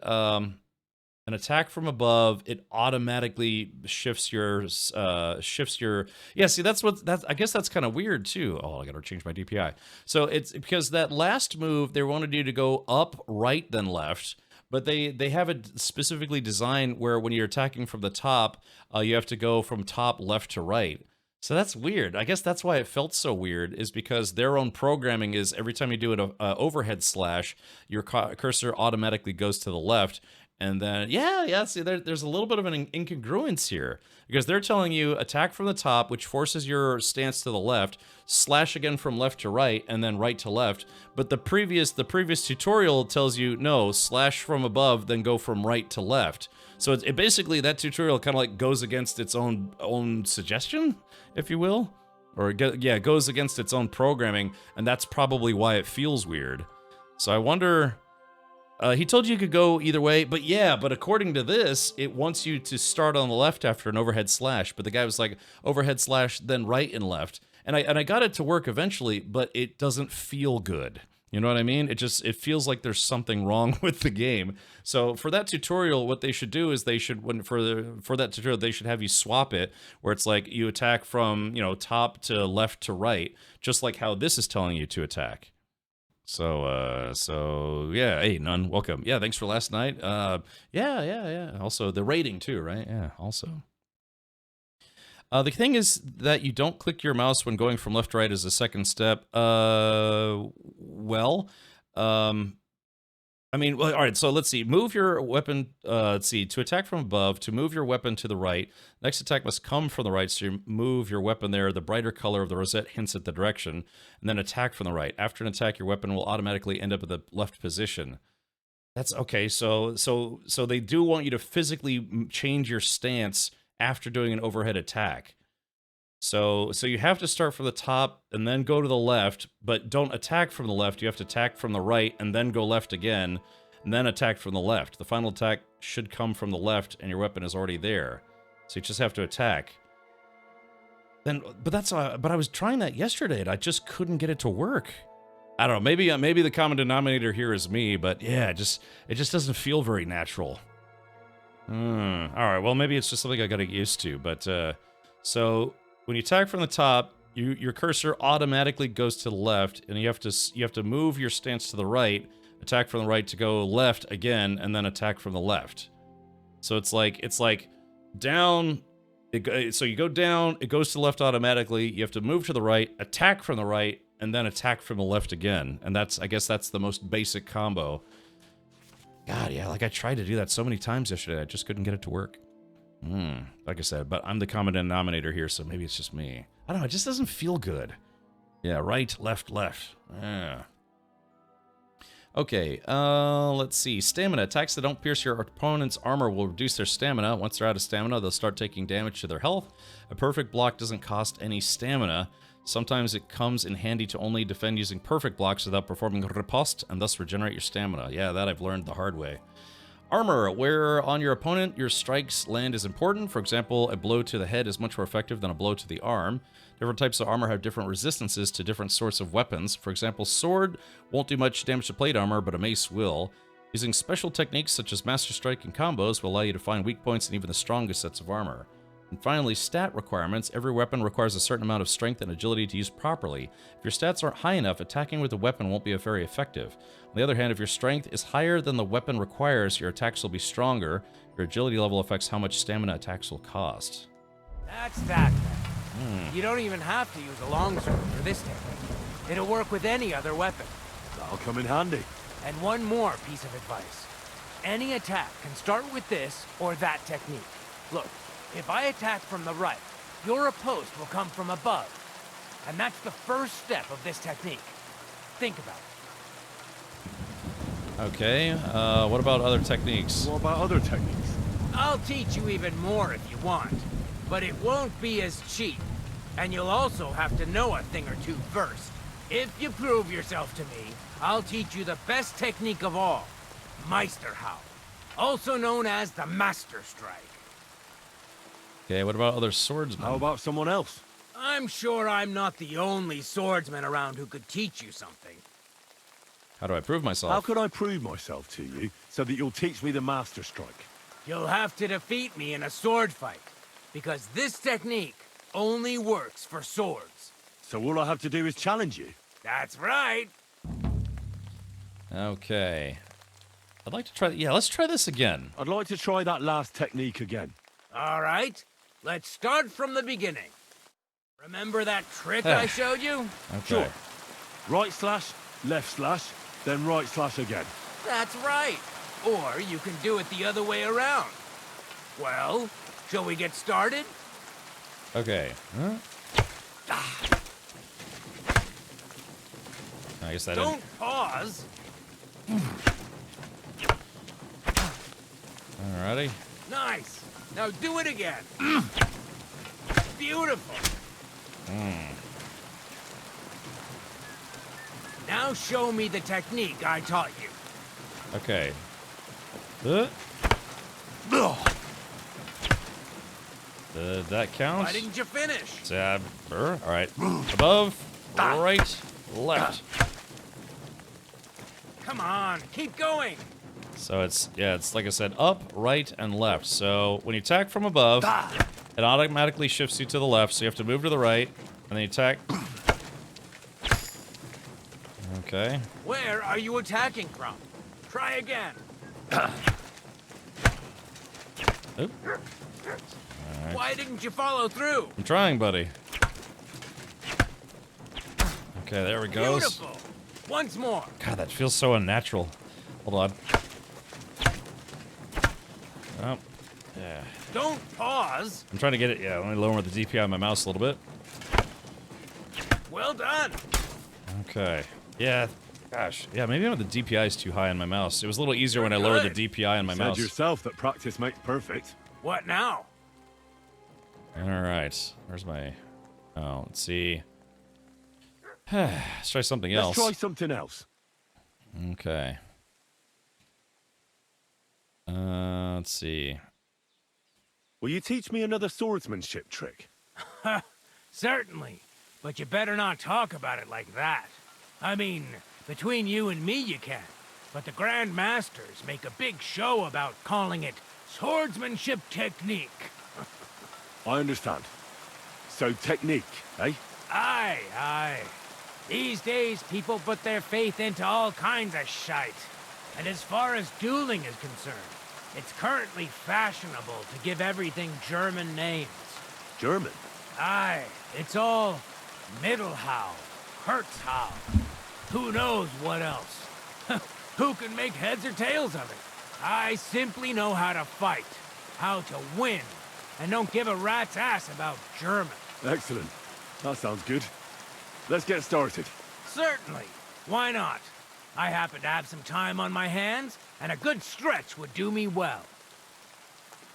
An attack from above, it automatically shifts your, yeah, see, I guess that's kind of weird, too. Oh, I gotta change my DPI. So it's because that last move, they wanted you to go up, right, then left. But they have it specifically designed where when you're attacking from the top, you have to go from top left to right. So that's weird. I guess that's why it felt so weird, is because their own programming is every time you do an overhead slash, your cursor automatically goes to the left. And then, yeah, see, there's a little bit of an incongruence here. Because they're telling you attack from the top, which forces your stance to the left, slash again from left to right, and then right to left. But the previous tutorial tells you, no, slash from above, then go from right to left. So it basically, that tutorial kind of like goes against its own suggestion, if you will. Or, it goes against its own programming, and that's probably why it feels weird. So I wonder... he told you could go either way, but according to this, it wants you to start on the left after an overhead slash, but the guy was like, overhead slash, then right and left. And I got it to work eventually, but it doesn't feel good. You know what I mean? It feels like there's something wrong with the game. So for that tutorial, what they should do is for that tutorial, they should have you swap it, where it's like you attack from, top to left to right, just like how this is telling you to attack. So yeah, hey, Nun, welcome. Yeah, thanks for last night. Yeah. Also, the rating too, right? Yeah, also. The thing is that you don't click your mouse when going from left to right as a second step. All right, so let's see. Move your weapon, to attack from above, to move your weapon to the right. Next attack must come from the right, so you move your weapon there. The brighter color of the rosette hints at the direction. And then attack from the right. After an attack, your weapon will automatically end up in the left position. That's okay, so they do want you to physically change your stance after doing an overhead attack. So you have to start from the top and then go to the left, but don't attack from the left. You have to attack from the right and then go left again. and then attack from the left. The final attack should come from the left, and your weapon is already there. So you just have to attack. But I was trying that yesterday, and I just couldn't get it to work. I don't know. Maybe the common denominator here is me, but yeah, it just doesn't feel very natural. All right. Well, maybe it's just something I got to get used to. But so when you attack from the top, your cursor automatically goes to the left, and you have to move your stance to the right, attack from the right to go left again, and then attack from the left. So it's like down. So you go down, it goes to the left automatically. You have to move to the right, attack from the right, and then attack from the left again. And I guess that's the most basic combo. God, yeah, like I tried to do that so many times yesterday, I just couldn't get it to work. Like I said, but I'm the common denominator here, so maybe it's just me. I don't know, it just doesn't feel good. Yeah, right, left, left. Yeah. Okay, let's see. Stamina. Attacks that don't pierce your opponent's armor will reduce their stamina. Once they're out of stamina, they'll start taking damage to their health. A perfect block doesn't cost any stamina. Sometimes it comes in handy to only defend using perfect blocks without performing riposte, and thus regenerate your stamina. Yeah, that I've learned the hard way. Armor. Where on your opponent your strikes land is important. For example, a blow to the head is much more effective than a blow to the arm. Different types of armor have different resistances to different sorts of weapons. For example, sword won't do much damage to plate armor, but a mace will. Using special techniques such as Master Strike and combos will allow you to find weak points in even the strongest sets of armor. And finally, stat requirements. Every weapon requires a certain amount of strength and agility to use properly. If your stats aren't high enough, attacking with a weapon won't be very effective. On the other hand, if your strength is higher than the weapon requires, your attacks will be stronger. Your agility level affects how much stamina attacks will cost. That's that. You don't even have to use a longsword for this technique. It'll work with any other weapon. That'll come in handy. And one more piece of advice. Any attack can start with this or that technique. Look, if I attack from the right, your riposte will come from above. And that's the first step of this technique. Think about it. Okay, what about other techniques? What about other techniques? I'll teach you even more if you want, but it won't be as cheap. And you'll also have to know a thing or two first. If you prove yourself to me, I'll teach you the best technique of all, Meisterhau, also known as the Master Strike. Okay, what about other swordsmen? How about someone else? I'm sure I'm not the only swordsman around who could teach you something. How do I prove myself? How could I prove myself to you so that you'll teach me the Master Strike? You'll have to defeat me in a sword fight, because this technique only works for swords. So all I have to do is challenge you? That's right. Okay. I'd like to try... Yeah, let's try this again. I'd like to try that last technique again. All right. Let's start from the beginning. Remember that trick I showed you? Okay. Sure. Right slash, left slash, then right slash again. That's right. Or you can do it the other way around. Well, shall we get started? Okay. Huh? I guess I didn't... Don't pause. Alrighty. Nice. Now do it again. Beautiful. Now show me the technique I taught you. Okay. That counts? Why didn't you finish? Tab. Alright. Above, right, left. Come on, keep going. So it's like I said, up, right, and left. So when you attack from above, it automatically shifts you to the left, so you have to move to the right, and then you attack. Okay. Where are you attacking from? Try again. Oop. Right. Why didn't you follow through? I'm trying, buddy. Okay, there we go. Beautiful. Once more. God, that feels so unnatural. Hold on. Oh, yeah. Don't pause. I'm trying to get it. Yeah, let me lower the DPI on my mouse a little bit. Well done. Okay. Yeah. Gosh. Yeah, maybe the DPI is too high on my mouse. It was a little easier when I lowered the DPI on my mouse. Said yourself that practice makes perfect. What now? All right. Where's my... Oh, let's see. Let's try something else. Let's try something else. Okay. Let's see. Will you teach me another swordsmanship trick? Certainly, but you better not talk about it like that. I mean, between you and me you can, but the Grand Masters make a big show about calling it swordsmanship technique. I understand. So technique, eh? Aye, aye. These days, people put their faith into all kinds of shite. And as far as dueling is concerned, it's currently fashionable to give everything German names. German? Aye, it's all Mittelhau, Kurzhau. Who knows what else? Who can make heads or tails of it? I simply know how to fight, how to win, and don't give a rat's ass about German. Excellent. That sounds good. Let's get started. Certainly. Why not? I happen to have some time on my hands, and a good stretch would do me well.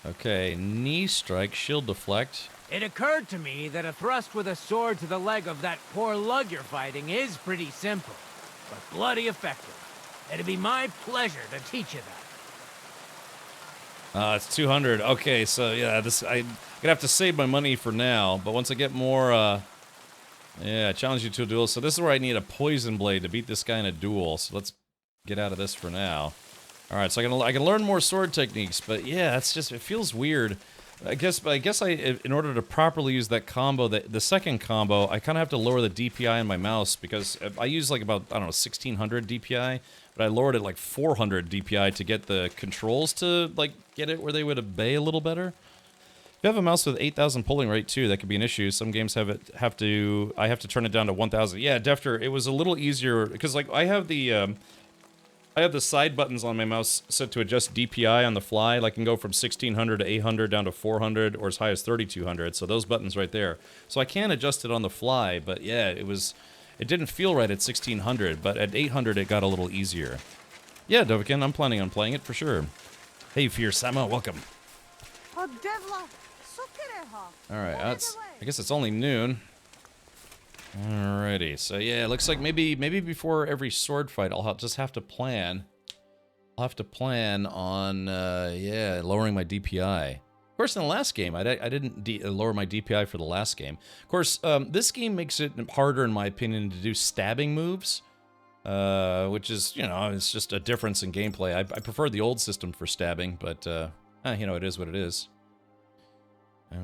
Okay, knee strike, shield deflect. It occurred to me that a thrust with a sword to the leg of that poor lug you're fighting is pretty simple, but bloody effective. It'd be my pleasure to teach you that. It's 200. Okay, so yeah, I'm gonna have to save my money for now, but once I get more, yeah, challenge you to a duel. So this is where I need a poison blade to beat this guy in a duel. So let's get out of this for now. All right, so I can learn more sword techniques, but yeah, it feels weird. I guess in order to properly use that combo, the second combo, I kind of have to lower the DPI on my mouse because I use like about, I don't know, 1600 DPI, but I lowered it like 400 DPI to get the controls to like get it where they would obey a little better. If you have a mouse with 8,000 polling rate too, that could be an issue. Some games I have to turn it down to 1,000. Yeah, Defter, it was a little easier because like I have the side buttons on my mouse set to adjust DPI on the fly. Like I can go from 1600 to 800 down to 400 or as high as 3200. So those buttons right there. So I can adjust it on the fly, but yeah, it didn't feel right at 1600, but at 800 it got a little easier. Yeah, Dovikin, I'm planning on playing it for sure. Hey, Fierce Sama, welcome. Alright, I guess it's only noon. Alrighty, so yeah, it looks like maybe before every sword fight I'll just have to plan. I'll have to plan on, yeah, lowering my DPI. Of course, in the last game, I didn't lower my DPI for the last game. Of course, this game makes it harder, in my opinion, to do stabbing moves. Which is, you know, it's just a difference in gameplay. I prefer the old system for stabbing, but, you know, it is what it is.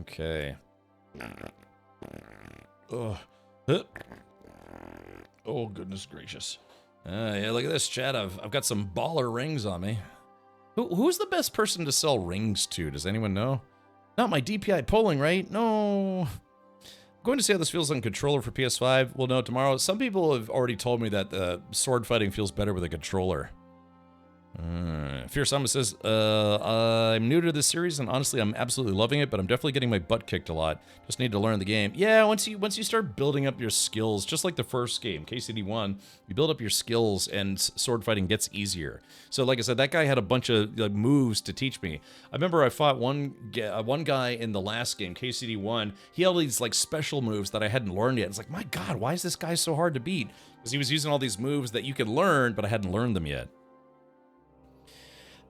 Okay. Ugh. Oh, goodness gracious. Yeah, look at this, chat. I've got some baller rings on me. Who's the best person to sell rings to? Does anyone know? Not my DPI polling, right? No. I'm going to see how this feels on controller for PS5. We'll know tomorrow. Some people have already told me that sword fighting feels better with a controller. Fierce Sama says, I'm new to this series, and honestly, I'm absolutely loving it, but I'm definitely getting my butt kicked a lot. Just need to learn the game. Yeah, once you start building up your skills, just like the first game, KCD1, you build up your skills, and sword fighting gets easier. So, like I said, that guy had a bunch of moves to teach me. I remember I fought one guy in the last game, KCD1. He had all these like special moves that I hadn't learned yet. It's like, my God, why is this guy so hard to beat? Because he was using all these moves that you can learn, but I hadn't learned them yet.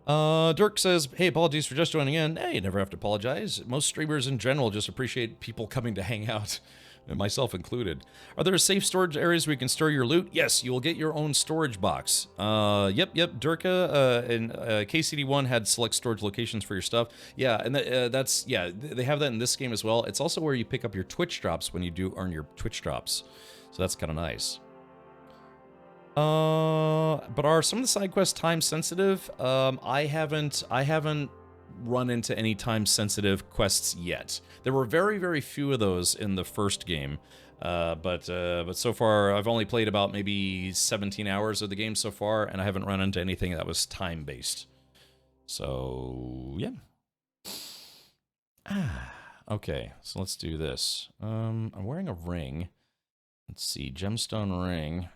Dirk says, hey, apologies for just joining in. Hey, you never have to apologize. Most streamers in general just appreciate people coming to hang out, myself included. Are there safe storage areas where you can store your loot? Yes, you will get your own storage box. Yep, Durka and KCD1 had select storage locations for your stuff. Yeah, and they have that in this game as well. It's also where you pick up your Twitch drops when you do earn your Twitch drops. So that's kind of nice. But are some of the side quests time sensitive? I haven't run into any time sensitive quests yet. There were very, very few of those in the first game. But so far I've only played about maybe 17 hours of the game so far, and I haven't run into anything that was time based. So yeah. Okay, so let's do this. I'm wearing a ring. Let's see, gemstone ring.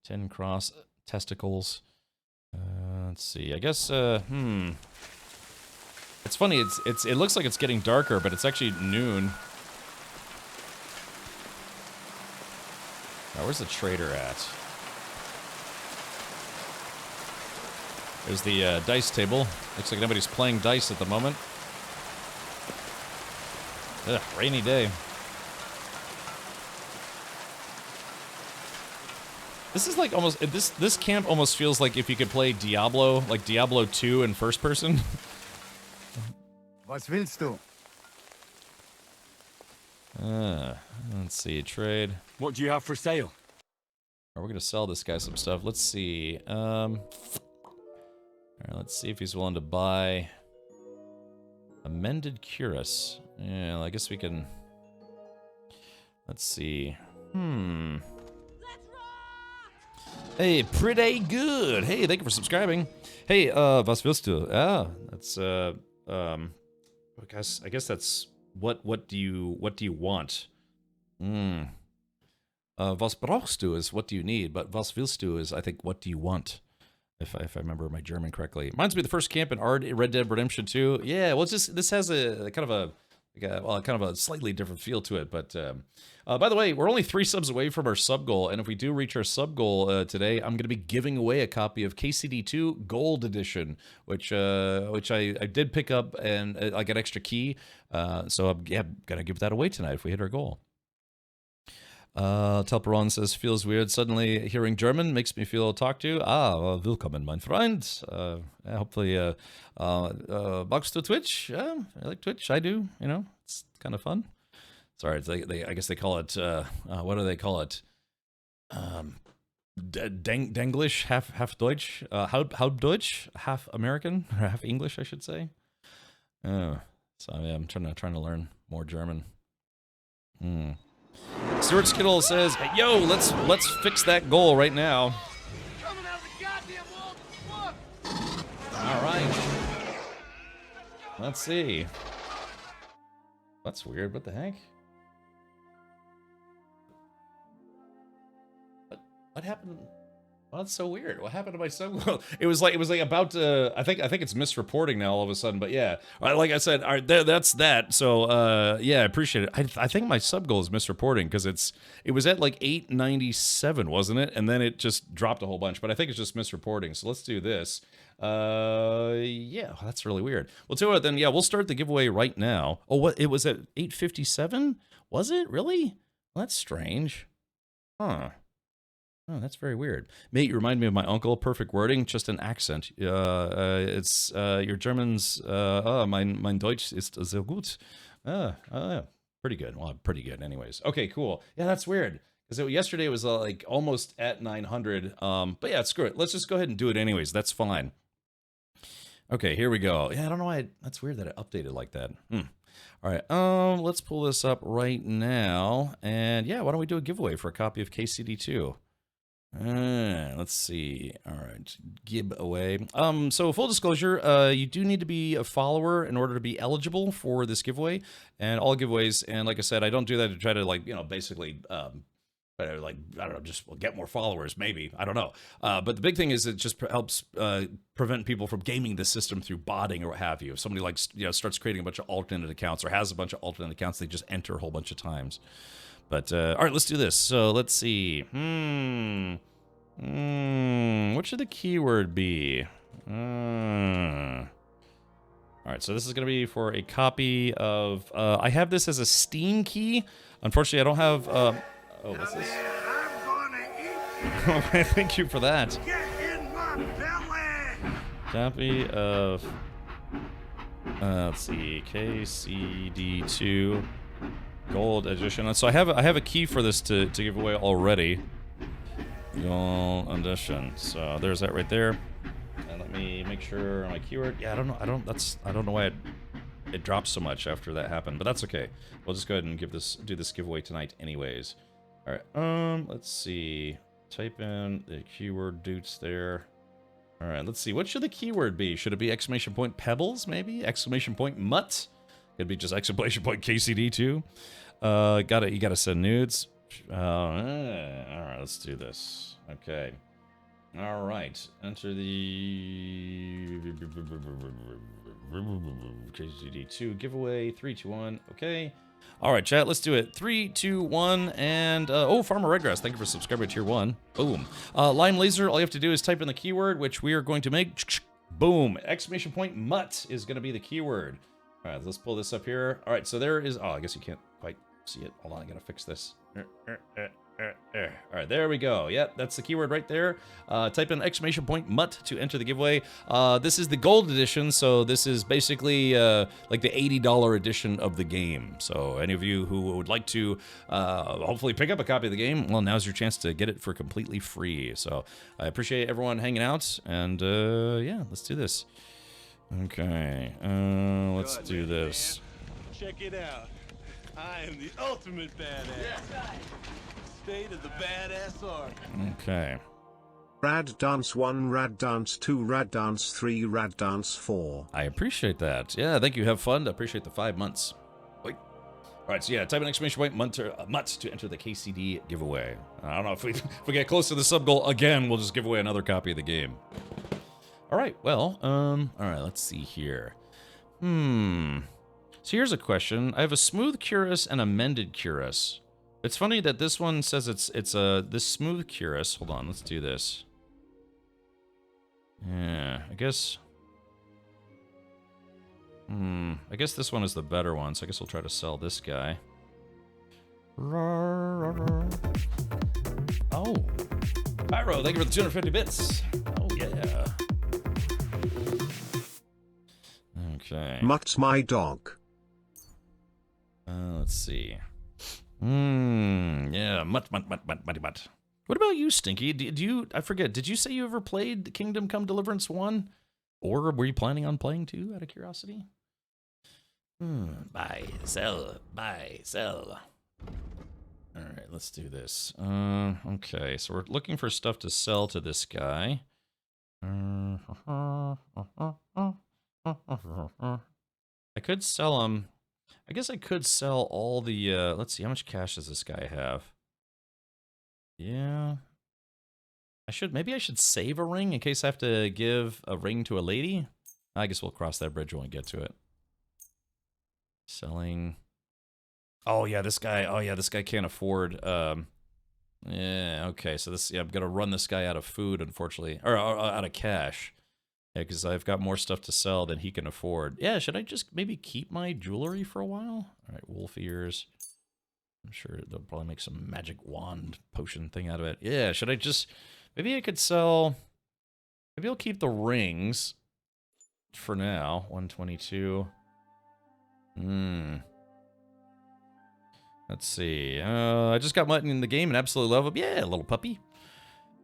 10 cross testicles. Let's see. I guess. It's funny. It looks like it's getting darker, but it's actually noon. Now, where's the trader at? There's the dice table. Looks like nobody's playing dice at the moment. Ugh, rainy day. This is like almost this camp almost feels like if you could play Diablo, like Diablo 2 in first person. Was willst du? Let's see, trade. What do you have for sale? We're gonna sell this guy some stuff. Let's see. All right, let's see if he's willing to buy amended cuirass. Yeah, I guess we can. Let's see. Hey, pretty good. Hey, thank you for subscribing. Hey, was willst du? Ah, that's I guess that's what do you want? Was brauchst du is what do you need, but was willst du is I think what do you want? If I remember my German correctly. Reminds me of the first camp in Red Dead Redemption 2. Yeah, well, it's just this has a kind of a slightly different feel to it. But by the way, we're only 3 subs away from our sub goal, and if we do reach our sub goal today, I'm going to be giving away a copy of KCD2 Gold Edition, which I did pick up, and I got extra key. So I'm gonna give that away tonight if we hit our goal. Telperon says, feels weird suddenly hearing German, makes me feel talked to. Willkommen, mein Freund. Hopefully, magst du Twitch? Yeah, I like Twitch, I do, you know, it's kind of fun. Sorry, it's I guess they call it, what do they call it? Denglish, half Deutsch, halb Deutsch, half American, or half English, I should say. So yeah, I'm trying to learn more German. Stuart Skittle says, hey, yo, let's fix that goal right now. All right. Let's see. That's weird. What the heck? What happened? Well, that's so weird. What happened to my sub? It was like about to. I think it's misreporting now all of a sudden. But yeah, like I said, all right, that's that. So yeah, I appreciate it. I think my sub goal is misreporting because it was at like 897, wasn't it? And then it just dropped a whole bunch. But I think it's just misreporting. So let's do this. Yeah, that's really weird. Well, tell you what, then yeah, we'll start the giveaway right now. Oh, what? It was at 857? Was it really? Well, that's strange. Huh. Oh, that's very weird. Mate, you remind me of my uncle. Perfect wording, just an accent. It's your German's. Mein Deutsch ist sehr gut. Pretty good. Well, pretty good, anyways. Okay, cool. Yeah, that's weird. Because yesterday it was like almost at 900. But yeah, screw it. Let's just go ahead and do it anyways. That's fine. Okay, here we go. Yeah, I don't know why. That's weird that it updated like that. All right. Let's pull this up right now. And yeah, why don't we do a giveaway for a copy of KCD2? Let's see. All right, giveaway. So full disclosure, you do need to be a follower in order to be eligible for this giveaway, and all giveaways. And like I said, I don't do that to try to basically, like I don't know, just get more followers. Maybe I don't know. But the big thing is it just helps prevent people from gaming the system through botting or what have you. If somebody starts creating a bunch of alternate accounts or has a bunch of alternate accounts, they just enter a whole bunch of times. But, all right, let's do this. So let's see. What should the keyword be? All right, so this is going to be for a copy of, I have this as a Steam key. Unfortunately, I don't have, oh, what's this? Thank you for that. Copy of, let's see, KCD2. Gold edition. So I have a key for this to give away already. Gold edition. So there's that right there. And let me make sure my keyword. Yeah, I don't know why it dropped so much after that happened, but that's okay. We'll just go ahead and do this giveaway tonight anyways. All right. Let's see. Type in the keyword dudes there. All right. Let's see. What should the keyword be? Should it be exclamation point pebbles? Maybe exclamation point mutt. Could be just exclamation point KCD2. You gotta send nudes. All right, let's do this. Okay. All right. Enter the KCD2 giveaway. 3, 2, 1. Okay. All right, chat. Let's do it. 3, 2, 1, and Farmer Redgrass. Thank you for subscribing to Tier 1. Boom. Lime Laser. All you have to do is type in the keyword, which we are going to make Boom! Exclamation point mutt is going to be the keyword. All right, let's pull this up here. All right, so there is... Oh, I guess you can't quite see it. Hold on, I got to fix this. All right, there we go. Yep, that's the keyword right there. Type in exclamation point mutt to enter the giveaway. This is the gold edition, so this is basically like the $80 edition of the game. So any of you who would like to hopefully pick up a copy of the game, well, now's your chance to get it for completely free. So I appreciate everyone hanging out, and yeah, let's do this. Okay, let's do this. Check it out. I am the ultimate badass. State of the badass art. Okay. Rad Dance 1, Rad Dance 2, Rad Dance 3, Rad Dance 4. I appreciate that. Yeah, thank you. Have fun. I appreciate the 5 months. Wait. All right, so yeah, type in exclamation point mutt to enter the KCD giveaway. I don't know if we get close to the sub goal again, we'll just give away another copy of the game. All right, well, all right, let's see here. So here's a question. I have a smooth cuirass and a mended cuirass. It's funny that this one says it's this smooth cuirass. Hold on, let's do this. Yeah, I guess this one is the better one, so I guess we'll try to sell this guy. Oh, Pyro, thank you for the 250 bits. Oh yeah. Okay. Mutt's my dog. Let's see. Yeah, mutt. What about you, Stinky? Do you, I forget, did you say you ever played Kingdom Come Deliverance 1? Or were you planning on playing 2 out of curiosity? Buy, sell. Alright, let's do this. Okay, so we're looking for stuff to sell to this guy. I could sell him. I guess I could sell all the, let's see, how much cash does this guy have? Yeah. Maybe I should save a ring in case I have to give a ring to a lady. I guess we'll cross that bridge when we get to it. Selling. Oh yeah, this guy can't afford, yeah, okay, so this, yeah, I'm gonna run this guy out of food, unfortunately, or out of cash. Yeah, because I've got more stuff to sell than he can afford. Yeah, should I just maybe keep my jewelry for a while? All right, wolf ears. I'm sure they'll probably make some magic wand potion thing out of it. Yeah, should I just... Maybe I could sell... Maybe I'll keep the rings for now. 122. Let's see. I just got Mutton in the game and absolutely love him. Yeah, little puppy.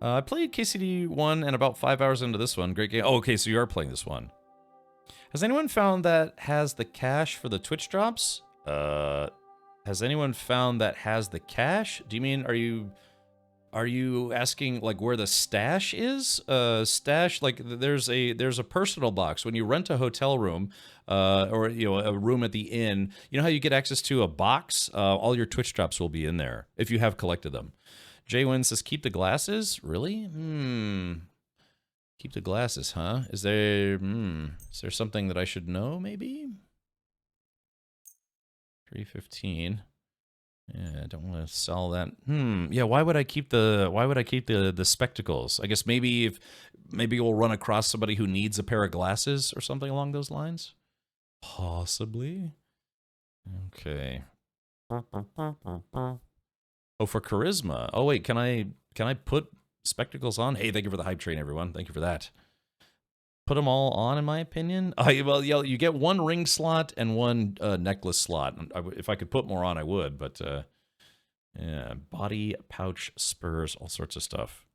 I played KCD 1 and about 5 hours into this one. Great game. Oh, okay, so you are playing this one. Has anyone found that has the cash for the Twitch drops? Has anyone found that has the cash? Do you mean, are you asking like where the stash is? Stash, like there's a personal box when you rent a hotel room, or you know, a room at the inn. You know how you get access to a box? All your Twitch drops will be in there if you have collected them. Jaywin says, keep the glasses? Really? Keep the glasses, huh? Is there something that I should know, maybe? 315. Yeah, I don't want to sell that. Yeah, why would I keep the spectacles? I guess maybe we'll run across somebody who needs a pair of glasses or something along those lines? Possibly. Okay. Oh, for charisma. Oh wait, can I put spectacles on? Hey, thank you for the hype train, everyone. Thank you for that. Put them all on, in my opinion. Well, yeah, you get one ring slot and one necklace slot. If I could put more on, I would. But yeah, body, pouch, spurs, all sorts of stuff.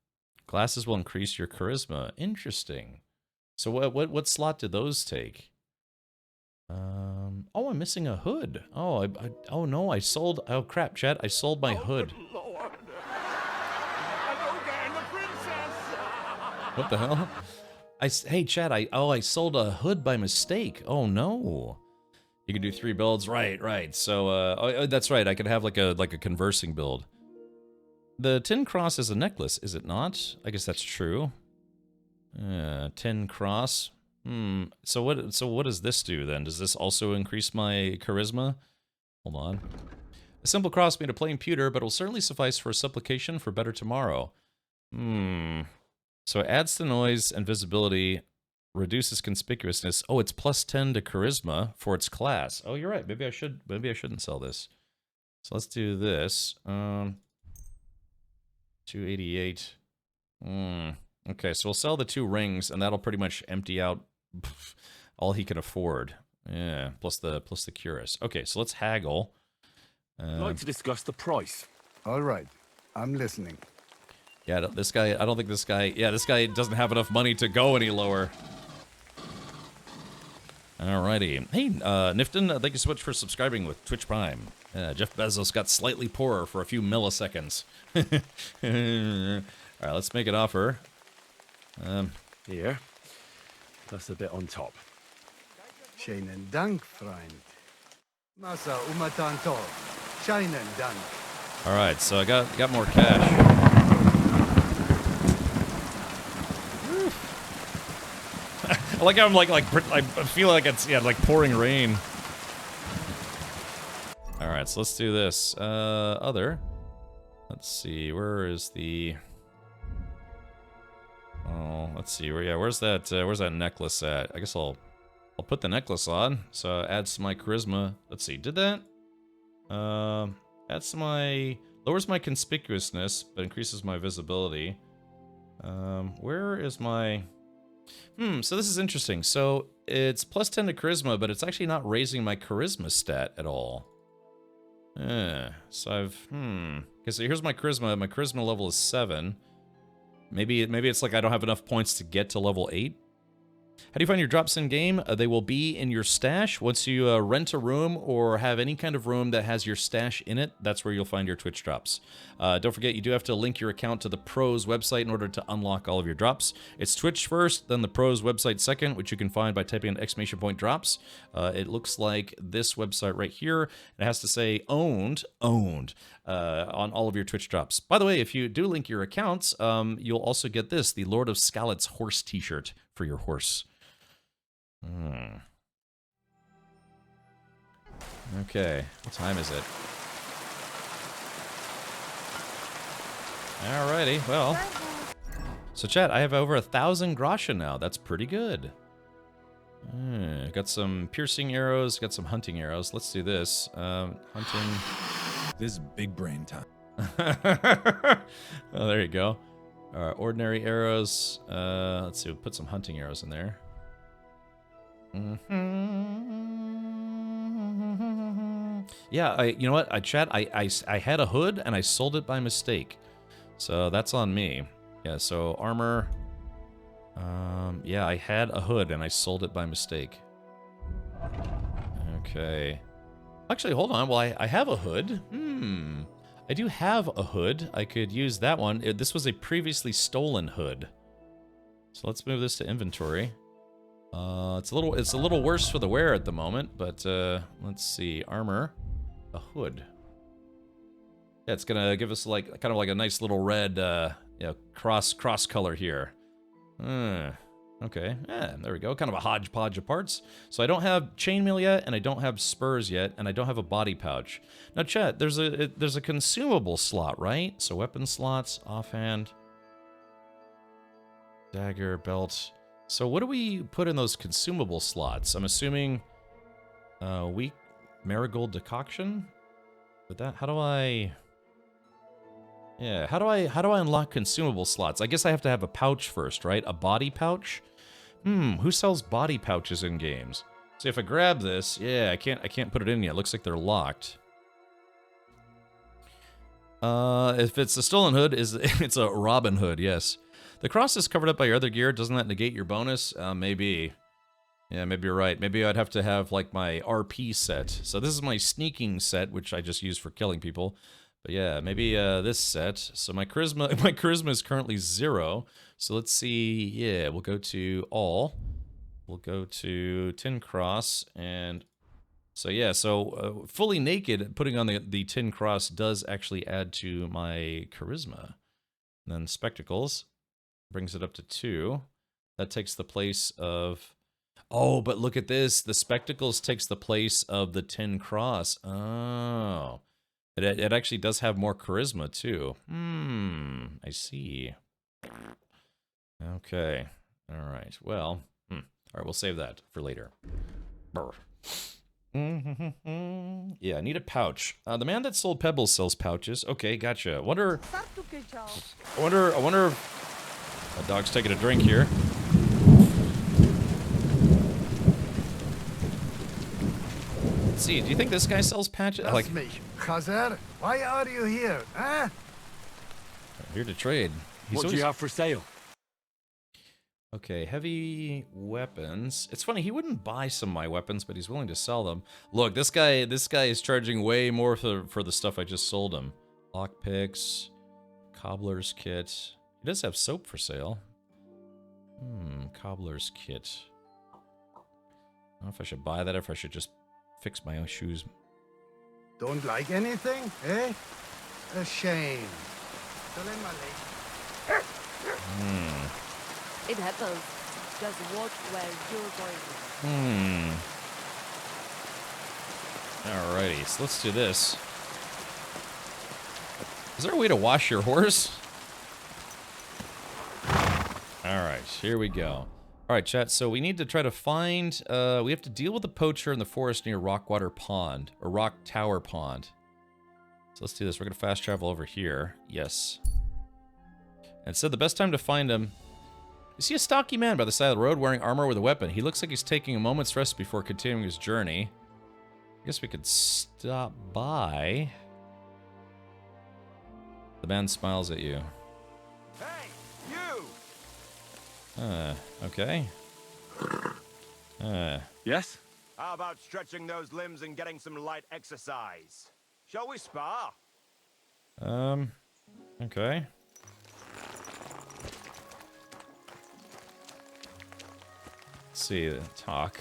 Glasses will increase your charisma. Interesting. So what slot did those take? Oh, I'm missing a hood. Oh, oh no, I sold. Oh crap, chat! I sold my hood. Lord. I don't get the princess. What the hell? Hey, chat! I sold a hood by mistake. Oh no. You can do 3 builds, right? So, oh, that's right. I could have like a conversing build. The tin cross is a necklace, is it not? I guess that's true. Tin cross. So what does this do then? Does this also increase my charisma? Hold on. A simple cross made of plain pewter, but will certainly suffice for a supplication for better tomorrow. So it adds to noise and visibility reduces conspicuousness. Oh, it's plus 10 to charisma for its class. Oh, you're right. Maybe I shouldn't sell this. So let's do this. 288. Okay, so we'll sell the 2 rings, and that'll pretty much empty out all he can afford. Yeah, plus the cuirass. Okay, so let's haggle. I'd like to discuss the price. All right, I'm listening. Yeah, this guy, I don't think this guy, yeah, this guy doesn't have enough money to go any lower. Alrighty. Hey, Nifton, thank you so much for subscribing with Twitch Prime. Jeff Bezos got slightly poorer for a few milliseconds. Alright, let's make an offer. Here. That's a bit on top. Schönen Dank, Freund. Massa umatan tov. Schönen Dank. Alright, so I got more cash. I like how I'm I feel like it's, yeah, like pouring rain. Alright, so let's do this. Other. Let's see, where is the... Oh, let's see, where's that necklace at? I guess I'll put the necklace on, so adds to my charisma. Let's see, did that? Adds to my... Lowers my conspicuousness, but increases my visibility. Where is my... so this is interesting. So, it's plus 10 to charisma, but it's actually not raising my charisma stat at all. So I've... Okay, so here's my charisma. My charisma level is 7. Maybe it's like I don't have enough points to get to level 8. How do you find your drops in game? They will be in your stash. Once you rent a room or have any kind of room that has your stash in it, that's where you'll find your Twitch drops. Don't forget, you do have to link your account to the Pros website in order to unlock all of your drops. It's Twitch first, then the Pros website second, which you can find by typing in ! drops. It looks like this website right here. It has to say owned on all of your Twitch drops. By the way, if you do link your accounts, you'll also get this, the Lord of Scalet's horse t-shirt for your horse. Okay, what time is it? Alrighty, well. So chat, I have over 1,000 Groschen now. That's pretty good. Got some piercing arrows, got some hunting arrows. Let's do this. Hunting. This is big brain time. Oh, there you go. Ordinary arrows. Let's see, we'll put some hunting arrows in there. Yeah, you know what? I had a hood and I sold it by mistake. So that's on me. Yeah, so armor. Yeah, I had a hood and I sold it by mistake. Okay. Actually, hold on. Well, I have a hood. I do have a hood. I could use that one. This was a previously stolen hood. So let's move this to inventory. It's a little worse for the wear at the moment, but let's see. Armor, a hood. Yeah, it's gonna give us like kind of like a nice little red, cross color here. Okay, yeah, there we go. Kind of a hodgepodge of parts. So I don't have chainmail yet, and I don't have spurs yet, and I don't have a body pouch. Now, chat, there's a consumable slot, right? So weapon slots, offhand, dagger, belt. So what do we put in those consumable slots? I'm assuming weak marigold decoction. With that, how do I unlock consumable slots? I guess I have to have a pouch first, right? A body pouch. Who sells body pouches in games? See, if I grab this, yeah, I can't put it in yet. Looks like they're locked. If it's a stolen hood, it's a Robin Hood, yes. The cross is covered up by your other gear. Doesn't that negate your bonus? Maybe. Yeah, maybe you're right. Maybe I'd have to have, like, my RP set. So this is my sneaking set, which I just use for killing people. But yeah, maybe this set. So my charisma is currently 0. So let's see. Yeah, we'll go to all. We'll go to tin cross, and so yeah, so fully naked, putting on the tin cross does actually add to my charisma. And then spectacles brings it up to 2. That takes the place of... Oh, but look at this. The spectacles takes the place of the tin cross. Oh. It actually does have more charisma, too. I see. Okay. All right. Well, right, we'll save that for later. Brr. Yeah, I need a pouch. The man that sold pebbles sells pouches. Okay, gotcha. I wonder if my dog's taking a drink here. Let's see, do you think this guy sells patches? Lass mich. Chazer, why are you here, huh? Here to trade. What do you have for sale? Okay, heavy weapons. It's funny, he wouldn't buy some of my weapons, but he's willing to sell them. Look, this guy is charging way more for the stuff I just sold him. Lockpicks, cobbler's kit. He does have soap for sale. Cobbler's kit. I don't know if I should buy that or if I should just fix my own shoes. Don't like anything, eh? A shame. It happens. Just watch where you're going. Alrighty, so let's do this. Is there a way to wash your horse? Alright, here we go. Alright, chat, so we need to try to find... we have to deal with the poacher in the forest near Rockwater Pond. Or Rock Tower Pond. So let's do this. We're going to fast travel over here. Yes. And it said the best time to find him... You see a stocky man by the side of the road wearing armor with a weapon. He looks like he's taking a moment's rest before continuing his journey. I guess we could stop by. The man smiles at you. Hey, you! Okay. Yes? How about stretching those limbs and getting some light exercise? Shall we spar? Okay. Let's see, talk.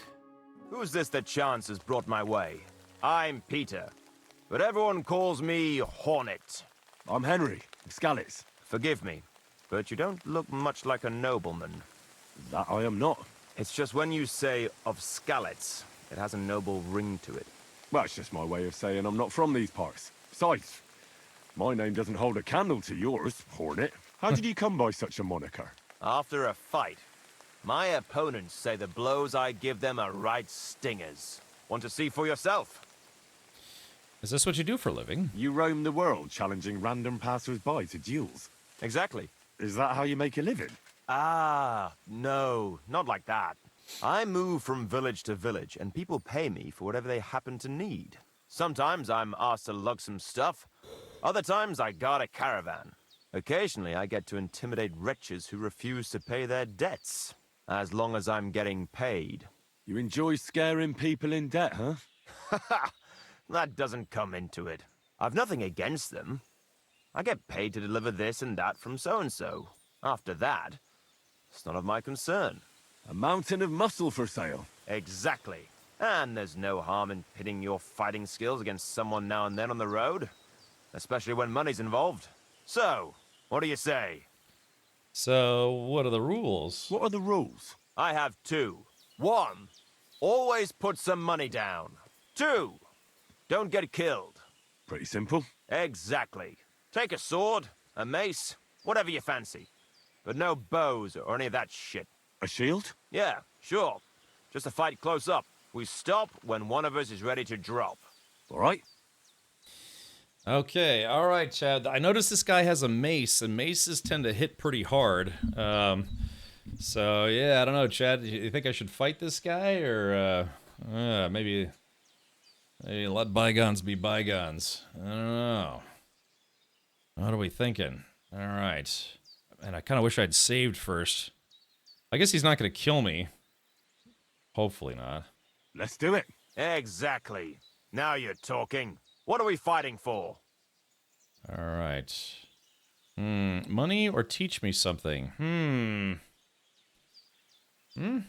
Who's this that chance has brought my way? I'm Peter, but everyone calls me Hornet. I'm Henry, Scalets. Forgive me, but you don't look much like a nobleman. That I am not. It's just when you say of Scalets, it has a noble ring to it. Well, it's just my way of saying I'm not from these parts. Besides, my name doesn't hold a candle to yours, Hornet. How did you come by such a moniker? After a fight, my opponents say the blows I give them are right stingers. Want to see for yourself? Is this what you do for a living? You roam the world challenging random passers-by to duels. Exactly. Is that how you make a living? Ah, no, not like that. I move from village to village, and people pay me for whatever they happen to need. Sometimes I'm asked to lug some stuff. Other times I guard a caravan. Occasionally I get to intimidate wretches who refuse to pay their debts. As long as I'm getting paid. You enjoy scaring people in debt, huh? That doesn't come into it. I've nothing against them. I get paid to deliver this and that from so-and-so. After that, it's none of my concern. A mountain of muscle for sale. Exactly. And there's no harm in pitting your fighting skills against someone now and then on the road. Especially when money's involved. So, what do you say? So, what are the rules? What are the rules? I have two. 1, always put some money down. 2, don't get killed. Pretty simple. Exactly. Take a sword, a mace, whatever you fancy. But no bows or any of that shit. A shield? Yeah, sure. Just a fight close up. We stop when one of us is ready to drop. All right. Okay, all right, Chad. I noticed this guy has a mace, and maces tend to hit pretty hard. So, yeah, I don't know, Chad. You think I should fight this guy, or maybe let bygones be bygones? I don't know. What are we thinking? All right. And I kind of wish I'd saved first. I guess he's not going to kill me. Hopefully not. Let's do it. Exactly. Now you're talking. What are we fighting for? All right. Money or teach me something?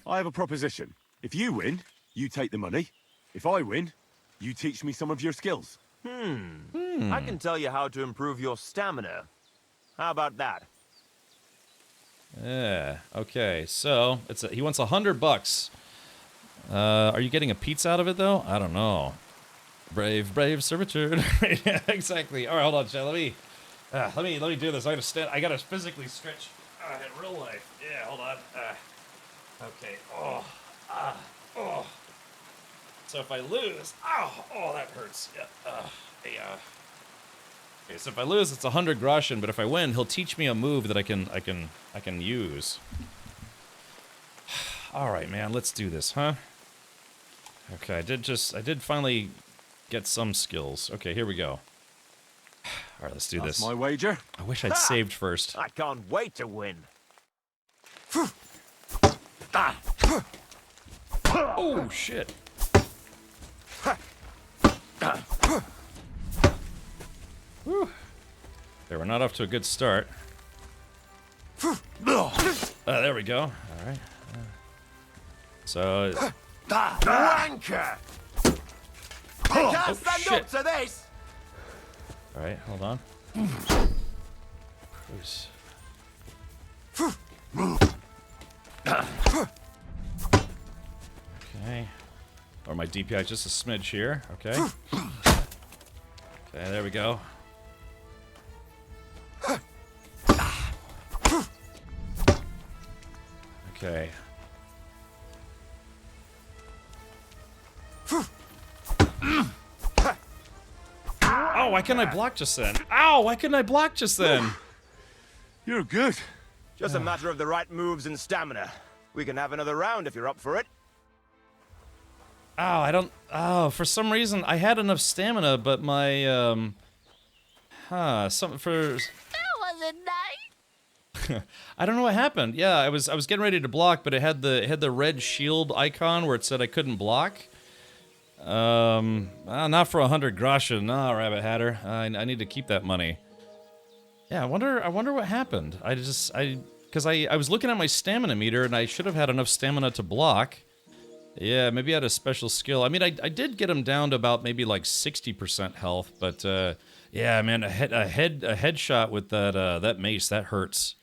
I have a proposition. If you win, you take the money. If I win, you teach me some of your skills. I can tell you how to improve your stamina. How about that? Yeah. Okay. So he wants $100. Are you getting a pizza out of it though? I don't know. Brave, brave servitude. Yeah, exactly. All right, hold on, Chad. Let me do this. I gotta physically stretch in real life. Yeah, hold on. Okay. Oh, Oh. So if I lose, oh, that hurts. Yeah. Okay, so if I lose, it's 100 groschen, but if I win, he'll teach me a move that I can use. All right, man, let's do this, huh? Okay, I did finally get some skills. Okay, here we go. All right, let's do this. That's my wager. I wish I'd saved first. I can't wait to win. Oh, shit. Whew. Okay, we're not off to a good start. There we go. All right. So... Wanker! I can't stand up to this! All right, hold on. Cruise. Okay. Or my DPI just a smidge here. Okay. Okay, there we go. Okay. Oh, why couldn't I block just then? Ow, why couldn't I block just then? You're good. Just a matter of the right moves and stamina. We can have another round if you're up for it. Oh, I don't... Oh, for some reason, I had enough stamina, but my, something for... That wasn't nice. I don't know what happened. Yeah, I was getting ready to block, but it had the red shield icon where it said I couldn't block. Not for 100 groschen. Nah, Rabbit Hatter. I need to keep that money. Yeah, I wonder what happened. Because I was looking at my stamina meter, and I should have had enough stamina to block. Yeah, maybe I had a special skill. I mean, I did get him down to about maybe like 60% health, but yeah, man, a headshot with that mace, that hurts.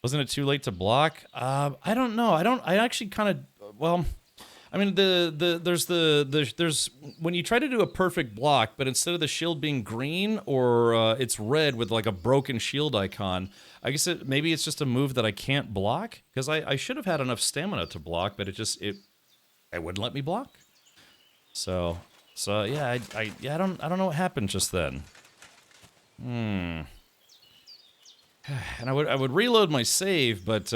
Wasn't it too late to block? I don't know. I actually kind of, well, I mean, there's when you try to do a perfect block, but instead of the shield being green or it's red with like a broken shield icon, I guess maybe it's just a move that I can't block, because I should have had enough stamina to block, but it wouldn't let me block. So yeah, I don't know what happened just then. And I would reload my save, but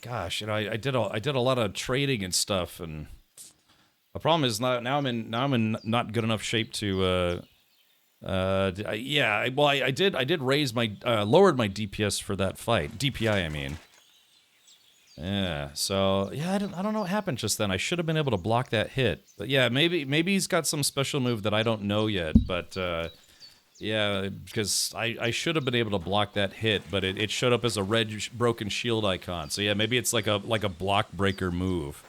gosh, you know, I did a lot of trading and stuff, and the problem is now I'm in not good enough shape to yeah, well I did raise my lowered my DPS for that fight, DPI I mean. Yeah, so yeah, I don't know what happened just then. I should have been able to block that hit, but yeah, maybe he's got some special move that I don't know yet, but yeah, because I should have been able to block that hit, but it showed up as a red broken shield icon. So yeah, maybe it's like a block breaker move.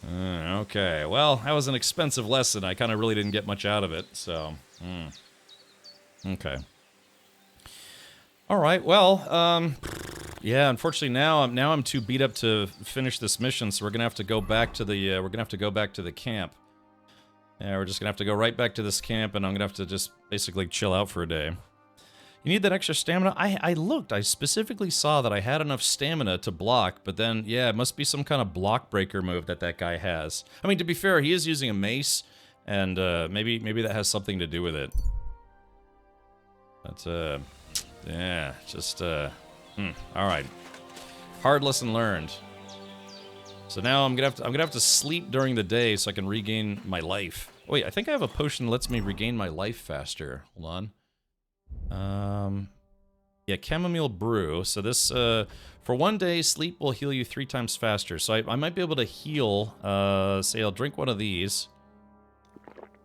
Okay, well, that was an expensive lesson. I kind of really didn't get much out of it, so... Okay. All right, well, yeah, unfortunately now I'm too beat up to finish this mission, so we're gonna have to go back to the camp. Yeah, we're just gonna have to go right back to this camp, and I'm gonna have to just basically chill out for a day. You need that extra stamina? I looked, I specifically saw that I had enough stamina to block, but then, yeah, it must be some kind of block breaker move that guy has. I mean, to be fair, he is using a mace, and maybe that has something to do with it. But, yeah, just, alright. Hard lesson learned. So now I'm gonna have to sleep during the day so I can regain my life. Wait, I think I have a potion that lets me regain my life faster. Hold on. Yeah, chamomile brew. So this, for 1 day, sleep will heal you 3 times faster. So I might be able to heal, say I'll drink one of these.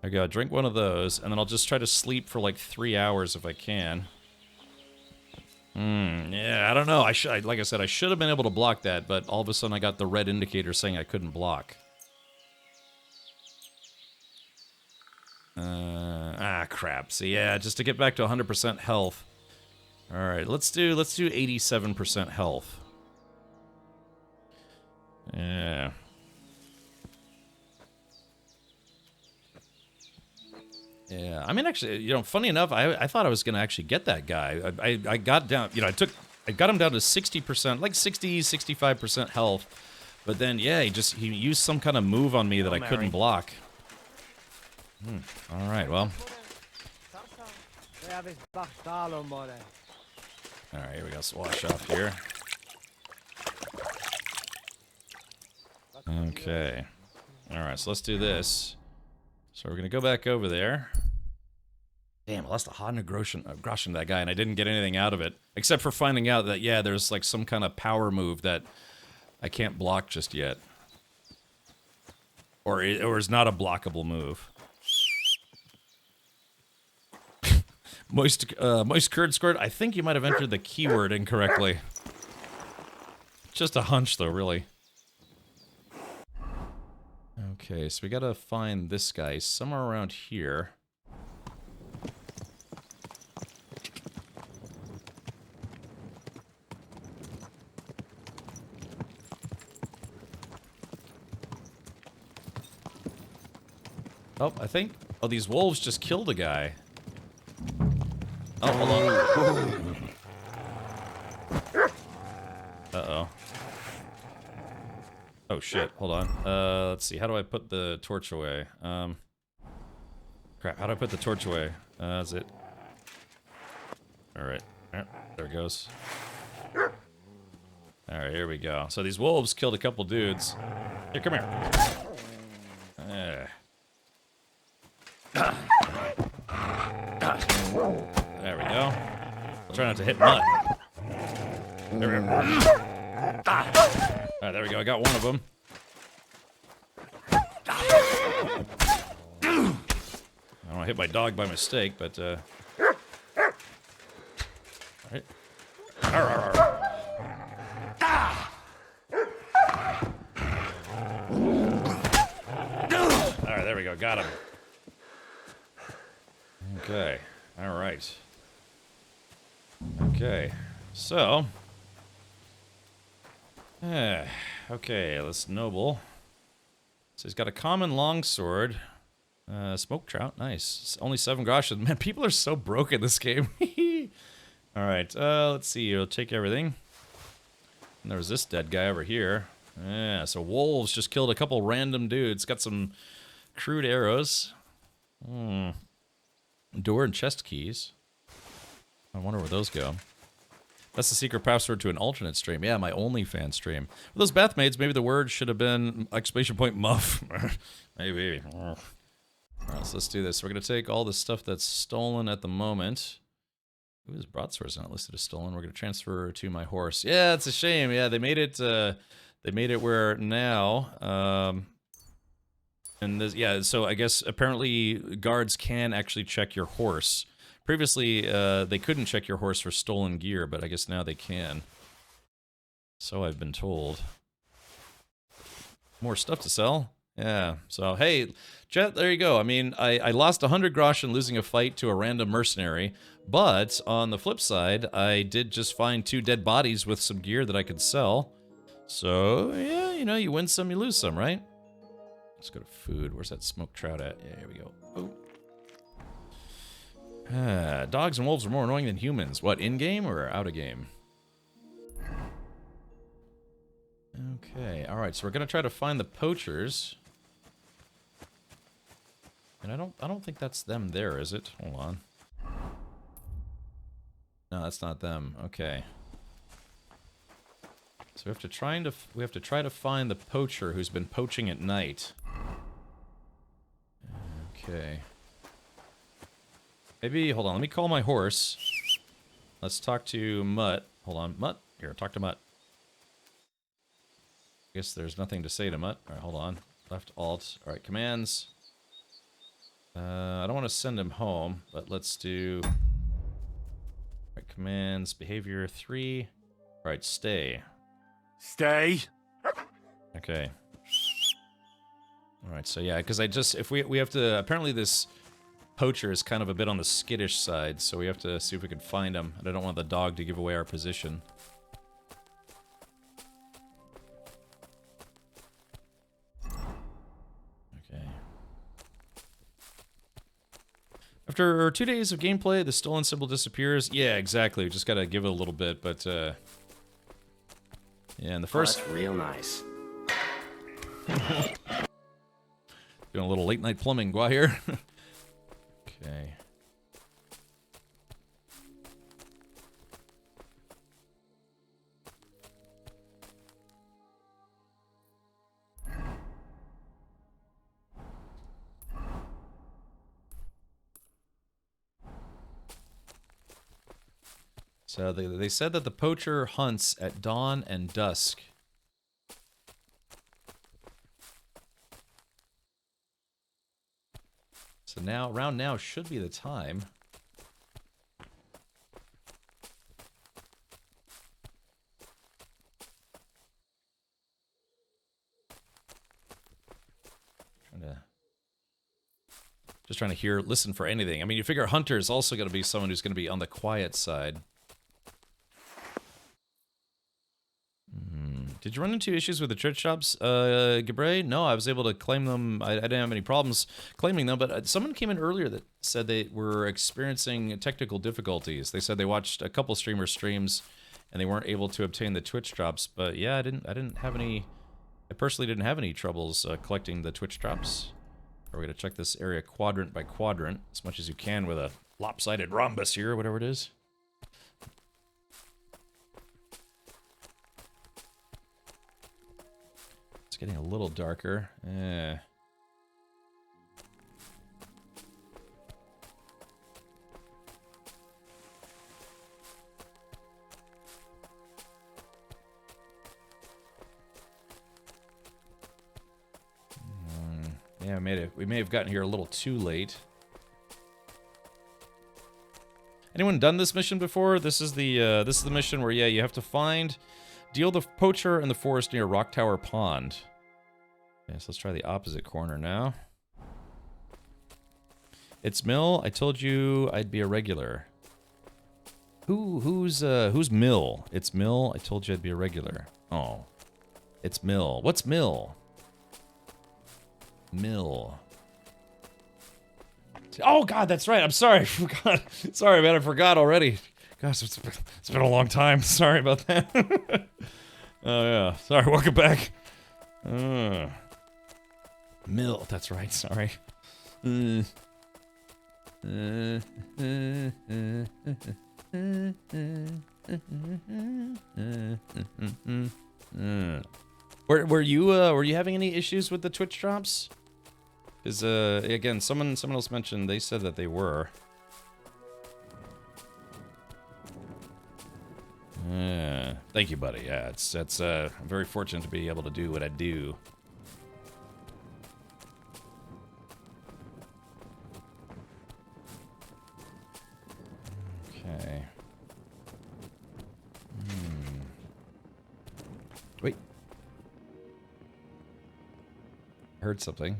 There we go, drink one of those, and then I'll just try to sleep for like 3 hours if I can. Yeah, I don't know. Like I said, I should have been able to block that, but all of a sudden I got the red indicator saying I couldn't block. Crap. So yeah, just to get back to 100% health. All right, let's do 87% health. Yeah. Yeah, I mean, actually, you know, funny enough, I thought I was gonna actually get that guy. I got down, you know, I got him down to 60%, like 60, 65% health. But then, yeah, he used some kind of move on me that I couldn't block. All right, well. All right, here we go. Swash off here. Okay. All right, so let's do this. So we're gonna go back over there. Damn, I lost 100 groschen to that guy, and I didn't get anything out of it. Except for finding out that, yeah, there's like some kind of power move that I can't block just yet. Or is not a blockable move. Moist curd squirt, I think you might have entered the keyword incorrectly. Just a hunch, though, really. Okay, so we gotta find this guy somewhere around here. Oh, I think... Oh, these wolves just killed a guy. Oh, hold on. Uh-oh. Oh, shit. Hold on. Let's see. How do I put the torch away? Crap. How do I put the torch away? Is it... Alright. There it goes. Alright, here we go. So these wolves killed a couple dudes. Here, come here. There we go. I'll try not to hit Mutt. There we go. Alright, there we go. I got one of them. I don't want to hit my dog by mistake, but, Alright. Alright, there we go. Got him. Okay. Alright. Okay. So. Okay, let's noble. So he's got a common longsword. Smoke trout. Nice. It's only 7 groschen. Man, people are so broke in this game. Alright, let's see. We'll take everything. And there was this dead guy over here. Yeah, so wolves just killed a couple random dudes. Got some crude arrows. Door and chest keys. I wonder where those go. That's the secret password to an alternate stream. Yeah, my OnlyFans stream. With those bathmaids, maybe the word should have been !muff. Maybe. Alright, so let's do this. We're going to take all the stuff that's stolen at the moment. Ooh, his broadsword's not listed as stolen. We're going to transfer to my horse. Yeah, it's a shame. Yeah, they made it where now... And this, yeah, so I guess apparently guards can actually check your horse. Previously, they couldn't check your horse for stolen gear, but I guess now they can. So I've been told. More stuff to sell? Yeah, so hey, chat, there you go. I mean, I lost 100 groschen losing a fight to a random mercenary, but on the flip side, I did just find 2 dead bodies with some gear that I could sell. So, yeah, you know, you win some, you lose some, right? Let's go to food. Where's that smoked trout at? Yeah, here we go. Oh. Dogs and wolves are more annoying than humans. What, in-game or out-of-game? Okay, alright, so we're gonna try to find the poachers. And I don't think that's them there, is it? Hold on. No, that's not them. Okay. So we have to try to find the poacher who's been poaching at night. Okay. Maybe, hold on, let me call my horse. Let's talk to Mutt. Hold on, Mutt. Here, talk to Mutt. I guess there's nothing to say to Mutt. Alright, hold on. Left alt. Alright, commands. I don't want to send him home, but let's do... Alright, commands, behavior 3. Alright, stay. Stay. Okay. Alright, so yeah, because if we have to, apparently this poacher is kind of a bit on the skittish side, so we have to see if we can find him, and I don't want the dog to give away our position. Okay. After 2 days of gameplay, the stolen symbol disappears. Yeah, exactly, we just gotta give it a little bit, but, yeah, and the first... Oh, that's real nice. Doing a little late night plumbing while here. Okay. So they said that the poacher hunts at dawn and dusk. So now, around now should be the time. Just trying to listen for anything. I mean, you figure Hunter is also going to be someone who's going to be on the quiet side. Did you run into issues with the church shops, Gabre? No, I was able to claim them. I didn't have any problems claiming them, but someone came in earlier that said they were experiencing technical difficulties. They said they watched a couple streamers' streams and they weren't able to obtain the Twitch drops. But yeah, I didn't have any. I personally didn't have any troubles collecting the Twitch drops. We're gonna check this area quadrant by quadrant as much as you can with a lopsided rhombus here, or whatever it is. It's getting a little darker. Yeah, we may have gotten here a little too late. Anyone done this mission before? This is the mission where you have to deal the poacher in the forest near Rock Tower Pond. Okay, so let's try the opposite corner now. It's Mill. I told you I'd be a regular. Who's Mill? It's Mill. I told you I'd be a regular. Oh, it's Mill. What's Mill? Mill. Oh God, that's right. I'm sorry. I forgot. Sorry, man. I forgot already. Gosh, it's been a long time. Sorry about that. Oh yeah. Sorry. Welcome back. Mill. That's right. Sorry. Were you having any issues with the Twitch drops? Because again, someone else mentioned they said that they were. Thank you, buddy. Yeah, I'm very fortunate to be able to do what I do. Okay. Wait. Heard something.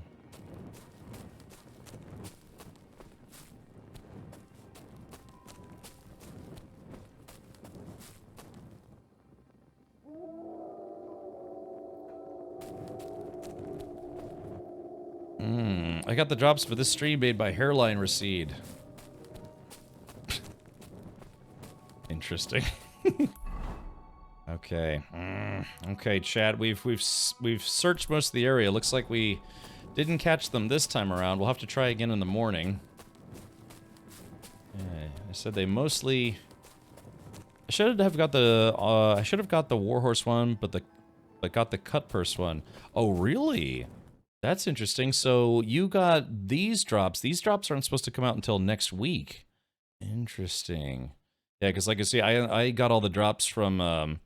I got the drops for this stream made by Hairline Recede. Interesting. Okay. Okay, Chad. We've searched most of the area. Looks like we didn't catch them this time around. We'll have to try again in the morning. I said they mostly. I should have got the Warhorse one, but got the Cutpurse one. Oh, really? That's interesting. So you got these drops. These drops aren't supposed to come out until next week. Interesting. Yeah, because like I say, I got all the drops from 1,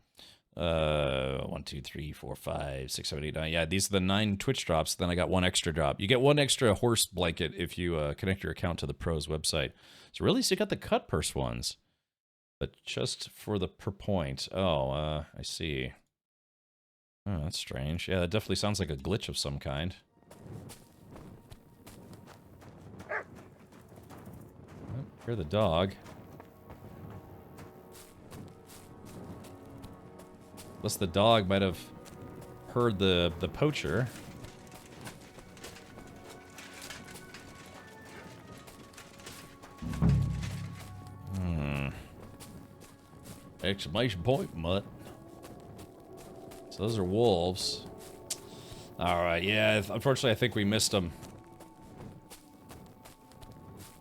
2, 3, 4, 5, 6, 7, 8, 9. Yeah, these are the 9 Twitch drops. Then I got 1 extra drop. You get 1 extra horse blanket if you connect your account to the Pro's website. So really, so you got the Cutpurse ones, but just for the per point. Oh, I see. Oh, that's strange. Yeah, that definitely sounds like a glitch of some kind. Oh, hear the dog. Unless the dog might have heard the poacher. Exclamation point, mutt. So those are wolves. Alright, yeah, unfortunately I think we missed him.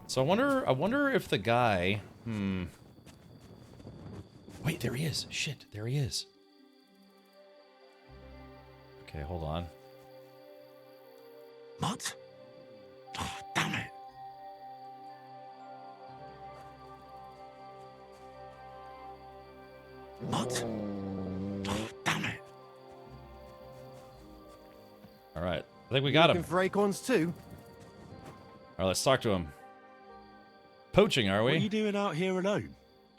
So I wonder if the guy... Wait, there he is. Shit, there he is. Okay, hold on. What? Oh, damn it. What? Oh, damn it. Alright, I think we got him. Looking for acorns too? Alright, let's talk to him. Poaching, are we? What are you doing out here alone?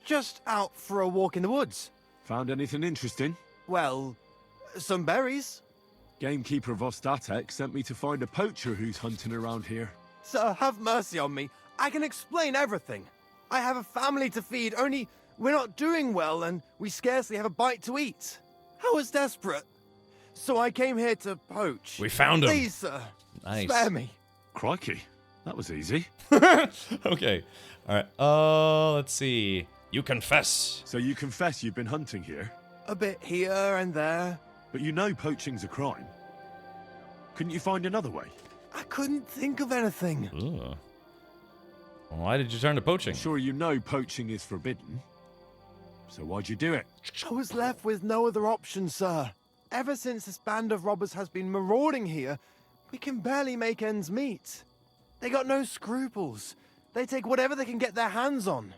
Just out for a walk in the woods. Found anything interesting? Well, some berries. Gamekeeper of Ostatek sent me to find a poacher who's hunting around here. Sir, have mercy on me. I can explain everything. I have a family to feed, only we're not doing well and we scarcely have a bite to eat. I was desperate. So I came here to poach. We found him. Please, sir. Nice. Spare me. Crikey, that was easy. Okay. Alright, let's see. You confess. So you confess you've been hunting here? A bit here and there. But you know poaching's a crime. Couldn't you find another way? I couldn't think of anything. Ugh. Well, why did you turn to poaching? Sure you know poaching is forbidden. So why'd you do it? I was left with no other option, sir. Ever since this band of robbers has been marauding here, we can barely make ends meet. They got no scruples. They take whatever they can get their hands on.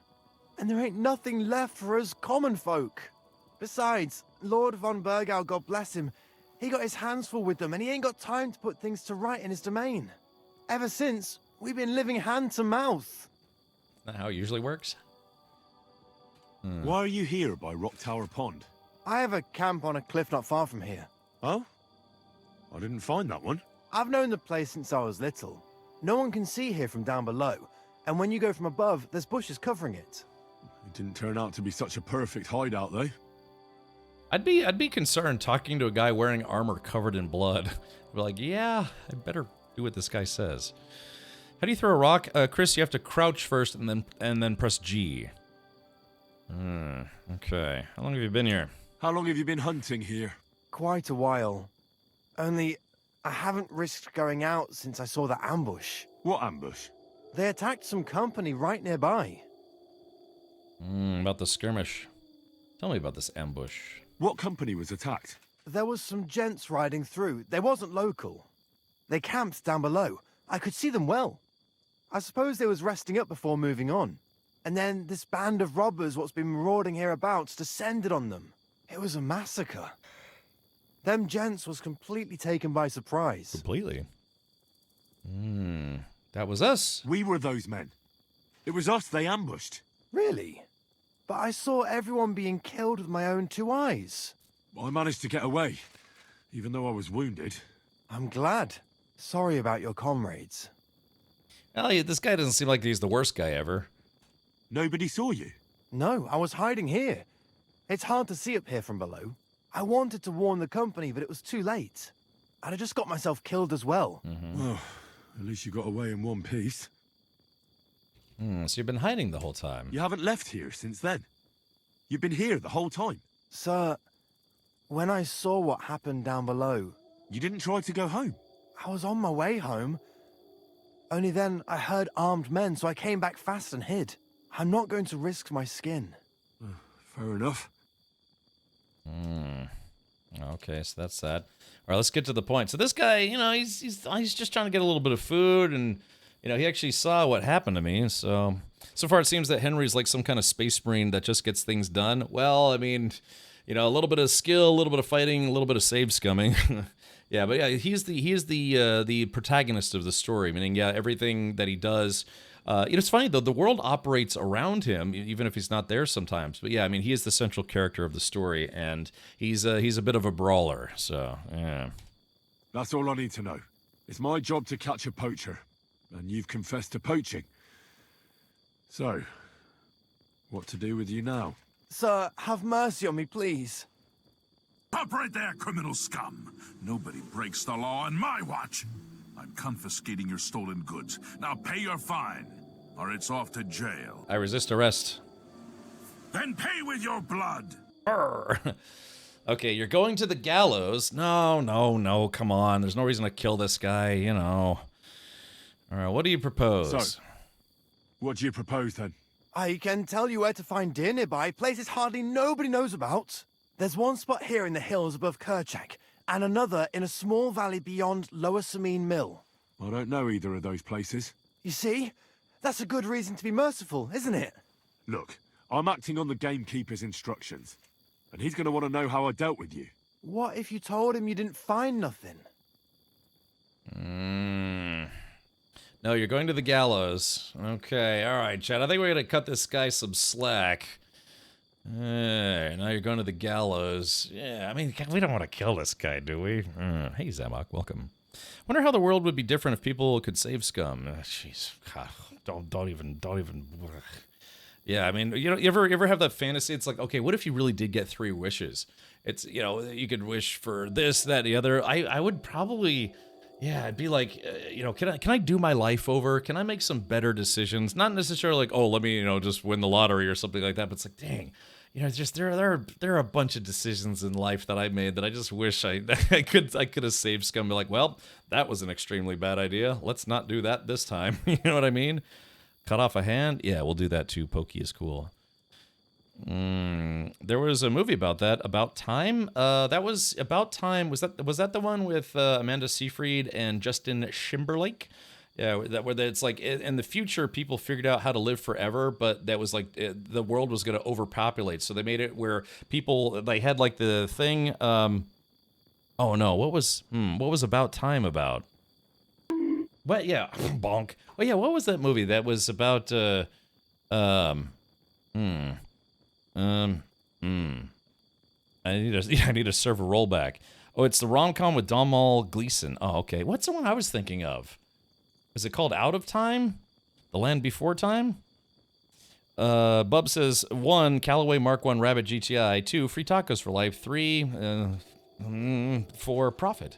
And there ain't nothing left for us common folk. Besides, Lord von Burgau, God bless him, he got his hands full with them and he ain't got time to put things to right in his domain. Ever since, we've been living hand to mouth. Isn't that how it usually works? Why are you here by Rock Tower Pond? I have a camp on a cliff not far from here. Oh? I didn't find that one. I've known the place since I was little. No one can see here from down below, and when you go from above, there's bushes covering it. It didn't turn out to be such a perfect hideout, though. I'd be concerned talking to a guy wearing armor covered in blood. I'd be like, yeah, I better do what this guy says. How do you throw a rock? Chris, you have to crouch first and then press G. Okay. How long have you been here? How long have you been hunting here? Quite a while. Only, I haven't risked going out since I saw the ambush. What ambush? They attacked some company right nearby. About the skirmish. Tell me about this ambush. What company was attacked? There was some gents riding through. They wasn't local. They camped down below. I could see them well. I suppose they was resting up before moving on. And then this band of robbers what's been marauding hereabouts descended on them. It was a massacre. Them gents was completely taken by surprise. Completely? That was us. We were those men. It was us they ambushed. Really? But I saw everyone being killed with my own two eyes. I managed to get away, even though I was wounded. I'm glad. Sorry about your comrades. Elliot, this guy doesn't seem like he's the worst guy ever. Nobody saw you? No, I was hiding here. It's hard to see up here from below. I wanted to warn the company, but it was too late. I'd have just got myself killed as well. Well, at least you got away in one piece. So you've been hiding the whole time. You haven't left here since then. You've been here the whole time. Sir, when I saw what happened down below... You didn't try to go home? I was on my way home. Only then I heard armed men, so I came back fast and hid. I'm not going to risk my skin. Fair enough. Okay, so that's that. All right, let's get to the point. So this guy, you know, he's just trying to get a little bit of food, and you know, he actually saw what happened to me. So far it seems that Henry's like some kind of space marine that just gets things done. Well, I mean, you know, a little bit of skill, a little bit of fighting, a little bit of save scumming. Yeah, but yeah, he is the protagonist of the story. Meaning, yeah, everything that he does. You know, it's funny though, the world operates around him, even if he's not there sometimes. But yeah, I mean, he is the central character of the story, and he's a bit of a brawler. So yeah, that's all I need to know. It's my job to catch a poacher, and you've confessed to poaching. So, what to do with you now? Sir, have mercy on me, please. Stop right there, criminal scum. Nobody breaks the law on my watch. I'm confiscating your stolen goods. Now pay your fine, or it's off to jail. I resist arrest. Then pay with your blood. Okay, you're going to the gallows. No, come on. There's no reason to kill this guy, you know. All right, what do you propose? So, what do you propose then? I can tell you where to find deer nearby, places hardly nobody knows about. There's one spot here in the hills above Kerchak, and another in a small valley beyond Lower Samine Mill. I don't know either of those places. You see? That's a good reason to be merciful, isn't it? Look, I'm acting on the gamekeeper's instructions, and he's going to want to know how I dealt with you. What if you told him you didn't find nothing? No, you're going to the gallows. Okay, all right, Chad. I think we're going to cut this guy some slack. Now you're going to the gallows. Yeah, I mean, we don't want to kill this guy, do we? Hey, Zamok, welcome. Wonder how the world would be different if people could save scum. Jeez, don't even. Yeah, I mean, you know, you ever have that fantasy? It's like, okay, what if you really did get 3 wishes? It's, you know, you could wish for this, that, the other. I would probably, yeah, I'd be like, you know, can I do my life over? Can I make some better decisions? Not necessarily like, oh, let me, you know, just win the lottery or something like that. But it's like, dang. You know, just there are a bunch of decisions in life that I made that I just wish I could have saved scum. Be like, well, that was an extremely bad idea. Let's not do that this time. You know what I mean? Cut off a hand? Yeah, we'll do that too. Pokey is cool. There was a movie about that. About Time. That was About Time. Was that the one with Amanda Seyfried and Justin Timberlake? Yeah, where it's like in the future people figured out how to live forever, but that was like the world was going to overpopulate, so they made it where people, they had like the thing. Oh no, what was About Time about? What? Yeah, bonk. Oh yeah, what was that movie that was about? I need a server rollback. Oh, it's the rom-com with Domhnall Gleeson. Oh, okay. What's the one I was thinking of? Is it called Out of Time? The Land Before Time? Bub says, 1, Callaway Mark 1 Rabbit GTI. 2, free tacos for life. 3, for profit.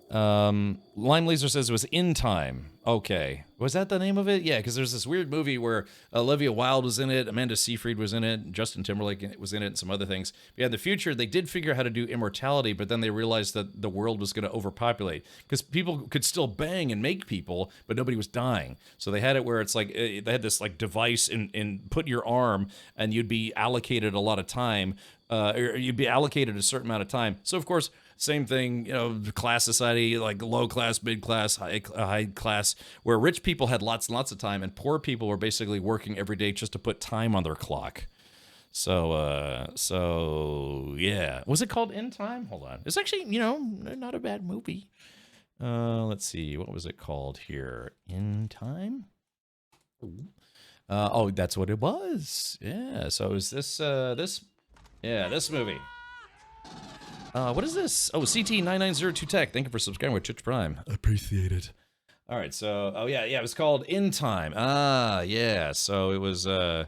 Lime Laser says it was In Time. Okay. Was that the name of it? Yeah, because there's this weird movie where Olivia Wilde was in it, Amanda Seyfried was in it, Justin Timberlake was in it, and some other things. But yeah, in the future, they did figure out how to do immortality, but then they realized that the world was going to overpopulate. Because people could still bang and make people, but nobody was dying. So they had it where it's like, they had this like device in put your arm, and you'd be allocated a lot of time, or you'd be allocated a certain amount of time. So of course, same thing, you know, class society, like low class, mid class, high class, where rich people had lots and lots of time, and poor people were basically working every day just to put time on their clock. So yeah, was it called In Time? Hold on, it's actually, you know, not a bad movie. Let's see, what was it called here? In Time. Oh, that's what it was. Yeah. So is this this movie? What is this? Oh, CT9902 Tech. Thank you for subscribing with Twitch Prime. Appreciate it. All right, so it was called In Time. Yeah. So it was it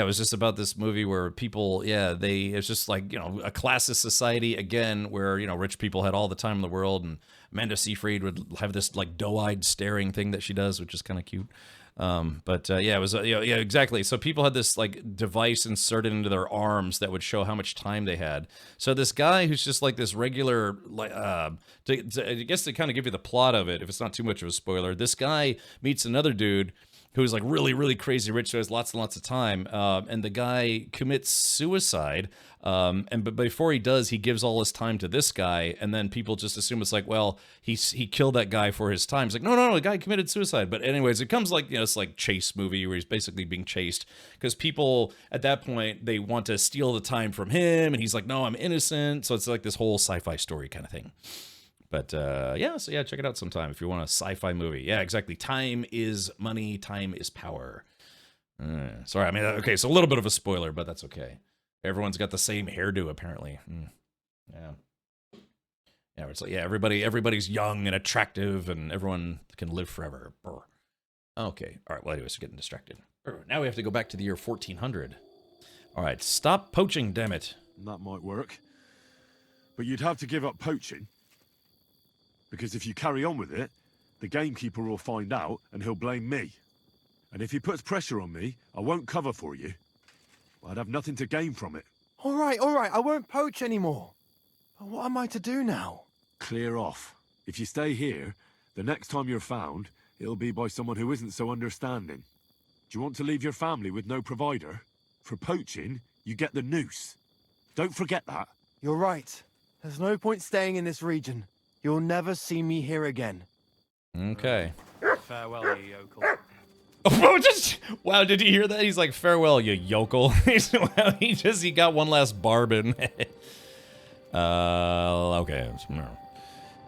was just about this movie where people, it's just like, you know, a classist society again, where, you know, rich people had all the time in the world, and Amanda Seyfried would have this like doe-eyed staring thing that she does, which is kind of cute. It was exactly. So people had this like device inserted into their arms that would show how much time they had. So this guy who's just like this regular, like, I guess to kind of give you the plot of it, if it's not too much of a spoiler, this guy meets another dude who's like really, really crazy rich, so has lots and lots of time. And the guy commits suicide. But before he does, he gives all his time to this guy, and then people just assume it's like, well, he killed that guy for his time. It's like, no, the guy committed suicide. But anyways, it comes like, you know, it's like chase movie where he's basically being chased because people at that point, they want to steal the time from him, and he's like, no, I'm innocent. So it's like this whole sci-fi story kind of thing. But check it out sometime if you want a sci-fi movie. Yeah, exactly. Time is money. Time is power. Sorry, I mean, okay, so a little bit of a spoiler, but that's okay. Everyone's got the same hairdo, apparently. Yeah. Yeah, it's like, yeah, everybody's young and attractive, and everyone can live forever. Brr. Okay, all right, well, anyways, we're getting distracted. Now we have to go back to the year 1400. All right, stop poaching, damn it. That might work. But you'd have to give up poaching. Because if you carry on with it, the gamekeeper will find out, and he'll blame me. And if he puts pressure on me, I won't cover for you. I'd have nothing to gain from it. All right, I won't poach anymore. But what am I to do now? Clear off. If you stay here, the next time you're found, it'll be by someone who isn't so understanding. Do you want to leave your family with no provider? For poaching, you get the noose. Don't forget that. You're right. There's no point staying in this region. You'll never see me here again. Okay. Farewell, you yokel. Oh, wow, did you hear that? He's like, farewell, you yokel. He got one last barb in. Okay.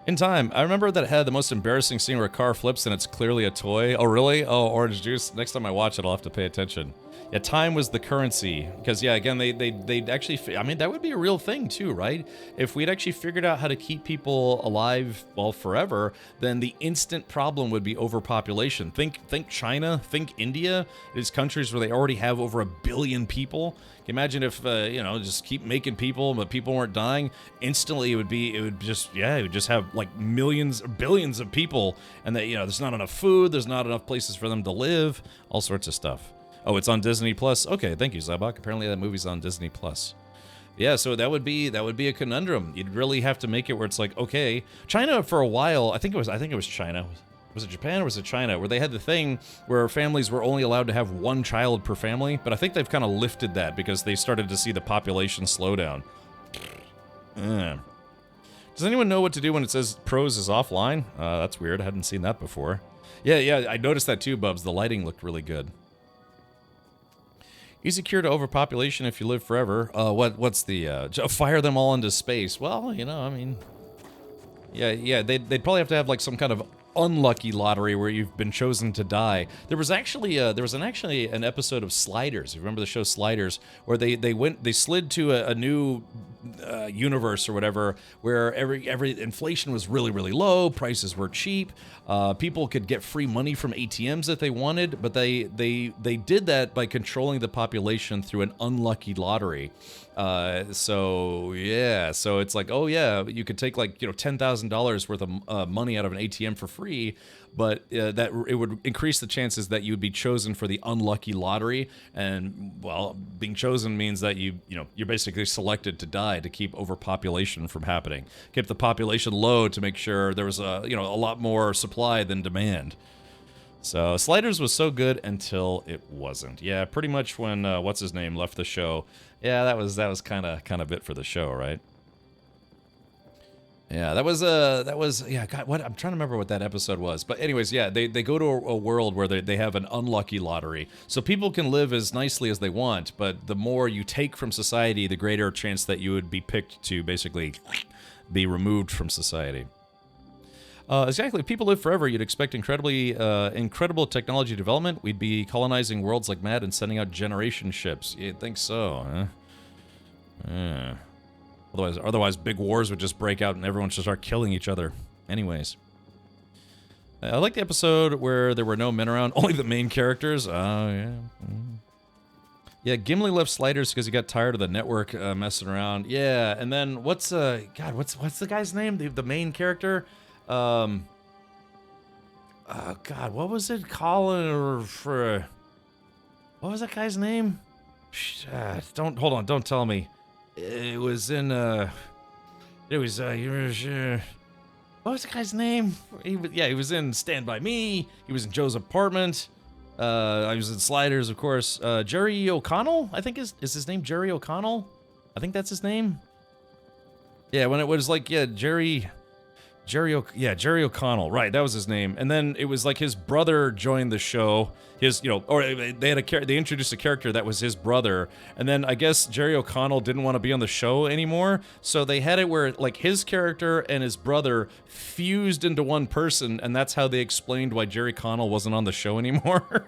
In time, I remember that it had the most embarrassing scene where a car flips and it's clearly a toy. Oh, really? Oh, orange juice. Next time I watch it, I'll have to pay attention. Yeah, time was the currency. Because, yeah, again, they'd actually... I mean, that would be a real thing, too, right? If we'd actually figured out how to keep people alive, well, forever, then the instant problem would be overpopulation. Think China, think India, these countries where they already have over 1 billion people. Can you imagine if, just keep making people, but people weren't dying? Instantly, it would just have, like, millions, billions of people, and that, there's not enough food, there's not enough places for them to live, all sorts of stuff. Oh, it's on Disney Plus. Okay, thank you, Zabak. Apparently that movie's on Disney Plus. Yeah, so that would be a conundrum. You'd really have to make it where it's like, okay, China for a while. I think it was China. Was it Japan or was it China? Where they had the thing where families were only allowed to have 1 child per family. But I think they've kind of lifted that because they started to see the population slow down. Does anyone know what to do when it says prose is offline? That's weird. I hadn't seen that before. Yeah, I noticed that too, Bubs. The lighting looked really good. Easy cure to overpopulation if you live forever. What's the, fire them all into space? Well, I mean, yeah, they'd probably have to have like some kind of unlucky lottery where you've been chosen to die. There was actually an episode of Sliders. You remember the show Sliders, where they slid to a new universe or whatever, where every inflation was really, really low, prices were cheap, people could get free money from ATMs if they wanted, but they did that by controlling the population through an unlucky lottery. So it's like, oh yeah, you could take like $10,000 worth of money out of an ATM for free, but that it would increase the chances that you would be chosen for the unlucky lottery. And well, being chosen means that you're basically selected to die to keep overpopulation from happening. Keep the population low to make sure there was a lot more supply than demand. So Sliders was so good until it wasn't. Yeah, pretty much when what's his name left the show. Yeah, that was kind of it for the show, right? Yeah, that was yeah, God, what I'm trying to remember what that episode was. But anyways, yeah, they go to a world where they have an unlucky lottery. So people can live as nicely as they want, but the more you take from society, the greater chance that you would be picked to basically be removed from society. Exactly. If people live forever, you'd expect incredible technology development. We'd be colonizing worlds like mad and sending out generation ships. You'd think so, huh? Yeah. Otherwise, big wars would just break out and everyone should start killing each other. Anyways. I like the episode where there were no men around, only the main characters. Oh, yeah. Yeah, Gimli left Sliders because he got tired of the network messing around. Yeah, and then what's the guy's name? The main character? Oh God, what was it? Colin for... What was that guy's name? Don't tell me. It was in, what was the guy's name? He was in Stand By Me. He was in Joe's Apartment. I was in Sliders, of course. Jerry O'Connell, I think is his name Jerry O'Connell? I think that's his name. Yeah, when it was like, yeah, Jerry O'Connell, right? That was his name. And then it was like his brother joined the show. They introduced a character that was his brother, and then I guess Jerry O'Connell didn't want to be on the show anymore, so they had it where like his character and his brother fused into one person, and that's how they explained why Jerry Connell wasn't on the show anymore.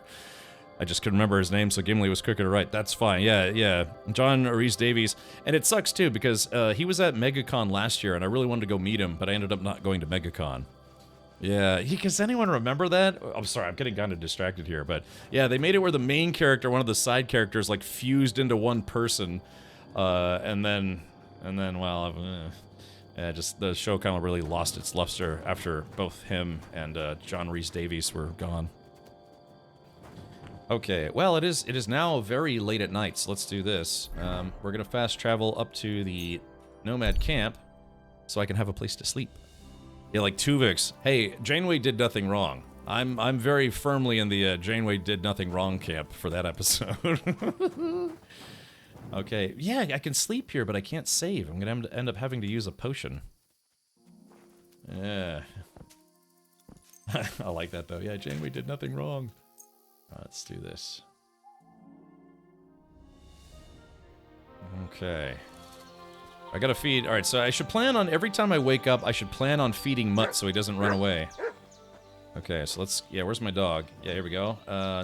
I just couldn't remember his name, so Gimli was quicker to write. That's fine. Yeah. John Rhys Davies. And it sucks, too, because he was at MegaCon last year, and I really wanted to go meet him, but I ended up not going to MegaCon. Yeah. Does anyone remember that? I'm sorry, I'm getting kind of distracted here, but yeah, they made it where the main character, one of the side characters, like, fused into one person, and then, well, just the show kind of really lost its luster after both him and John Rhys Davies were gone. Okay, well, it is now very late at night, so let's do this. We're gonna fast travel up to the Nomad camp so I can have a place to sleep. Yeah, like Tuvix. Hey, Janeway did nothing wrong. I'm very firmly in the Janeway did nothing wrong camp for that episode. Okay, yeah, I can sleep here, but I can't save. I'm gonna end up having to use a potion. Yeah. I like that, though. Yeah, Janeway did nothing wrong. Let's do this. Okay. I gotta feed. Alright, so I should plan on, every time I wake up, I should plan on feeding Mutt so he doesn't run away. Okay, so let's, yeah, where's my dog? Yeah, here we go.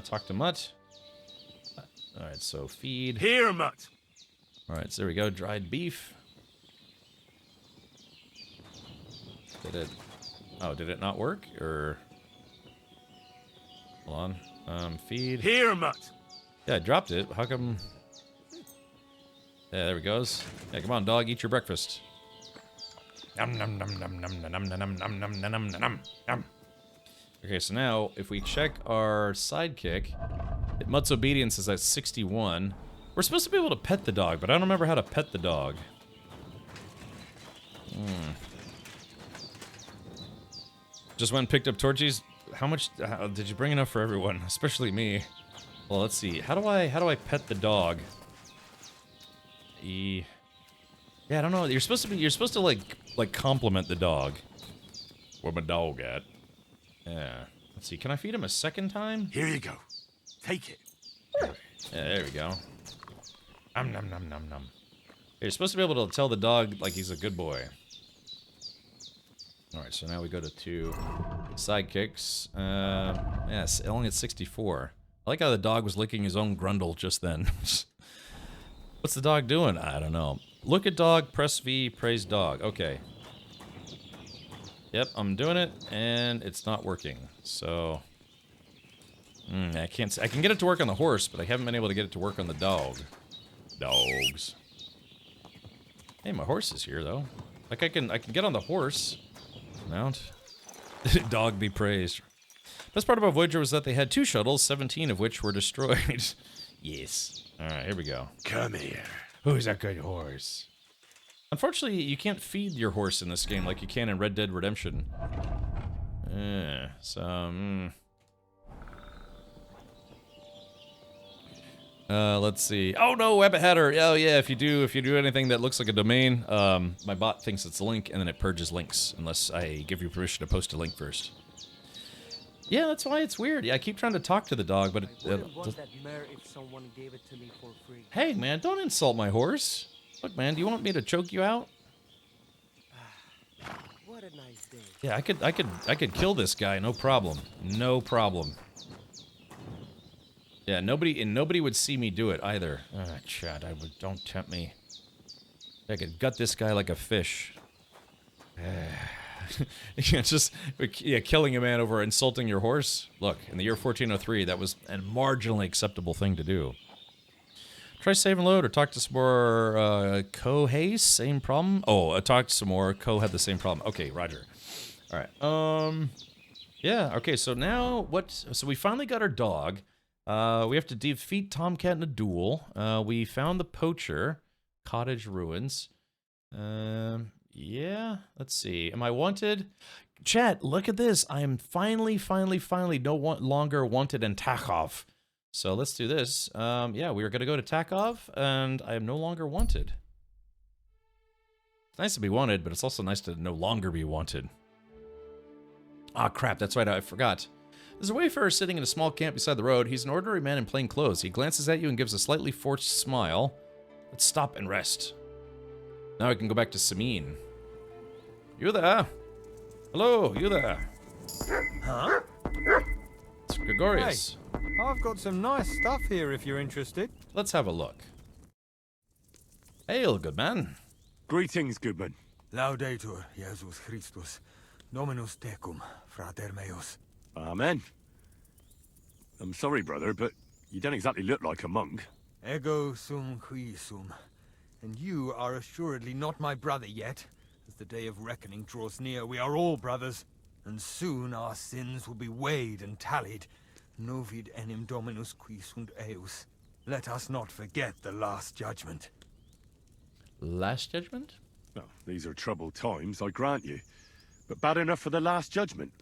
Talk to Mutt. Alright, so feed. Here, Mutt! Alright, so there we go. Dried beef. Did it... Oh, did it not work? Or... Hold on. Feed. Here, Mutt! Yeah, I dropped it. How come... Yeah, there it goes. Yeah, come on, dog. Eat your breakfast. Num num num num num num num num num num num num num. Okay, so now, if we check our sidekick, Mutt's obedience is at 61. We're supposed to be able to pet the dog, but I don't remember how to pet the dog. Just went and picked up Torchies. How much did you bring enough for everyone, especially me? Well, let's see. How do I pet the dog? Yeah, I don't know. You're supposed to like compliment the dog. Where my dog at? Yeah. Let's see. Can I feed him a second time? Here you go. Take it. Yeah, there we go. Nom nom nom nom nom. You're supposed to be able to tell the dog like he's a good boy. Alright, so now we go to 2 sidekicks. Yes, only at 64. I like how the dog was licking his own grundle just then. What's the dog doing? I don't know. Look at dog, press V, praise dog. Okay. Yep, I'm doing it, and it's not working. So... I can't... I can get it to work on the horse, but I haven't been able to get it to work on the dog. Dogs. Hey, my horse is here, though. Like, I can get on the horse. Mount. Dog be praised. Best part about Voyager was that they had 2 shuttles, 17 of which were destroyed. Yes. Alright, here we go. Come here. Who's a good horse? Unfortunately, you can't feed your horse in this game like you can in Red Dead Redemption. Let's see. Oh no, Web Hatter. Oh yeah, if you do anything that looks like a domain, my bot thinks it's a link and then it purges links unless I give you permission to post a link first. Yeah, that's why it's weird. Yeah, I keep trying to talk to the dog, but Hey man, don't insult my horse. Look man, do you want me to choke you out? What a nice day. Yeah, I could kill this guy, no problem. No problem. Yeah, nobody would see me do it either. Chad, don't tempt me. I could gut this guy like a fish. Killing a man over insulting your horse. Look, in the year 1403, that was a marginally acceptable thing to do. Try save and load or talk to some more Co Hayes, same problem. Oh, talk to some more. Co had the same problem. Okay, Roger. All right. Yeah. Okay. So now what? So we finally got our dog. We have to defeat Tomcat in a duel. We found the poacher, cottage ruins. Yeah, let's see. Am I wanted? Chat, look at this. I am finally no longer wanted in Takhov. So let's do this. Yeah, we are going to go to Takhov, and I am no longer wanted. It's nice to be wanted, but it's also nice to no longer be wanted. Ah, crap, that's right, I forgot. There's a wayfarer sitting in a small camp beside the road. He's an ordinary man in plain clothes. He glances at you and gives a slightly forced smile. Let's stop and rest. Now I can go back to Samin. You there? Hello, you there? Huh? It's Gregorius. Hey, I've got some nice stuff here if you're interested. Let's have a look. Hail, good man. Greetings, goodman. Laudetur Jesus Christus. Dominus tecum, frater meus. Amen. I'm sorry, brother, but you don't exactly look like a monk. Ego sum qui sum. And you are assuredly not my brother yet. As the day of reckoning draws near, we are all brothers. And soon our sins will be weighed and tallied. Novid enim dominus qui sunt eus. Let us not forget the Last Judgment. Last Judgment? Well, these are troubled times, I grant you. But bad enough for the Last Judgment.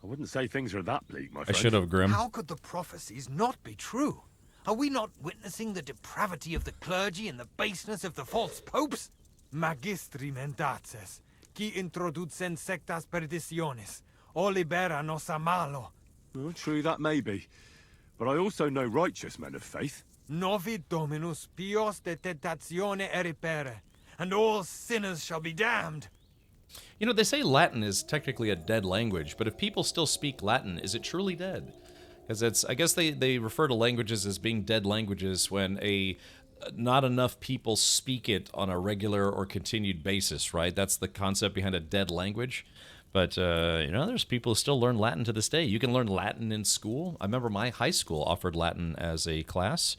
I wouldn't say things are that bleak, my I friend. should have, Grim. How could the prophecies not be true? Are we not witnessing the depravity of the clergy and the baseness of the false popes? Magistri mendaces, qui introducen sectas perditionis, o libera nos a malo. Well, true that may be. But I also know righteous men of faith. Novid dominus pios de tentatione eripere, and all sinners shall be damned. You know, they say Latin is technically a dead language, but if people still speak Latin, is it truly dead? Because I guess they refer to languages as being dead languages when not enough people speak it on a regular or continued basis, right? That's the concept behind a dead language. But, you know, there's people who still learn Latin to this day. You can learn Latin in school. I remember my high school offered Latin as a class.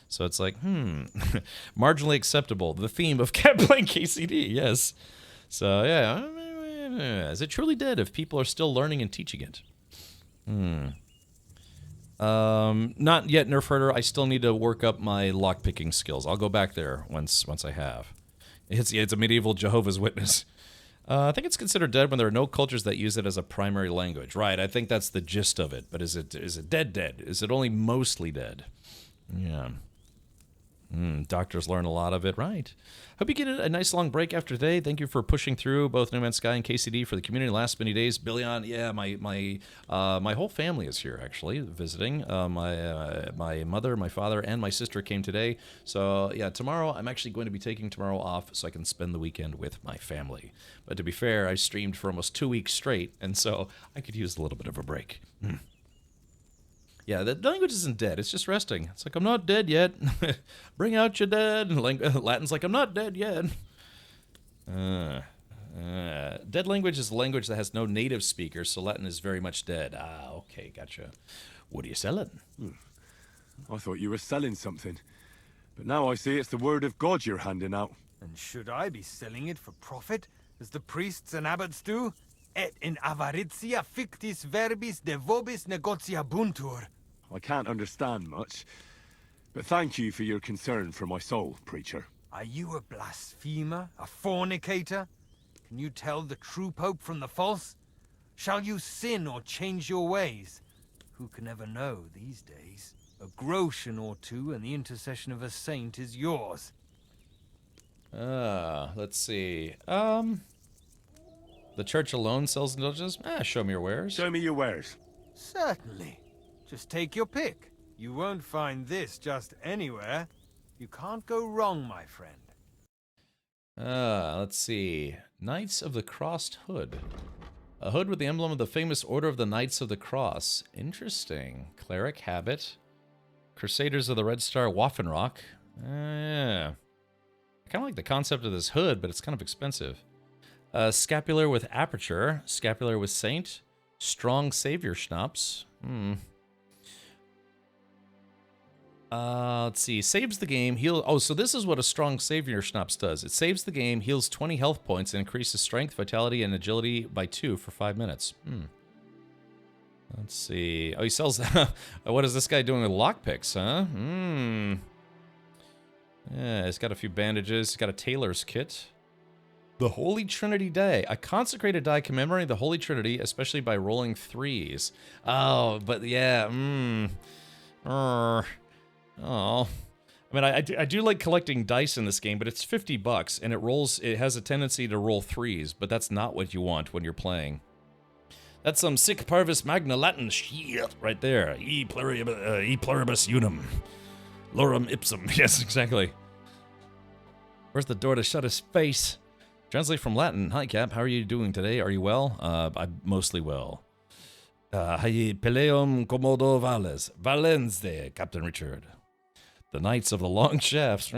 So it's like, marginally acceptable. The theme of Cat playing KCD, yes. So, yeah, is it truly dead if people are still learning and teaching it? Not yet, Nerf Herder. I still need to work up my lockpicking skills. I'll go back there once I have. It's a medieval Jehovah's Witness. I think it's considered dead when there are no cultures that use it as a primary language. Right, I think that's the gist of it. But is it dead? Is it only mostly dead? Yeah. Doctors learn a lot of it, right? Hope you get a nice long break after today. Thank you for pushing through both No Man's Sky and KCD for the community last many days. Billion, yeah, my whole family is here actually visiting. My mother, my father, and my sister came today. So yeah, tomorrow I'm actually going to be taking tomorrow off so I can spend the weekend with my family. But to be fair, I streamed for almost 2 weeks straight, and so I could use a little bit of a break. Yeah, the language isn't dead. It's just resting. It's like, I'm not dead yet. Bring out your dead. Latin's like, I'm not dead yet. Dead language is a language that has no native speakers, so Latin is very much dead. Ah, okay, gotcha. What are you selling? I thought you were selling something. But now I see it's the word of God you're handing out. And should I be selling it for profit, as the priests and abbots do? Et in avaritia fictis verbis de vobis negociabuntur. I can't understand much, but thank you for your concern for my soul, preacher. Are you a blasphemer, a fornicator? Can you tell the true pope from the false? Shall you sin or change your ways? Who can ever know these days? A groschen or two and the intercession of a saint is yours. Let's see. The church alone sells indulgences? Show me your wares. Show me your wares. Certainly. Just take your pick. You won't find this just anywhere. You can't go wrong, my friend. Let's see. Knights of the Crossed Hood. A hood with the emblem of the famous Order of the Knights of the Cross. Interesting. Cleric habit. Crusaders of the Red Star Waffenrock. Yeah. I kind of like the concept of this hood, but it's kind of expensive. Scapular with aperture. Scapular with saint. Strong savior schnapps. Let's see. Saves the game. So this is what a strong savior schnapps does. It saves the game, heals 20 health points, and increases strength, vitality, and agility by 2 for 5 minutes. Let's see. Oh, he sells... What is this guy doing with lockpicks, huh? Yeah, he's got a few bandages. He's got a tailor's kit. The Holy Trinity Die. A consecrated die commemorating the Holy Trinity, especially by rolling 3s. Oh, but yeah, Oh. I mean, I do like collecting dice in this game, but it's $50, and it has a tendency to roll 3s, but that's not what you want when you're playing. That's some sic parvis magna Latin shit right there. E pluribus unum. Lorem ipsum. Yes, exactly. Where's the door to shut his face? Translate from Latin. Hi, Cap. How are you doing today? Are you well? I'm mostly well. Hi, Peleum commodo vales. Valenze, Captain Richard. The Knights of the Long Shafts.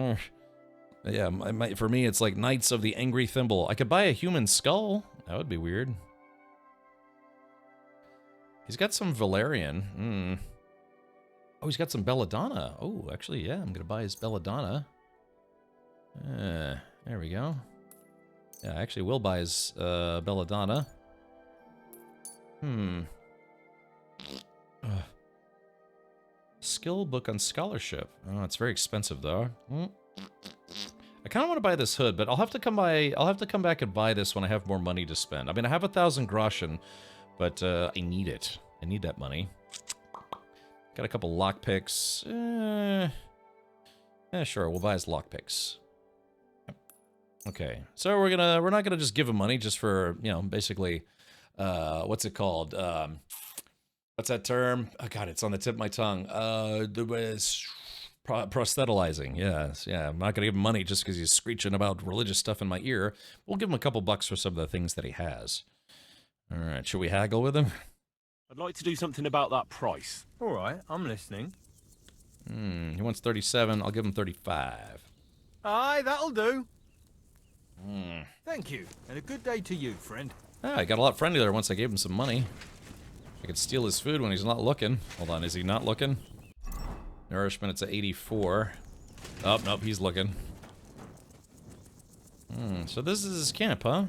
Yeah, for me, it's like Knights of the Angry Thimble. I could buy a human skull. That would be weird. He's got some Valerian. Oh, he's got some Belladonna. Oh, actually, yeah, I'm going to buy his Belladonna. There we go. Yeah, I actually will buy his Belladonna. skill book on scholarship. Oh, it's very expensive though. I kind of want to buy this hood, but I'll have to come by. I'll have to come back and buy this when I have more money to spend. I mean, I have 1,000 groschen, but I need it. I need that money. Got a couple lockpicks. Yeah, sure. We'll buy his lockpicks. Okay, so we're not gonna just give him money just for, you know, basically, what's it called? What's that term? Oh God, it's on the tip of my tongue. Prosthetializing. Yes, yeah. I'm not gonna give him money just because he's screeching about religious stuff in my ear. We'll give him a couple bucks for some of the things that he has. All right, should we haggle with him? I'd like to do something about that price. All right, I'm listening. He wants 37. I'll give him 35. Aye, that'll do. Hmm. Thank you, and a good day to you, friend. Ah, I got a lot friendlier once I gave him some money. I could steal his food when he's not looking. Hold on, is he not looking? Nourishment, it's at 84. Oh, nope, he's looking. So this is his camp, huh?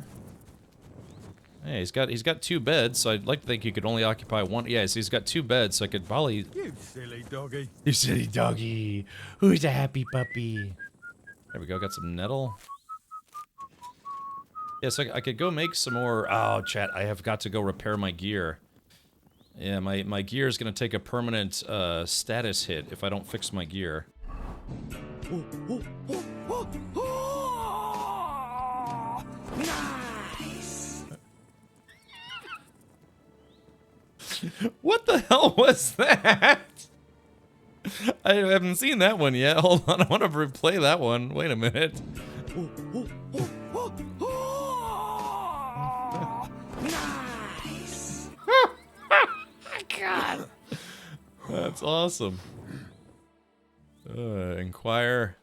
Hey, he's got 2 beds, so I'd like to think he could only occupy 1. Yeah, so he's got 2 beds, so I could probably... You silly doggy. You silly doggy. Who's a happy puppy? There we go, got some nettle. Yeah, so I could go make some more... Oh, chat, I have got to go repair my gear. Yeah, my gear is going to take a permanent status hit if I don't fix my gear. Nice! What the hell was that? I haven't seen that one yet. Hold on, I want to replay that one. Wait a minute. Nice! God. That's awesome. Inquire.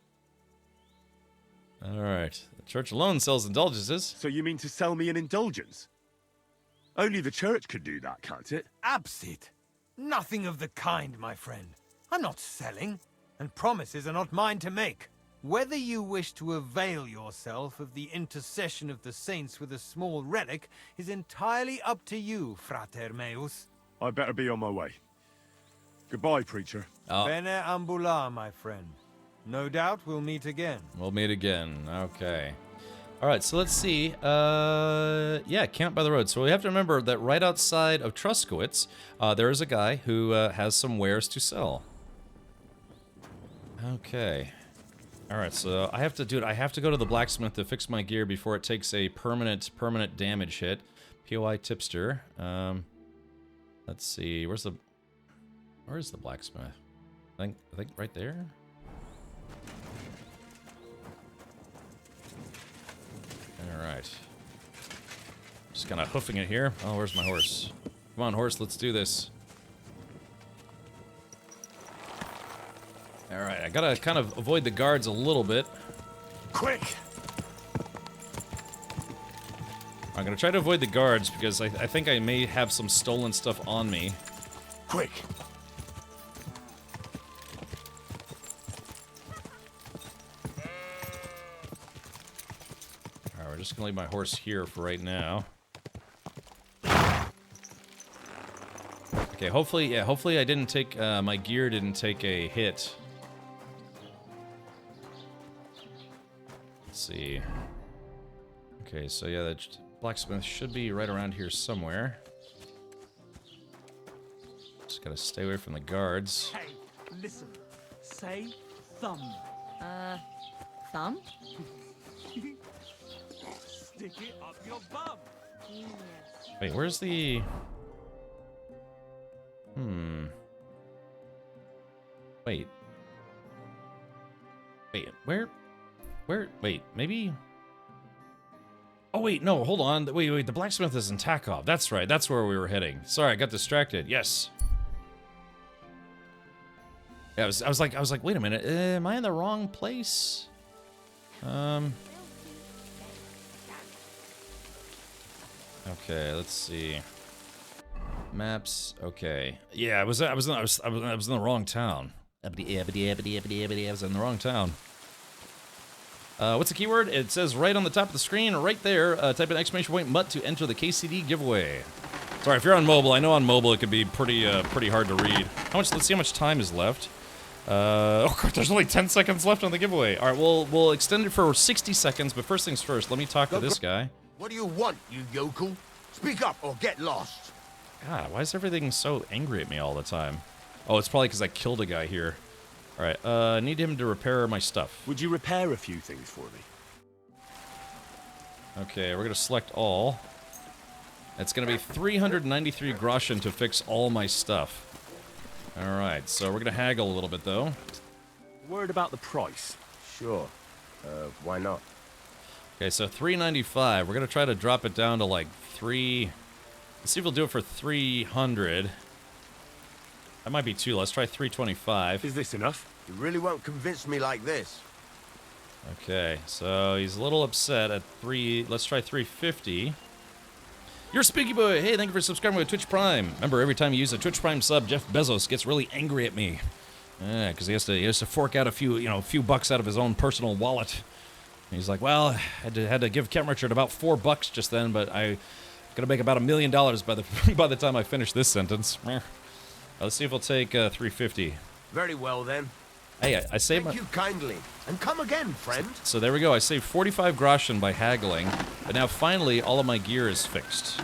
Alright. The church alone sells indulgences. So you mean to sell me an indulgence? Only the church could do that, can't it? Absit. Nothing of the kind, my friend. I'm not selling, and promises are not mine to make. Whether you wish to avail yourself of the intercession of the saints with a small relic is entirely up to you, Frater Meus. I better be on my way. Goodbye, preacher. Bene ambula, my friend. No doubt we'll meet again. We'll meet again. Okay. Alright, so let's see. Yeah, camp by the road. So we have to remember that right outside of Truskowitz, there is a guy who has some wares to sell. Okay. Alright, so I have to, dude, I have to go to the blacksmith to fix my gear before it takes a permanent damage hit. POI tipster. Let's see, where's the blacksmith? I think right there? Alright. Just kind of hoofing it here. Oh, where's my horse? Come on, horse, let's do this. Alright, I gotta kind of avoid the guards a little bit. Quick! I'm gonna try to avoid the guards because I think I may have some stolen stuff on me. Quick! Alright, we're just gonna leave my horse here for right now. Okay, hopefully I didn't take, my gear didn't take a hit. Let's see. Okay, so yeah, the blacksmith should be right around here somewhere. Just gotta stay away from the guards. Hey, listen. Say thumb. Thumb? Stick it up your bum. Wait, where's the... Wait, wait, maybe... Oh, wait, no, hold on. Wait, the blacksmith is in Takov. That's right, that's where we were heading. Sorry, I got distracted. Yes. Yeah, I was like, wait a minute, am I in the wrong place? Okay, let's see. Maps. Okay. Yeah, I was in the wrong town. I was in the wrong town. What's the keyword? It says right on the top of the screen, right there. Type in exclamation point MUT to enter the KCD giveaway. That's Sorry, if you're on mobile, I know on mobile it could be pretty hard to read. How much? Let's see how much time is left. Oh God, there's only 10 seconds left on the giveaway. All right, we'll extend it for 60 seconds. But first things first, let me talk to this guy. What do you want, you yokel? Speak up or get lost. God, why is everything so angry at me all the time? Oh, it's probably because I killed a guy here. All right, I need him to repair my stuff. Would you repair a few things for me? Okay, we're gonna select all. It's gonna be 393 groschen to fix all my stuff. All right, so we're gonna haggle a little bit though. Worried about the price? Sure. Why not? Okay, so 395. We're gonna try to drop it down to like 3. Let's see if we'll do it for 300. That might be too low. Let's try 325. Is this enough? You really won't convince me like this. Okay, so he's a little upset at 3. Let's try 350. You're Spooky Boy. Hey, thank you for subscribing with Twitch Prime. Remember, every time you use a Twitch Prime sub, Jeff Bezos gets really angry at me. Yeah, because he has to fork out a few bucks out of his own personal wallet. And he's like, well, had to give Kent Richard about $4 just then, but I gonna make about $1 million by the time I finish this sentence. Let's see if we'll take 350. Very well then. Hey, I saved Thank you kindly, and come again, friend. So there we go. I saved 45 groschen by haggling, but now finally all of my gear is fixed.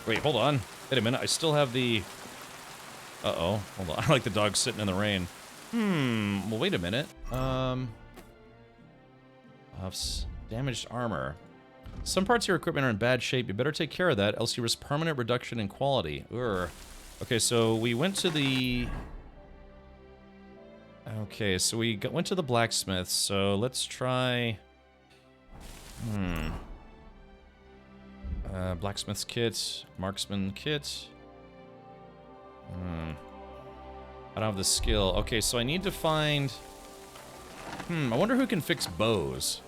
Wait, hold on. Wait a minute. I still have the. Uh-oh. Hold on. I like the dog sitting in the rain. Well, wait a minute. Damaged armor. Some parts of your equipment are in bad shape. You better take care of that, else you risk permanent reduction in quality. Okay, so we went to the... Okay, so we went to the blacksmith, so let's try... Blacksmith's kit, marksman kit. I don't have the skill. Okay, so I need to find... I wonder who can fix bows.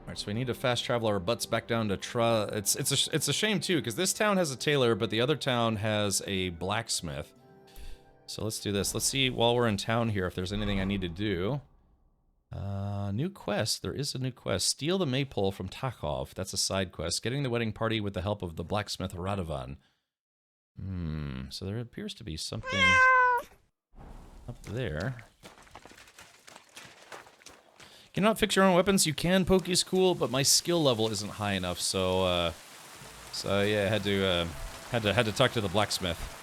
Alright, so we need to fast travel our butts back down to It's a shame, too, because this town has a tailor, but the other town has a blacksmith. So let's do this. Let's see, while we're in town here, if there's anything I need to do. New quest. There is a new quest. Steal the maypole from Takov. That's a side quest. Getting the wedding party with the help of the blacksmith Radovan. So there appears to be something up there. Can you not fix your own weapons? You can. Pokey's cool, but my skill level isn't high enough. So yeah, I had to talk to the blacksmith.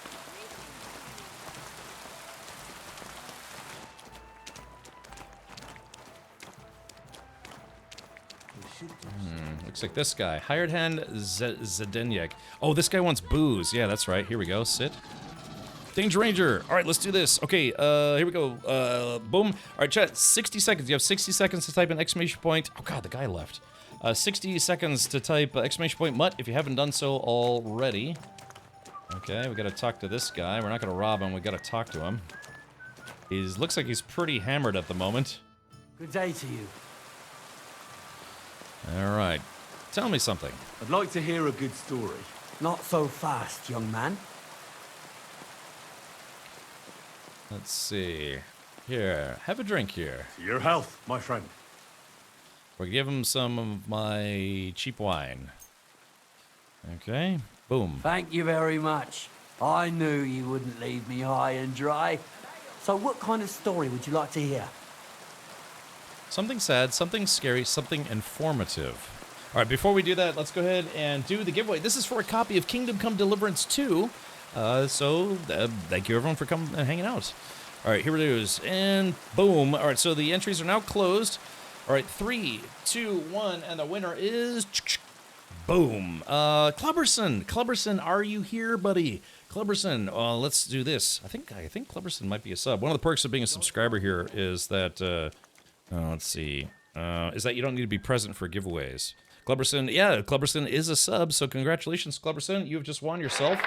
Looks like this guy. Hired hand Zdeněk. Oh, this guy wants booze. Yeah, that's right. Here we go. Sit. Danger Ranger. All right, let's do this. Okay, here we go. Boom. All right, chat. 60 seconds. You have 60 seconds to type an exclamation point. Oh, God, the guy left. 60 seconds to type exclamation point mutt if you haven't done so already. Okay, we got to talk to this guy. We're not going to rob him. We got to talk to him. Looks like he's pretty hammered at the moment. Good day to you. All right. Tell me something. I'd like to hear a good story. Not so fast, young man. Let's see. Here, have a drink here. To your health, my friend. We'll give him some of my cheap wine. Okay, boom. Thank you very much. I knew you wouldn't leave me high and dry. So what kind of story would you like to hear? Something sad, something scary, something informative. All right, before we do that, let's go ahead and do the giveaway. This is for a copy of Kingdom Come Deliverance 2. Thank you everyone for coming and hanging out. All right, here it is, and boom. All right, so the entries are now closed. All right, 3, 2, 1, and the winner is boom. Clubberson, are you here, buddy? Clubberson, let's do this. I think Clubberson might be a sub. One of the perks of being a subscriber here is that let's see, is that you don't need to be present for giveaways. Clubberson, yeah, Clubberson is a sub, so congratulations, Clubberson. You've just won yourself.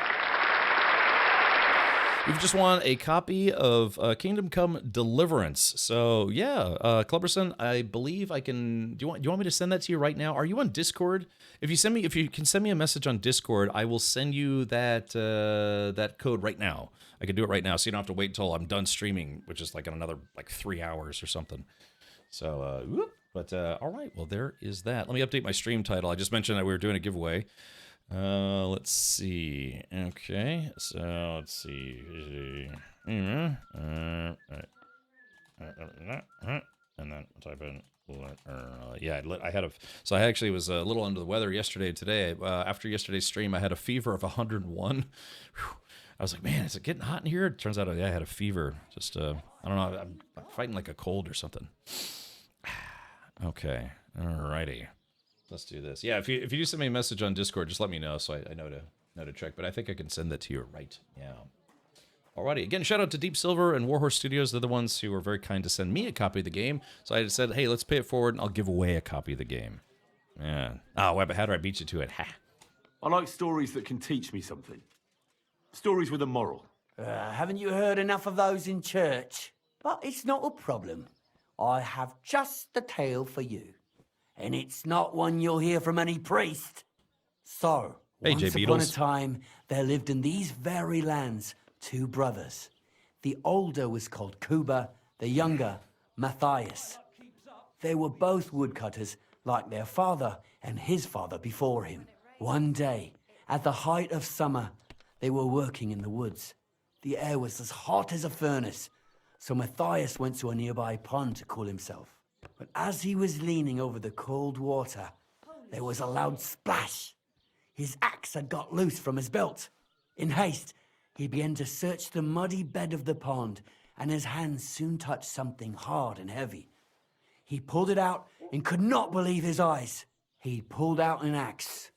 You've just won a copy of Kingdom Come Deliverance. So yeah, Clubberson, I believe I can. Do you want me to send that to you right now? Are you on Discord? If you can send me a message on Discord, I will send you that that code right now. I can do it right now, so you don't have to wait until I'm done streaming, which is like in another 3 hours or something. So, all right, well there is that. Let me update my stream title. I just mentioned that we were doing a giveaway. Let's see. Okay, so let's see. And then type in. Yeah, I had so I actually was a little under the weather yesterday. Today, after yesterday's stream, I had a fever of 101. Whew. I was like, man, is it getting hot in here? It turns out, yeah, I had a fever. Just, I don't know, I'm fighting like a cold or something. Okay, alrighty. Let's do this. Yeah, if you do send me a message on Discord, just let me know so I know to check. But I think I can send that to you right now. Alrighty. Again, shout out to Deep Silver and Warhorse Studios. They're the ones who were very kind to send me a copy of the game. So I said, hey, let's pay it forward, and I'll give away a copy of the game. Yeah. Oh, but how do I beat you to it? Ha. I like stories that can teach me something. Stories with a moral. Haven't you heard enough of those in church? But it's not a problem. I have just the tale for you. And it's not one you'll hear from any priest. So, hey, once J. upon a Beatles. time, there lived in these very lands 2 brothers. The older was called Kuba, the younger, Matthias. They were both woodcutters, like their father and his father before him. One day, at the height of summer, they were working in the woods. The air was as hot as a furnace, so Matthias went to a nearby pond to cool himself. But as he was leaning over the cold water, there was a loud splash. His axe had got loose from his belt. In haste, he began to search the muddy bed of the pond, and his hands soon touched something hard and heavy. He pulled it out and could not believe his eyes. He pulled out an axe.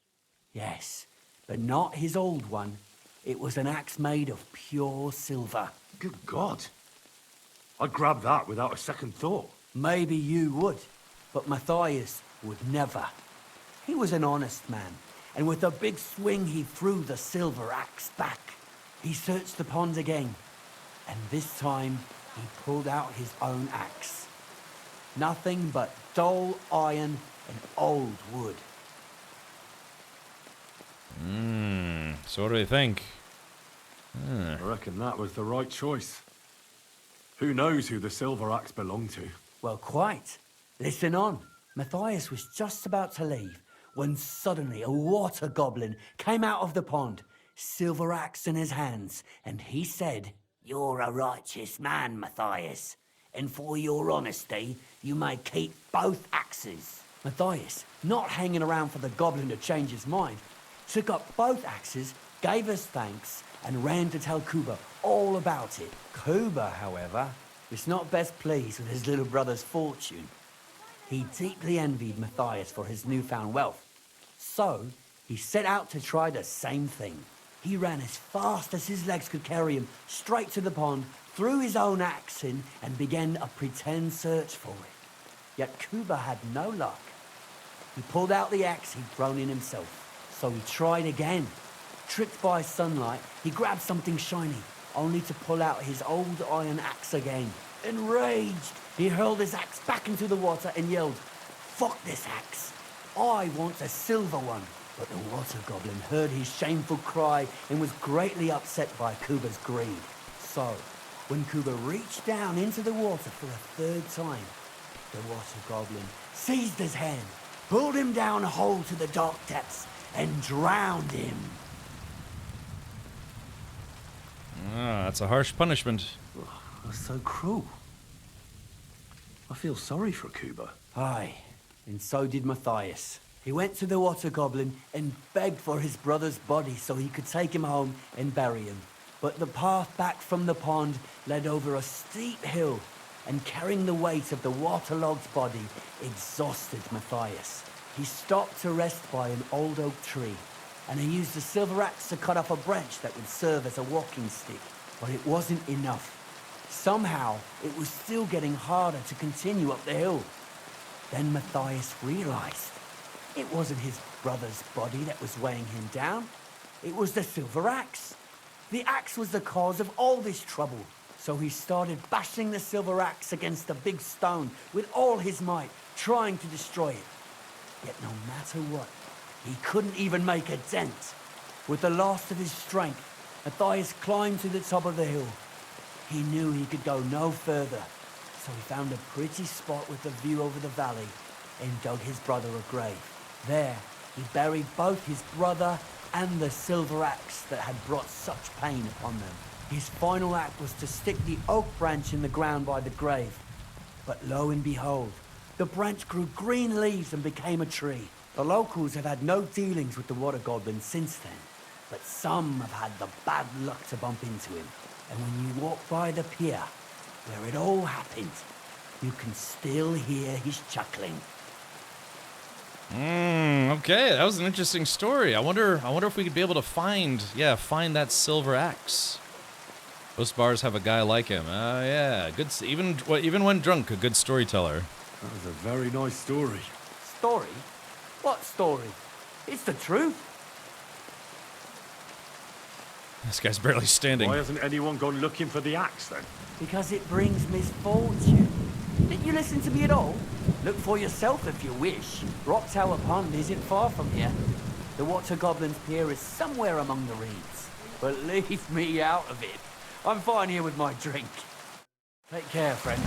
Yes, but not his old one. It was an axe made of pure silver. Good God. I'd grab that without a second thought. Maybe you would, but Matthias would never. He was an honest man, and with a big swing he threw the silver axe back. He searched the pond again, and this time he pulled out his own axe. Nothing but dull iron and old wood. So what do you think? I reckon that was the right choice. Who knows who the silver axe belonged to? Well, quite. Listen on. Matthias was just about to leave when suddenly a water goblin came out of the pond, silver axe in his hands, and he said, "You're a righteous man, Matthias, and for your honesty, you may keep both axes." Matthias, not hanging around for the goblin to change his mind, took up both axes, gave us thanks, and ran to tell Kuba all about it. Kuba, however, was not best pleased with his little brother's fortune. He deeply envied Matthias for his newfound wealth. So, he set out to try the same thing. He ran as fast as his legs could carry him straight to the pond, threw his own axe in, and began a pretend search for it. Yet Kuba had no luck. He pulled out the axe he'd thrown in himself. So he tried again. Tricked by sunlight, he grabbed something shiny, only to pull out his old iron axe again. Enraged, he hurled his axe back into the water and yelled, "Fuck this axe! I want a silver one!" But the water goblin heard his shameful cry and was greatly upset by Kuba's greed. So, when Kuba reached down into the water for a third time, the water goblin seized his hand, pulled him down a hole to the dark depths, and drowned him. That's a harsh punishment. That's so cruel. I feel sorry for Kuba. Aye, and so did Matthias. He went to the water goblin and begged for his brother's body so he could take him home and bury him. But the path back from the pond led over a steep hill, and carrying the weight of the waterlogged body exhausted Matthias. He stopped to rest by an old oak tree, and he used a silver axe to cut off a branch that would serve as a walking stick. But it wasn't enough. Somehow, it was still getting harder to continue up the hill. Then Matthias realized it wasn't his brother's body that was weighing him down. It was the silver axe. The axe was the cause of all this trouble. So he started bashing the silver axe against the big stone with all his might, trying to destroy it. Yet no matter what, he couldn't even make a dent. With the last of his strength, Matthias climbed to the top of the hill. He knew he could go no further, so he found a pretty spot with a view over the valley and dug his brother a grave. There, he buried both his brother and the silver axe that had brought such pain upon them. His final act was to stick the oak branch in the ground by the grave. But lo and behold, the branch grew green leaves and became a tree. The locals have had no dealings with the water goblin since then, but some have had the bad luck to bump into him. And when you walk by the pier, where it all happened, you can still hear his chuckling. Okay, that was an interesting story. I wonder if we could be able to find that silver axe. Most bars have a guy like him. Yeah, good. Even when drunk, a good storyteller. That was a very nice story. Story? What story? It's the truth. This guy's barely standing. Why hasn't anyone gone looking for the axe then? Because it brings misfortune. Didn't you listen to me at all? Look for yourself if you wish. Rock Tower Pond isn't far from here. The Water Goblin's pier is somewhere among the reeds. But leave me out of it. I'm fine here with my drink. Take care, friend.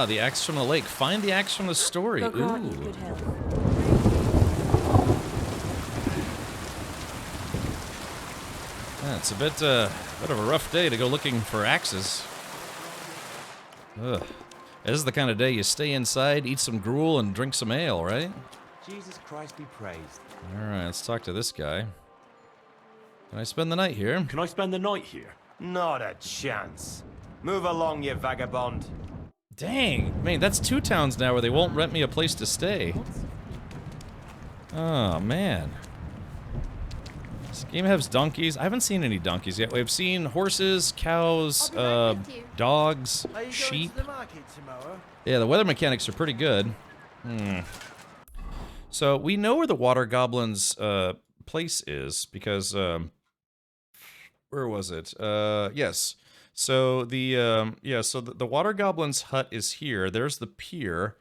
The axe from the lake. Find the axe from the story. Go grant you good health. Yeah, it's a bit of a rough day to go looking for axes. Ugh. This is the kind of day you stay inside, eat some gruel, and drink some ale, right? Jesus Christ be praised. Alright, let's talk to this guy. Can I spend the night here? Can I spend the night here? Not a chance. Move along, you vagabond. Dang! Man, that's 2 towns now where they won't rent me a place to stay. Oh, man. This game has donkeys. I haven't seen any donkeys yet. We've seen horses, cows, dogs, sheep. Yeah, the weather mechanics are pretty good. So we know where the water goblin's place is because where was it? Yes. So the water goblin's hut is here. There's the pier.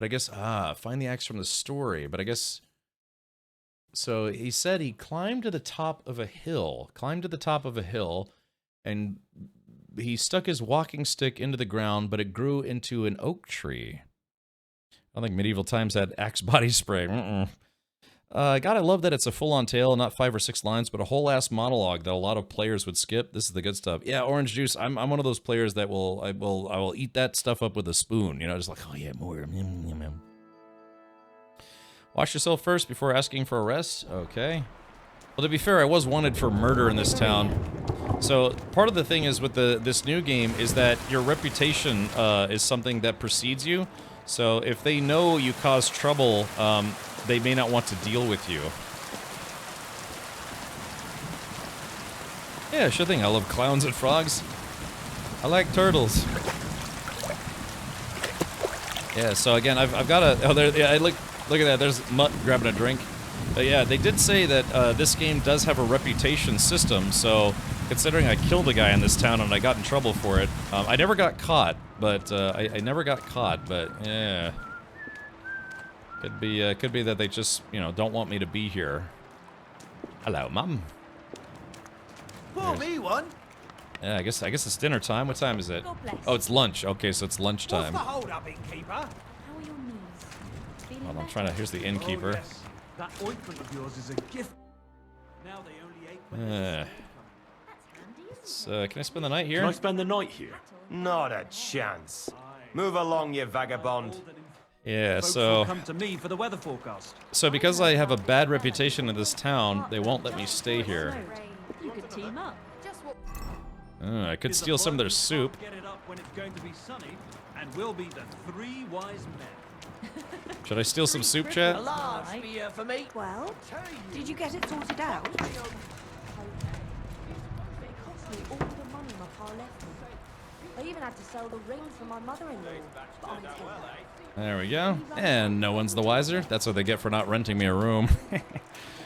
But I guess find the axe from the story. But I guess so he said he climbed to the top of a hill. And he stuck his walking stick into the ground, but it grew into an oak tree. I don't think medieval times had axe body spray. God, I love that it's a full-on tale, not 5 or 6 lines, but a whole-ass monologue that a lot of players would skip. This is the good stuff. Yeah, orange juice. I'm one of those players that I will eat that stuff up with a spoon. You know, just like, oh yeah, more. Wash yourself first before asking for a rest. Okay. Well, to be fair, I was wanted for murder in this town. So part of the thing is with this new game is that your reputation is something that precedes you. So if they know you cause trouble, they may not want to deal with you. Yeah, sure thing. I love clowns and frogs. I like turtles. Yeah. So again, I've got a. Oh, there. Yeah. Look at that. There's Mutt grabbing a drink. But yeah, they did say that this game does have a reputation system. So considering I killed a guy in this town and I got in trouble for it, I never got caught. But I never got caught. But yeah. Could be that they just, don't want me to be here. Hello, Mum. Pour me one. Yeah, I guess it's dinner time. What time is it? Oh, it's lunch. Okay, so it's lunchtime. What's the hold up, innkeeper? How are your knees? Feeling Well, I'm better? trying to. Here's the innkeeper. Oh, yes. That ointment of yours is a gift. Now they only ate when Can I spend the night here? Can I spend the night here? Not a chance. Move along, you vagabond. Yeah, Folks so will come to me for the weather forecast. so because I have a bad reputation in this town, they won't let me stay here. You could team up. I could steal some of their soup. Get it up when it's going to be sunny, and we'll be the 3 wise men. Should I steal some soup, chat? A large beer for me. Well, did you get it sorted out? It cost me all the money my pa left me. I even had to sell the ring for my mother-in-law. But I'm taking it. There we go. And no one's the wiser. That's what they get for not renting me a room. This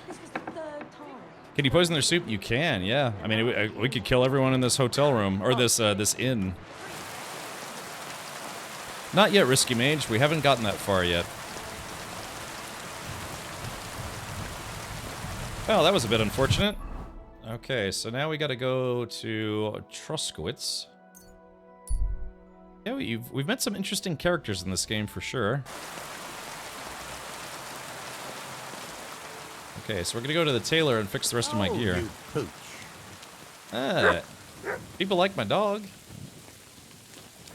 was the 3rd time. Can you poison their soup? You can, yeah. I mean, we could kill everyone in this hotel room, or this inn. Not yet, Risky Mage. We haven't gotten that far yet. Well, that was a bit unfortunate. Okay, so now we gotta go to Truskowitz. Yeah, we've met some interesting characters in this game for sure. Okay, so we're gonna go to the tailor and fix the rest of my gear. You pooch. Ah, people like my dog.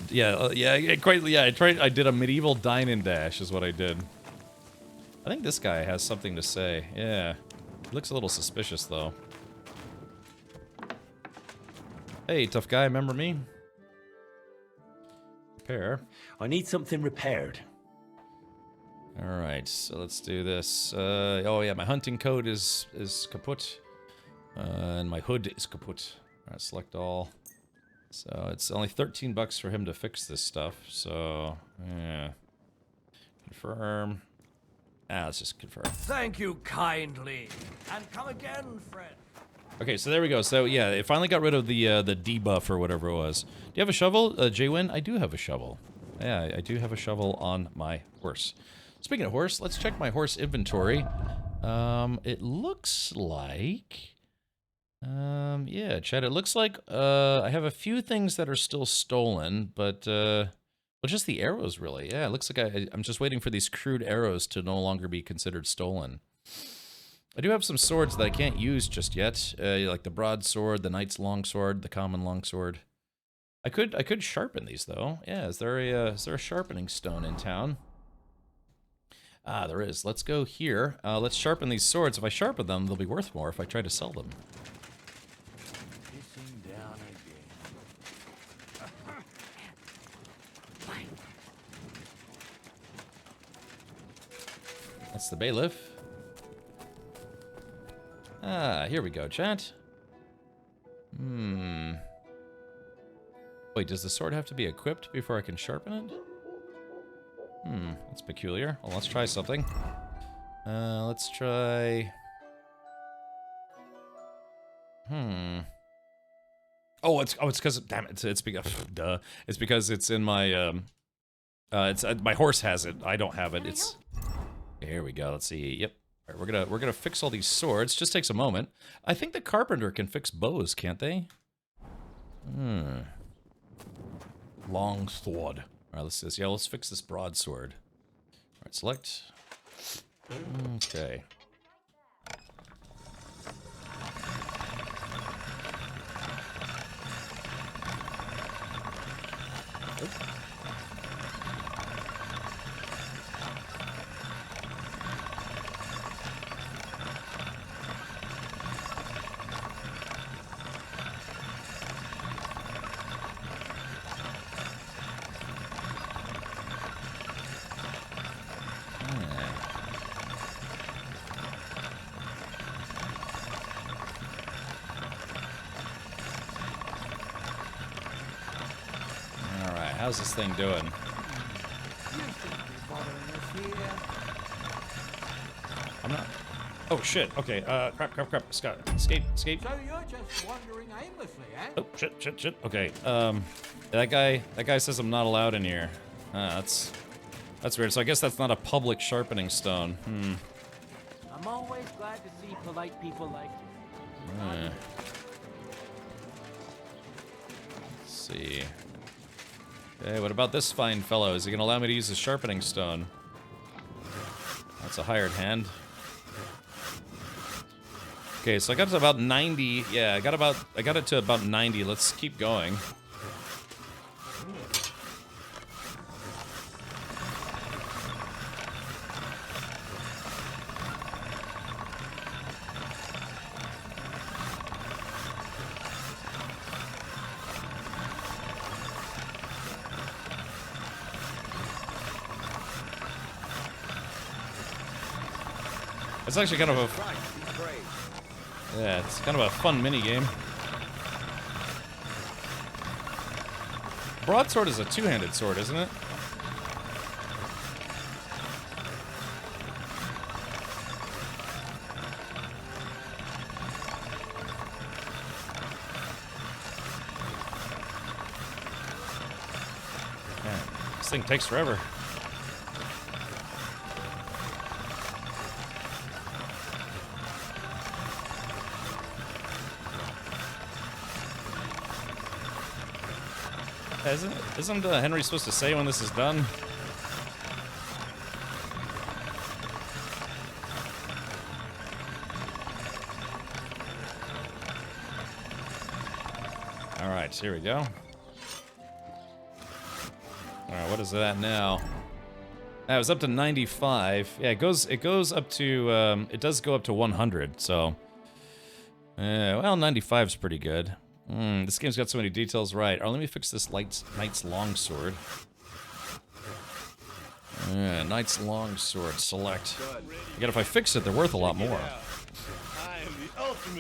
Yeah, I did a medieval dine and dash is what I did. I think this guy has something to say. Yeah, he looks a little suspicious though. Hey, tough guy, remember me? Repair. I need something repaired. Alright, so let's do this. Oh yeah, my hunting coat is kaput. And my hood is kaput. Alright, select all. So it's only 13 bucks for him to fix this stuff, so yeah. Confirm. Let's just confirm. Thank you kindly. And come again, friend. Okay, so there we go. So yeah, it finally got rid of the debuff or whatever it was. Do you have a shovel, Jaywin? I do have a shovel. Yeah, I do have a shovel on my horse. Speaking of horse, let's check my horse inventory. It looks like... yeah, Chad, it looks like I have a few things that are still stolen, but... well, just the arrows, really. Yeah, it looks like I'm just waiting for these crude arrows to no longer be considered stolen. I do have some swords that I can't use just yet, like the broadsword, the knight's longsword, the common longsword. I could sharpen these though. Yeah, is there a sharpening stone in town? Ah, there is. Let's go here. Let's sharpen these swords. If I sharpen them, they'll be worth more if I try to sell them. Pissing down again. That's the bailiff. Ah, here we go, chat. Wait, does the sword have to be equipped before I can sharpen it? That's peculiar. Well, let's try something. Let's try... Oh, it's because... Damn it, it's because... Duh. It's because it's in my, my horse has it. I don't have it. It's... Here we go. Let's see. Yep. All right, we're gonna fix all these swords. Just takes a moment. I think the carpenter can fix bows, can't they? Long sword. All right, let's fix this broadsword. All right, select. Okay. How's this thing doing? I'm not... Oh, shit. Okay, crap. Scott, escape. So you're just wandering aimlessly, eh? Oh, shit. Okay, that guy says I'm not allowed in here. That's weird. So I guess that's not a public sharpening stone. I'm always glad to see polite people like you. Let's see. Okay, what about this fine fellow? Is he gonna allow me to use the sharpening stone? That's a hired hand. Okay, so I got to about 90. Yeah, I got it to about 90. Let's keep going. It's actually kind of a... Yeah, it's kind of a fun mini-game. Broadsword is a two-handed sword, isn't it? Man, this thing takes forever. Isn't Henry supposed to say when this is done? All right, here we go. All right, what is it at now? That was up to 95. Yeah, it goes up to it does go up to 100. So, well, 95 is pretty good. This game's got so many details. Right. Let me fix this Knight's Longsword. Yeah, Knight's Longsword. Select. Again, if I fix it, they're worth a lot more.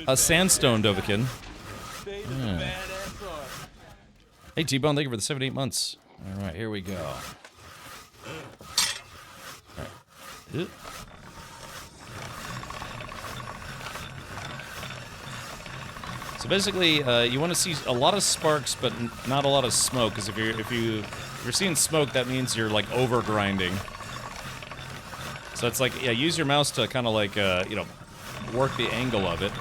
A Sandstone Dovahkiin. Yeah. Hey, T-Bone, thank you for the 7 8 months. All right, here we go. All right. So basically, you want to see a lot of sparks, but not a lot of smoke. Because if you're seeing smoke, that means you're like over grinding. So it's like, yeah, use your mouse to kind of like you know, work the angle of it.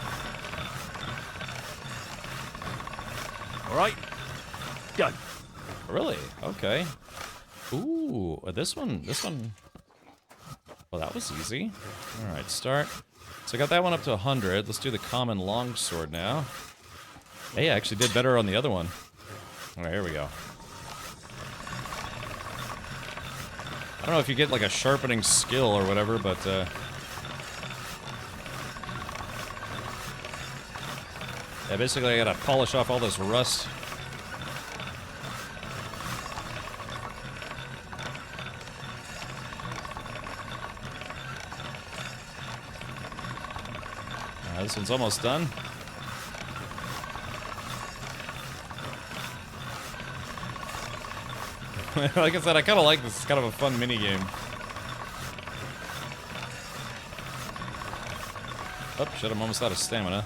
All right, done. Really? Okay. Ooh, this one. Well, that was easy. All right, start. So I got that one up to 100. Let's do the common longsword now. Hey, I actually did better on the other one. All right, here we go. I don't know if you get like a sharpening skill or whatever, but yeah, basically I gotta polish off all this rust. This one's almost done. Like I said, I kind of like this. It's kind of a fun mini game. Oh, shit, I'm almost out of stamina.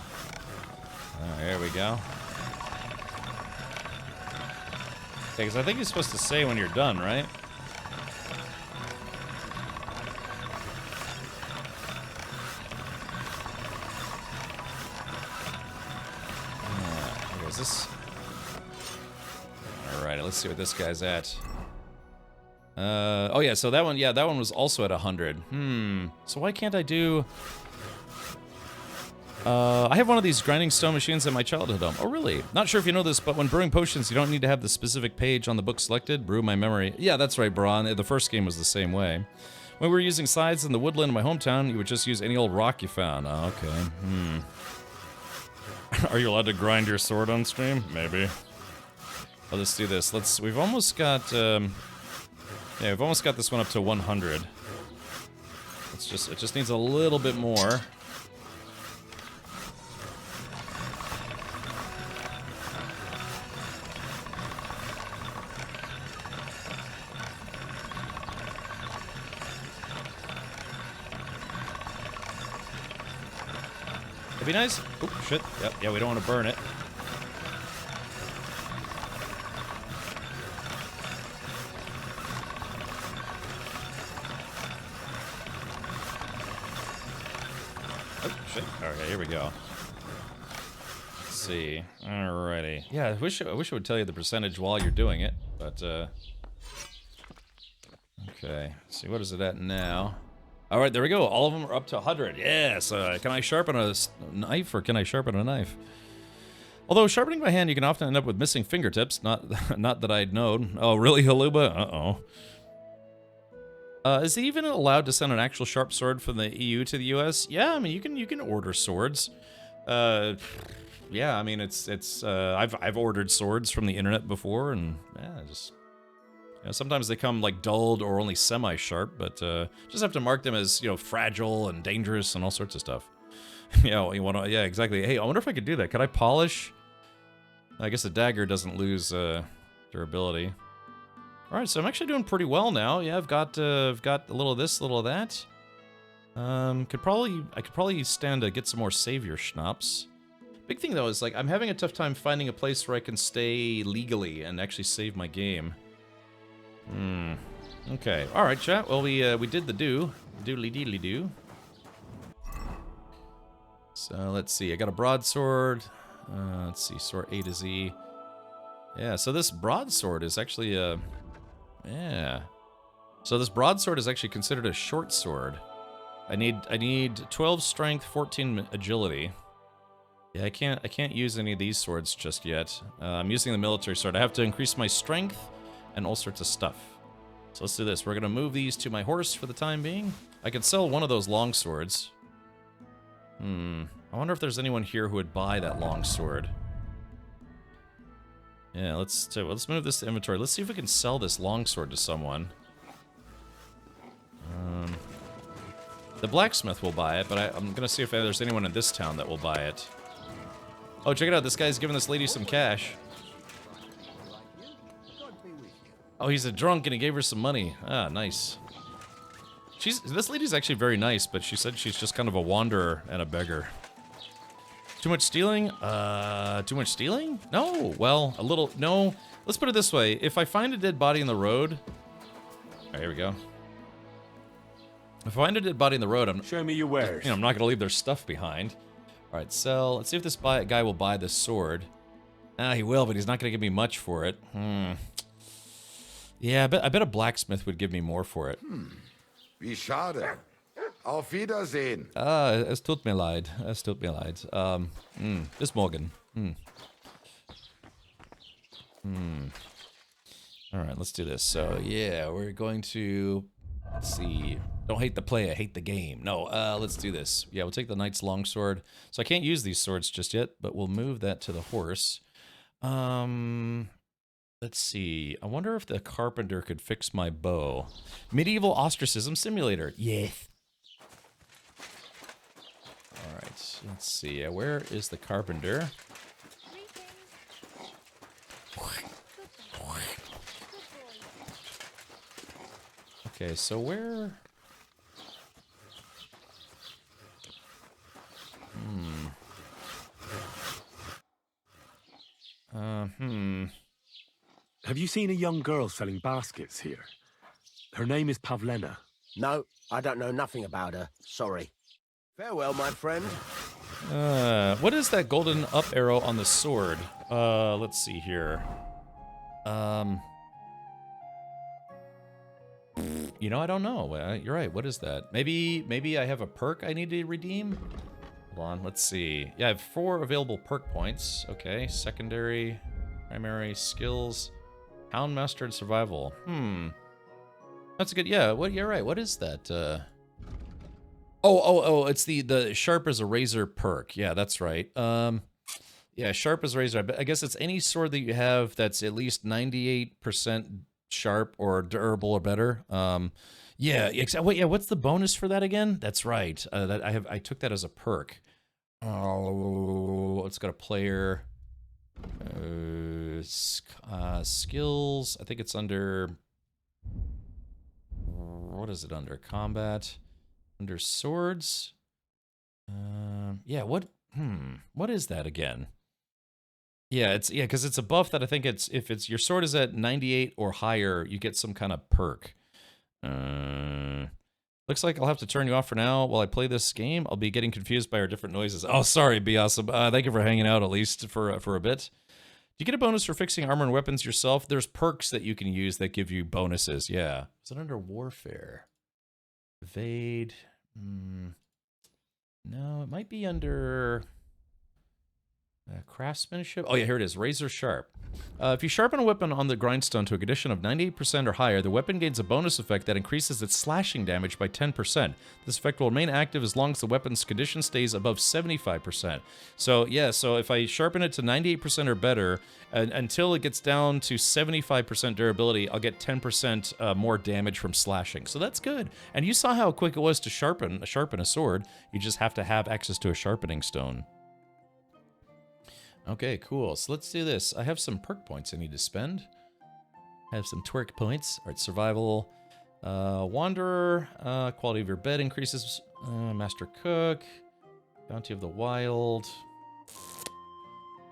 There we go. Okay, because I think you're supposed to say when you're done, right? Okay, is this... Alright, let's see what this guy's at. Oh yeah, so that one was also at 100. So why can't I do... I have one of these grinding stone machines at my childhood home. Oh really? Not sure if you know this, but when brewing potions, you don't need to have the specific page on the book selected. Brew my memory. Yeah, that's right, Braun. The first game was the same way. When we were using scythes in the woodland in my hometown, you would just use any old rock you found. Oh, okay. Are you allowed to grind your sword on stream? Maybe. Well, let's do this. We've almost got... yeah, we've almost got this one up to 100. It just needs a little bit more. It'd be nice. Oh, shit. Yep, yeah, we don't want to burn it. Okay, here we go. Let's see. Alrighty. Yeah, I wish it would tell you the percentage while you're doing it, but okay. Let's see, what is it at now? Alright, there we go. All of them are up to 100. Yes! Can I sharpen a knife, or can I sharpen a knife? Although, sharpening by hand, you can often end up with missing fingertips. Not that I'd known. Oh, really, Haluba? Uh-oh. Is he even allowed to send an actual sharp sword from the EU to the US? Yeah, I mean you can order swords. Yeah, I mean I've ordered swords from the internet before, and yeah, just sometimes they come like dulled or only semi-sharp, but just have to mark them as fragile and dangerous and all sorts of stuff. Yeah, exactly. Hey, I wonder if I could do that. Could I polish? I guess a dagger doesn't lose durability. All right, so I'm actually doing pretty well now. Yeah, I've got a little of this, a little of that. I could probably stand to get some more savior schnapps. Big thing though is like I'm having a tough time finding a place where I can stay legally and actually save my game. Okay. All right, chat. Well, we did the doodly deedly do. So let's see. I got a broadsword. Let's see, sword A to Z. Yeah. So this broadsword is actually yeah. So this broadsword is actually considered a short sword. I need 12 strength, 14 agility. Yeah, I can't use any of these swords just yet. I'm using the military sword. I have to increase my strength and all sorts of stuff. So let's do this. We're gonna move these to my horse for the time being. I could sell one of those long swords. I wonder if there's anyone here who would buy that long sword. Yeah, let's move this to inventory. Let's see if we can sell this longsword to someone. The blacksmith will buy it, but I'm gonna see if there's anyone in this town that will buy it. Oh, check it out! This guy's giving this lady some cash. Oh, he's a drunk and he gave her some money. Ah, nice. This lady's actually very nice, but she said she's just kind of a wanderer and a beggar. Too much stealing? Too much stealing? No. Well, a little. No. Let's put it this way. If I find a dead body in the road. Alright, here we go. If I find a dead body in the road, Show me your wares. I'm not going to leave their stuff behind. Alright, sell. Let's see if this guy will buy this sword. Ah, he will, but he's not going to give me much for it. Yeah, I bet a blacksmith would give me more for it. Wie schade. Auf Wiedersehen. Es tut mir leid. Es tut mir leid. Bis morgen. Alright, let's do this. So, yeah, we're going to... Let's see. Don't hate the player, hate the game. No, let's do this. Yeah, we'll take the knight's longsword. So I can't use these swords just yet, but we'll move that to the horse. Let's see. I wonder if the carpenter could fix my bow. Medieval ostracism simulator. Yes. Alright, let's see. Where is the carpenter? Okay, so where... Have you seen a young girl selling baskets here? Her name is Pavlena. No, I don't know nothing about her. Sorry. Farewell, my friend. What is that golden up arrow on the sword? Let's see here. You know, I don't know. You're right. What is that? Maybe I have a perk I need to redeem? Hold on, let's see. Yeah, I have 4 available perk points. Okay, secondary, primary, skills, Houndmaster, and survival. That's a good, yeah, you're right. What is that? Oh, it's the sharp as a razor perk. Yeah, that's right. Yeah, sharp as a razor. I guess it's any sword that you have that's at least 98% sharp or durable or better. Yeah, wait, yeah, what's the bonus for that again? That's right. That I took that as a perk. Oh, let's go to player. Skills. I think it's under. What is it under? Combat. Under swords. Yeah. What? What is that again? Yeah, because it's a buff that I think if your sword is at 98 or higher, you get some kind of perk. Looks like I'll have to turn you off for now while I play this game. I'll be getting confused by our different noises. Oh, sorry, Be Awesome. Thank you for hanging out at least for a bit. Do you get a bonus for fixing armor and weapons yourself? There's perks that you can use that give you bonuses. Yeah. Is it under warfare? Evade. No, it might be under craftsmanship. Oh yeah, here it is. Razor sharp. If you sharpen a weapon on the grindstone to a condition of 98% or higher, the weapon gains a bonus effect that increases its slashing damage by 10%. This effect will remain active as long as the weapon's condition stays above 75%. So yeah, so if I sharpen it to 98% or better, until it gets down to 75% durability, I'll get 10% more damage from slashing. So that's good. And you saw how quick it was to sharpen a sword. You just have to have access to a sharpening stone. Okay, cool. So let's do this. I have some perk points I need to spend. I have some twerk points. All right, survival. Wanderer. Quality of your bed increases. Master Cook. Bounty of the Wild.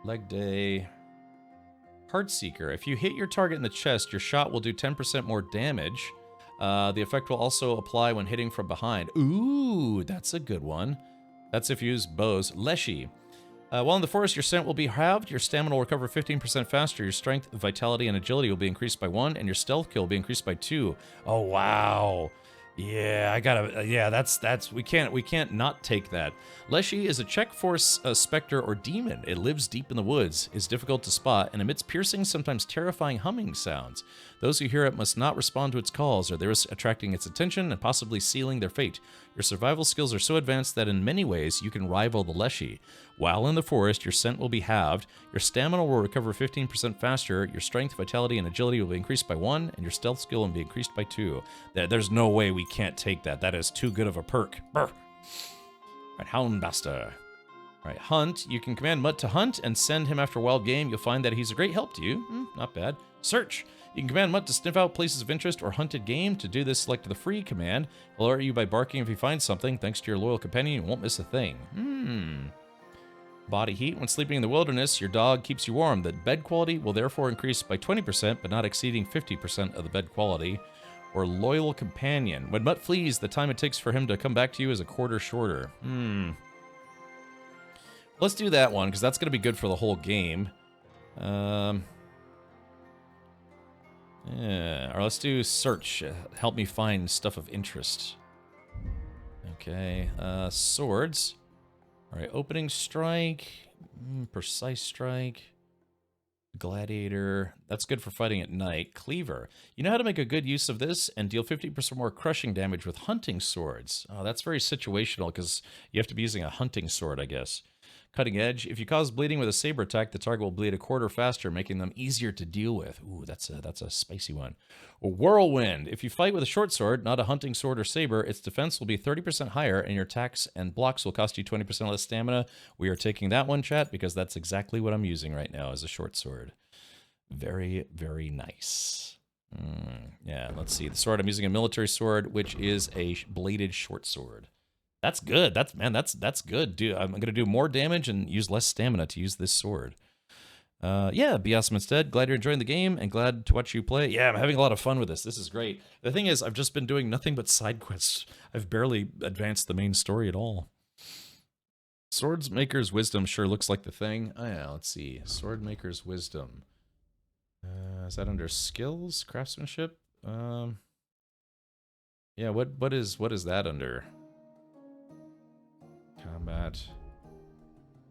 Leg Day. Heartseeker. If you hit your target in the chest, your shot will do 10% more damage. The effect will also apply when hitting from behind. Ooh, that's a good one. That's if you use bows. Leshy. While in the forest, your scent will be halved, your stamina will recover 15% faster, your strength, vitality, and agility will be increased by 1, and your stealth kill will be increased by 2. Oh, wow. Yeah, I gotta. Yeah, that's. We can't not take that. Leshy is a check force specter or demon. It lives deep in the woods, is difficult to spot, and emits piercing, sometimes terrifying humming sounds. Those who hear it must not respond to its calls, or they risk attracting its attention and possibly sealing their fate. Your survival skills are so advanced that in many ways you can rival the Leshy. While in the forest, your scent will be halved, your stamina will recover 15% faster, your strength, vitality, and agility will be increased by 1, and your stealth skill will be increased by 2. There's no way we can't take that. That is too good of a perk. Brr. Alright, Houndmaster. Alright, Hunt. You can command Mutt to hunt and send him after wild game. You'll find that he's a great help to you. Not bad. Search. You can command Mutt to sniff out places of interest or hunted game. To do this, select the free command. He'll alert you by barking if he finds something. Thanks to your loyal companion, you won't miss a thing. Body heat. When sleeping in the wilderness, your dog keeps you warm. The bed quality will therefore increase by 20%, but not exceeding 50% of the bed quality. Or loyal companion. When Mutt flees, the time it takes for him to come back to you is a quarter shorter. Let's do that one, because that's going to be good for the whole game. Yeah, or let's do search. Help me find stuff of interest. Okay, swords. Alright, opening strike. Precise strike. Gladiator. That's good for fighting at night. Cleaver. You know how to make a good use of this and deal 50% more crushing damage with hunting swords. Oh, that's very situational because you have to be using a hunting sword, I guess. Cutting edge. If you cause bleeding with a saber attack, the target will bleed a quarter faster, making them easier to deal with. Ooh, that's a spicy one. A whirlwind. If you fight with a short sword, not a hunting sword or saber, its defense will be 30% higher, and your attacks and blocks will cost you 20% less stamina. We are taking that one, chat, because that's exactly what I'm using right now as a short sword. Very, very nice. Yeah, let's see. The sword I'm using, a military sword, which is a bladed short sword. That's good. That's good, dude. I'm gonna do more damage and use less stamina to use this sword. Yeah, be awesome instead. Glad you're enjoying the game and glad to watch you play. Yeah, I'm having a lot of fun with this. This is great. The thing is, I've just been doing nothing but side quests. I've barely advanced the main story at all. Swordsmaker's Wisdom sure looks like the thing. Oh yeah, let's see. Swordmaker's Wisdom. Is that under skills? Craftsmanship? Yeah, what is that under? Combat.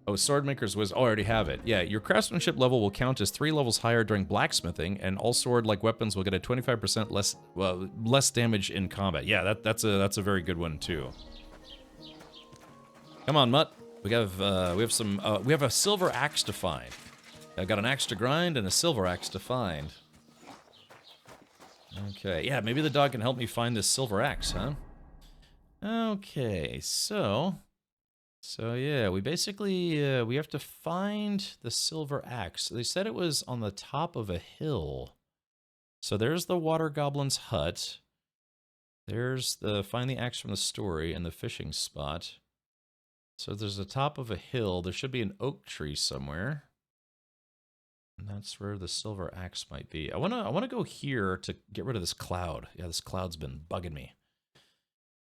Oh, Swordmaker's Wisdom. Oh, I already have it. Yeah, your craftsmanship level will count as 3 levels higher during blacksmithing, and all sword-like weapons will get a 25% less damage in combat. Yeah, that's a very good one too. Come on, Mutt. We have a silver axe to find. I've got an axe to grind and a silver axe to find. Okay, yeah, maybe the dog can help me find this silver axe, huh? Okay, so yeah, we basically, we have to find the silver axe. They said it was on the top of a hill. So there's the water goblin's hut. There's the find the axe from the story and the fishing spot. So there's the top of a hill. There should be an oak tree somewhere. And that's where the silver axe might be. I wanna go here to get rid of this cloud. Yeah, this cloud's been bugging me.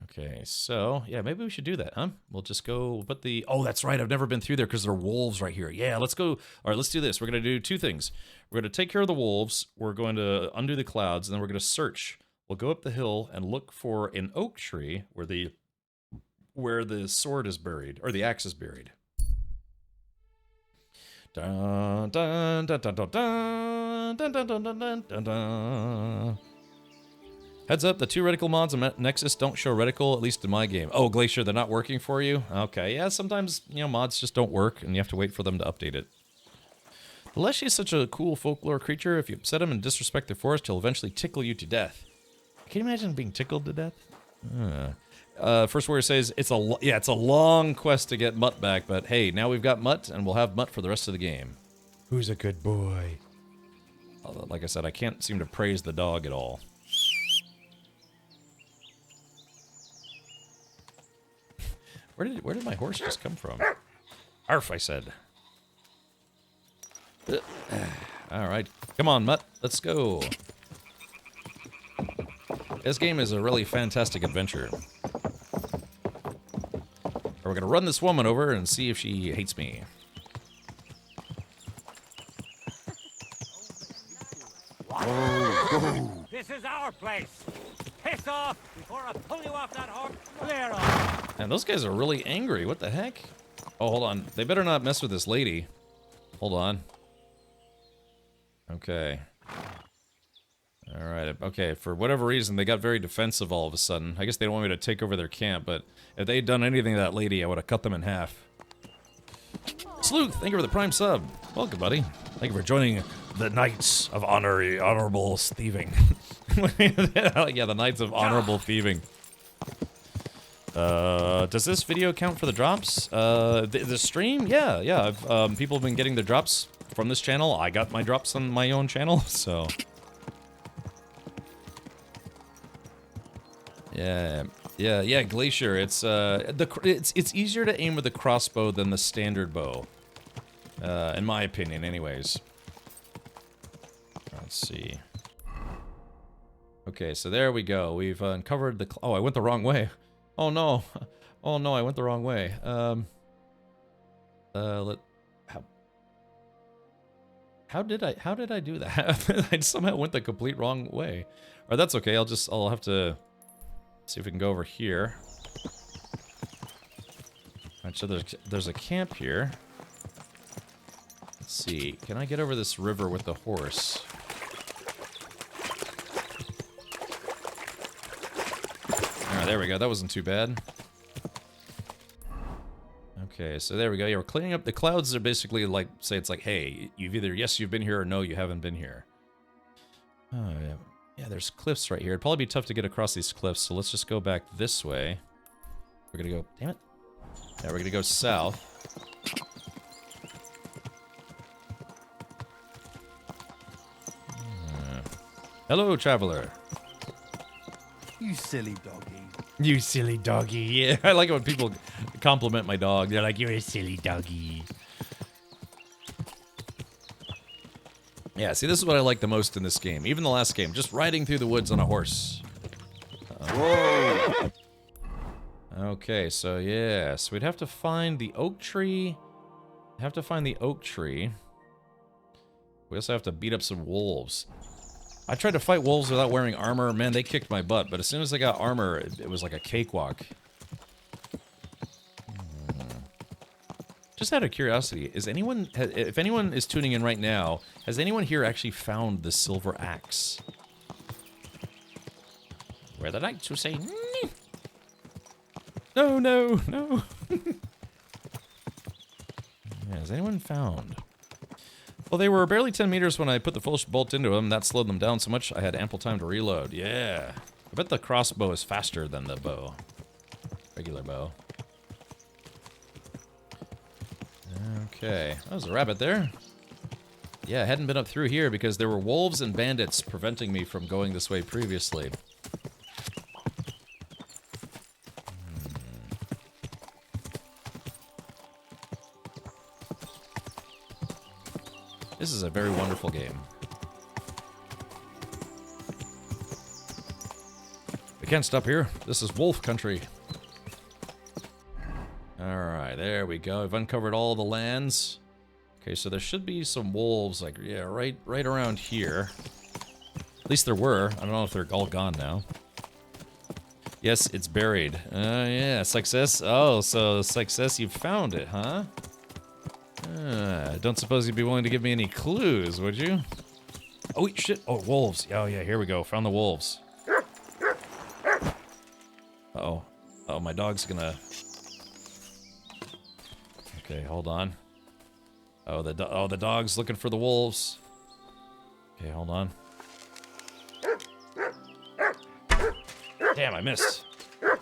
Okay, so, yeah, maybe we should do that, huh? We'll just go put the... Oh, that's right, I've never been through there because there are wolves right here. Yeah, let's go... All right, let's do this. We're going to do 2 things. We're going to take care of the wolves, we're going to undo the clouds, and then we're going to search. We'll go up the hill and look for an oak tree where the sword is buried, or the axe is buried. Dun, dun, dun, dun, dun, dun, dun, dun, dun, dun, dun, dun. Heads up, the 2 reticle mods on Nexus don't show reticle, at least in my game. Oh, Glacier, they're not working for you? Okay, yeah, sometimes, mods just don't work, and you have to wait for them to update it. The Leshy is such a cool folklore creature. If you upset him and disrespect the forest, he'll eventually tickle you to death. Can you imagine being tickled to death? First Warrior says, it's a long quest to get Mutt back, but hey, now we've got Mutt, and we'll have Mutt for the rest of the game. Who's a good boy? Like I said, I can't seem to praise the dog at all. Where did my horse just come from? Arf, I said. Alright, come on, Mutt, let's go. This game is a really fantastic adventure. We're gonna run this woman over and see if she hates me. This is our place. piss off before I pull you off that horse. Clear off. And those guys are really angry. What the heck? Oh, hold on. They better not mess with this lady. Hold on. Okay. Alright, okay, for whatever reason, they got very defensive all of a sudden. I guess they don't want me to take over their camp, but if they had done anything to that lady, I would have cut them in half. Sleuth, thank you for the prime sub. Welcome, buddy. Thank you for joining the Knights of Honorable Thieving. Yeah, the Knights of Honorable Thieving. Does this video count for the drops? The stream? Yeah. People have been getting their drops from this channel. I got my drops on my own channel, so... Yeah, Glacier. It's it's easier to aim with a crossbow than the standard bow. In my opinion, anyways. Let's see. Okay, so there we go. We've uncovered the... Oh, I went the wrong way. Oh no. Oh no, I went the wrong way. How did I do that? I somehow went the complete wrong way. Or that's okay. I'll have to see if we can go over here. Alright, so there's a camp here. Let's see. Can I get over this river with the horse? Alright, there we go. That wasn't too bad. Okay, so there we go. Yeah, we're cleaning up. The clouds are basically like, say it's like, hey, yes, you've been here, or no, you haven't been here. Oh, yeah. Yeah, there's cliffs right here. It'd probably be tough to get across these cliffs, so let's just go back this way. We're gonna go... Damn it. Yeah, we're gonna go south. Hello, traveler. You silly doggy. You silly doggy. Yeah, I like it when people compliment my dog. They're like, you're a silly doggy. Yeah, see, this is what I like the most in this game. Even the last game, just riding through the woods on a horse. Whoa! Okay, so yeah, so we'd have to find the oak tree. We also have to beat up some wolves. I tried to fight wolves without wearing armor. Man, they kicked my butt. But as soon as I got armor, it was like a cakewalk. Just out of curiosity, if anyone is tuning in right now, has anyone here actually found the silver axe? We're the knights who say, nee. No, no, no. Yeah, has anyone found? Well, they were barely 10 meters when I put the full bolt into them. That slowed them down so much I had ample time to reload. Yeah. I bet the crossbow is faster than the bow. Regular bow. Okay. That was a rabbit there. Yeah, I hadn't been up through here because there were wolves and bandits preventing me from going this way previously. This is a very wonderful game. We can't stop here. This is wolf country. Alright, there we go. I've uncovered all the lands. Okay, so there should be some wolves, like, yeah, right around here. At least there were. I don't know if they're all gone now. Yes, it's buried. Yeah, success. Oh, so success, you found it, huh? I don't suppose you'd be willing to give me any clues, would you? Oh, wait, shit. Oh, wolves. Oh, yeah, here we go. Found the wolves. Uh-oh. Oh, my dog's gonna... Okay, hold on. Oh, the dog's looking for the wolves. Okay, hold on. Damn, I missed. Okay,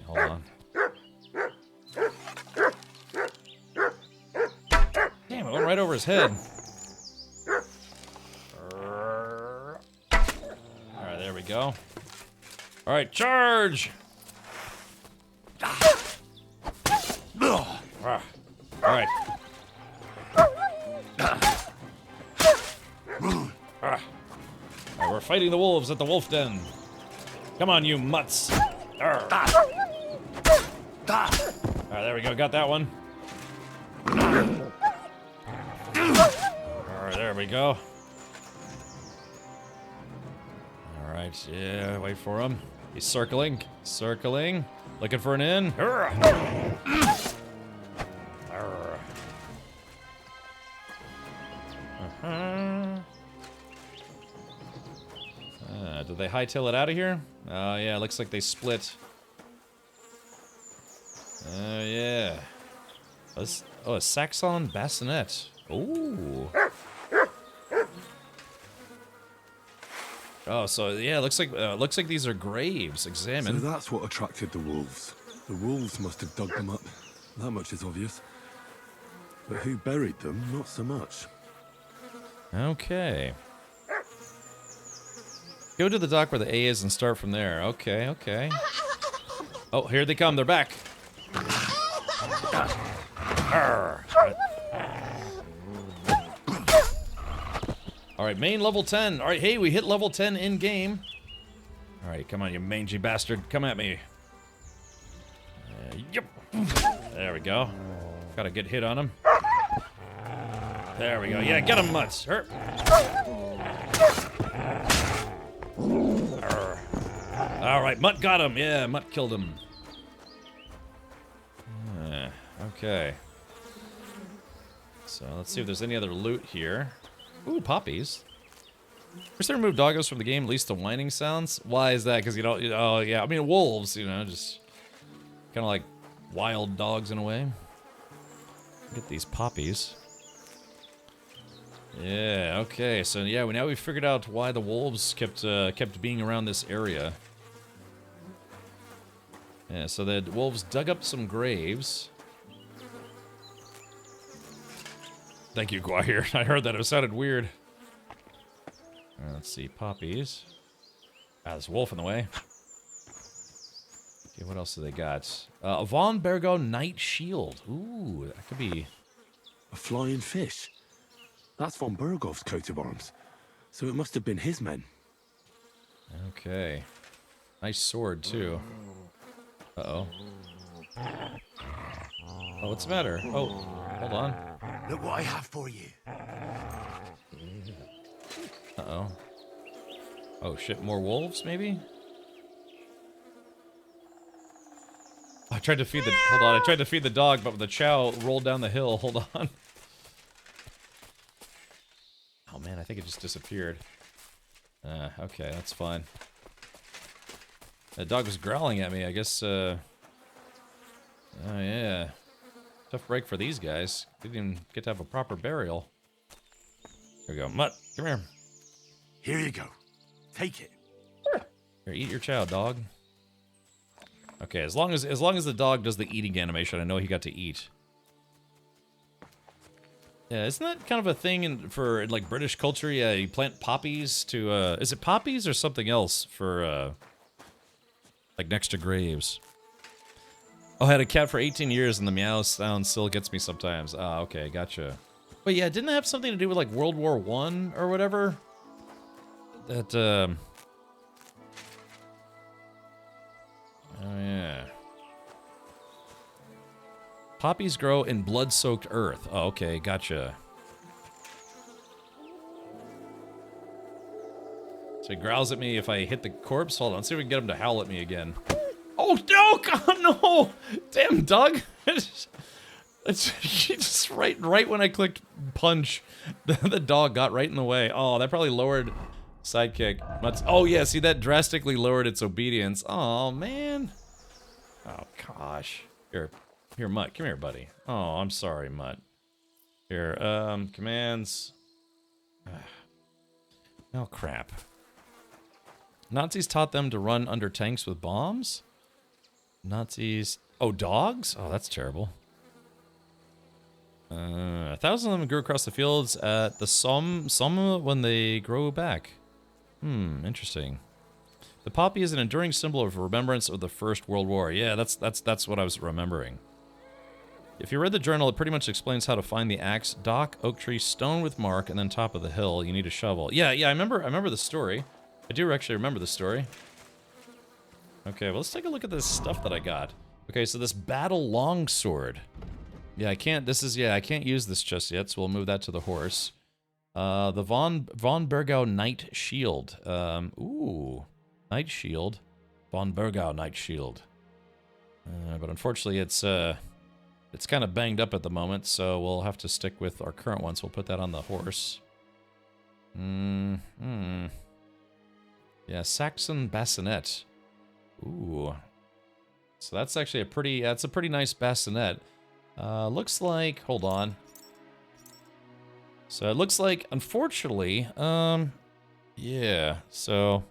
hold on. Damn, it went right over his head. Alright, there we go. Alright, charge! Alright. We're fighting the wolves at the wolf den. Come on, you mutts. Alright, there we go. Got that one. Alright, there we go. Alright, yeah, wait for him. He's circling. Circling. Looking for an in. Did they hightail it out of here? Oh, yeah, looks like they split. Oh, yeah. Oh, a Saxon bassinet. Ooh. Oh, so yeah, looks like these are graves. Examine. So that's what attracted the wolves. The wolves must have dug them up. That much is obvious. But who buried them? Not so much. Okay. Go to the dock where the A is and start from there. Okay, okay. Oh, here they come. They're back. Alright, main level 10. Alright, hey, we hit level 10 in-game. Alright, come on, you mangy bastard. Come at me. Yep. There we go. Got a good hit on him. There we go. Yeah, get him, Mutts. Alright, Mutt got him. Yeah, Mutt killed him. Okay. So, let's see if there's any other loot here. Ooh, poppies. First they removed doggos from the game, at least the whining sounds. Why is that? Because you don't... Oh, yeah. I mean, wolves, you know, just... kind of like wild dogs in a way. Get these poppies. Yeah, okay. So, yeah, now we figured out why the wolves kept being around this area. Yeah, so the wolves dug up some graves. Thank you, Guahir. I heard that. It sounded weird. Let's see. Poppies. Ah, there's a wolf in the way. Okay, what else do they got? A Von Bergo Knight Shield. Ooh, that could be... A flying fish. That's von Bergov's coat of arms. So it must have been his men. Okay. Nice sword, too. Uh-oh. Oh, what's the matter? Oh, hold on. Look what I have for you. Uh-oh. Oh, shit. More wolves, maybe? I tried to feed the... Hold on. I tried to feed the dog, but the chow rolled down the hill. Hold on. Oh, man. I think it just disappeared. Okay. That's fine. The dog was growling at me. I guess, Oh, yeah. Tough break for these guys. Didn't even get to have a proper burial. Here we go. Mutt, come here. Here you go. Take it. Here, eat your chow, dog. Okay, as long as the dog does the eating animation, I know he got to eat. Yeah, isn't that kind of a thing for like British culture? Yeah, you plant poppies to is it poppies or something else for like next to graves? Oh, I had a cat for 18 years and the meow sound still gets me sometimes. Ah, okay, gotcha. But yeah, didn't it have something to do with like World War I or whatever? That oh yeah. Poppies grow in blood-soaked earth. Oh, okay, gotcha. So he growls at me if I hit the corpse. Hold on, let's see if we can get him to howl at me again. Oh no! God no! Damn, Doug! It's just right when I clicked punch, the dog got right in the way. Oh, that probably lowered sidekick. Oh yeah, see that drastically lowered its obedience. Oh man. Oh gosh. Here, Mutt. Come here, buddy. Oh, I'm sorry, Mutt. Here, commands. Oh crap. Nazis taught them to run under tanks with bombs? Nazis... Oh, dogs? Oh, that's terrible. 1,000 of them grew across the fields at the Somme when they grow back. Interesting. The poppy is an enduring symbol of remembrance of the First World War. Yeah, that's what I was remembering. If you read the journal, it pretty much explains how to find the axe, dock, oak tree, stone with mark, and then top of the hill. You need a shovel. Yeah, I remember the story. I do actually remember the story. Okay, well, let's take a look at this stuff that I got. Okay, so this battle longsword. Yeah, I can't use this just yet, so we'll move that to the horse. The Von Bergau Knight Shield. Ooh, Knight Shield. Von Bergau Knight Shield. But unfortunately, it's kind of banged up at the moment, so we'll have to stick with our current one. So we'll put that on the horse. Yeah, Saxon Bassinet. Ooh. So that's actually a pretty nice bassinet. Looks like, hold on. So it looks like, unfortunately, yeah, so,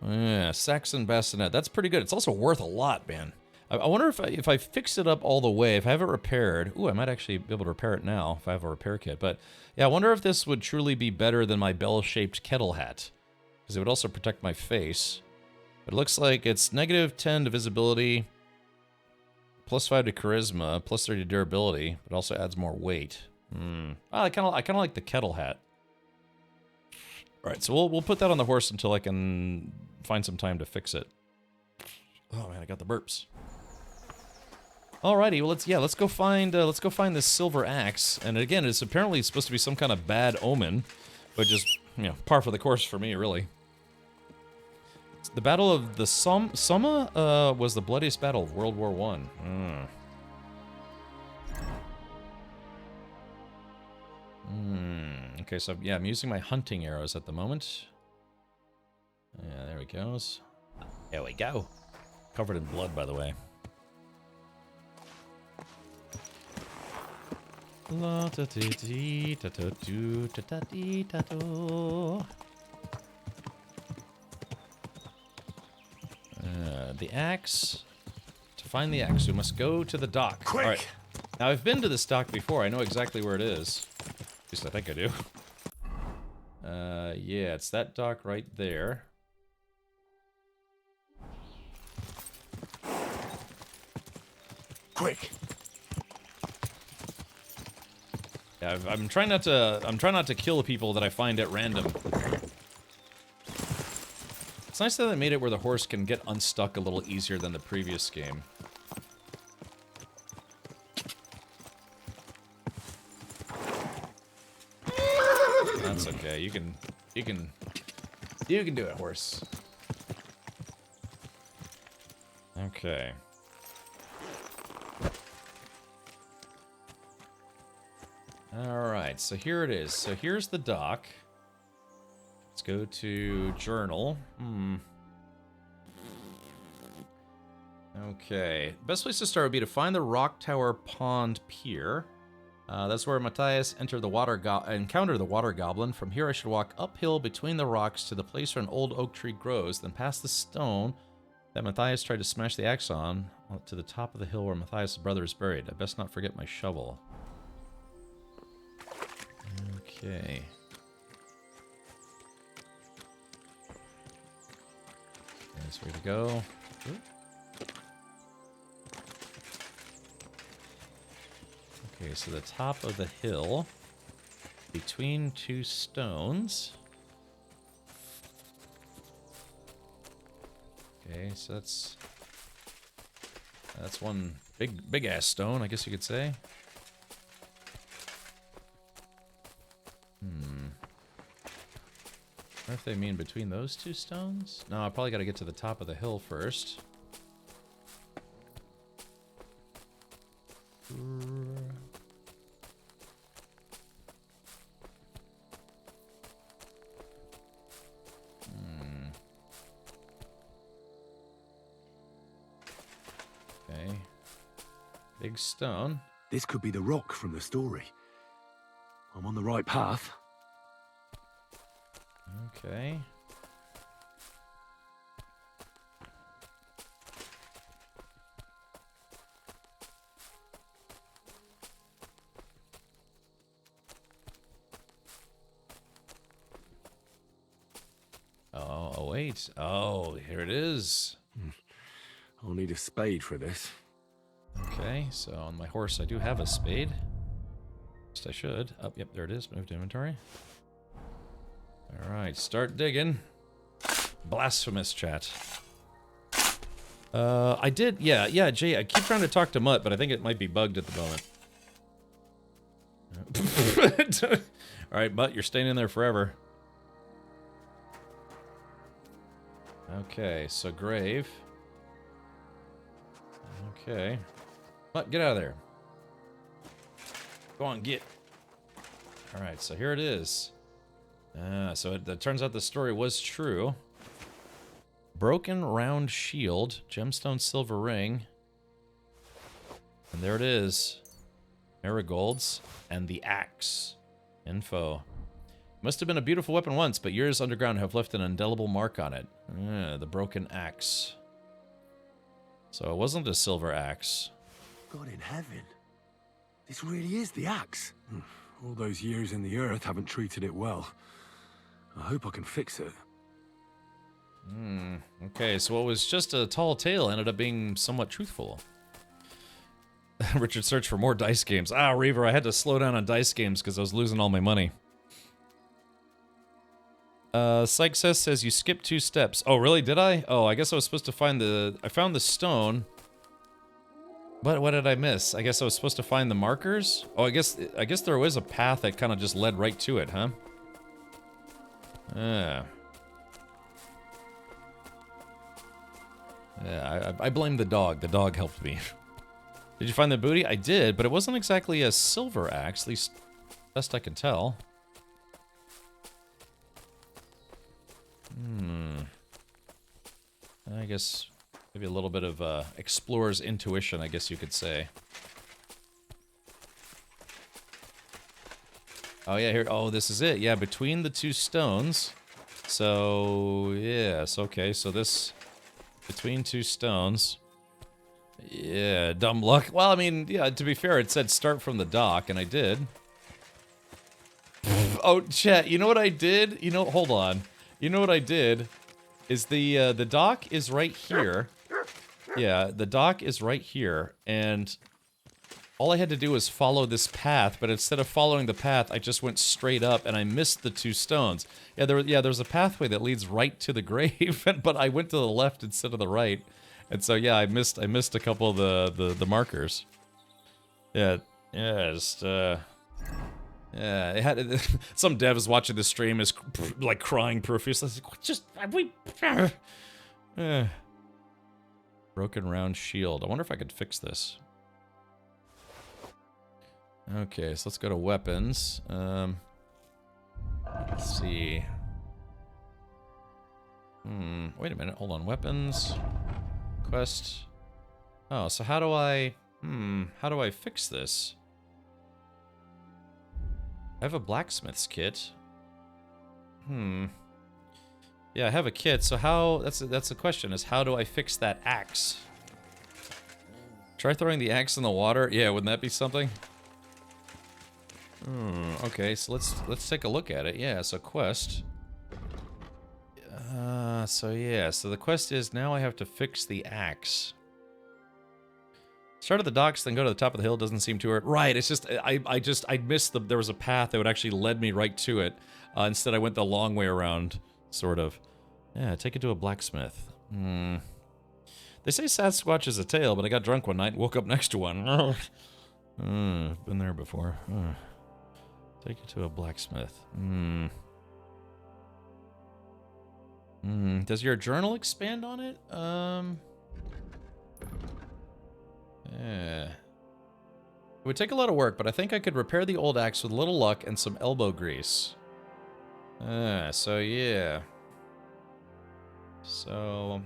yeah, Saxon bassinet. That's pretty good. It's also worth a lot, man. I wonder if I fix it up all the way, if I have it repaired. Ooh, I might actually be able to repair it now if I have a repair kit. But yeah, I wonder if this would truly be better than my bell-shaped kettle hat, because it would also protect my face. But it looks like it's -10 to visibility, +5 to charisma, +30 to durability, but also adds more weight. I kind of like the kettle hat. All right, so we'll put that on the horse until I can find some time to fix it. Oh man, I got the burps. Alrighty, well let's go find this silver axe. And again, it's apparently supposed to be some kind of bad omen, but just, you know, par for the course for me, really. The Battle of the Somme was the bloodiest battle of World War I. Okay, so yeah, I'm using my hunting arrows at the moment. Yeah, there he goes. There we go. Covered in blood, by the way. The axe. To find the axe, we must go to the dock. Quick! All right. Now, I've been to this dock before. I know exactly where it is. At least I think I do. Yeah, it's that dock right there. Quick! Yeah, I'm trying not to kill people that I find at random. It's nice that they made it where the horse can get unstuck a little easier than the previous game. That's okay. You can do it, horse. Okay. Alright, so here it is. So here's the dock. Let's go to journal. Okay. Best place to start would be to find the Rock Tower Pond Pier. That's where Matthias entered the encountered the water goblin. From here I should walk uphill between the rocks to the place where an old oak tree grows, then past the stone that Matthias tried to smash the axe on, to the top of the hill where Matthias' brother is buried. I best not forget my shovel. Okay. Nice way to go. Oop. Okay, so the top of the hill, between two stones. Okay, so that's one big ass stone, I guess you could say. I wonder if they mean between those two stones? No, I probably got to get to the top of the hill first. Okay. Big stone. This could be the rock from the story. I'm on the right path. Okay. Oh, wait. Oh, here it is. I'll need a spade for this. Okay, so on my horse I do have a spade. At least I should. Oh, yep, there it is. Move to inventory. Alright, start digging. Blasphemous, chat. I did, yeah, Jay, I keep trying to talk to Mutt, but I think it might be bugged at the moment. Alright, but you're staying in there forever. Okay, so grave. Okay. But get out of there. Go on, get. Alright, so here it is. So it turns out the story was true. Broken round shield, gemstone silver ring. And there it is. Marigolds and the axe. Info. Must have been a beautiful weapon once, but years underground have left an indelible mark on it. The broken axe. So it wasn't a silver axe. God in heaven. This really is the axe. All those years in the earth haven't treated it well. I hope I can fix it. Okay, so what was just a tall tale ended up being somewhat truthful. Richard searched for more dice games. Ah, Reaver, I had to slow down on dice games because I was losing all my money. Sykes says you skipped 2 steps. Oh, really? Did I? Oh, I guess I was supposed to find the... I found the stone. But what did I miss? I guess I was supposed to find the markers? Oh, I guess there was a path that kind of just led right to it, huh? Yeah, I blame the dog. The dog helped me. Did you find the booty? I did, but it wasn't exactly a silver axe, at least best I can tell. I guess maybe a little bit of explorer's intuition, I guess you could say. Oh yeah, here. Oh, this is it. Yeah, between the 2 stones. So yes, okay. So this between 2 stones. Yeah, dumb luck. Well, I mean, yeah. To be fair, it said start from the dock, and I did. Oh, chat. You know what I did? You know, hold on. You know what I did? Is the dock is right here. Yeah, the dock is right here, and all I had to do was follow this path, but instead of following the path, I just went straight up, and I missed the 2 stones. Yeah, there's a pathway that leads right to the grave, but I went to the left instead of the right, and so yeah, I missed a couple of the markers. Yeah, just yeah, it had some devs watching the stream is like crying profusely. Like, just we. Broken round shield. I wonder if I could fix this. Okay, so let's go to weapons. Let's see. Wait a minute. Hold on. Weapons. Quest. Oh, so how do I fix this? I have a blacksmith's kit. Yeah, I have a kit, so how... That's the question, is how do I fix that axe? Try throwing the axe in the water? Yeah, wouldn't that be something? Okay, so let's take a look at it. Yeah, so quest. So the quest is now I have to fix the axe. Start at the docks, then go to the top of the hill. Doesn't seem too hard. Right, it's just I missed the... There was a path that would actually led me right to it. Instead, I went the long way around, sort of. Yeah, take it to a blacksmith. They say Sasquatch is a tale, but I got drunk one night and woke up next to one. Been there before. Take it to a blacksmith. Does your journal expand on it? Yeah. It would take a lot of work, but I think I could repair the old axe with a little luck and some elbow grease. So yeah. So,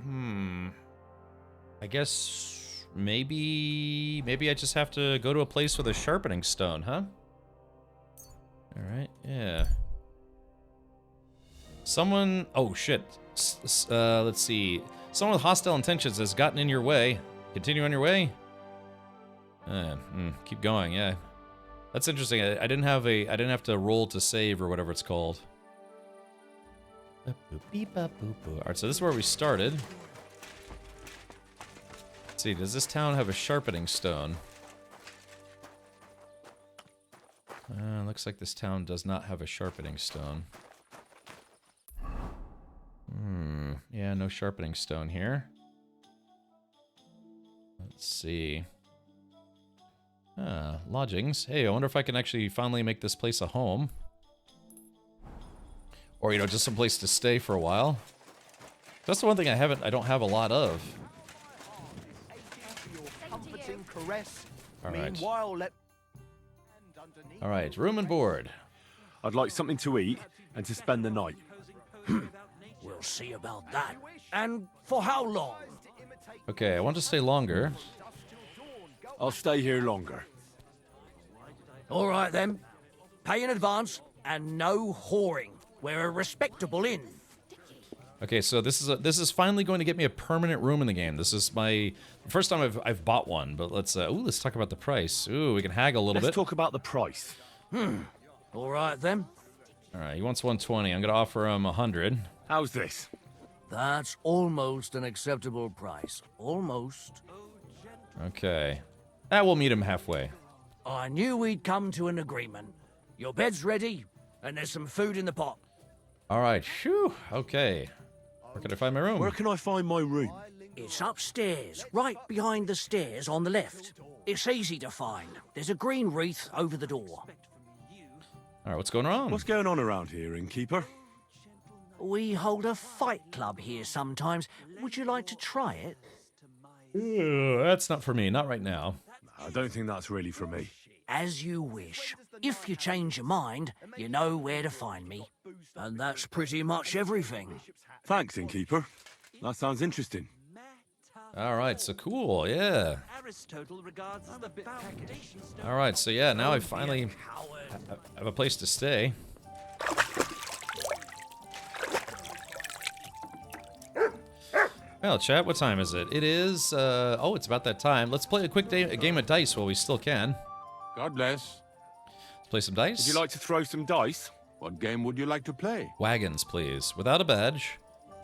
I guess maybe I just have to go to a place with a sharpening stone, huh? Alright, yeah. Someone... Oh, shit. Let's see. Someone with hostile intentions has gotten in your way. Continue on your way? Keep going, yeah. That's interesting. I didn't have to roll to save or whatever it's called. Alright, so this is where we started. Let's see, does this town have a sharpening stone? Looks like this town does not have a sharpening stone. Yeah, no sharpening stone here. Let's see. Lodgings. Hey, I wonder if I can actually finally make this place a home. Or, you know, just some place to stay for a while. That's the one thing I don't have a lot of. Alright. Alright, room and board. I'd like something to eat and to spend the night. We'll see about that. And for how long? Okay, I want to stay longer. I'll stay here longer. All right, then. Pay in advance and no whoring. We're a respectable inn. Okay, so this is finally going to get me a permanent room in the game. This is my first time I've bought one, but let's talk about the price. Ooh, we can haggle a little bit. Let's talk about the price. All right, then. All right, he wants 120. I'm going to offer him 100. How's this? That's almost an acceptable price. Almost. Okay. We'll meet him halfway. I knew we'd come to an agreement. Your bed's ready, and there's some food in the pot. All right, phew. Okay. Where can I find my room? Where can I find my room? It's upstairs, right behind the stairs on the left. It's easy to find. There's a green wreath over the door. All right, what's going on? What's going on around here, innkeeper? We hold a fight club here sometimes. Would you like to try it? That's not for me. Not right now. I don't think that's really for me. As you wish. If you change your mind, you know where to find me. And that's pretty much everything. Thanks, innkeeper. That sounds interesting. All right, so cool, yeah. All right, so yeah, now I finally have a place to stay. Well, chat, what time is it? It is, oh, it's about that time. Let's play a quick game of dice while we still can. God bless. Let's play some dice. Would you like to throw some dice? What game would you like to play? Wagons, please. Without a badge.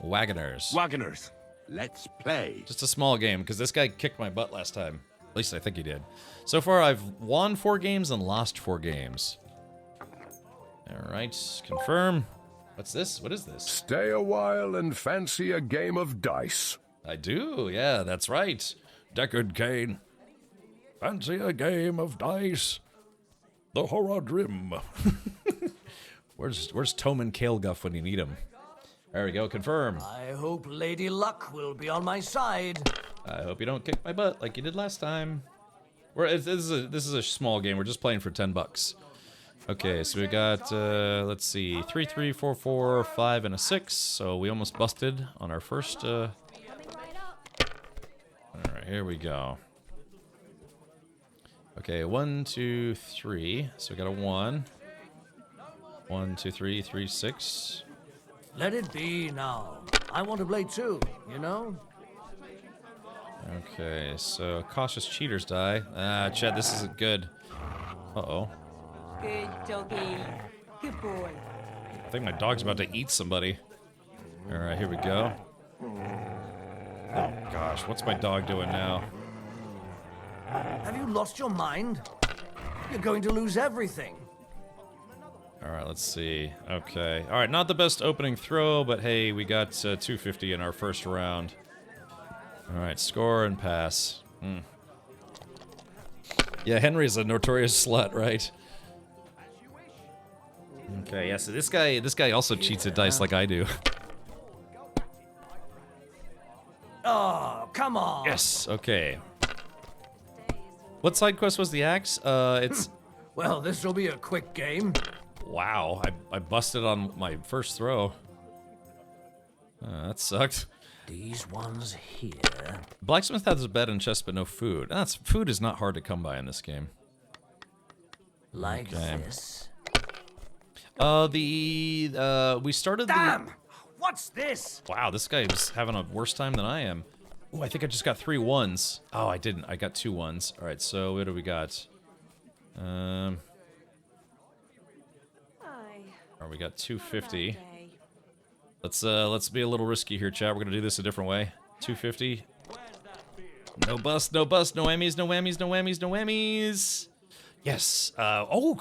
Wagoners. Wagoners. Let's play. Just a small game, because this guy kicked my butt last time. At least I think he did. So far, I've won 4 games and lost 4 games. All right, confirm. What's this? What is this? Stay a while and fancy a game of dice. I do, yeah, that's right. Deckard Cain. Fancy a game of dice. The Horadrim. Where's Toman Kaelguff when you need him? There we go, confirm. I hope Lady Luck will be on my side. I hope you don't kick my butt like you did last time. This is a small game. We're just playing for $10. Okay, so we got, let's see, 3, 3, 4, 4, 5, and a 6. So we almost busted on our first, All right, here we go. Okay, 1, 2, 3. So we got a 1. 1, 2, 3, 3, 6. Let it be now. I want to play too, you know? Okay, so cautious cheaters die. Chad, this isn't good. Uh-oh. Good doggy. Good boy. I think my dog's about to eat somebody. All right, here we go. Oh, gosh, what's my dog doing now? Have you lost your mind? You're going to lose everything. All right, let's see. Okay. All right, not the best opening throw, but hey, we got 250 in our first round. All right, score and pass. Yeah, Henry's a notorious slut, right? Okay, yeah, so this guy also cheats at dice like I do. Oh, come on. Yes, okay. What side quest was the axe? It's... Well, this will be a quick game. Wow, I busted on my first throw. That sucked. These ones here. Blacksmith has a bed and chest, but no food. Food is not hard to come by in this game. Like this. We started Damn! What's this? Wow, this guy is having a worse time than I am. Oh, I think I just got 3 1s. Oh, I didn't. I got 2 1s. All right, so what do we got? Or we got 250. Let's be a little risky here, chat. We're gonna do this a different way. 250. No bust, no bust, no whammies, no whammies, no whammies, no whammies. Yes. Oh,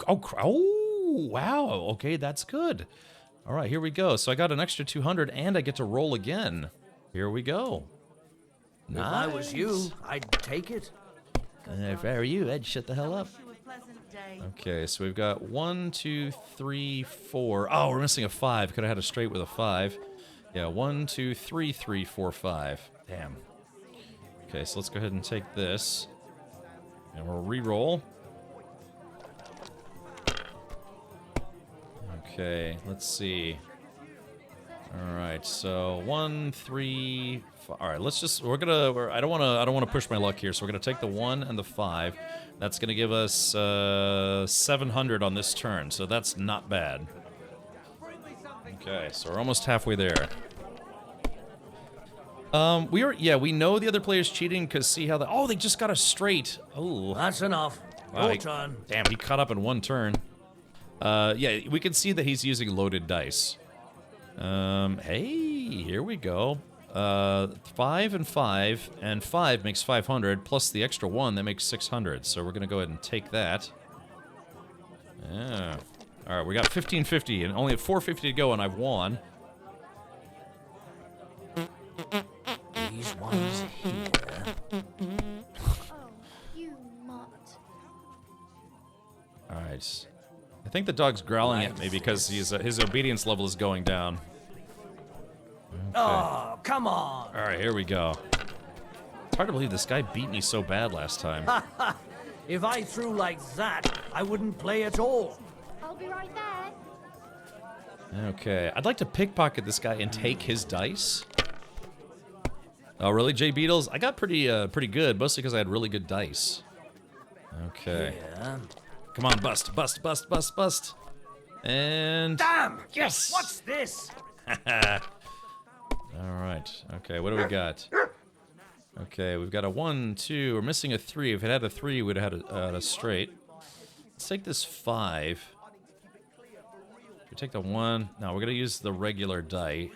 wow. Okay, that's good. All right, here we go. So I got an extra 200, and I get to roll again. Here we go. Nice. If I was you, I'd take it. If I were you, I'd shut the hell up. You a pleasant day. Okay, so we've got 1, 2, 3, 4. Oh, we're missing a 5. Could have had a straight with a 5. Yeah, 1, 2, 3, 3, 4, 5. Damn. Okay, so let's go ahead and take this. And we'll re-roll. Okay, let's see. Alright, so 1, 3, 5. Alright, let's just I don't wanna push my luck here, so we're gonna take the 1 and the 5. That's gonna give us 700 on this turn, so that's not bad. Okay, so we're almost halfway there. We know the other player's cheating because see how they just got a straight. Oh, that's enough. Your turn. Damn, he caught up in one turn. Yeah, we can see that he's using loaded dice. Hey, here we go. 5 and 5, and 5 makes 500, plus the extra 1, that makes 600. So we're gonna go ahead and take that. Yeah. All right, we got 1550, and only have 450 to go, and I've won. These ones here. Oh, you mutt. All right. I think the dog's growling at me because his obedience level is going down. Okay. Oh, come on. All right, here we go. It's hard to believe this guy beat me so bad last time. If I threw like that, I wouldn't play at all. I'll be right there. Okay, I'd like to pickpocket this guy and take his dice. Oh, really, Jay Beatles? I got pretty good, mostly because I had really good dice. Okay. Yeah. Come on, bust, bust, bust, bust, bust. And... Damn! Yes! What's this? Alright, okay, what do we got? Okay, we've got a 1, 2, we're missing a 3. If it had a 3, we'd have had a straight. Let's take this 5. We take the 1. No, we're gonna use the regular die.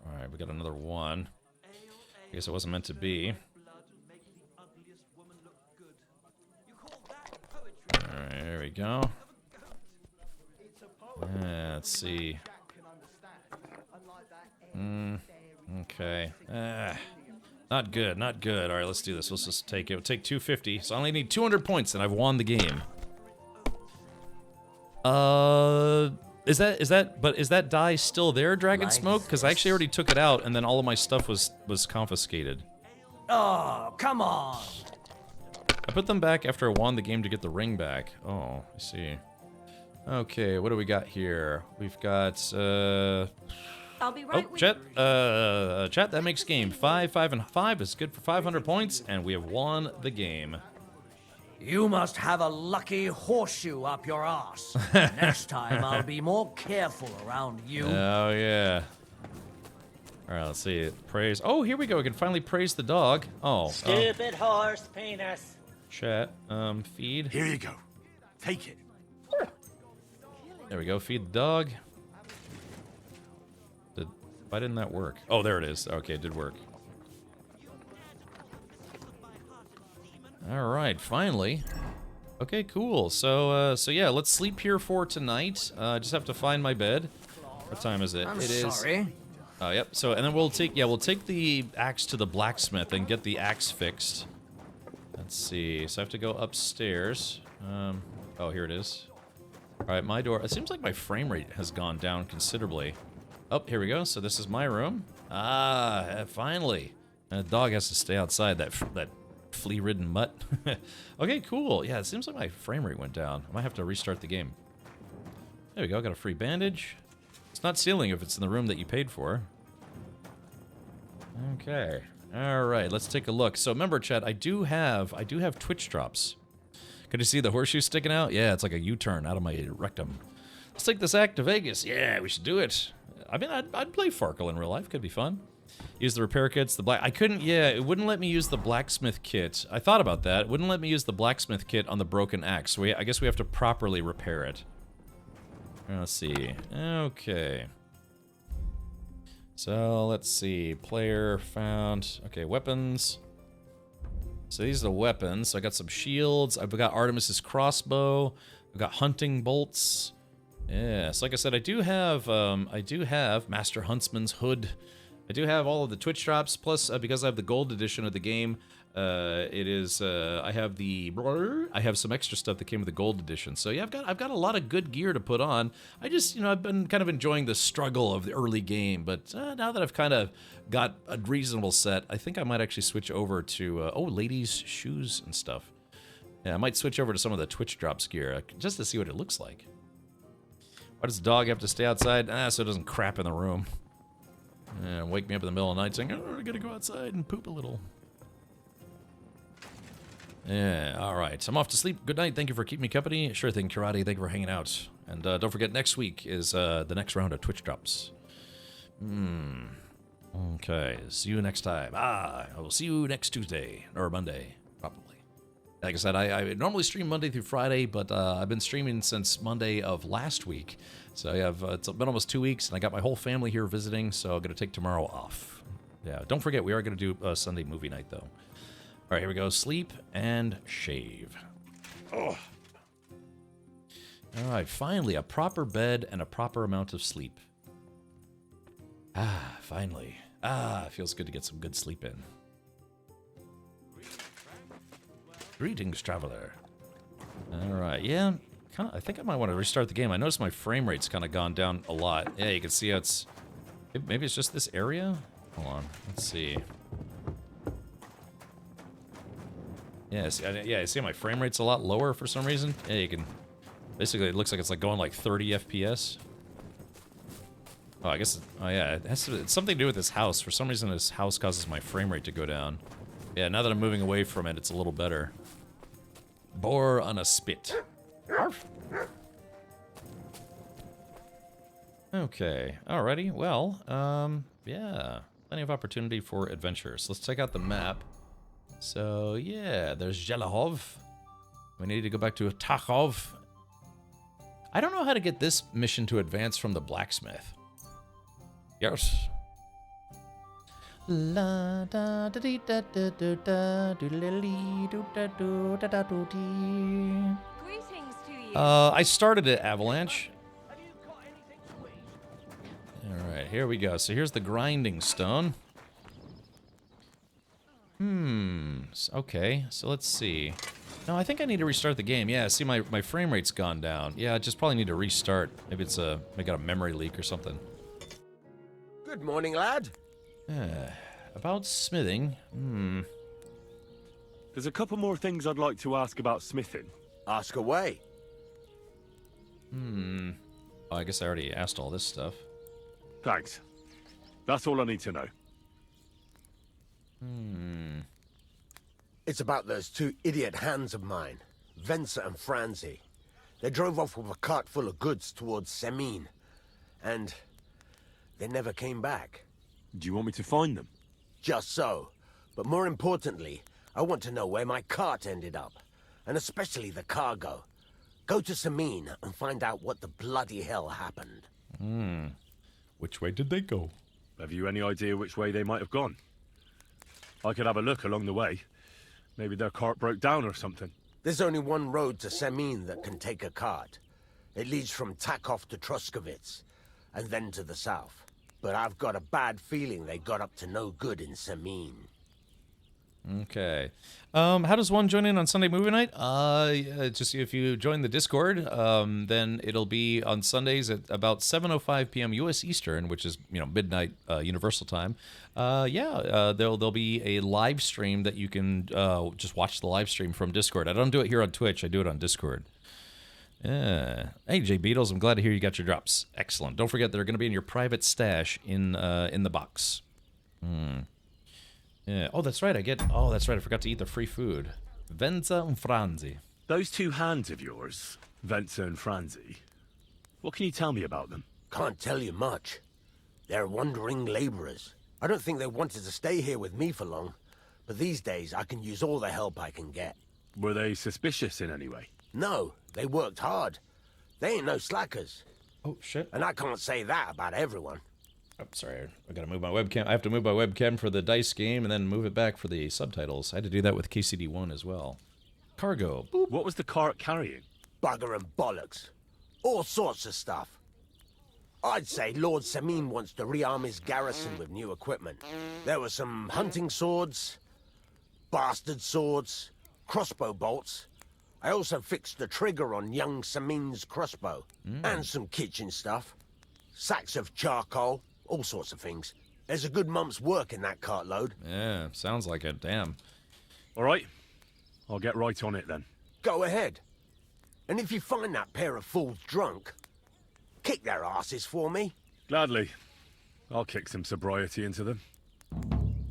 Alright, we got another 1. I guess it wasn't meant to be. Alright, there we go. Let's see. Okay. Not good, not good. Alright, let's do this. Let's just take it. We'll take 250. So I only need 200 points and I've won the game. Is that die still there, Dragon Smoke? Because I actually already took it out and then all of my stuff was confiscated. Oh, come on. I put them back after I won the game to get the ring back. Oh, I see. Okay, what do we got here? We've got, I'll be right with chat, that makes game. 5, 5, and 5 is good for 500 points, and we have won the game. You must have a lucky horseshoe up your ass. Next time, I'll be more careful around you. Oh, yeah. Alright, let's see. Praise. Oh, here we go. We can finally praise the dog. Oh. Stupid horse penis. Chat. Feed. Here you go. Take it. There we go. Feed the dog. Why didn't that work? Oh, there it is. Okay, it did work. All right, finally. Okay, cool. So yeah, let's sleep here for tonight. I just have to find my bed. What time is it? I'm It is. sorry. Yep. So and then we'll take the axe to the blacksmith and get the axe fixed. Let's see. So I have to go upstairs. Oh, here it is. All right, my door. It seems like my frame rate has gone down considerably. Oh, here we go. So this is my room. Ah, finally. And the dog has to stay outside. That flea-ridden mutt. Okay, cool. Yeah, it seems like my frame rate went down. I might have to restart the game. There we go. Got a free bandage. It's not stealing if it's in the room that you paid for. Okay. All right. Let's take a look. So remember, chat. I do have Twitch drops. Can you see the horseshoe sticking out? Yeah, it's like a U-turn out of my rectum. Let's take this act to Vegas. Yeah, we should do it. I mean, I'd play Farkle in real life. Could be fun. Use the repair kits. I couldn't. Yeah, it wouldn't let me use the blacksmith kit. I thought about that. It wouldn't let me use the blacksmith kit on the broken axe. So I guess we have to properly repair it. Let's see. Okay. So let's see. Player found. Okay, weapons. So these are the weapons. So I got some shields. I've got Artemis's crossbow. I've got hunting bolts. Yes, like I said, I do have Master Huntsman's Hood. I do have all of the Twitch drops, plus because I have the gold edition of the game, I have some extra stuff that came with the gold edition. So yeah, I've got a lot of good gear to put on. I just, I've been kind of enjoying the struggle of the early game, but now that I've kind of got a reasonable set, I think I might actually switch over to ladies' shoes and stuff. Yeah, I might switch over to some of the Twitch drops gear just to see what it looks like. Why does the dog have to stay outside? So it doesn't crap in the room. Wake me up in the middle of the night saying, oh, I gotta go outside and poop a little. Yeah, alright. I'm off to sleep. Good night. Thank you for keeping me company. Sure thing, Karate. Thank you for hanging out. And don't forget, next week is the next round of Twitch drops. Okay, see you next time. I will see you next Tuesday. Or Monday, probably. Like I said, I normally stream Monday through Friday, but I've been streaming since Monday of last week. So yeah, it's been almost 2 weeks, and I got my whole family here visiting, so I'm going to take tomorrow off. Yeah, don't forget, we are going to do a Sunday movie night, though. All right, here we go. Sleep and shave. Oh. All right, finally, a proper bed and a proper amount of sleep. Finally. It feels good to get some good sleep in. Greetings, traveler. All right, yeah, I think I might want to restart the game. I noticed my frame rate's kind of gone down a lot. Yeah, you can see how maybe it's just this area? Hold on, let's see. Yeah, I see my frame rate's a lot lower for some reason. Yeah, you can... Basically, it looks like it's like going like 30 FPS. Oh, I guess... Oh, yeah, it's something to do with this house. For some reason, this house causes my frame rate to go down. Yeah, now that I'm moving away from it, it's a little better. Boar on a spit. Arf. Okay, alrighty. Well, yeah, plenty of opportunity for adventures. Let's check out the map. So, yeah, there's Jelahov. We need to go back to Takhov. I don't know how to get this mission to advance from the blacksmith. Yes. La da da dee da da da da doodle-lee doo da doo da da doo dee. Greetings to you. I started at Avalanche. Alright, here we go. So here's the grinding stone. Okay, so let's see. No, I think I need to restart the game. Yeah, see, my frame rate's gone down. Yeah, I just probably need to restart. Maybe it's I got a memory leak or something. Good morning, lad. About smithing. There's a couple more things I'd like to ask about smithing. Ask away. Oh, I guess I already asked all this stuff. Thanks. That's all I need to know. It's about those two idiot hands of mine, Venser and Franzi. They drove off with a cart full of goods towards Semin, and they never came back. Do you want me to find them? Just so. But more importantly, I want to know where my cart ended up, and especially the cargo. Go to Semin and find out what the bloody hell happened. Which way did they go? Have you any idea which way they might have gone? I could have a look along the way. Maybe their cart broke down or something. There's only one road to Semin that can take a cart. It leads from Takov to Troskovitz, and then to the south. But I've got a bad feeling they got up to no good in Semin. Okay. How does one join in on Sunday movie night? Just if you join the Discord, then it'll be on Sundays at about 7:05 p.m. U.S. Eastern, which is midnight Universal time. There'll be a live stream that you can just watch the live stream from Discord. I don't do it here on Twitch. I do it on Discord. Yeah. Hey, J Beatles, I'm glad to hear you got your drops. Excellent. Don't forget they're going to be in your private stash in the box. Yeah. Oh, that's right. I forgot to eat the free food. Venza and Franzi. Those two hands of yours, Venza and Franzi, what can you tell me about them? Can't tell you much. They're wandering laborers. I don't think they wanted to stay here with me for long, but these days I can use all the help I can get. Were they suspicious in any way? No, they worked hard. They ain't no slackers. Oh, shit. And I can't say that about everyone. Oh, sorry, I gotta move my webcam. I have to move my webcam for the dice game and then move it back for the subtitles. I had to do that with KCD1 as well. Cargo. Boop. What was the cart carrying? Bugger and bollocks. All sorts of stuff. I'd say Lord Samin wants to rearm his garrison with new equipment. There were some hunting swords, bastard swords, crossbow bolts. I also fixed the trigger on young Samin's crossbow. And some kitchen stuff. Sacks of charcoal, all sorts of things. There's a good month's work in that cartload. Yeah, sounds like it. Damn. All right. I'll get right on it then. Go ahead. And if you find that pair of fools drunk, kick their asses for me. Gladly. I'll kick some sobriety into them.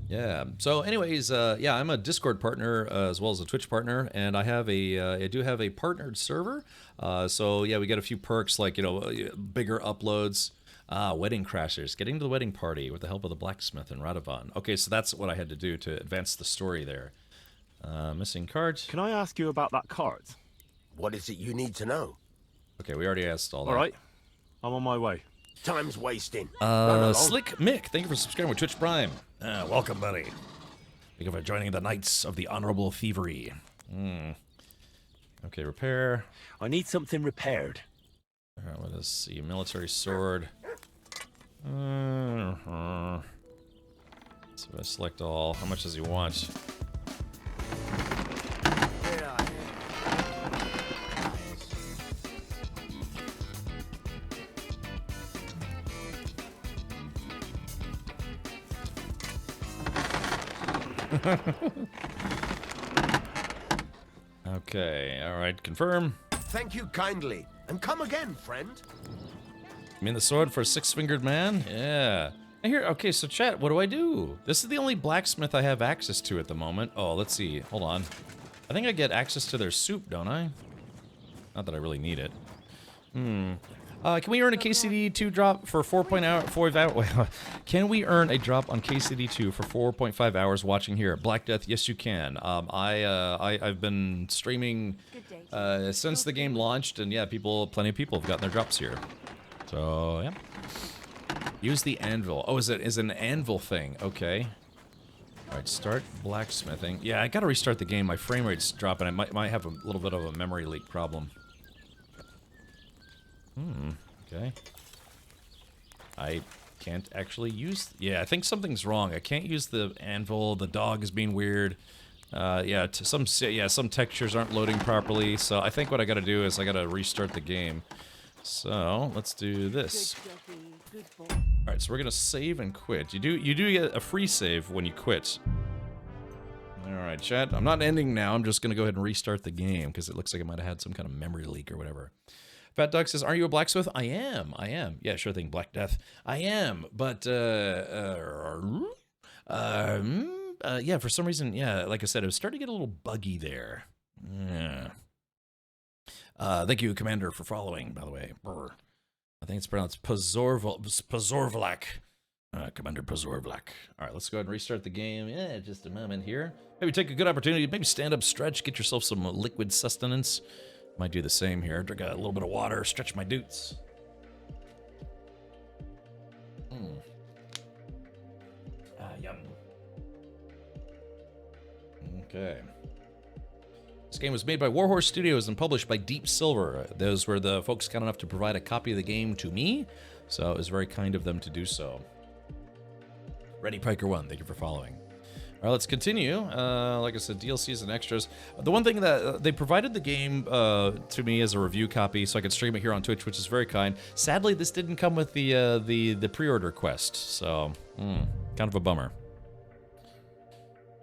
Yeah. So, anyways, yeah, I'm a Discord partner as well as a Twitch partner, and I do have a partnered server. So yeah, we get a few perks like bigger uploads. Wedding crashers, getting to the wedding party with the help of the blacksmith in Radovan. Okay, so that's what I had to do to advance the story there. Missing cards. Can I ask you about that card? What is it you need to know? Okay, we already asked all that. All right. I'm on my way. Time's wasting. Slick Mick, thank you for subscribing with Twitch Prime. Welcome, buddy. Thank you for joining the Knights of the Honorable Thievery. Okay, repair. I need something repaired. All right, let us see. Military sword. So I select all. How much does he want? Okay, all right, confirm. Thank you kindly. And come again, friend. You mean the sword for a six-fingered man? Yeah. And here, okay, so chat, what do I do? This is the only blacksmith I have access to at the moment. Oh, let's see. Hold on. I think I get access to their soup, don't I? Not that I really need it. Can we earn a KCD2 drop for 4.5 hours? Can we earn a drop on KCD2 for 4.5 hours watching here? Black Death, yes you can. I've been streaming since the game launched, and yeah, plenty of people have gotten their drops here. So yeah. Use the anvil. Oh, is an anvil thing? Okay. All right, start blacksmithing. Yeah, I gotta restart the game. My frame rate's dropping. I might have a little bit of a memory leak problem. Okay. I can't actually use... Yeah, I think something's wrong. I can't use the anvil. The dog is being weird. Yeah, some textures aren't loading properly. So I think what I gotta do is I gotta restart the game. So, let's do this. Alright, so we're gonna save and quit. You do get a free save when you quit. Alright, chat. I'm not ending now. I'm just gonna go ahead and restart the game because it looks like I might have had some kind of memory leak or whatever. Fat Duck says, "Are you a blacksmith?" I am. Yeah, sure thing. Black Death. I am, but yeah, for some reason, yeah, like I said, it was starting to get a little buggy there. Yeah. Thank you, Commander, for following, by the way. Brr. I think it's pronounced Pozorvlak. Commander Pozorvlak. All right, let's go ahead and restart the game. Yeah, just a moment here. Maybe take a good opportunity. Maybe stand up, stretch, get yourself some liquid sustenance. Might do the same here. Drink a little bit of water, stretch my doots. Yum. Okay. This game was made by Warhorse Studios and published by Deep Silver. Those were the folks kind enough to provide a copy of the game to me, so it was very kind of them to do so. Ready Piker 1, thank you for following. All right, let's continue. Like I said, DLCs and extras. The one thing that they provided the game to me as a review copy, so I could stream it here on Twitch, which is very kind. Sadly, this didn't come with the pre-order quest, so kind of a bummer.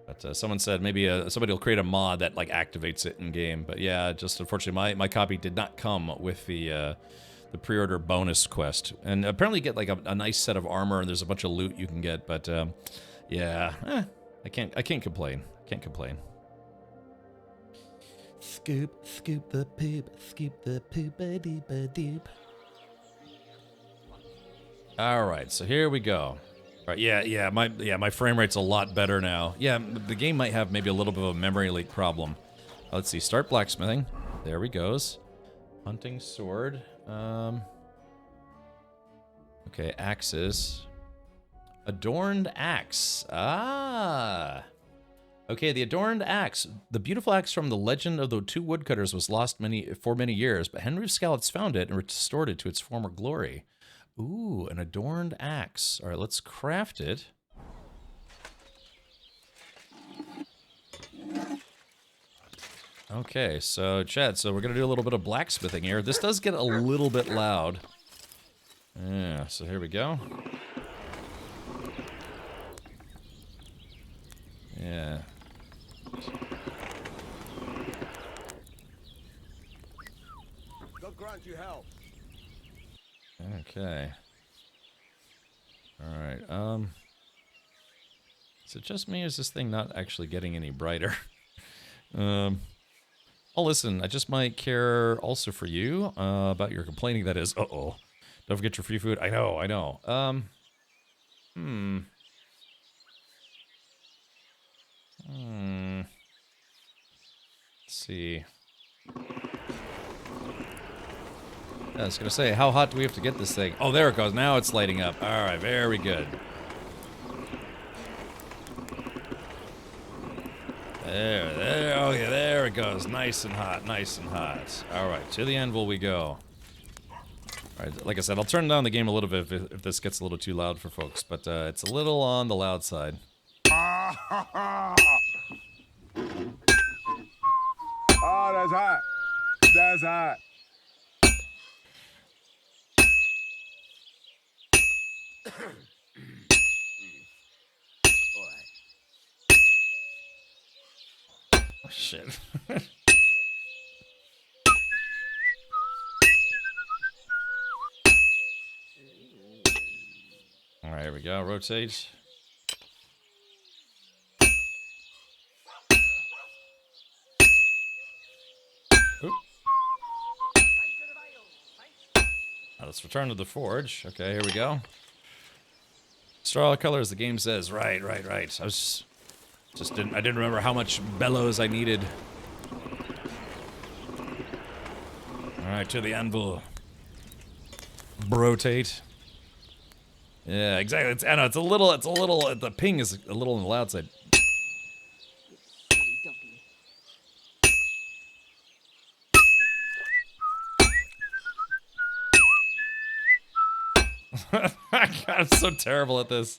But someone said maybe somebody will create a mod that like activates it in game. But yeah, just unfortunately, my copy did not come with the pre-order bonus quest. And apparently, you get like a nice set of armor, and there's a bunch of loot you can get. But yeah. I can't complain. Can't complain. Scoop the poop, scoop the poop-a-doop-a-doop. All right, so here we go. All right, yeah, my frame rate's a lot better now. Yeah, the game might have maybe a little bit of a memory leak problem. Let's see, start blacksmithing. There we goes. Hunting sword. Okay, axes. Adorned axe. Ah. Okay, the adorned axe. The beautiful axe from the Legend of the Two Woodcutters was lost for many years, but Henry of Scallops found it and restored it to its former glory. Ooh, an adorned axe. All right, let's craft it. Okay, so Chad, so we're gonna do a little bit of blacksmithing here. This does get a little bit loud. Yeah, so here we go. Yeah. God grant you help. Okay. All right. Is it just me, or is this thing not actually getting any brighter? Oh, listen, I just might care also for you about your complaining, that is. Uh-oh. Don't forget your free food. I know, I know. Let's see. I was going to say, how hot do we have to get this thing? Oh, there it goes. Now it's lighting up. All right, very good. There, oh yeah, there it goes. Nice and hot, nice and hot. All right, to the anvil we go. All right, like I said, I'll turn down the game a little bit if this gets a little too loud for folks, but it's a little on the loud side. Oh, that's hot. That's hot. Oh, shit. All right, here we go. Rotate. Oop. Now let's return to the forge. Okay, here we go. Straw colors, the game says. Right. I was just didn't remember how much bellows I needed. All right, to the anvil. Rotate. Yeah, exactly. I know it's a little. The ping is a little on the loud side. God, I'm so terrible at this.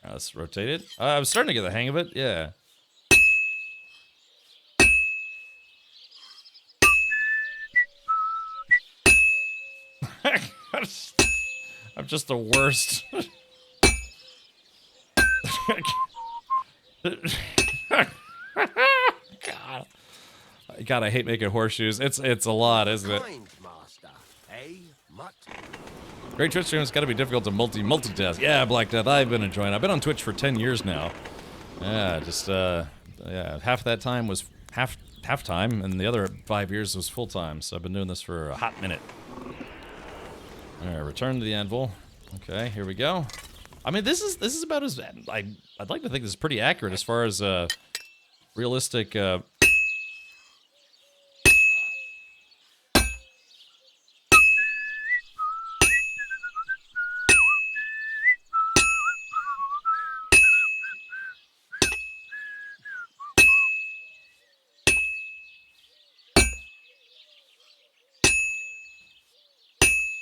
Let's rotate it. I'm starting to get the hang of it. Yeah. I'm just the worst. God, I hate making horseshoes. It's a lot, isn't it? Great Twitch stream, it's got to be difficult to multitask. Yeah, Black Death, I've been enjoying it. I've been on Twitch for 10 years now. Yeah, just yeah, half that time was half time, and the other 5 years was full time. So I've been doing this for a hot minute. All right, return to the anvil. Okay, here we go. I mean, this is about as I'd like to think this is pretty accurate as far as realistic.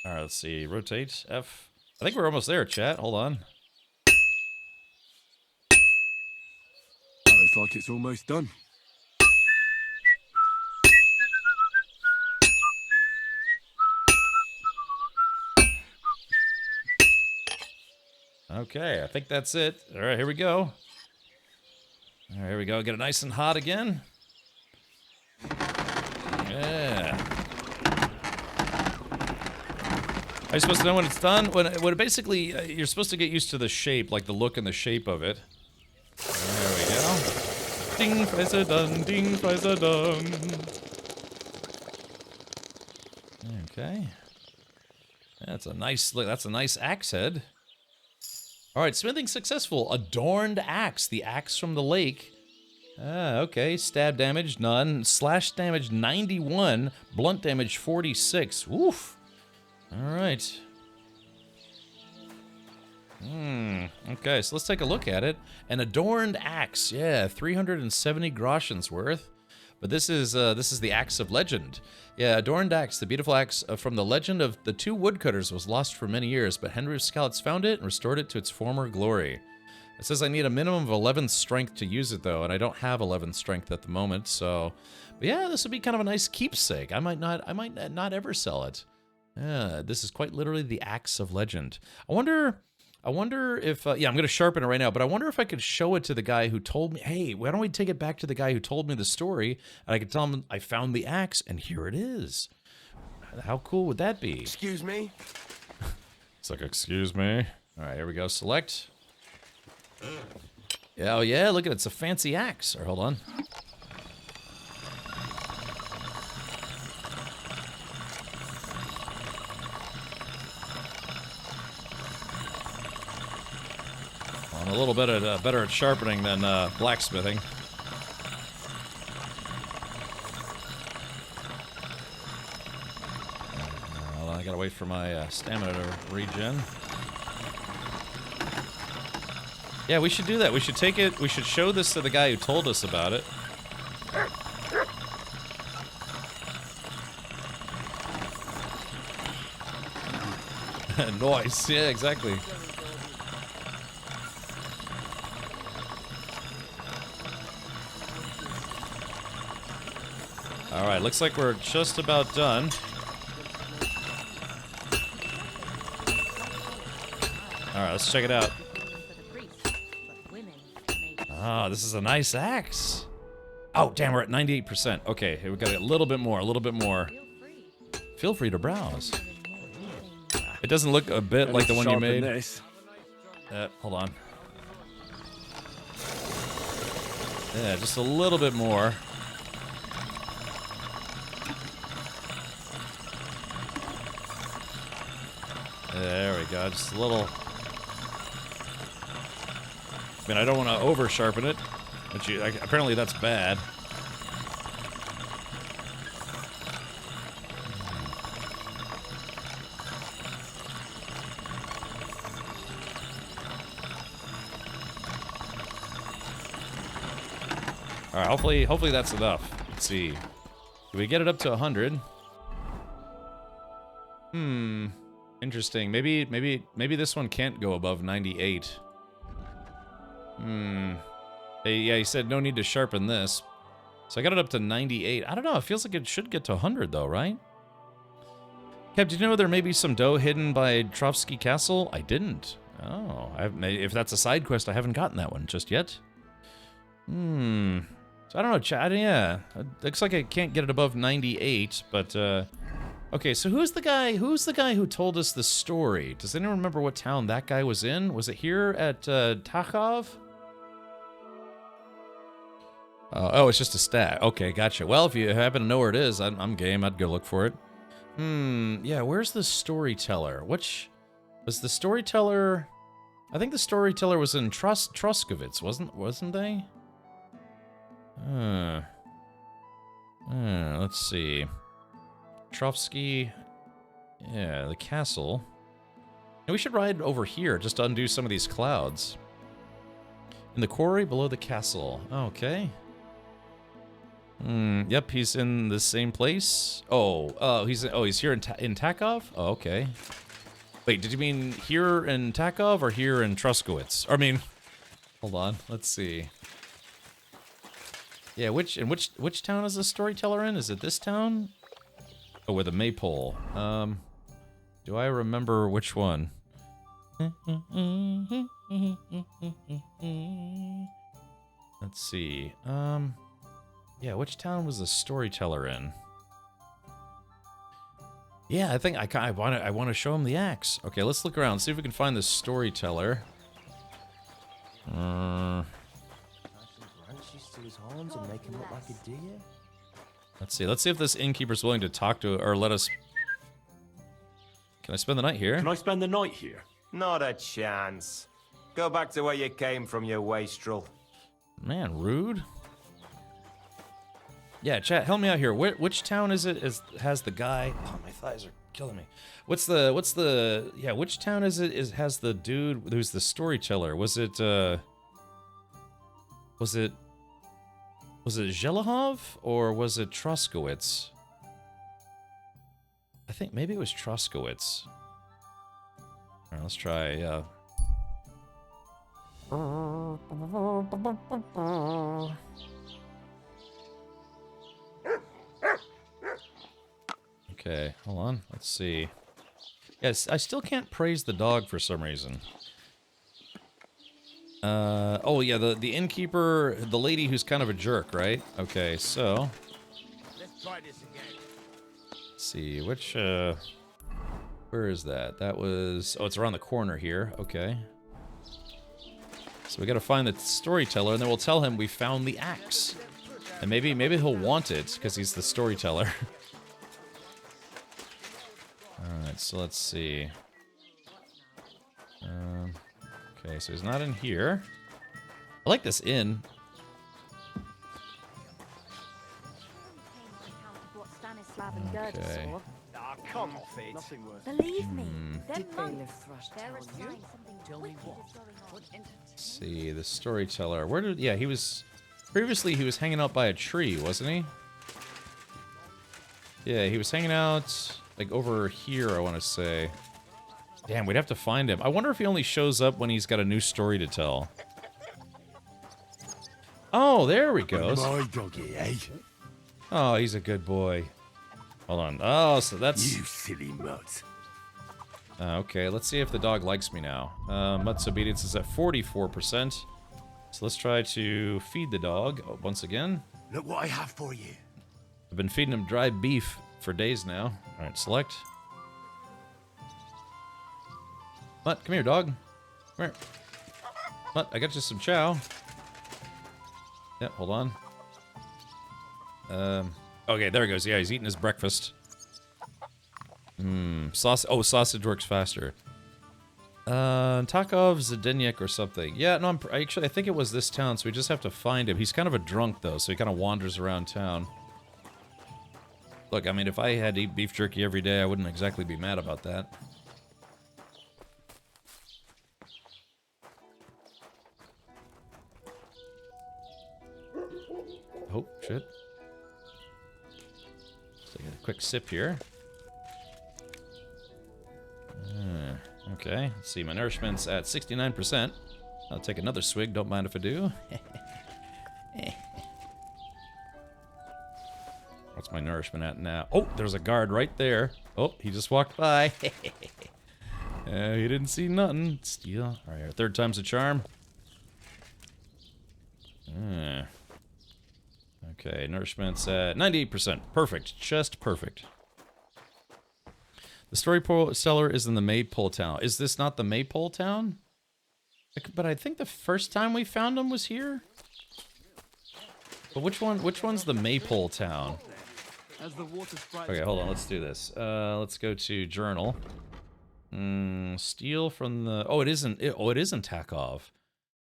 All right, let's see. Rotate F. I think we're almost there, chat. Hold on. Looks like it's almost done. Okay, I think that's it. All right, here we go. All right, here we go. Get it nice and hot again. Yeah. Are you supposed to know when it's done? When it basically, you're supposed to get used to the shape, like the look and the shape of it. There we go. Ding, fries are done. Ding, fries are done. Okay. That's a nice axe head. All right, smithing successful. Adorned axe. The axe from the lake Okay, stab damage, none. Slash damage, 91. Blunt damage, 46. Woof. All right. Okay, so let's take a look at it. An adorned axe, yeah, 370 groschens worth. But this is the axe of legend. Yeah, adorned axe, the beautiful axe from the legend of the two woodcutters was lost for many years, but Henry of Skalitz found it and restored it to its former glory. It says I need a minimum of 11 strength to use it, though, and I don't have 11 strength at the moment, so... But yeah, this would be kind of a nice keepsake. I might not ever sell it. Yeah, this is quite literally the axe of legend. I wonder if... yeah, I'm going to sharpen it right now, but I wonder if I could show it to the guy who told me, hey, why don't we take it back to the guy who told me the story, and I could tell him I found the axe, and here it is. How cool would that be? Excuse me? It's like, excuse me. All right, here we go. Select... Yeah, oh yeah, look at it. It's a fancy axe. Or hold on. I'm a little bit better at sharpening than blacksmithing. Well, I gotta wait for my stamina to regen. Yeah, we should do that. We should take it. We should show this to the guy who told us about it. Nice. Yeah, exactly. All right, looks like we're just about done. All right, let's check it out. Ah, this is a nice axe. Oh, damn, we're at 98%. Okay, we got a little bit more, Feel free to browse. It doesn't look a bit like the one you made. Hold on. Yeah, just a little bit more. There we go, just a little... I mean, I don't want to over-sharpen it, but apparently that's bad. All right, hopefully that's enough. Let's see. Do we get it up to 100? Interesting. Maybe this one can't go above 98. Hey, yeah, he said no need to sharpen this. So I got it up to 98. I don't know, it feels like it should get to 100 though, right? Kev, did you know there may be some dough hidden by Trovsky Castle? I didn't. Oh, if that's a side quest, I haven't gotten that one just yet. So I don't know, Chad, yeah. It looks like I can't get it above 98, but, okay, so who's the guy who told us the story? Does anyone remember what town that guy was in? Was it here at, Takhov? Oh, it's just a stat. Okay, gotcha. Well, if you happen to know where it is, I'm game. I'd go look for it. Yeah, where's the storyteller? Which... Was the storyteller... I think the storyteller was in Troskovitz, wasn't they? Let's see. Trovsky... Yeah, the castle. And we should ride over here, just to undo some of these clouds. In the quarry below the castle. Okay. Yep, he's in the same place. He's here in Takhov? Oh, okay. Wait, did you mean here in Takhov or here in Troskowitz? I mean, hold on, let's see. Yeah, which town is the storyteller in? Is it this town? Oh, with a maypole. Do I remember which one? Let's see. Yeah, which town was the storyteller in? Yeah, I think I want to show him the axe. Okay, let's look around, see if we can find the storyteller. Let's see if this innkeeper's willing to talk to or let us. Can I spend the night here? Can I spend the night here? Not a chance. Go back to where you came from, you wastrel. Man, rude. Yeah, chat, help me out here. Which town is it? Has the guy? Oh, my thighs are killing me. Which town is it? Has the dude who's the storyteller? Was it Zhelahov or was it Troskowitz? I think maybe it was Troskowitz. All right, let's try. Okay, hold on. Let's see. Yes, I still can't praise the dog for some reason. Oh yeah, the innkeeper, the lady who's kind of a jerk, right? Okay, so Let's try this again. let's see, which where is that? That was, oh, it's around the corner here. Okay. So we gotta find the storyteller, and then we'll tell him we found the axe. And maybe he'll want it, because he's the storyteller. Alright, so let's see. Okay, so he's not in here. I like this inn. Okay. Ah, come off it. Nothing worse. Believe me, them Did monks, tell they're you? assigned something Tell me wicked what? is going on. Let's see, the storyteller. Where did, yeah, he was, previously he was hanging out by a tree, wasn't he? Yeah, he was hanging out, like, over here, I want to say. Damn, we'd have to find him. I wonder if he only shows up when he's got a new story to tell. Oh, there we go. My doggy, eh? Oh, he's a good boy. Hold on. Oh, so that's... You silly mutt. Okay, let's see if the dog likes me now. Mutt's obedience is at 44%. So let's try to feed the dog once again. Look what I have for you. I've been feeding him dry beef for days now. Alright, select. Mutt, come here, dog. Come here. Mutt, I got you some chow. Yeah, hold on. Okay, there he goes. Yeah, he's eating his breakfast. Sausage works faster. Takov Zdenek or something. Yeah, no, I think it was this town, so we just have to find him. He's kind of a drunk, though, so he kind of wanders around town. Look, I mean, if I had to eat beef jerky every day, I wouldn't exactly be mad about that. Oh, shit. Let's take a quick sip here. Okay, let's see, my nourishment's at 69%. I'll take another swig, don't mind if I do. What's my nourishment at now? Oh, there's a guard right there. Oh, he just walked by. He didn't see nothing. Steal. Alright, our third time's a charm. Okay, nourishment's at 98%. Perfect. Just perfect. The storyteller is in the Maypole town. Is this not the Maypole town? But I think the first time we found him was here. But which one's the Maypole town? Okay, hold on. Let's do this. Let's go to journal. Steal from the. Oh, it isn't. It isn't Takov.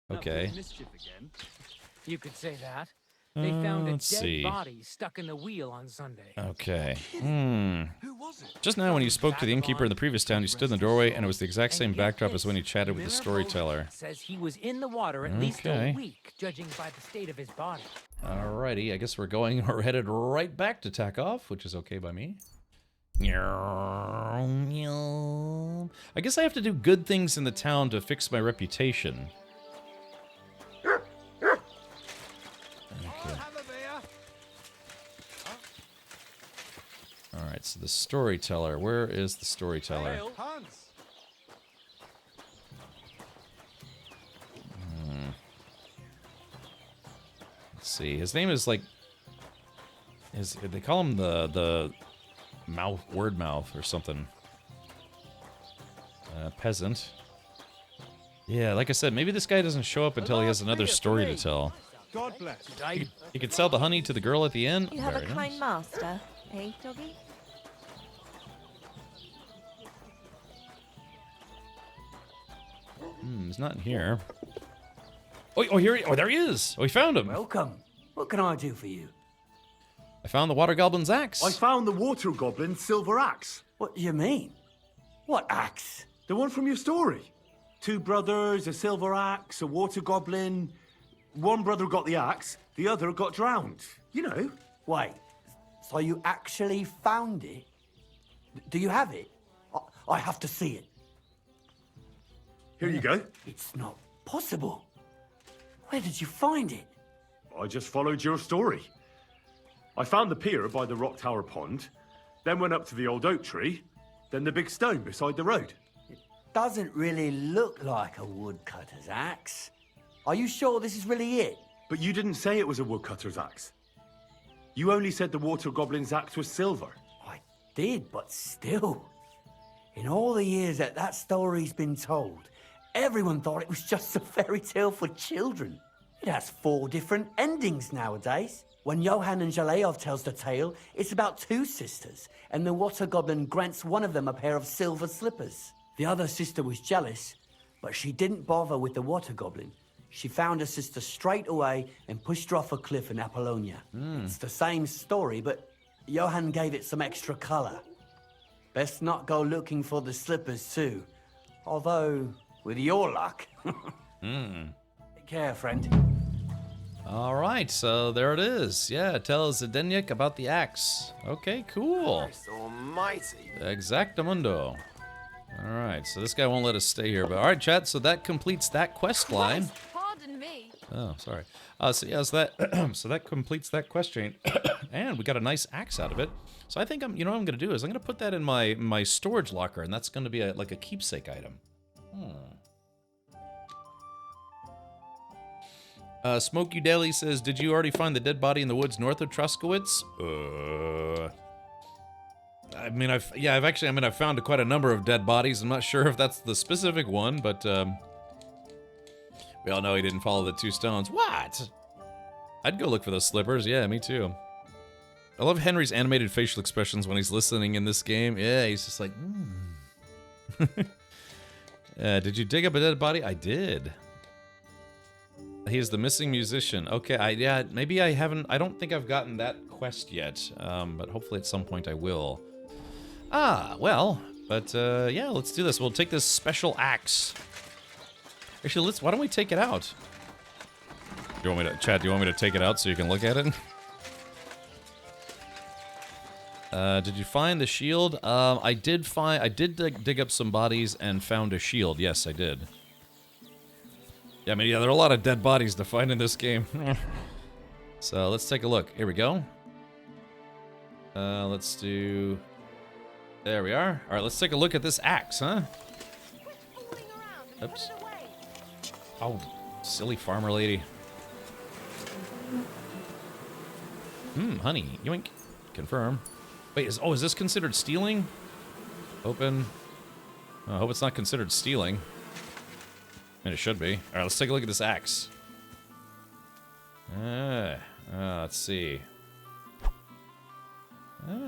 Okay. You could say that. They found a let's dead see. body stuck in the wheel on Sunday. Okay. Just now when you spoke to the innkeeper in the previous town, you stood in the doorway and it was the exact same backdrop as when you chatted with the storyteller. Says he was in the water at least a week, judging by the state of his body. Alrighty, I guess we're headed right back to Takov, which is okay by me. I guess I have to do good things in the town to fix my reputation. Alright, so the storyteller. Where is the storyteller? Let's see. His name is like... They call him the word mouth or something. Peasant. Yeah, like I said, maybe this guy doesn't show up until he has another story to tell. God bless. He could sell the honey to the girl at the end. You have a Very kind nice. master, eh, doggy? He's not in here. Oh, here he. Oh, there he is. Oh, we found him. Welcome. What can I do for you? I found the water goblin's axe. I found the water goblin's silver axe. What do you mean? What axe? The one from your story. 2 brothers, a silver axe, a water goblin. One brother got the axe, the other got drowned. You know. Wait, so you actually found it? Do you have it? I have to see it. Here you go. It's not possible. Where did you find it? I just followed your story. I found the pier by the rock tower pond, then went up to the old oak tree, then the big stone beside the road. Doesn't really look like a woodcutter's axe. Are you sure this is really it? But you didn't say it was a woodcutter's axe. You only said the water goblin's axe was silver. I did, but still. In all the years that story's been told, everyone thought it was just a fairy tale for children. It has 4 different endings nowadays. When Johann and Jaleov tells the tale, it's about 2 sisters, and the water goblin grants one of them a pair of silver slippers. The other sister was jealous, but she didn't bother with the water goblin. She found her sister straight away and pushed her off a cliff in Apollonia. It's the same story, but Johann gave it some extra colour. Best not go looking for the slippers too. Although, with your luck. Take care, friend. All right, so there it is. Yeah, tell Zdeněk about the axe. Okay, cool. Christ almighty. Exactamundo. All right, so this guy won't let us stay here, but all right, chat. So that completes that quest line. Pardon me. Oh, sorry. So yeah, so that completes that quest chain, and we got a nice axe out of it. So I think you know what I'm gonna do is I'm gonna put that in my storage locker, and that's gonna be like a keepsake item. Smokey Daly says, "Did you already find the dead body in the woods north of Truskowitz?" I mean, I've found quite a number of dead bodies. I'm not sure if that's the specific one, but we all know he didn't follow the 2 stones. What? I'd go look for those slippers. Yeah, me too. I love Henry's animated facial expressions when he's listening in this game. Yeah, he's just like, did you dig up a dead body? I did. He's the missing musician. Okay, maybe I haven't. I don't think I've gotten that quest yet, but hopefully at some point I will. Well, but yeah, let's do this. We'll take this special axe. Actually, why don't we take it out? Do you want me to, Chad, do you want me to take it out so you can look at it? Did you find the shield? I did dig up some bodies and found a shield. Yes, I did. Yeah, I mean, yeah, there are a lot of dead bodies to find in this game. So let's take a look. Here we go. Let's do... There we are. All right, let's take a look at this axe, huh? Oops. Oh, silly farmer lady. Honey. Yoink. Confirm. Wait, is this considered stealing? Open. I hope it's not considered stealing. I mean, it should be. All right, let's take a look at this axe. Let's see.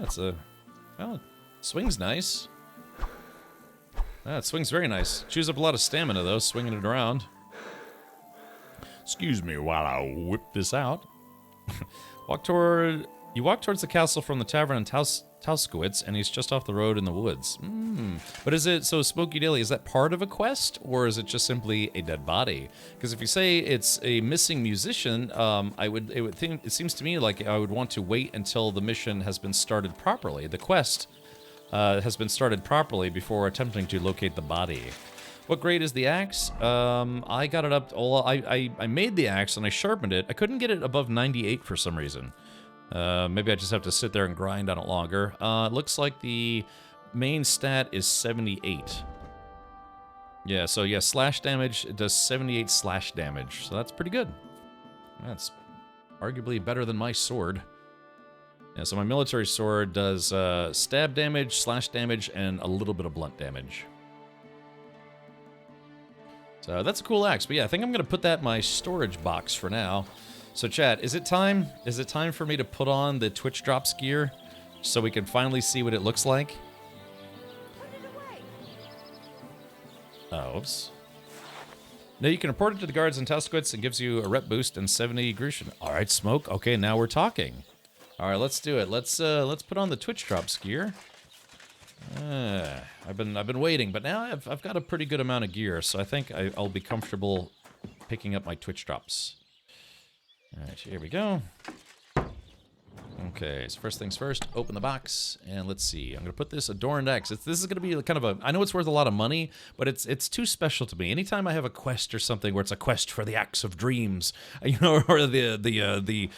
It's a... Well, it swings nice. It swings very nice. Chews up a lot of stamina, though, swinging it around. Excuse me while I whip this out. You walk towards the castle from the tavern in Tauskowitz, and he's just off the road in the woods. But is it, so Smokey Daily, is that part of a quest, or is it just simply a dead body? Because if you say it's a missing musician, it seems to me like I would want to wait until the mission has been started properly. The quest has been started properly before attempting to locate the body. What grade is the axe? I got it up, I made the axe and I sharpened it. I couldn't get it above 98 for some reason. Maybe I just have to sit there and grind on it longer. It looks like the main stat is 78. Yeah, so yeah, slash damage, it does 78 slash damage, so that's pretty good. That's arguably better than my sword. Yeah, so my military sword does stab damage, slash damage, and a little bit of blunt damage. So that's a cool axe, but yeah, I think I'm going to put that in my storage box for now. So chat, is it time? Is it time for me to put on the Twitch Drops gear so we can finally see what it looks like? Oh, oops. No, you can report it to the guards in Tauskowitz and gives you a rep boost and 70 Grecian. All right, Smoke. Okay, now we're talking. All right, let's do it. Let's put on the Twitch drops gear. I've been waiting, but now I've got a pretty good amount of gear, so I think I'll be comfortable picking up my Twitch drops. All right, here we go. Okay, so first things first, open the box, and let's see. I'm going to put this Adorned Axe. This is going to be kind of a... I know it's worth a lot of money, but it's too special to me. Anytime I have a quest or something where it's a quest for the Axe of Dreams, you know, or the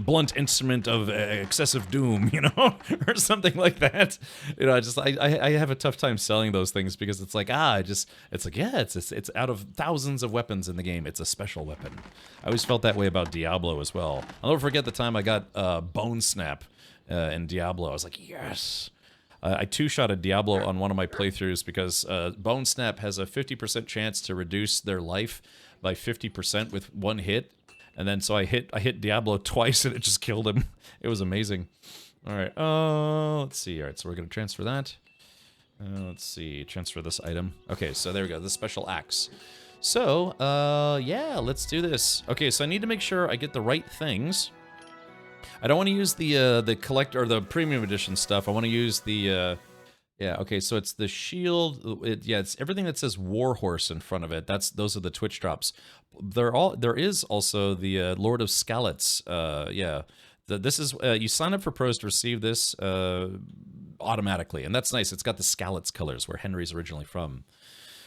blunt instrument of excessive doom, you know, or something like that, you know, I have a tough time selling those things because it's like, it's like, yeah, it's out of thousands of weapons in the game, it's a special weapon. I always felt that way about Diablo as well. I'll never forget the time I got Bone Snap in Diablo. I was like, yes. I two-shot a Diablo on one of my playthroughs because Bone Snap has a 50% chance to reduce their life by 50% with one hit. And then so I hit Diablo twice and it just killed him. It was amazing. All right, let's see. All right, so we're going to transfer that. Let's see, transfer this item. Okay, so there we go, the special axe. So, yeah, let's do this. Okay, so I need to make sure I get the right things. I don't want to use the collect or the premium edition stuff. I want to use the yeah. Okay, so it's the shield. It's everything that says Warhorse in front of it. Those are the Twitch drops. There is also the Lord of Skalitz. Yeah, this is you sign up for pros to receive this automatically, and that's nice. It's got the Skalitz colors where Henry's originally from.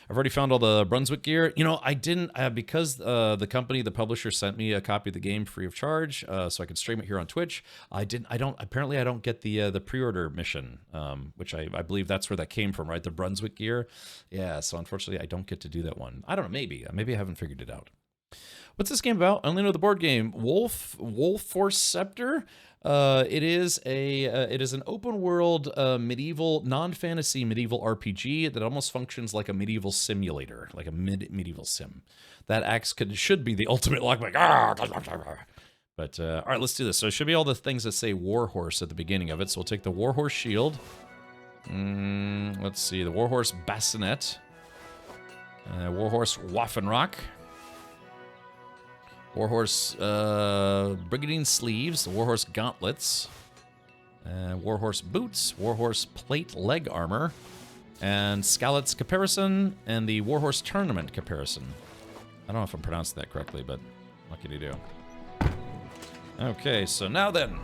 I've already found all the Brunswick gear. You know, I didn't, because the company, the publisher sent me a copy of the game free of charge, so I could stream it here on Twitch. Apparently I don't get the pre-order mission, which I believe that's where that came from, right? The Brunswick gear. Yeah, so unfortunately I don't get to do that one. I don't know, maybe I haven't figured it out. What's this game about? I only know the board game. Wolf Force Scepter. It is an open world medieval non-fantasy medieval RPG that almost functions like a medieval simulator, like a medieval sim. That axe should be the ultimate lockback. But all right, let's do this. So it should be all the things that say Warhorse at the beginning of it. So we'll take the Warhorse shield. Let's see, the Warhorse bassinet, Warhorse Waffenrock. Warhorse Brigandine sleeves, the Warhorse gauntlets, Warhorse boots, Warhorse plate leg armor, and Skalitz caparison, and the Warhorse tournament caparison. I don't know if I'm pronouncing that correctly, but lucky to do. Okay, so now then,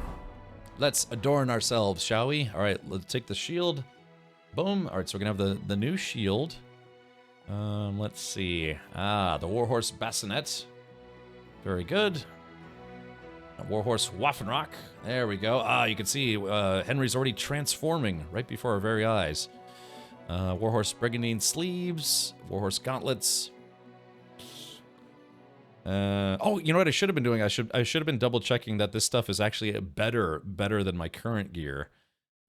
let's adorn ourselves, shall we? All right, let's take the shield. Boom. All right, so we're gonna have the new shield. Let's see. The Warhorse bassinet. Very good. Warhorse Waffenrock. There we go. You can see Henry's already transforming right before our very eyes. Warhorse Brigandine sleeves. Warhorse gauntlets. Oh, you know what I should have been doing? I should have been double checking that this stuff is actually better than my current gear,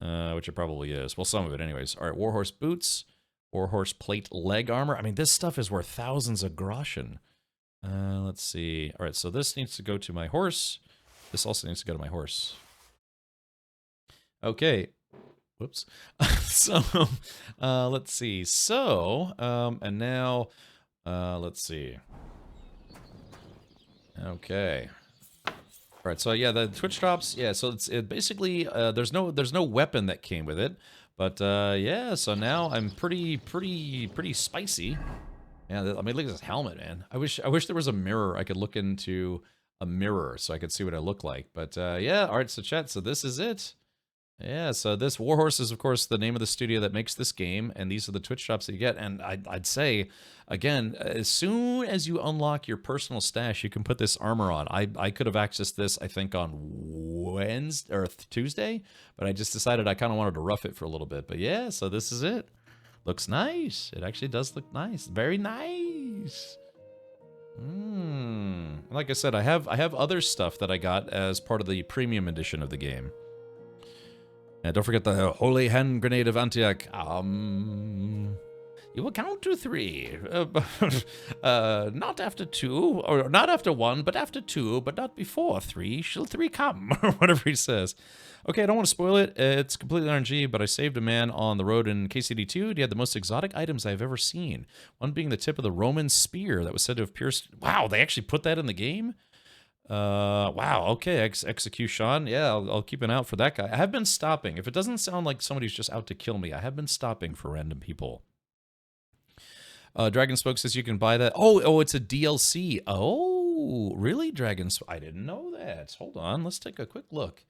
which it probably is. Well, some of it, anyways. All right, Warhorse boots. Warhorse plate leg armor. I mean, this stuff is worth thousands of groschen. Let's see. All right, so this needs to go to my horse. This also needs to go to my horse. Okay. Whoops. So, let's see. So, and now, let's see. Okay. All right, so yeah, the Twitch drops. Yeah, so it's basically there's no weapon that came with it, but yeah. So now I'm pretty spicy. Yeah, I mean, look at this helmet, man. I wish there was a mirror. I could look into a mirror so I could see what I look like. But yeah, all right, so chat, so this is it. Yeah, so this Warhorse is, of course, the name of the studio that makes this game, and these are the Twitch drops that you get. And I'd say, again, as soon as you unlock your personal stash, you can put this armor on. I could have accessed this, I think, on Wednesday or Tuesday, but I just decided I kind of wanted to rough it for a little bit. But yeah, so this is it. Looks nice. It actually does look nice. Very nice. Like I said, I have other stuff that I got as part of the premium edition of the game. And don't forget the Holy Hand Grenade of Antioch. You will count to 3. Not after 2, or not after 1, but after 2, but not before 3. Shall 3 come? Or whatever he says. Okay, I don't want to spoil it. It's completely RNG, but I saved a man on the road in KCD2. He had the most exotic items I've ever seen. One being the tip of the Roman spear that was said to have pierced... Wow, they actually put that in the game? Wow, okay, Execution. Yeah, I'll keep an eye out for that guy. I have been stopping. If it doesn't sound like somebody's just out to kill me, I have been stopping for random people. Dragon Spoke says you can buy that. Oh, it's a DLC. Oh, really, Dragon Spoke? I didn't know that. Hold on, let's take a quick look.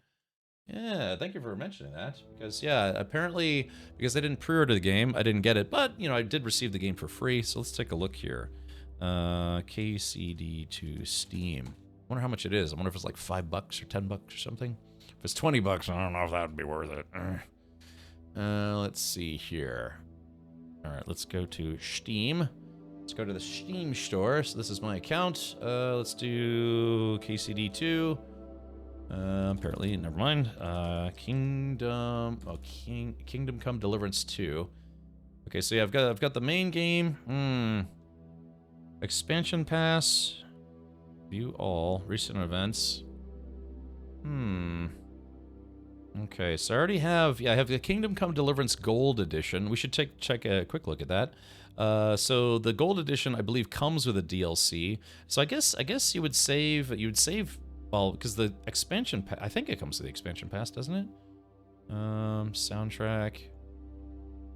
Yeah, thank you for mentioning that. Because, yeah, apparently, because I didn't pre-order the game, I didn't get it. But, you know, I did receive the game for free, so let's take a look here. KCD to Steam. I wonder how much it is. I wonder if it's like $5 or $10 or something. If it's $20, I don't know if that would be worth it. Let's see here. All right, let's go to Steam. Let's go to the Steam store. So this is my account. Let's do KCD2. Apparently, never mind. Kingdom Come Deliverance 2. Okay, so yeah, I've got the main game. Expansion pass. View all recent events. Okay, so I already have, yeah, I have the Kingdom Come Deliverance Gold Edition. We should check a quick look at that. So the Gold Edition, I believe, comes with a DLC. So I guess you would save, well, because the expansion pass, I think it comes with the expansion pass, doesn't it? Soundtrack.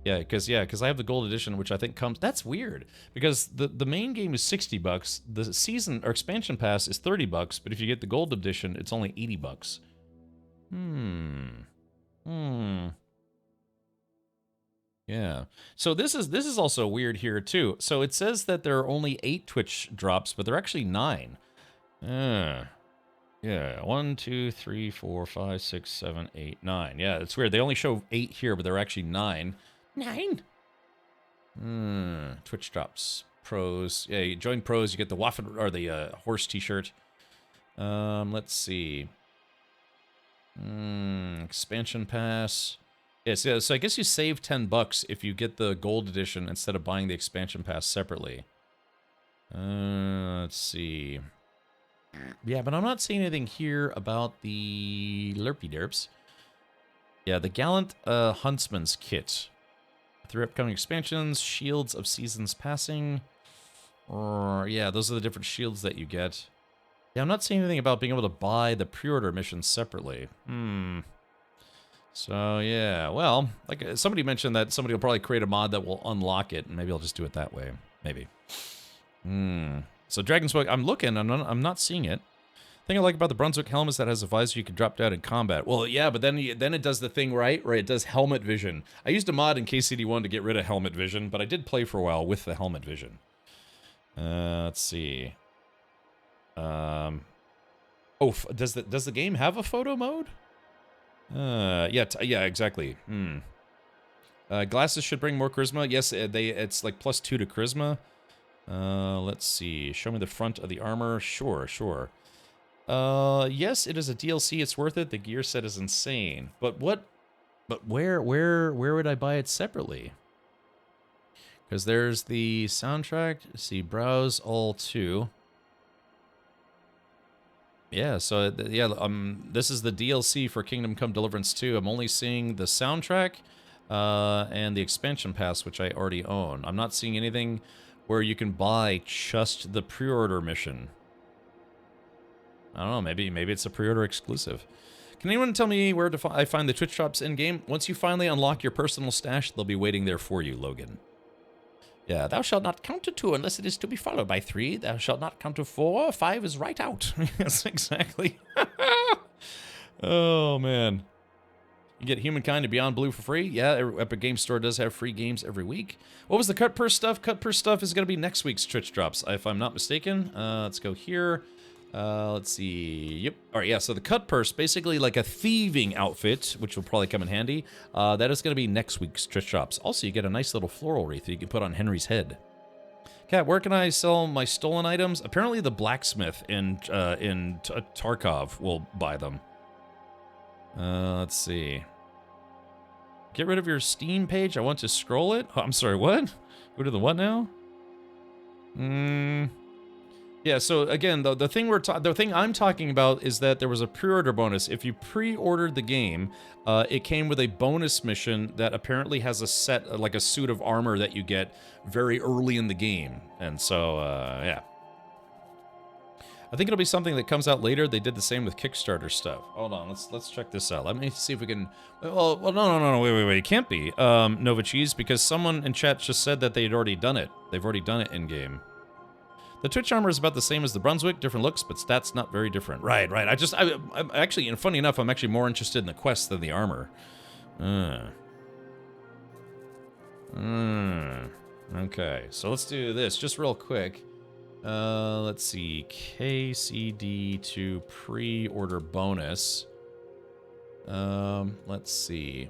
Yeah, because I have the Gold Edition, which I think comes... That's weird, because the main game is $60. The season or expansion pass is $30, but if you get the Gold Edition, it's only $80. Yeah. So this is also weird here too. So it says that there are only 8 Twitch drops, but they're actually 9. Yeah. 1, 2, 3, 4, 5, 6, 7, 8, 9. Yeah, it's weird. They only show 8 here, but they're actually 9. 9? Twitch drops. Pros. Yeah, you join pros, you get the Waffen or the horse t-shirt. Let's see. Expansion pass. Yes, yeah, so I guess you save $10 if you get the Gold Edition instead of buying the expansion pass separately. Let's see. Yeah, but I'm not seeing anything here about the Lurpy Derps. Yeah, the Gallant Huntsman's Kit. 3 upcoming expansions, Shields of Seasons Passing. Yeah, those are the different shields that you get. Yeah, I'm not seeing anything about being able to buy the pre-order missions separately. So, yeah, well, like somebody mentioned that somebody will probably create a mod that will unlock it, and maybe I'll just do it that way. Maybe. So, Dragon's Spoke, I'm looking, I'm not seeing it. The thing I like about the Brunswick helmet is that it has a visor you can drop down in combat. Well, yeah, but then it does the thing, right? Where it does helmet vision. I used a mod in KCD1 to get rid of helmet vision, but I did play for a while with the helmet vision. Let's see. Oh, does the game have a photo mode? Yeah, exactly. Glasses should bring more charisma. Yes, it's like +2 to charisma. Let's see. Show me the front of the armor. Sure. Yes, it is a DLC. It's worth it. The gear set is insane. But where would I buy it separately? Because there's the soundtrack. Let's see, browse all 2. Yeah, so this is the DLC for Kingdom Come Deliverance 2. I'm only seeing the soundtrack and the expansion pass, which I already own. I'm not seeing anything where you can buy just the pre-order mission. I don't know, maybe it's a pre-order exclusive. Can anyone tell me where I find the Twitch drops in-game? Once you finally unlock your personal stash, they'll be waiting there for you, Logan. Yeah, thou shalt not count to 2 unless it is to be followed by 3. Thou shalt not count to 4. 5 is right out. Yes, exactly. Oh, man. You get Humankind and Beyond Blue for free. Yeah, Epic Games Store does have free games every week. What was the Cut Purse stuff? Cut Purse stuff is going to be next week's Twitch drops, if I'm not mistaken. Let's go here. Let's see. Yep. All right, yeah, so the Cut Purse, basically like a thieving outfit, which will probably come in handy. That is going to be next week's Twitch drops. Also, you get a nice little floral wreath that you can put on Henry's head. Kat, where can I sell my stolen items? Apparently the blacksmith in Tarkov will buy them. Let's see. Get rid of your Steam page. I want to scroll it. Oh, I'm sorry, what? Go to the what now? Yeah, so again, the thing I'm talking about is that there was a pre-order bonus. If you pre-ordered the game, it came with a bonus mission that apparently has a set, like a suit of armor that you get very early in the game. And so, yeah. I think it'll be something that comes out later. They did the same with Kickstarter stuff. Hold on, let's check this out. Let me see if we can. Well, no, wait. It can't be Nova Cheese because someone in chat just said that they had already done it. They've already done it in game. The Twitch armor is about the same as the Brunswick, different looks, but stats not very different. Right. I'm actually, and funny enough, I'm actually more interested in the quest than the armor. Okay, so let's do this just real quick. Let's see, KCD to pre-order bonus. Let's see.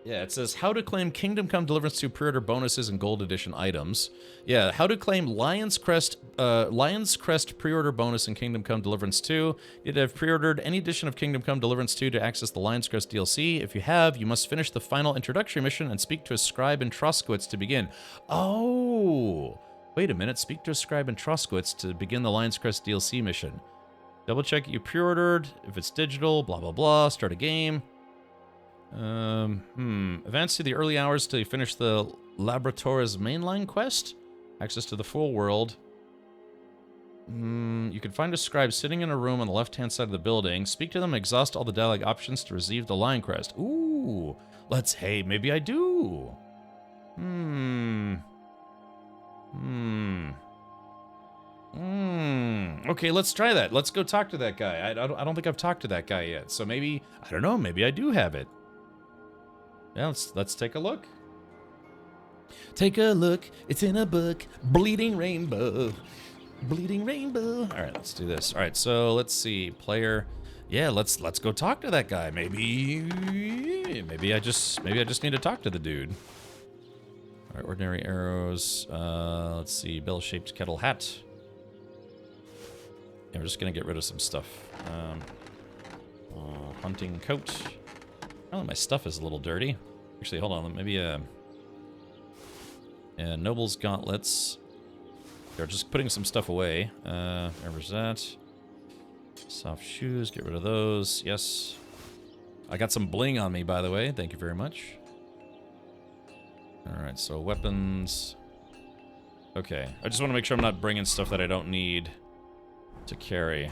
Yeah, it says how to claim Kingdom Come Deliverance 2 pre-order bonuses and gold edition items. Yeah, how to claim Lion's Crest pre-order bonus in Kingdom Come Deliverance 2. You'd have pre-ordered any edition of Kingdom Come Deliverance 2 to access the Lion's Crest DLC. If you have, you must finish the final introductory mission and speak to a scribe in Troskowitz to begin. Oh, wait a minute. Speak to a scribe in Troskowitz to begin the Lion's Crest DLC mission. Double check you pre-ordered. If it's digital, blah, blah, blah. Start a game. Advance to the early hours till you finish the Laboratories mainline quest. Access to the full world. You can find a scribe sitting in a room on the left-hand side of the building. Speak to them and exhaust all the dialogue options to receive the Lion Crest. Ooh, hey, maybe I do. Okay, let's try that. Let's go talk to that guy. I don't think I've talked to that guy yet. So maybe, I don't know, maybe I do have it. Yeah, let's take a look. Take a look. It's in a book. Bleeding Rainbow. Bleeding Rainbow. All right, let's do this. All right, so let's see. Player. Yeah, let's go talk to that guy. Maybe I just need to talk to the dude. All right, ordinary arrows. Let's see. Bell-shaped kettle hat. Yeah, we're just gonna get rid of some stuff. Hunting coat. Oh, my stuff is a little dirty. Actually, hold on. Maybe Noble's gauntlets. They're just putting some stuff away. Where's that? Soft shoes. Get rid of those. Yes. I got some bling on me, by the way. Thank you very much. All right. So weapons. Okay. I just want to make sure I'm not bringing stuff that I don't need to carry.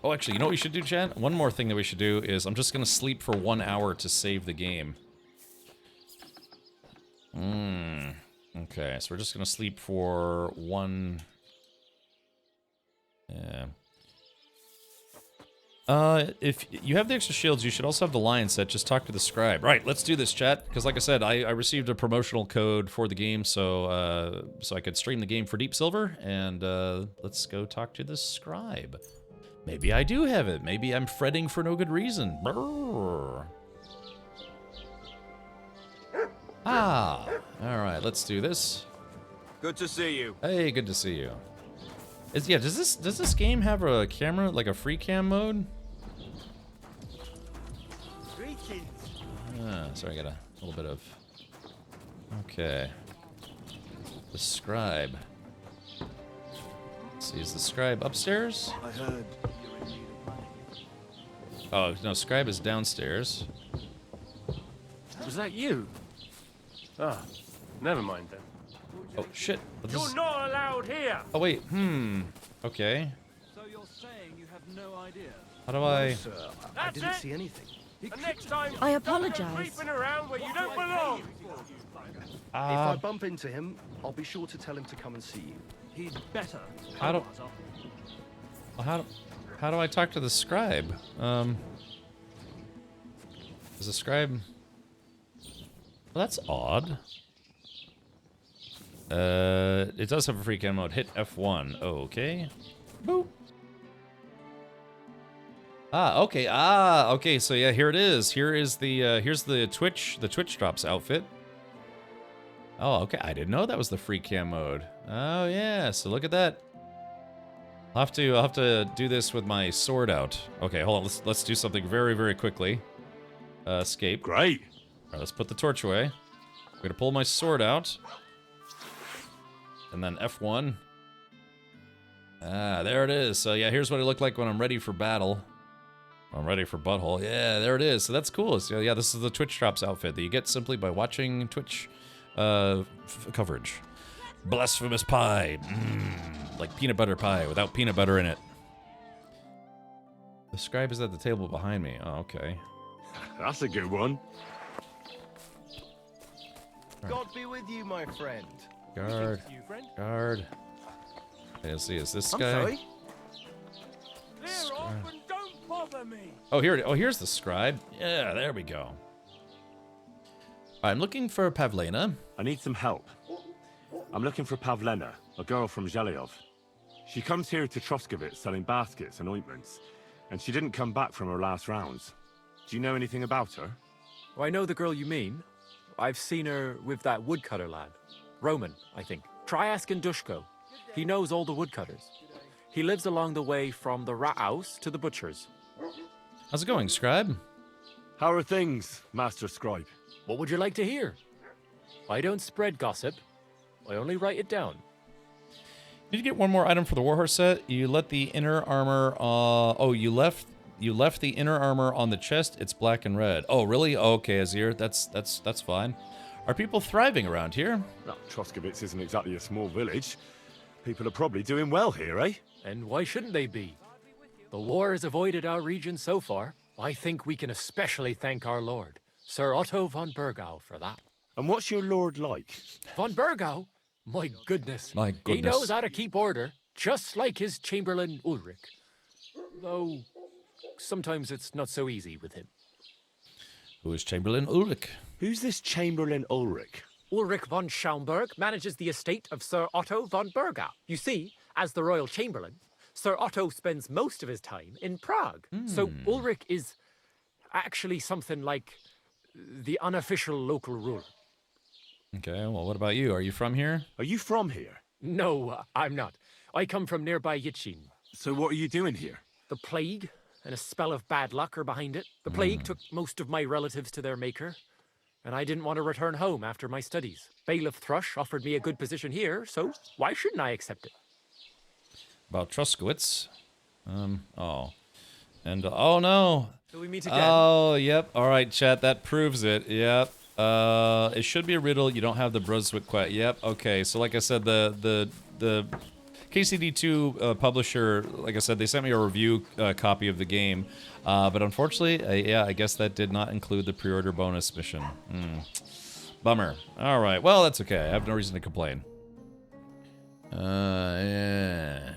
Oh, actually, you know what we should do, chat? One more thing that we should do is I'm just going to sleep for 1 hour to save the game. Okay, so we're just going to sleep for one... Yeah. If you have the extra shields, you should also have the lion set. Just talk to the scribe. Right, let's do this, chat. Because like I said, I received a promotional code for the game, so I could stream the game for Deep Silver. And let's go talk to the scribe. Maybe I do have it. Maybe I'm fretting for no good reason. Brrr. Ah, all right. Let's do this. Good to see you. Hey, good to see you. Does this game have a camera, like a free cam mode? Sorry, I got a little bit of... Okay. The scribe. Let's see, is the scribe upstairs? I heard you're in need of money. Oh, no, scribe is downstairs. Was that you? Ah, never mind then. Oh, shit. You're not allowed here! Oh, wait, okay. So you're saying you have no idea? How do I... No, sir, I didn't see anything. And next time, I don't go apologize. creeping around where you don't belong! If I bump into him, I'll be sure to tell him to come and see you. He'd better. How do I talk to the scribe? Is the scribe... Well, that's odd. It does have a free cam mode. Hit F1. Okay. Boop. Okay. Okay. So yeah, here it is. Here's the Twitch drops outfit. Oh, okay. I didn't know that was the free cam mode. Oh yeah. So look at that. I'll have to do this with my sword out. Okay, hold on. Let's do something very, very quickly. Escape. Great. All right, let's put the torch away. I'm gonna pull my sword out. And then F1. There it is. So yeah, here's what it looked like when I'm ready for battle. I'm ready for butthole. Yeah, there it is. So that's cool. So yeah, this is the Twitch drops outfit that you get simply by watching Twitch coverage. Blasphemous pie. Like peanut butter pie without peanut butter in it. The scribe is at the table behind me. Oh, okay. That's a good one. God be with you, my friend. Guard. Guard. Okay, let's see. Is this I'm guy? sorry? Clear off and don't bother me. Oh, here. Oh, here's the scribe. Yeah, there we go. I'm looking for Pavlena. I need some help. I'm looking for Pavlena, a girl from Zhelyov. She comes here to Troskovitz selling baskets and ointments, and she didn't come back from her last rounds. Do you know anything about her? Oh, I know the girl you mean. I've seen her with that woodcutter lad. Roman, I think. Try asking Dushko. He knows all the woodcutters. He lives along the way from the rat house to the butcher's. How's it going, scribe? How are things, Master Scribe? What would you like to hear? I don't spread gossip. I only write it down. Did you get one more item for the warhorse set? You let the inner armor. You left the inner armor on the chest. It's black and red. Oh, really? Oh, okay, Azir. That's fine. Are people thriving around here? Well, Troskovitz isn't exactly a small village. People are probably doing well here, eh? And why shouldn't they be? The war has avoided our region so far. I think we can especially thank our lord, Sir Otto von Burgau, for that. And what's your lord like? Von Burgau? My goodness. My goodness. He knows how to keep order, just like his Chamberlain Ulrich. Though, sometimes it's not so easy with him. Who is Chamberlain Ulrich? Who's this Chamberlain Ulrich? Ulrich von Schaumburg manages the estate of Sir Otto von Burgau. You see, as the royal chamberlain, Sir Otto spends most of his time in Prague. So Ulrich is actually something like the unofficial local ruler. Okay, well, what about you? Are you from here? Are you from here? No, I'm not. I come from nearby Yitchin. So what are you doing here? The plague and a spell of bad luck are behind it. The plague took most of my relatives to their maker, and I didn't want to return home after my studies. Bailiff Thrush offered me a good position here, so why shouldn't I accept it? About Troskowitz. Oh. And, oh no. Till we meet again. Oh, yep. All right, chat, that proves it. Yep. It should be a riddle. You don't have the Brunswick quest. Yep. Okay. So, like I said, the KCD2 publisher, like I said, they sent me a review copy of the game, but unfortunately, yeah, I guess that did not include the pre-order bonus mission. Bummer. All right. Well, that's okay. I have no reason to complain. Yeah.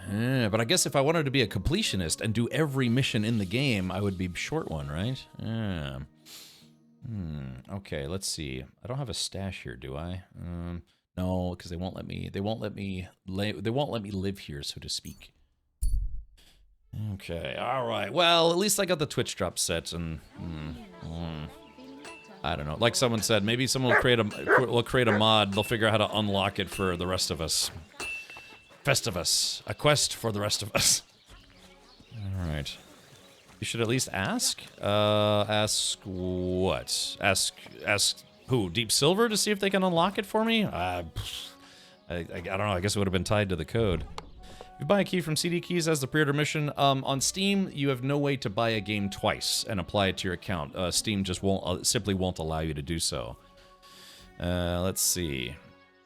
But I guess if I wanted to be a completionist and do every mission in the game, I would be short one, right? Yeah. Okay, let's see. I don't have a stash here, do I? No, because they won't let me live here, so to speak. Okay, all right. Well, at least I got the Twitch drop set, and I don't know. Like someone said, maybe someone will create a mod. They'll figure out how to unlock it for the rest of us. Festivus, a quest for the rest of us. All right. You should at least ask. Ask what? Ask who? Deep Silver to see if they can unlock it for me? I don't know. I guess it would have been tied to the code. If you buy a key from CD Keys as the pre-order mission, on Steam, you have no way to buy a game twice and apply it to your account. Steam just simply won't allow you to do so. Let's see.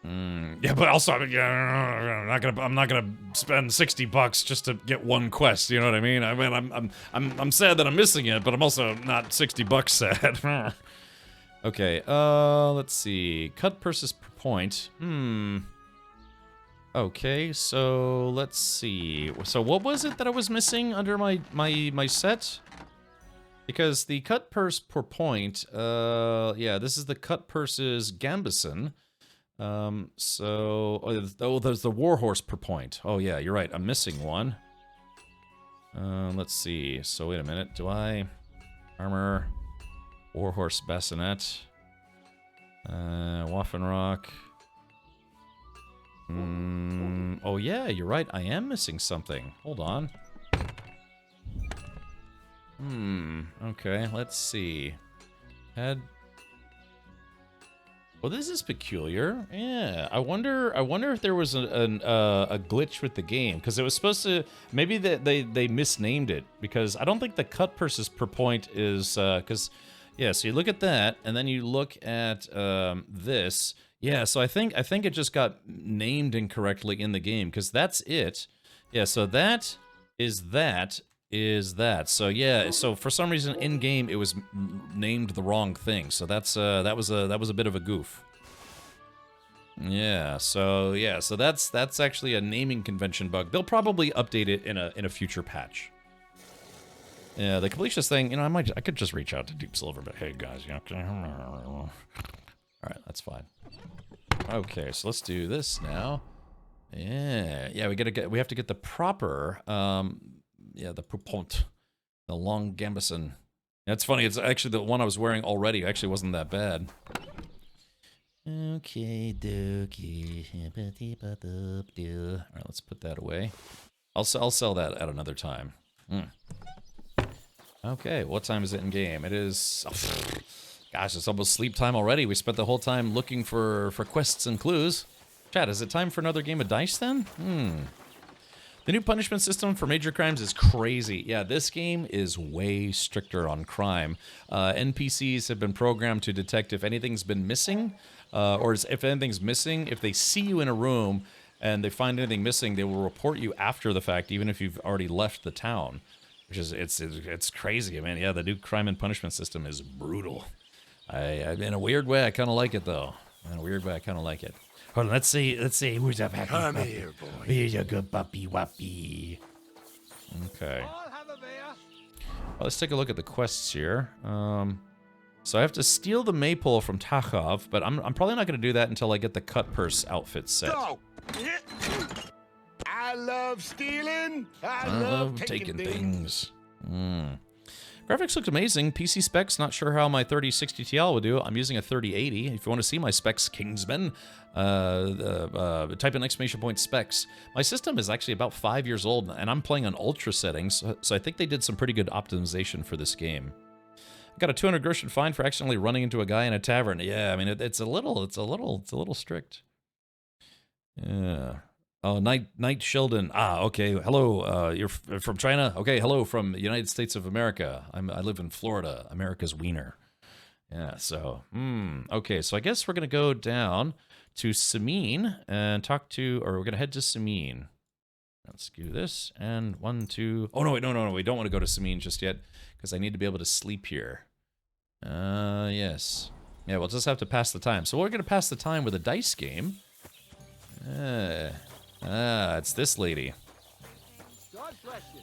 Yeah, but also, I'm not gonna spend $60 just to get one quest. You know what I mean? I mean, I'm sad that I'm missing it, but I'm also not $60 sad. Okay. Let's see. Cut purses per point. Okay, so let's see. So what was it that I was missing under my set? Because the cut purse per point. Yeah, this is the cut purses Gambison. There's the warhorse per point. Oh yeah, you're right. I'm missing one. Let's see. So wait a minute. Do I armor warhorse bassinet? Waffenrock. Oh yeah, you're right. I am missing something. Hold on. Okay. Let's see. Head. Well, this is peculiar. Yeah, I wonder if there was a glitch with the game, because it was supposed to. Maybe they misnamed it, because I don't think the cut purses per point is because yeah. So you look at that, and then you look at this. Yeah, so I think it just got named incorrectly in the game, because that's it. Yeah, so that is that. So yeah, so for some reason in game it was named the wrong thing. So that's that was a bit of a goof. Yeah, so that's actually a naming convention bug. They'll probably update it in a future patch. Yeah, the completionist thing, you know, I could just reach out to Deep Silver, but hey guys, you know, all right, that's fine. Okay, so let's do this now. Yeah, we have to get the proper, the Poupont, the long gambeson. That's funny. It's actually the one I was wearing already. Actually, wasn't that bad. Okay, dokie. All right, let's put that away. I'll sell that at another time. Okay, what time is it in game? It is. Oh, gosh, it's almost sleep time already. We spent the whole time looking for quests and clues. Chat, is it time for another game of dice then? The new punishment system for major crimes is crazy. Yeah, this game is way stricter on crime. NPCs have been programmed to detect if anything's been missing, or if anything's missing, if they see you in a room and they find anything missing, they will report you after the fact, even if you've already left the town. Which is, it's crazy, man. Yeah, the new crime and punishment system is brutal. In a weird way, I kind of like it, though. In a weird way, I kind of like it. Hold on, let's see who's up. Come here, boy. Here's a good puppy wappy. Okay. Well, let's take a look at the quests here. So I have to steal the maypole from Takhov, but I'm probably not going to do that until I get the cut purse outfit set. Go! I love stealing. I love taking things. Graphics looked amazing. PC specs, not sure how my 3060 Ti will do. I'm using a 3080. If you want to see my specs, Kingsman, type in exclamation point specs. My system is actually about 5 years old, and I'm playing on ultra settings, so I think they did some pretty good optimization for this game. I got a 200 groschen fine for accidentally running into a guy in a tavern. Yeah, I mean it's a little strict. Yeah. Oh, Knight Sheldon. Ah, okay. Hello. You're from China. Okay. Hello from the United States of America. I live in Florida. America's wiener. Yeah. So, okay. So I guess we're gonna go down to Samin and talk to, or we're gonna head to Samin. Let's do this and 1, 2. Oh no, wait, no. We don't want to go to Samin just yet because I need to be able to sleep here. Yes. Yeah. We'll just have to pass the time. So we're gonna pass the time with a dice game. It's this lady.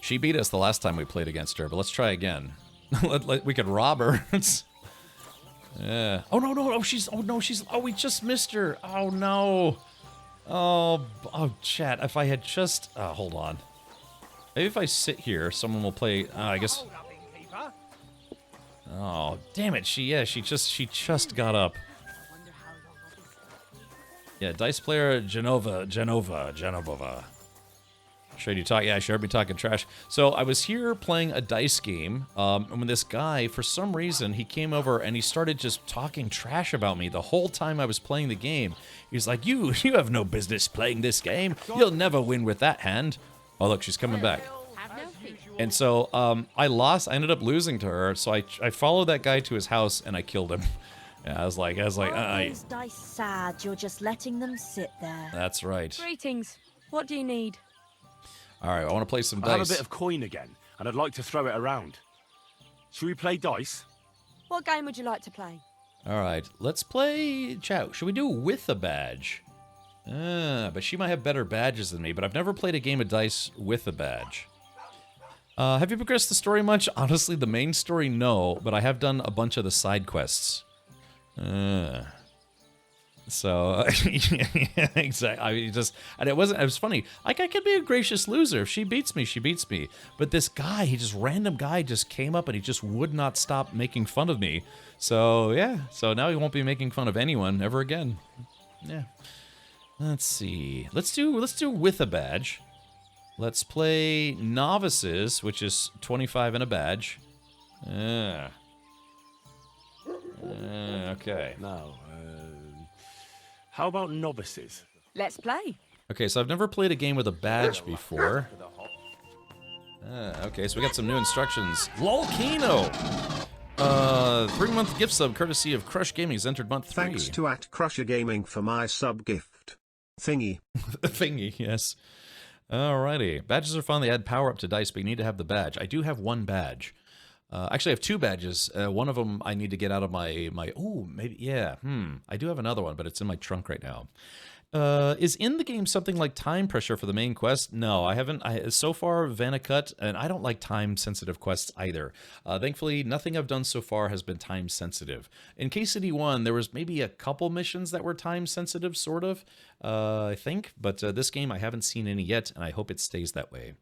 She beat us the last time we played against her, but let's try again. We could rob her. Yeah. Oh no, we just missed her. Oh no. Oh, chat. If I had just, hold on. Maybe if I sit here, someone will play. I guess. Oh, damn it. She just got up. Yeah, dice player Genova. Should you talk? Yeah, she heard me talking trash. So I was here playing a dice game, and when this guy, for some reason, he came over and he started just talking trash about me the whole time I was playing the game. He's like, you have no business playing this game. You'll never win with that hand. Oh, look, she's coming back. And so I lost. I ended up losing to her. So I followed that guy to his house and I killed him. Yeah, I was like, Those dice sad. You're just letting them sit there. That's right. Greetings. What do you need? All right, I want to play some I dice. have a bit of coin again, and I'd like to throw it around. Should we play dice? What game would you like to play? All right, let's play Chow. Should we do with a badge? But she might have better badges than me, but I've never played a game of dice with a badge. Have you progressed the story much? Honestly, the main story, no, but I have done a bunch of the side quests. So, yeah, exactly. I mean, and it was funny. Like, I could be a gracious loser. If she beats me, she beats me. But this guy, random guy just came up and he just would not stop making fun of me. So, yeah. So now he won't be making fun of anyone ever again. Yeah. Let's see. Let's do with a badge. Let's play novices, which is 25 and a badge. Okay. Now, how about novices? Let's play. Okay, so I've never played a game with a badge before. Okay, so we got some new instructions. Volcano! 3-month gift sub courtesy of Crush Gaming has entered month 3. Thanks to @Crusher Gaming for my sub gift. Thingy. Thingy, yes. Alrighty. Badges are fun. They add power up to dice, but you need to have the badge. I do have one badge. Actually, I have 2 badges. One of them I need to get out of my oh, maybe, yeah. I do have another one, but it's in my trunk right now. Is in the game something like time pressure for the main quest? No, I haven't. So far, Vanicut, and I don't like time-sensitive quests either. Thankfully, nothing I've done so far has been time-sensitive. In Case City 1, there was maybe a couple missions that were time-sensitive, sort of, I think. But this game, I haven't seen any yet, and I hope it stays that way.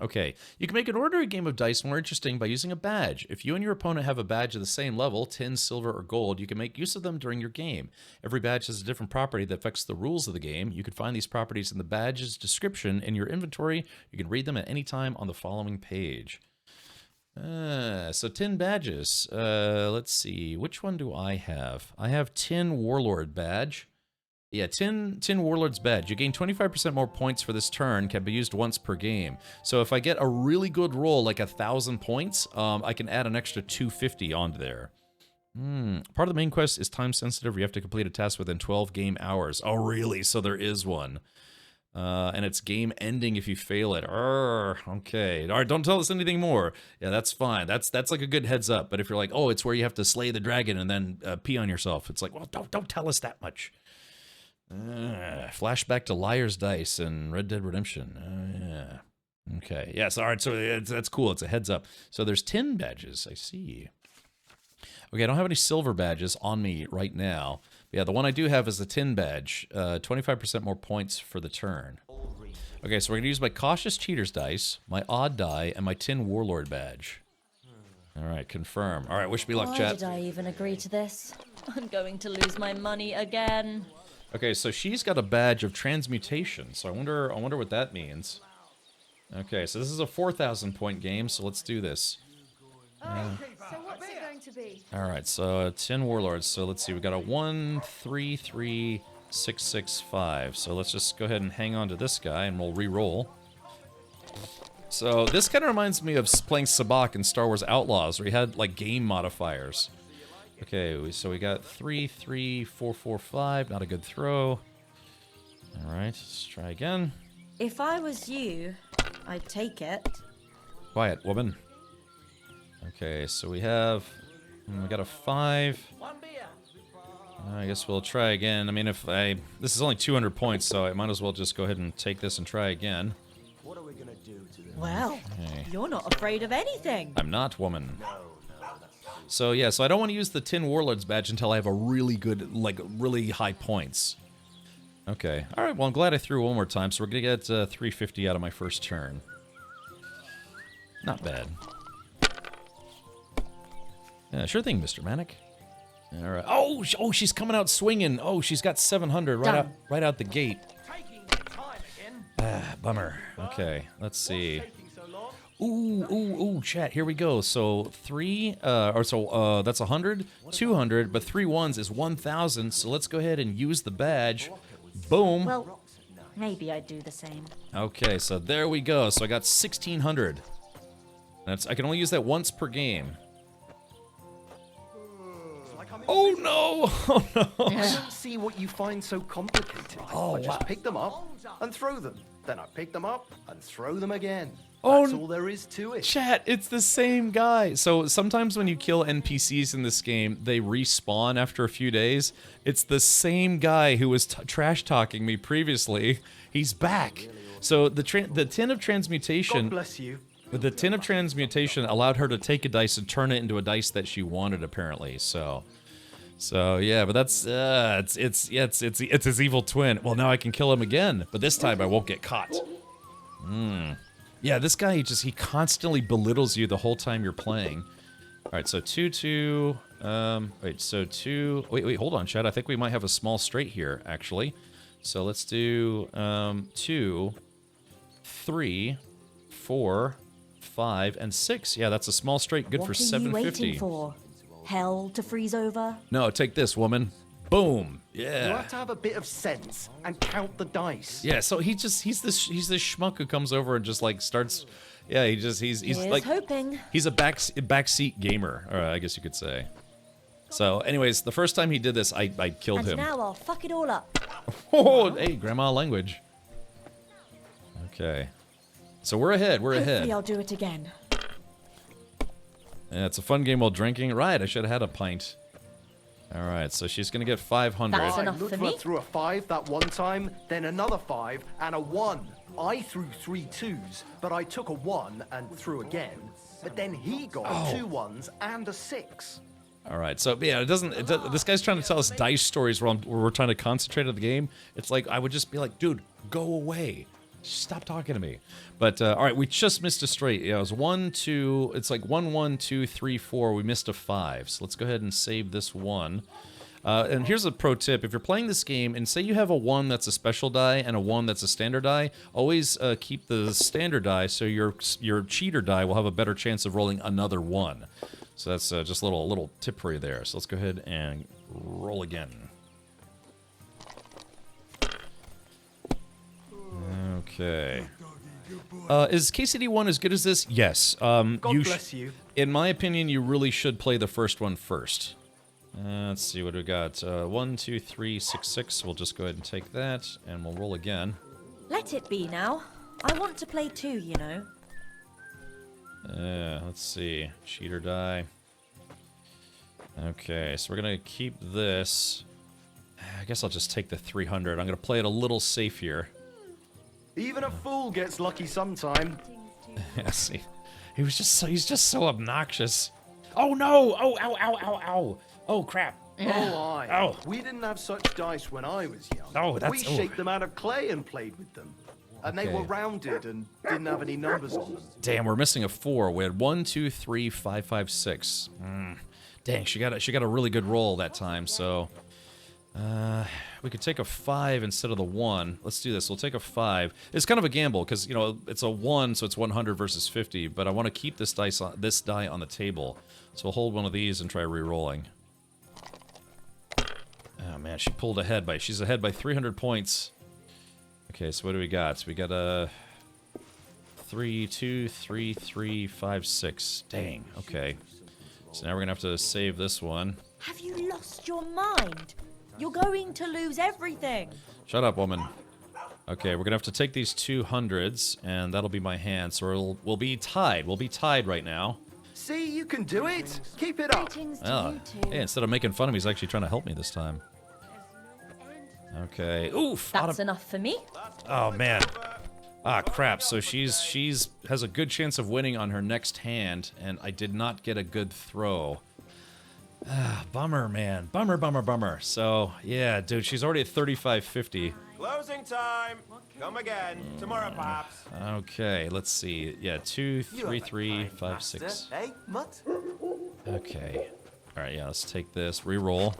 Okay. You can make an ordinary game of dice more interesting by using a badge. If you and your opponent have a badge of the same level, tin, silver, or gold, you can make use of them during your game. Every badge has a different property that affects the rules of the game. You can find these properties in the badge's description in your inventory. You can read them at any time on the following page. So 10 badges. Let's see. Which one do I have? I have Tin Warlord badge. Yeah, Tin Warlord's badge. You gain 25% more points for this turn, can be used once per game. So if I get a really good roll, like 1,000 points, I can add an extra 250 onto there. Part of the main quest is time sensitive. You have to complete a task within 12 game hours. Oh, really? So there is one. And it's game ending if you fail it. Okay. All right, don't tell us anything more. Yeah, that's fine. That's like a good heads up. But if you're like, oh, it's where you have to slay the dragon and then pee on yourself, it's like, well, don't tell us that much. Flashback to Liar's Dice and Red Dead Redemption. Yeah. Okay. Yes. All right. So that's cool. It's a heads up. So there's 10 badges. I see. Okay. I don't have any silver badges on me right now. But yeah, the one I do have is the tin badge. 25% more points for the turn. Okay. So we're gonna use my Cautious Cheater's dice, my Odd die, and my Tin Warlord badge. All right. Confirm. All right. Wish me luck, chat. Why did I even agree to this? I'm going to lose my money again. Okay, so she's got a badge of transmutation, so I wonder what that means. Okay, so this is a 4,000 point game, so let's do this. So what's it going to be? Alright, so 10 warlords, so let's see, we got a 1, 3, 3, 6, 6, 5. So let's just go ahead and hang on to this guy, and we'll re-roll. So this kind of reminds me of playing Sabak in Star Wars Outlaws, where you had, like, game modifiers. Okay, so we got 3, 3, 4, 4, 5. Not a good throw. All right, let's try again. If I was you, I'd take it. Quiet, woman. Okay, so we got a 5. I guess we'll try again. I mean, this is only 200 points, so I might as well just go ahead and take this and try again. What are we gonna do to them? Well, okay. You're not afraid of anything. I'm not, woman. So yeah, so I don't want to use the Tin Warlord's badge until I have a really good, like, really high points. Okay. All right, well, I'm glad I threw one more time, so we're going to get 350 out of my first turn. Not bad. Yeah, sure thing, Mr. Manic. All right. Oh, she's coming out swinging. Oh, she's got 700 right out the gate. Bummer. Okay, let's see. Ooh, chat, here we go. So 3, that's 100, 200, but 3 ones is 1,000, so let's go ahead and use the badge. Boom. Well, maybe I'd do the same. Okay, so there we go. So I got 1,600. I can only use that once per game. Oh no! Oh no! I don't see what you find so complicated. I just pick them up and throw them. Then I pick them up and throw them again. That's all there is to it. Chat, it's the same guy. So sometimes when you kill NPCs in this game, they respawn after a few days. It's the same guy who was trash talking me previously. He's back. So the Tin of Transmutation. God bless you. The Tin of Transmutation allowed her to take a dice and turn it into a dice that she wanted, apparently. So yeah, but that's it's his evil twin. Well, now I can kill him again, but this time I won't get caught. Yeah, this guy, he constantly belittles you the whole time you're playing. All right, so 2, 2, wait, hold on, Chad. I think we might have a small straight here, actually. So let's do 2, 3, 4, 5, and 6. Yeah, that's a small straight, good for 750. What are you waiting for? Hell to freeze over? No, take this, woman. Boom. Yeah. You have to have a bit of sense and count the dice. Yeah, so he's this schmuck who comes over and just like starts Yeah, he's Here's like hoping. he's a backseat gamer, I guess you could say. So, anyways, the first time he did this, I killed And him. now I'll fuck it all up. Oh, hey, grandma language. Okay. So we're ahead. We're Hopefully ahead. I'll do it again. Yeah, it's a fun game while drinking. Right, I should have had a pint. All right, so she's going to get 500. That's enough for me. Ludwig threw a 5 that one time, then another 5, and a 1. I threw 3 2s, but I took a 1 and threw again. But then he got 2 1s and a 6. All right, so yeah, this guy's trying to tell us dice stories where we're trying to concentrate on the game. It's like I would just be like, dude, go away, stop talking to me. But all right, we just missed a straight. Yeah, it was 1 2. It's like 1 1 2 3 4. We missed a 5. So let's go ahead and save this one. And here's a pro tip: if you're playing this game and say you have a 1 that's a special die and a 1 that's a standard die, always keep the standard die so your cheater die will have a better chance of rolling another 1. So that's just a little tip for you there. So let's go ahead and roll again. Okay. Is KCD1 as good as this? Yes. God bless you. In my opinion, you really should play the first one first. Let's see what we got. 1, 2, 3, 6, 6. We'll just go ahead and take that, and we'll roll again. Let it be now. I want to play too, you know. Let's see. Cheater die. Okay, so we're going to keep this. I guess I'll just take the 300. I'm going to play it a little safe here. Even a fool gets lucky sometime. Yeah, see. He's just so obnoxious. Oh, no! Oh, ow, ow, ow, ow. Oh, crap. Oh. We didn't have such dice when I was young. Oh, that's... We shaped them out of clay and played with them. And they were rounded and didn't have any numbers on them. Damn, we're missing a 4. We had 1, 2, 3, 5, 5, 6. Dang, she got a really good roll that time, so... we could take a 5 instead of the 1. Let's do this. We'll take a 5. It's kind of a gamble, because, you know, it's a 1, so it's 100 versus 50, but I want to keep this die on the table. So we'll hold one of these and try re-rolling. Oh, man, she pulled ahead she's ahead by 300 points. Okay, so what do we got? We got a 3, 2, 3, 3, 5, 6. Dang, okay. So now we're gonna have to save this one. Have you lost your mind? You're going to lose everything. Shut up, woman. Okay, we're gonna have to take these 200s, and that'll be my hand. So we'll be tied. We'll be tied right now. See, you can do it. Keep it up. Oh, hey, instead of making fun of me, he's actually trying to help me this time. Okay. Oof. That's enough for me. Oh man. Ah, crap. So she's has a good chance of winning on her next hand, and I did not get a good throw. Ah, bummer, man. Bummer, bummer, bummer. So, yeah, dude, she's already at 35.50. Closing time. Come again. Tomorrow, perhaps. Okay, let's see. Yeah, 2, 3, 3, 5, 6. Hey, mutt? Okay. All right, yeah, let's take this. Reroll.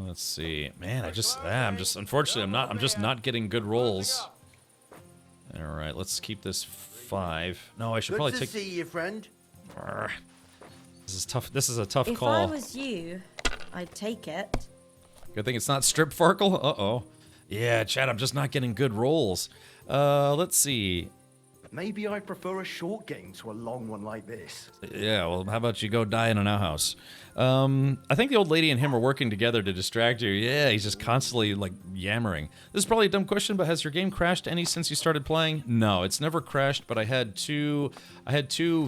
Let's see. Man, unfortunately, I'm just not getting good rolls. All right, let's keep this 5. No, I should probably take... Good to see you, friend. This is tough. This is a tough If call. I was you, I'd take it. Good thing it's not Strip Farkle. Uh-oh. Yeah, Chad, I'm just not getting good rolls. Let's see. Maybe I prefer a short game to a long one like this. Yeah, well, how about you go die in an outhouse? I think the old lady and him are working together to distract you. Yeah, he's just constantly, like, yammering. This is probably a dumb question, but has your game crashed any since you started playing? No, it's never crashed, but I had two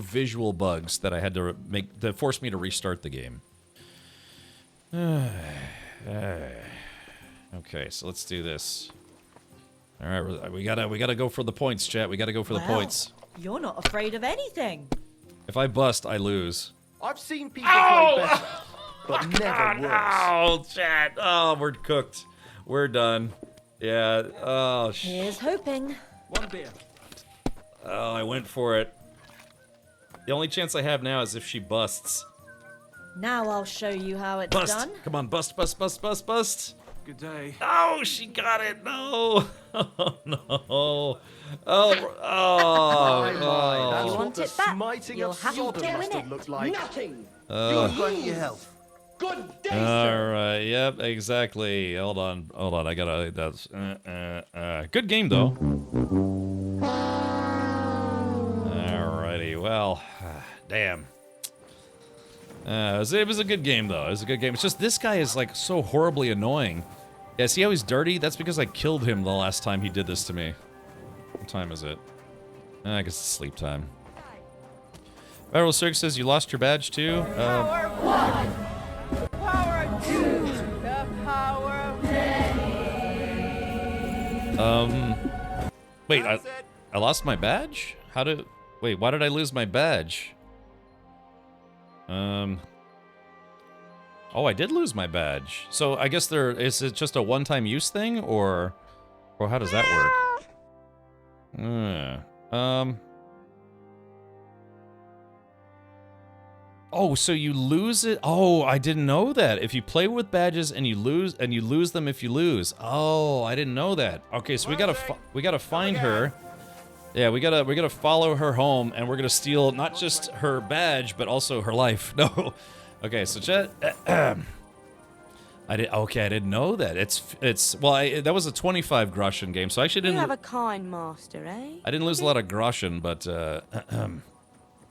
visual bugs that I had to make that forced me to restart the game. Okay, so let's do this. All right, we gotta go for the points, chat. We gotta go for the points. You're not afraid of anything. If I bust, I lose. I've seen people play better, but never worse. Oh, chat. Oh, we're cooked. We're done. Yeah. Oh, Here's hoping. One beer. Oh, I went for it. The only chance I have now is if she busts. Now I'll show you how it's Bust. done. Come on, bust, bust, bust, bust, bust. Good day. Oh, she got it. No. Oh, no. Oh. Oh. You want it back? You'll have to win it. Look like. Nothing. You are going to your health. Good day, All sir. right. Yep. Exactly. Hold on. I gotta. That's. Good game though. Alrighty. Well. Damn. It was a good game though. It was a good game. It's just this guy is like so horribly annoying. Yeah. See how he's dirty? That's because I killed him the last time he did this to me. What time is it? I guess it's sleep time. Federal Circus says you lost your badge too. Power one. Power two. The power of many. Wait, I lost my badge? Wait, why did I lose my badge? Oh, I did lose my badge. So I guess is it just a one-time use thing, or how does that work? Oh, so you lose it? Oh, I didn't know that. If you play with badges and you lose them if you lose. Oh, I didn't know that. Okay, so we gotta find her. Yeah, we gotta follow her home, and we're gonna steal not just her badge but also her life. No. Okay, so chat. I didn't know that. That was a 25 groschen game, so I actually You didn't. have a kind master, eh? I didn't lose a lot of groschen, but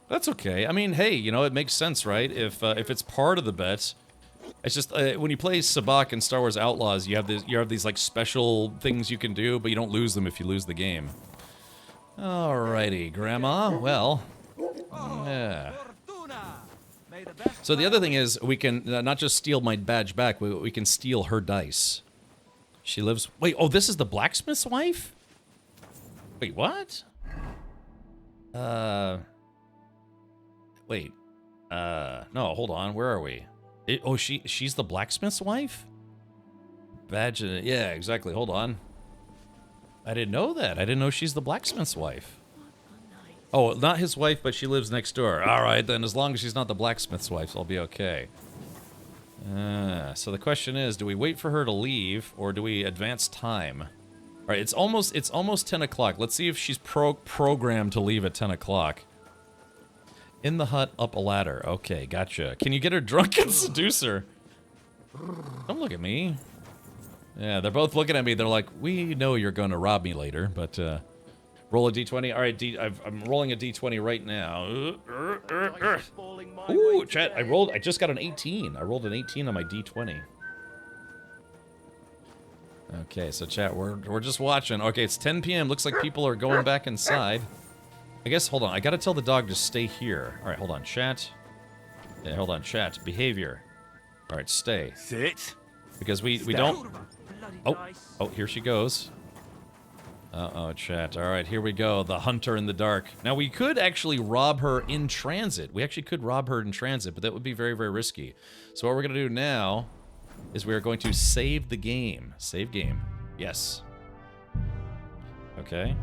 that's okay. I mean, hey, you know, it makes sense, right? If it's part of the bet, it's just when you play Sabak in Star Wars Outlaws, you have these like special things you can do, but you don't lose them if you lose the game. Alrighty, Grandma. Well, yeah. So the other thing is, we can not just steal my badge back, we can steal her dice. She lives. Wait, oh, this is the blacksmith's wife? Wait, what? Wait. No, hold on. Where are we? She's the blacksmith's wife? Badge. Yeah, exactly. Hold on. I didn't know that. I didn't know she's the blacksmith's wife. Oh, not his wife, but she lives next door. All right, then. As long as she's not the blacksmith's wife, I'll be okay. So the question is, do we wait for her to leave, or do we advance time? All right, it's almost 10 o'clock. Let's see if she's programmed to leave at 10 o'clock. In the hut, up a ladder. Okay, gotcha. Can you get her drunk and seduce her? Don't look at me. Yeah, they're both looking at me. They're like, we know you're going to rob me later, but roll a d20. All right, I'm rolling a d20 right now. Ooh, chat, I just got an 18. I rolled an 18 on my d20. Okay, so chat, we're just watching. Okay, it's 10 p.m. Looks like people are going back inside. I guess, hold on. I gotta tell the dog to stay here. All right, hold on, chat. Yeah, hold on, chat. Behavior. All right, stay. Sit. Because we don't... Oh, here she goes. Uh-oh, chat. All right, here we go. The hunter in the dark. Now, we could actually rob her in transit. We actually could rob her in transit, but that would be very, very risky. So what we're going to do now is we are going to save the game. Save game. Yes. Okay.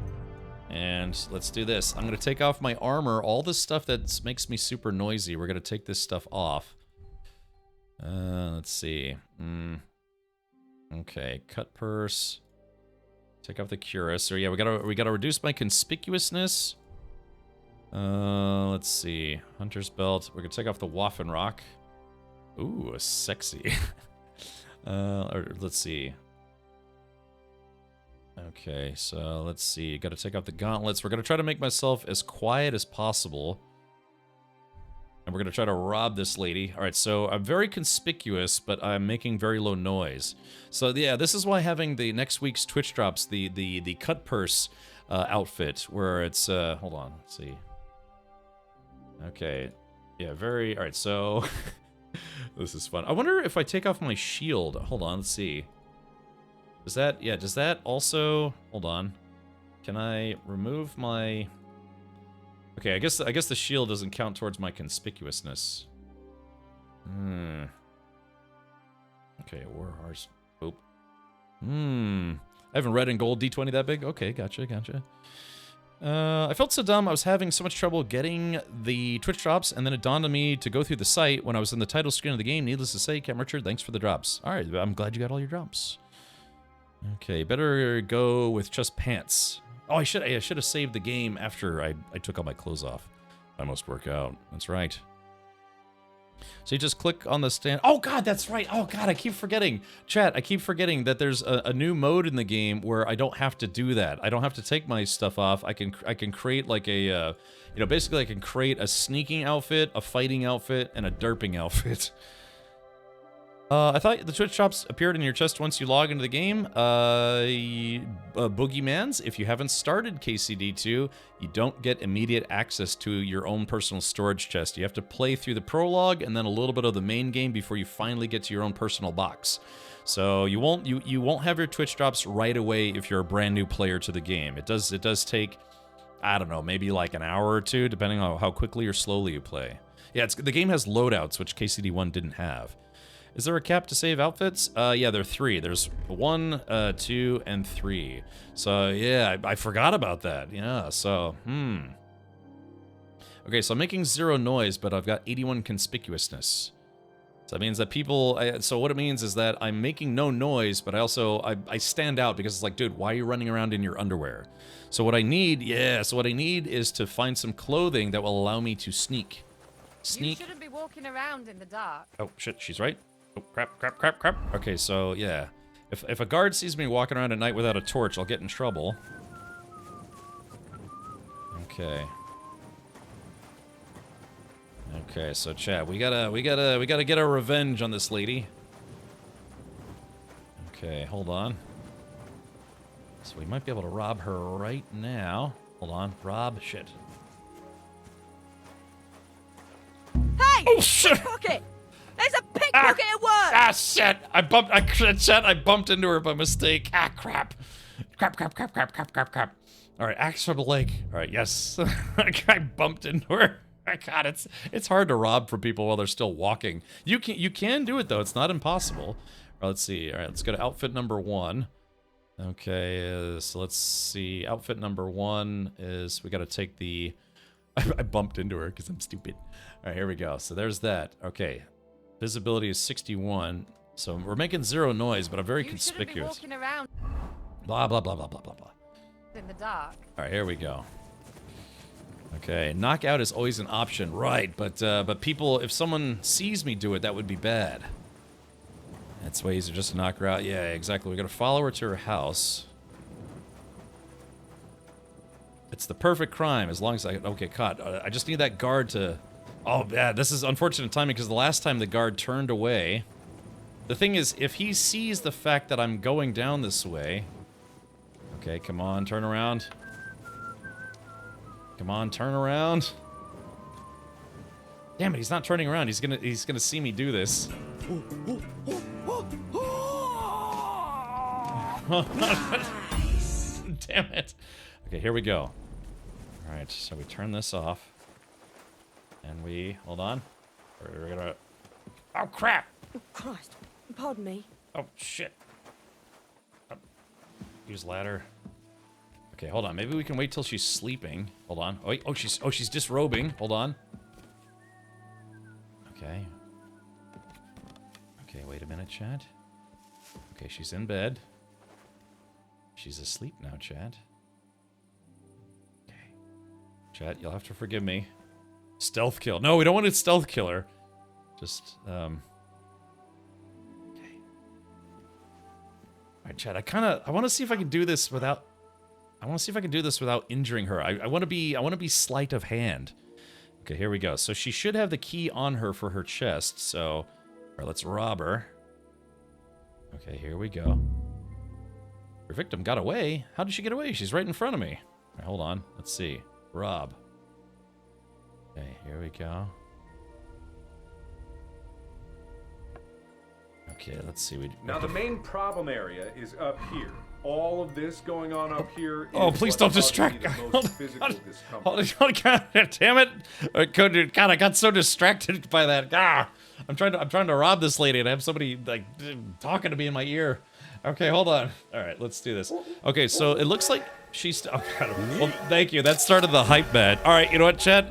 And let's do this. I'm going to take off my armor. All this stuff that makes me super noisy, we're going to take this stuff off. Let's see. Okay, cut purse. Take off the cuirass. So yeah, we gotta reduce my conspicuousness. Let's see. Hunter's belt. We're gonna take off the Waffenrock. Ooh, sexy. Or let's see. Okay, so let's see. Gotta take off the gauntlets. We're gonna try to make myself as quiet as possible. And we're gonna try to rob this lady. All right, so I'm very conspicuous, but I'm making very low noise. So yeah, this is why having the next week's Twitch drops the cut purse outfit, where it's hold on, let's see. Okay, yeah, very. All right, so this is fun. I wonder if I take off my shield. Hold on, let's see. Does that? Yeah, does that also? Hold on. Can I remove my? Okay, I guess the shield doesn't count towards my conspicuousness. Okay, war horse. Oop. I haven't red and gold D20 that big. Okay, gotcha. I felt so dumb. I was having so much trouble getting the Twitch drops, and then it dawned on me to go through the site when I was in the title screen of the game. Needless to say, Cam Richard, thanks for the drops. All right, I'm glad you got all your drops. Okay, better go with just pants. Oh, I should have saved the game after I took all my clothes off. I must work out. That's right. So you just click on the stand. Oh God, that's right. Oh God, I keep forgetting. Chat, I keep forgetting that there's a new mode in the game where I don't have to do that. I don't have to take my stuff off. I can create like a, you know, basically I can create a sneaking outfit, a fighting outfit, and a derping outfit. I thought the Twitch shops appeared in your chest once you log into the game. Boogeymans, if you haven't started KCD2, you don't get immediate access to your own personal storage chest. You have to play through the prologue and then a little bit of the main game before you finally get to your own personal box. So you won't have your Twitch drops right away if you're a brand new player to the game. It does take, I don't know, maybe like an hour or two, depending on how quickly or slowly you play. Yeah, the game has loadouts, which KCD1 didn't have. Is there a cap to save outfits? Yeah, there are 3. There's 1, 2, and 3. So, yeah, I forgot about that. Yeah, so, Okay, so I'm making 0 noise, but I've got 81 conspicuousness. So that means that people... so what it means is that I'm making no noise, but I stand out because it's like, dude, why are you running around in your underwear? So what I need, is to find some clothing that will allow me to sneak. You shouldn't be walking around in the dark. Oh, shit, she's right. Oh, crap. Okay, so, yeah. If a guard sees me walking around at night without a torch, I'll get in trouble. Okay. Okay, so chat, we gotta get our revenge on this lady. Okay, hold on. So we might be able to rob her right now. Hold on, rob, shit. Hey! Oh, shit! Pickpocket! There's a pickpocket at work! Ah, shit! I bumped into her by mistake. Ah, crap. Crap. Alright, axe from the leg. Alright, yes. I bumped into her. God, it's hard to rob from people while they're still walking. You can do it, though. It's not impossible. Alright, let's see. Alright, let's go to outfit number 1. Okay, so let's see. Outfit number 1 is... We gotta take the... I bumped into her because I'm stupid. Alright, here we go. So there's that. Okay. Visibility is 61, so we're making 0 noise, but I'm very conspicuous. Be walking around blah, blah, blah, blah, blah, blah, blah. In the dark. All right, here we go. Okay, knockout is always an option, right? But people, if someone sees me do it, that would be bad. That's way easier just to knock her out. Yeah, exactly. We're gonna follow her to her house. It's the perfect crime as long as I... Okay, caught. I just need that guard to... Oh, yeah, this is unfortunate timing because the last time the guard turned away... The thing is, if he sees the fact that I'm going down this way... Okay, come on, turn around. Come on, turn around. Damn it, he's not turning around. He's gonna see me do this. Damn it. Okay, here we go. Alright, so we turn this off. And we... Hold on. We're gonna... Oh, crap! Oh, Christ. Pardon me. Oh, shit. Use ladder. Okay, hold on. Maybe we can wait till she's sleeping. Hold on. Oh, she's disrobing. Hold on. Okay. Okay, wait a minute, Chad. Okay, she's in bed. She's asleep now, Chad. Okay. Chad, you'll have to forgive me. Stealth kill. No, we don't want to stealth kill her. Just, Okay. Alright, Chad, I want to see if I can do this without... I want to see if I can do this without injuring her. I want to be sleight of hand. Okay, here we go. So she should have the key on her for her chest, so... Alright, let's rob her. Okay, here we go. Your victim got away? How did she get away? She's right in front of me. Alright, hold on. Let's see. Rob. Okay, here we go. Okay, let's see. Now the main problem area is up here. All of this going on up here. Oh, please don't distract. God, damn it! God, I got so distracted by that. Ah, I'm trying to rob this lady, and I have somebody like talking to me in my ear. Okay, hold on. All right, let's do this. Okay, so it looks like she's... Oh, God. Well, thank you. That started the hype bed. All right, you know what, Chet?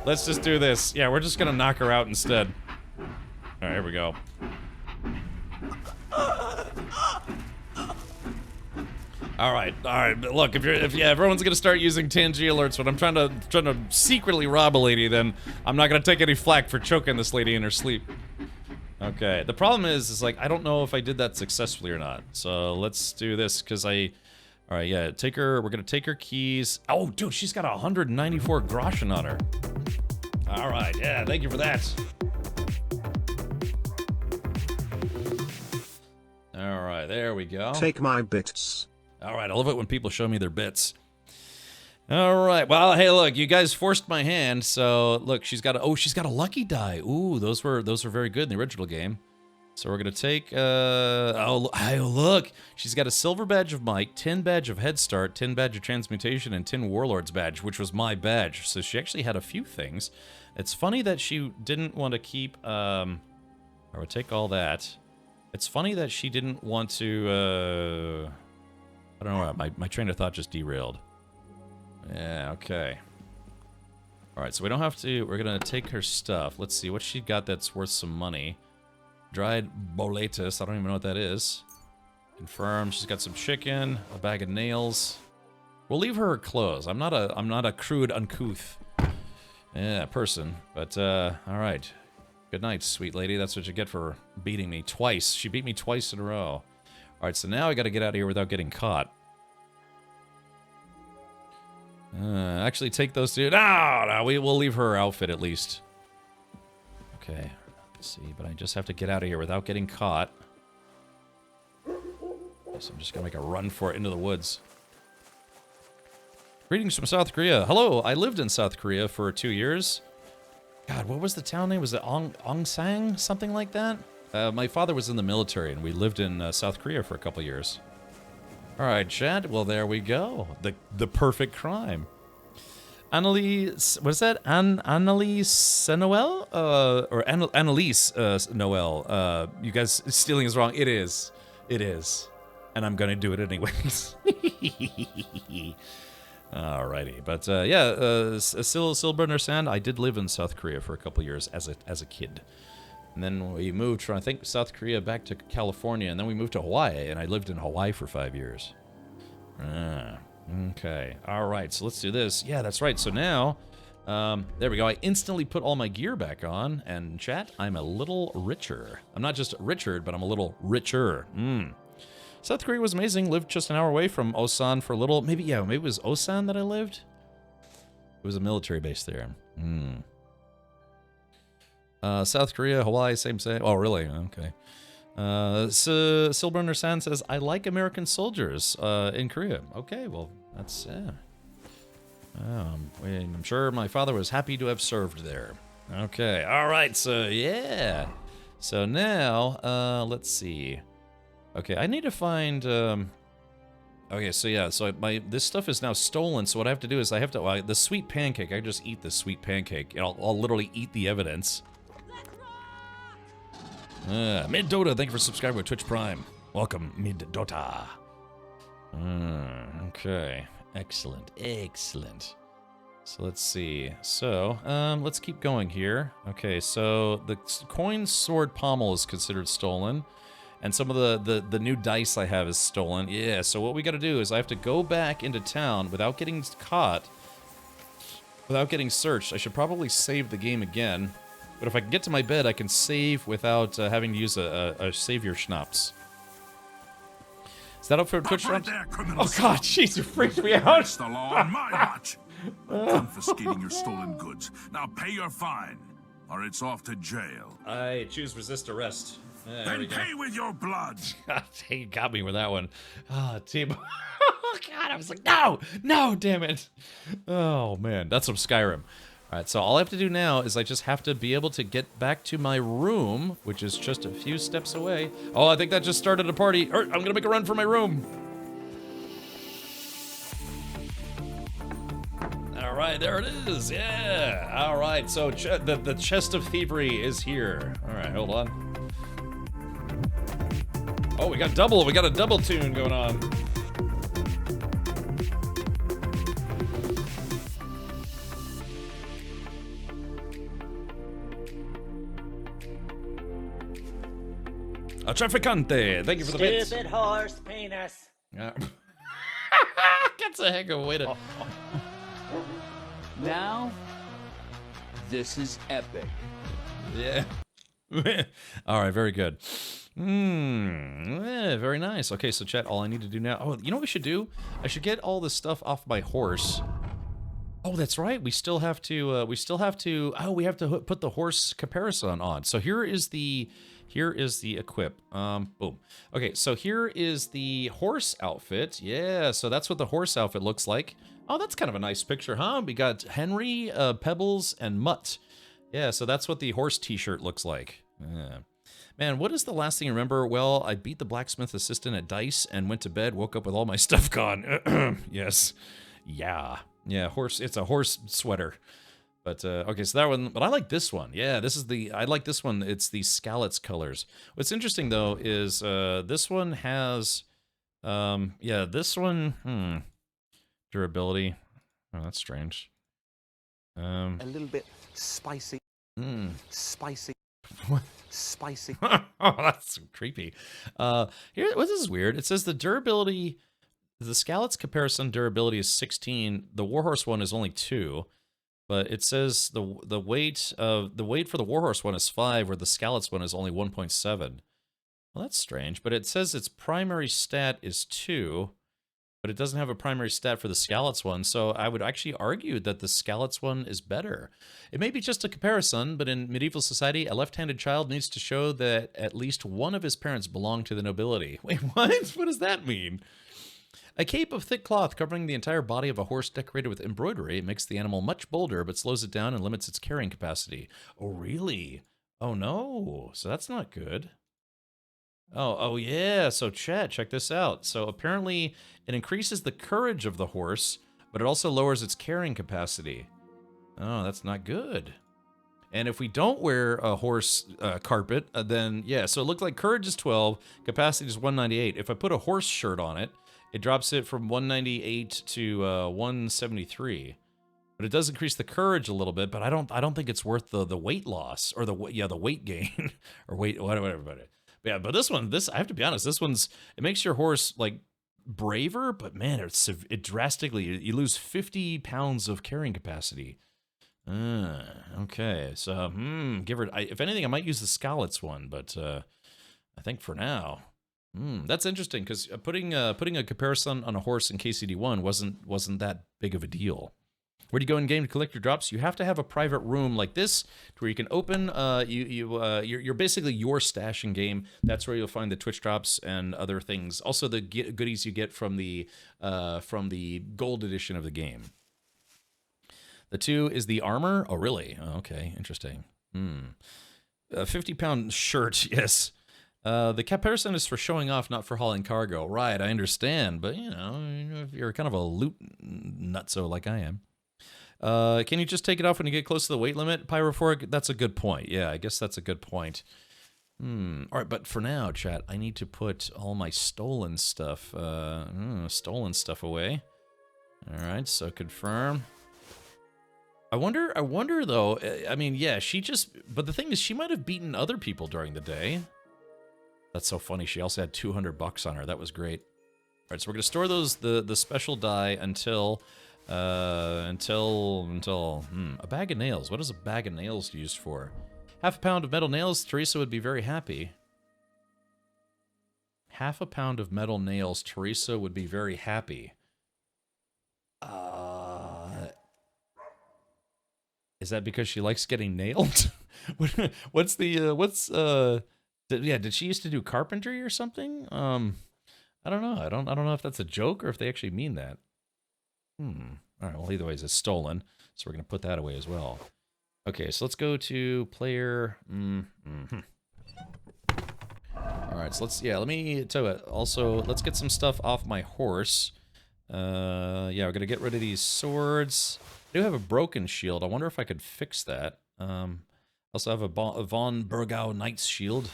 Let's just do this. Yeah, we're just gonna knock her out instead. All right, here we go. All right. Look, if everyone's gonna start using TNG alerts when I'm trying to secretly rob a lady, then I'm not gonna take any flack for choking this lady in her sleep. Okay. The problem is like I don't know if I did that successfully or not. So let's do this because all right, yeah. Take her. We're gonna take her keys. Oh, dude, she's got 194 groschen on her. All right. Yeah. Thank you for that. All right. There we go. Take my bits. All right, I love it when people show me their bits. All right, well, hey, look, you guys forced my hand, so look, she's got a lucky die. Ooh, those were very good in the original game. So we're gonna take, oh look, she's got a silver badge of might, 10 badge of head start, 10 badge of transmutation, and 10 warlords badge, which was my badge. So she actually had a few things. It's funny that she didn't want to keep, I would take all that. It's funny that she didn't want to, I don't know, my train of thought just derailed. Yeah, okay. Alright, so we don't have to, we're gonna take her stuff. Let's see, what she got that's worth some money. Dried boletus, I don't even know what that is. Confirm, she's got some chicken, a bag of nails. We'll leave her clothes. I'm not a crude, uncouth person. But, alright. Good night, sweet lady. That's what you get for beating me twice. She beat me twice in a row. Alright, so now I gotta get out of here without getting caught. Actually take those two. No, we'll leave her outfit at least. Okay, let's see, but I just have to get out of here without getting caught. So I'm just gonna make a run for it into the woods. Greetings from South Korea. Hello, I lived in South Korea for 2 years. God, what was the town name? Was it Ongsang? Something like that? My father was in the military, and we lived in South Korea for a couple years. All right, Chad. Well, there we go. The perfect crime. Annalise, what is that? Annalise Noel? Or Annalise Noel. You guys, stealing is wrong. It is. It is. And I'm gonna do it anyways. Alrighty, but yeah, Silburner Sand. I did live in South Korea for a couple years as a kid. And then we moved from, I think, South Korea back to California, and then we moved to Hawaii, and I lived in Hawaii for 5 years. Okay. All right, so let's do this. Yeah, that's right. So now, there we go. I instantly put all my gear back on, and chat, I'm a little richer. I'm not just Richard, but I'm a little richer. South Korea was amazing. Lived just an hour away from Osan for a little. Maybe it was Osan that I lived. It was a military base there. South Korea, Hawaii, same. Oh, really? Okay. Silburner San says, I like American soldiers in Korea. Okay, well, that's, yeah. I'm sure my father was happy to have served there. Okay, all right, so, yeah. So now, let's see. Okay, I need to find, okay, so yeah, so this stuff is now stolen, so what I have to do is I have to, the sweet pancake, I just eat the sweet pancake. I'll literally eat the evidence. Mid Dota, thank you for subscribing with Twitch Prime. Welcome, Mid Dota. Okay, excellent. So let's see. So, let's keep going here. Okay, so the coin sword pommel is considered stolen, and some of the new dice I have is stolen. Yeah. So what we got to do is I have to go back into town without getting caught, without getting searched. I should probably save the game again. But if I can get to my bed, I can save without having to use a savior schnapps. Is that up for Twitch? Right there, oh God, jeez, you freaked me out. It's the law on my watch. I'm confiscating your stolen goods. Now pay your fine, or it's off to jail. I choose resist arrest. Then pay with your blood. You got me with that one. Team. Oh God, I was like, no, damn it. Oh man, that's from Skyrim. Alright, so all I have to do now is I just have to be able to get back to my room, which is just a few steps away. Oh, I think that just started a party. I'm gonna make a run for my room. Alright, there it is. Yeah. Alright, so the chest of thievery is here. Alright, hold on. Oh, we got a double tune going on. A trafficante. Thank you for the bits. Stupid horse penis. That's a heck of a way to... Now, this is epic. Yeah. All right, very good. Yeah, very nice. Okay, so chat, all I need to do now... Oh, you know what we should do? I should get all this stuff off my horse. Oh, that's right. We still have to... Oh, we have to put the horse caparison on. So here is the equip. Boom. Okay, so here is the horse outfit. Yeah, so that's what the horse outfit looks like. Oh, that's kind of a nice picture, huh? We got Henry, Pebbles, and Mutt. Yeah, so that's what the horse t-shirt looks like. Yeah. Man, what is the last thing you remember? Well, I beat the blacksmith assistant at dice and went to bed, woke up with all my stuff gone. Yes. Yeah. Yeah, horse. It's a horse sweater. But, okay, so that one, but I like this one. Yeah, I like this one. It's the Scallots colors. What's interesting, though, is this one has, yeah, this one, durability. Oh, that's strange. A little bit spicy. Spicy. What? Spicy. Oh, that's creepy. Here, this is weird. It says the durability, the Scallots comparison durability is 16. The Warhorse one is only 2. But it says the weight for the Warhorse one is 5, where the Scallots one is only 1.7. Well, that's strange. But it says its primary stat is 2, but it doesn't have a primary stat for the Scallots one. So I would actually argue that the Scallots one is better. It may be just a comparison, but in medieval society, a left-handed child needs to show that at least one of his parents belonged to the nobility. Wait, what? What does that mean? A cape of thick cloth covering the entire body of a horse decorated with embroidery makes the animal much bolder, but slows it down and limits its carrying capacity. Oh, really? Oh, no. So that's not good. Oh, yeah. So, chat, check this out. So, apparently, it increases the courage of the horse, but it also lowers its carrying capacity. Oh, that's not good. And if we don't wear a horse carpet, then, yeah. So, it looked like courage is 12, capacity is 198. If I put a horse shirt on it, it drops it from 198 to 173, but it does increase the courage a little bit. But I don't think it's worth the weight loss or the weight gain or weight whatever. But yeah, but this I have to be honest. This one's it makes your horse like braver, but man, it drastically you lose 50 pounds of carrying capacity. Okay, so if anything, I might use the Scallots one, but I think for now. That's interesting because putting a comparison on a horse in KCD1 wasn't that big of a deal. Where do you go in game to collect your drops? You have to have a private room like this to where you can open. You're basically your stash in game. That's where you'll find the Twitch drops and other things. Also, the goodies you get from the gold edition of the game. The 2 is the armor. Oh, really? Oh, okay, interesting. A 50-pound shirt. Yes. The comparison is for showing off, not for hauling cargo. Right, I understand, but, you know, if you're kind of a loot nutso like I am. Can you just take it off when you get close to the weight limit, Pyrophoric? That's a good point. Yeah, I guess that's a good point. All right, but for now, chat, I need to put all my stolen stuff away. All right, so confirm. I wonder, though, I mean, yeah, but the thing is, she might have beaten other people during the day. That's so funny. She also had $200 on her. That was great. All right, so we're gonna store the special die until a bag of nails. What is a bag of nails used for? Half a pound of metal nails. Teresa would be very happy. Half a pound of metal nails. Teresa would be very happy. Is that because she likes getting nailed? Yeah, did she used to do carpentry or something? I don't know. I don't know if that's a joke or if they actually mean that. All right, well, either way, it's stolen, so we're going to put that away as well. Okay, so let's go to player. All right, so let me tell you what. Also, let's get some stuff off my horse. Yeah, we're going to get rid of these swords. I do have a broken shield. I wonder if I could fix that. Also have a Von Burgau Knight's shield.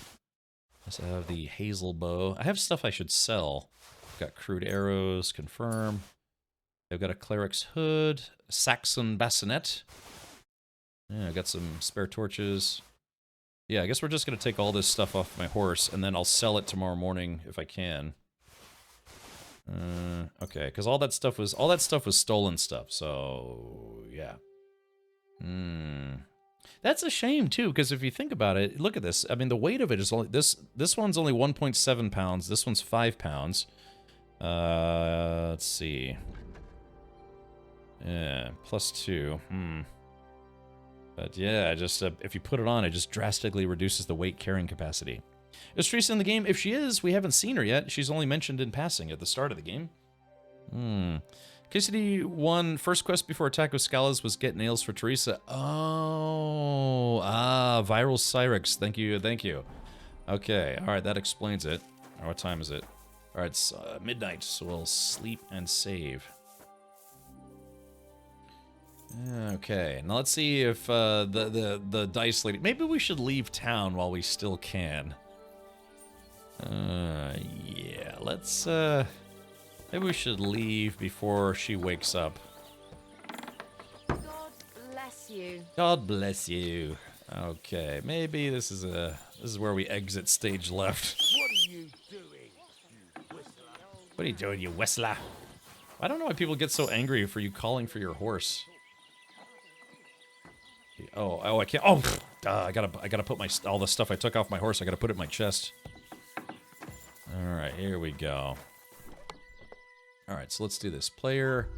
Also have the Hazel bow. I have stuff I should sell. Got crude arrows, confirm. I've got a cleric's hood, a Saxon bassinet. Yeah, I got some spare torches. Yeah, I guess we're just gonna take all this stuff off my horse, and then I'll sell it tomorrow morning if I can. Okay, because all that stuff was stolen stuff. So yeah. That's a shame too, because if you think about it, look at this. I mean, the weight of it is only this one's only 1.7 pounds. This one's 5 pounds. Let's see. Yeah, +2. But yeah, just if you put it on, it just drastically reduces the weight carrying capacity. Is Teresa in the game? If she is, we haven't seen her yet. She's only mentioned in passing at the start of the game. KCD 1, first quest before attack with Scalas was get nails for Teresa. Oh, Viral Cyrix. Thank you, thank you. Okay, alright, that explains it. What time is it? Alright, it's midnight, so we'll sleep and save. Okay, now let's see if the dice lady... Maybe we should leave town while we still can. Yeah, let's, maybe we should leave before she wakes up. God bless you. God bless you. Okay, maybe this is where we exit stage left. What are you doing, you whistler? What are you doing, you whistler? I don't know why people get so angry for you calling for your horse. Oh, I can't. Oh, I gotta put all the stuff I took off my horse. I gotta put it in my chest. All right, here we go. All right, so let's do this. Player.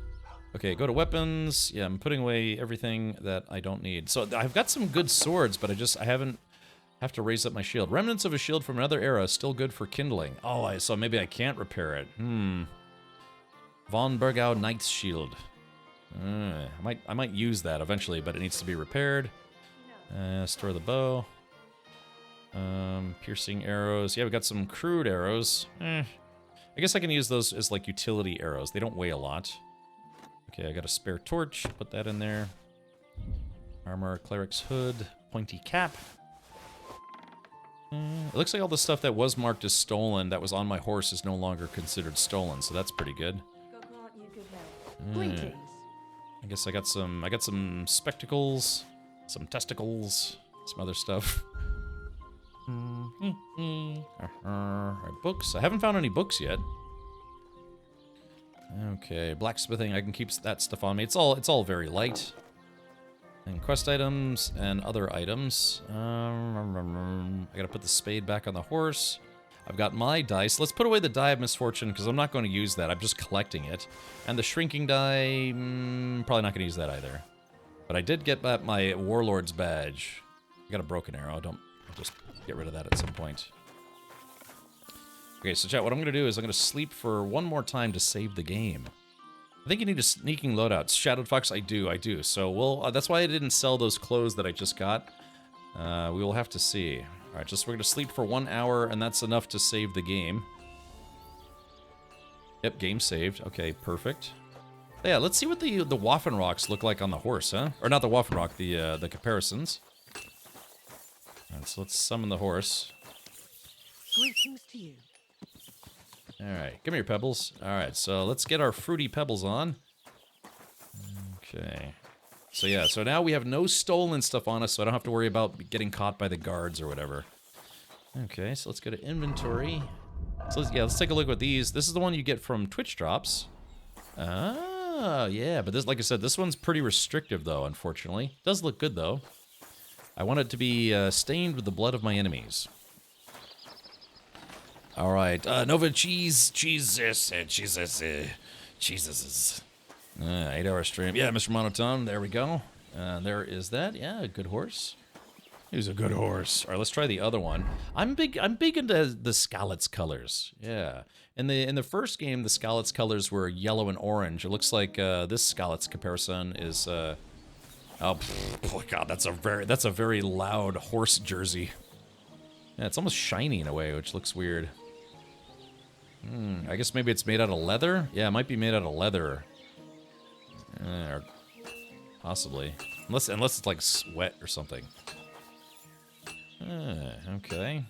Okay, go to weapons. Yeah, I'm putting away everything that I don't need. So I've got some good swords, but I have to raise up my shield. Remnants of a shield from another era, still good for kindling. Oh, so maybe I can't repair it. Von Bergau Knight's Shield. I might use that eventually, but it needs to be repaired. Store the bow. Piercing arrows. Yeah, we got some crude arrows. I guess I can use those as like utility arrows. They don't weigh a lot. Okay, I got a spare torch. Put that in there. Armor, cleric's hood, pointy cap. It looks like all the stuff that was marked as stolen that was on my horse is no longer considered stolen, so that's pretty good. Greetings. I guess I got some spectacles, some testicles, some other stuff. Alright, books. I haven't found any books yet. Okay, blacksmithing. I can keep that stuff on me. It's all very light. And quest items and other items. I gotta put the spade back on the horse. I've got my dice. Let's put away the die of misfortune because I'm not going to use that. I'm just collecting it. And the shrinking die, probably not going to use that either. But I did get back my warlord's badge. I got a broken arrow. I'll just get rid of that at some point. Okay, so chat, what I'm going to do is I'm going to sleep for one more time to save the game. I think you need a sneaking loadout. Shadowed Fox, I do. So that's why I didn't sell those clothes that I just got. We will have to see. Alright, we're gonna sleep for 1 hour, and that's enough to save the game. Yep, game saved. Okay, perfect. Yeah, let's see what the Waffenrocks look like on the horse, huh? Or not the Waffenrock, the caparisons. Alright, so let's summon the horse. Greetings to you. Alright, give me your pebbles. Alright, so let's get our fruity pebbles on. Okay. So yeah, so now we have no stolen stuff on us, so I don't have to worry about getting caught by the guards or whatever. Okay, so let's go to inventory. So let's take a look at these. This is the one you get from Twitch drops. Ah, yeah, but this, like I said, this one's pretty restrictive though, unfortunately. Does look good though. I want it to be stained with the blood of my enemies. All right, Nova Jesus. 8-hour stream. Yeah, Mr. Monotone, there we go. There is that. Yeah, a good horse. He's a good horse. All right, let's try the other one. I'm big into the Skalitz colors. Yeah. In the first game, the Skalitz colors were yellow and orange. It looks like this Skalitz comparison is oh god, that's a very loud horse jersey. Yeah, it's almost shiny in a way, which looks weird. I guess maybe it's made out of leather? Yeah, it might be made out of leather. Or possibly. Unless it's like sweat or something. Okay.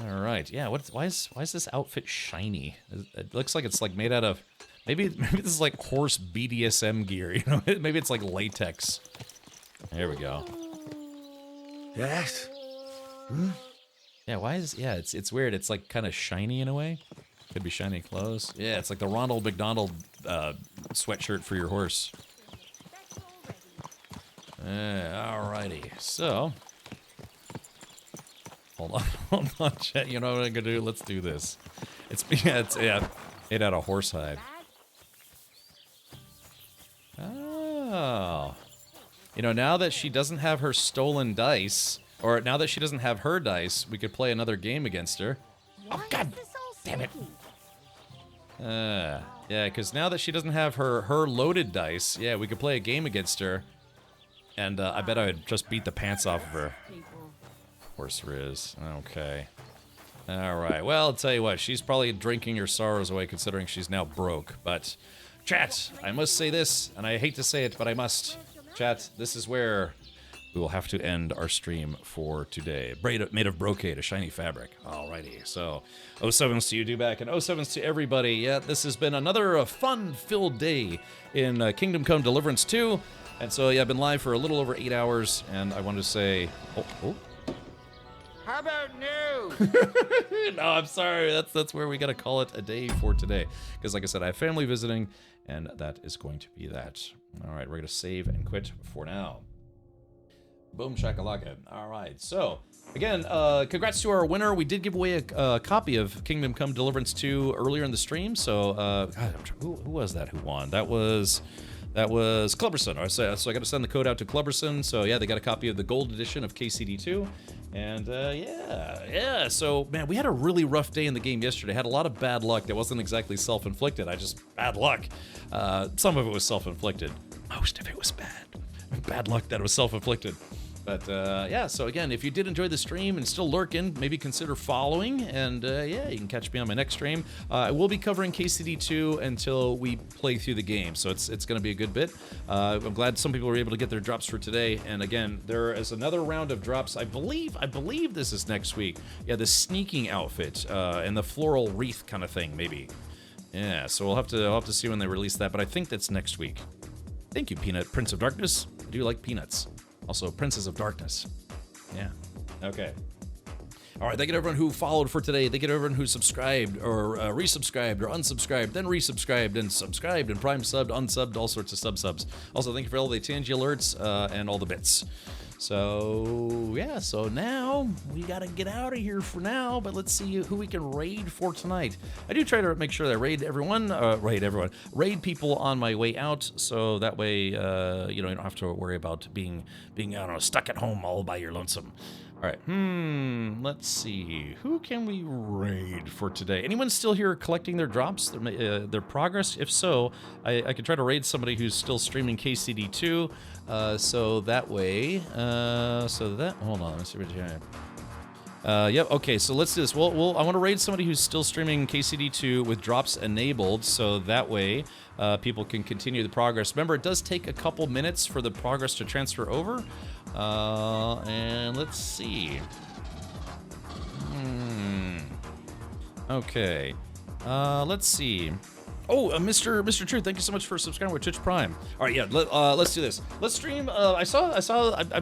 Alright, yeah, why is this outfit shiny? It looks like it's like made out of... Maybe this is like horse BDSM gear, you know? Maybe it's like latex. There we go. Yes? Yeah, why is... Yeah, it's weird. It's like kind of shiny in a way. Could be shiny clothes. Yeah, it's like the Ronald McDonald sweatshirt for your horse. Alrighty, so hold on, chat. You know what I'm gonna do? Let's do this. It's made out of horsehide. Oh, you know, now that she doesn't have her stolen dice, or now that she doesn't have her dice, we could play another game against her. Oh God, damn it! Yeah, because now that she doesn't have her loaded dice, yeah, we could play a game against her. And I bet I would just beat the pants off of her. Horse Riz. Okay. Alright, well, I'll tell you what. She's probably drinking her sorrows away considering she's now broke. But, chat, I must say this, and I hate to say it, but I must. Chat, this is where we will have to end our stream for today. Made of brocade, a shiny fabric. Alrighty, so 07s to you, Dewback, and 07s to everybody. Yeah, this has been another fun-filled day in Kingdom Come Deliverance 2. And so, yeah, I've been live for a little over 8 hours, and I wanted to say... Oh. How about new? No, I'm sorry. That's where we got to call it a day for today. Because, like I said, I have family visiting, and that is going to be that. All right, we're going to save and quit for now. Boom shakalaka. All right, so... Again, congrats to our winner. We did give away a copy of Kingdom Come Deliverance 2 earlier in the stream. So, God, who was that who won? That was Clubberson. So I got to send the code out to Clubberson. So yeah, they got a copy of the gold edition of KCD2. And yeah. So man, we had a really rough day in the game yesterday. Had a lot of bad luck that wasn't exactly self-inflicted. Bad luck. Some of it was self-inflicted. Most of it was bad. Bad luck that it was self-inflicted. But yeah, so again, if you did enjoy the stream and still lurking, maybe consider following. And yeah, you can catch me on my next stream. I will be covering KCD2 until we play through the game, so it's going to be a good bit. I'm glad some people were able to get their drops for today. And again, there is another round of drops. I believe this is next week. Yeah, the sneaking outfit and the floral wreath kind of thing, maybe. Yeah, so I'll have to see when they release that. But I think that's next week. Thank you, Peanut Prince of Darkness. I do like peanuts. Also, Princess of Darkness. Yeah. Okay. All right, thank you to everyone who followed for today. Thank you to everyone who subscribed or resubscribed or unsubscribed, then resubscribed and subscribed and prime subbed, unsubbed, all sorts of subs. Also, thank you for all the Tangy alerts and all the bits. So, yeah, so now we got to get out of here for now, but let's see who we can raid for tonight. I do try to make sure that I raid people on my way out, so that way, you don't have to worry about being I don't know, stuck at home all by your lonesome. All right, let's see. Who can we raid for today? Anyone still here collecting their drops, their progress? If so, I could try to raid somebody who's still streaming KCD2. So that way, hold on, let's see what you have. Yep, okay, so let's do this. I want to raid somebody who's still streaming KCD2 with drops enabled, so that way people can continue the progress. Remember, it does take a couple minutes for the progress to transfer over. And let's see. Okay. Let's see. Oh, Mr. Truth, thank you so much for subscribing with Twitch Prime. All right, yeah, let's do this. Let's stream. I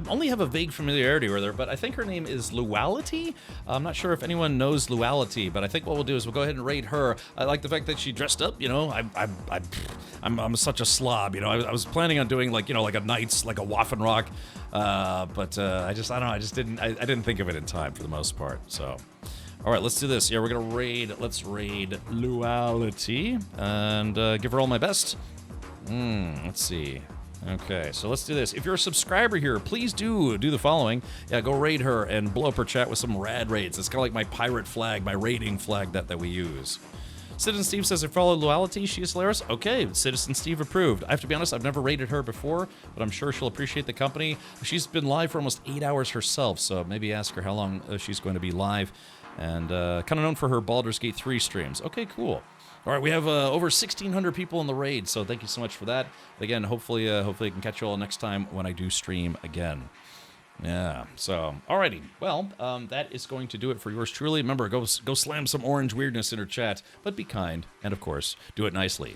only have a vague familiarity with her, but I think her name is Luality. I'm not sure if anyone knows Luality, but I think what we'll do is we'll go ahead and raid her. I like the fact that she dressed up. You know, I'm such a slob. You know, I was planning on doing like a Knights, like a Waffenrock, but I don't know. I didn't think of it in time for the most part. So. All right, let's do this. Yeah, we're gonna raid. Let's raid Luality and give her all my best. Let's see. Okay, so let's do this. If you're a subscriber here, please do the following. Yeah, go raid her and blow up her chat with some rad raids. It's kind of like my pirate flag, my raiding flag that we use. Citizen Steve says, I follow Luality. She is hilarious. Okay, Citizen Steve approved. I have to be honest, I've never raided her before, but I'm sure she'll appreciate the company. She's been live for almost 8 hours herself, so maybe ask her how long she's going to be live. And kind of known for her Baldur's Gate 3 streams. Okay, cool. All right, we have over 1,600 people in the raid, so thank you so much for that. Again, hopefully I can catch you all next time when I do stream again. Yeah, so, alrighty. Well, that is going to do it for yours truly. Remember, go slam some orange weirdness in her chat, but be kind, and of course, do it nicely.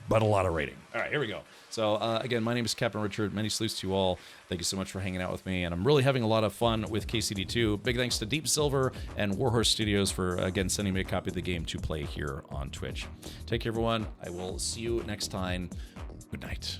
but a lot of rating. All right, here we go. So again, my name is Captain Richard. Many salutes to you all. Thank you so much for hanging out with me, and I'm really having a lot of fun with KCD2. Big thanks to Deep Silver and Warhorse Studios for, again, sending me a copy of the game to play here on Twitch. Take care, everyone. I will see you next time. Good night.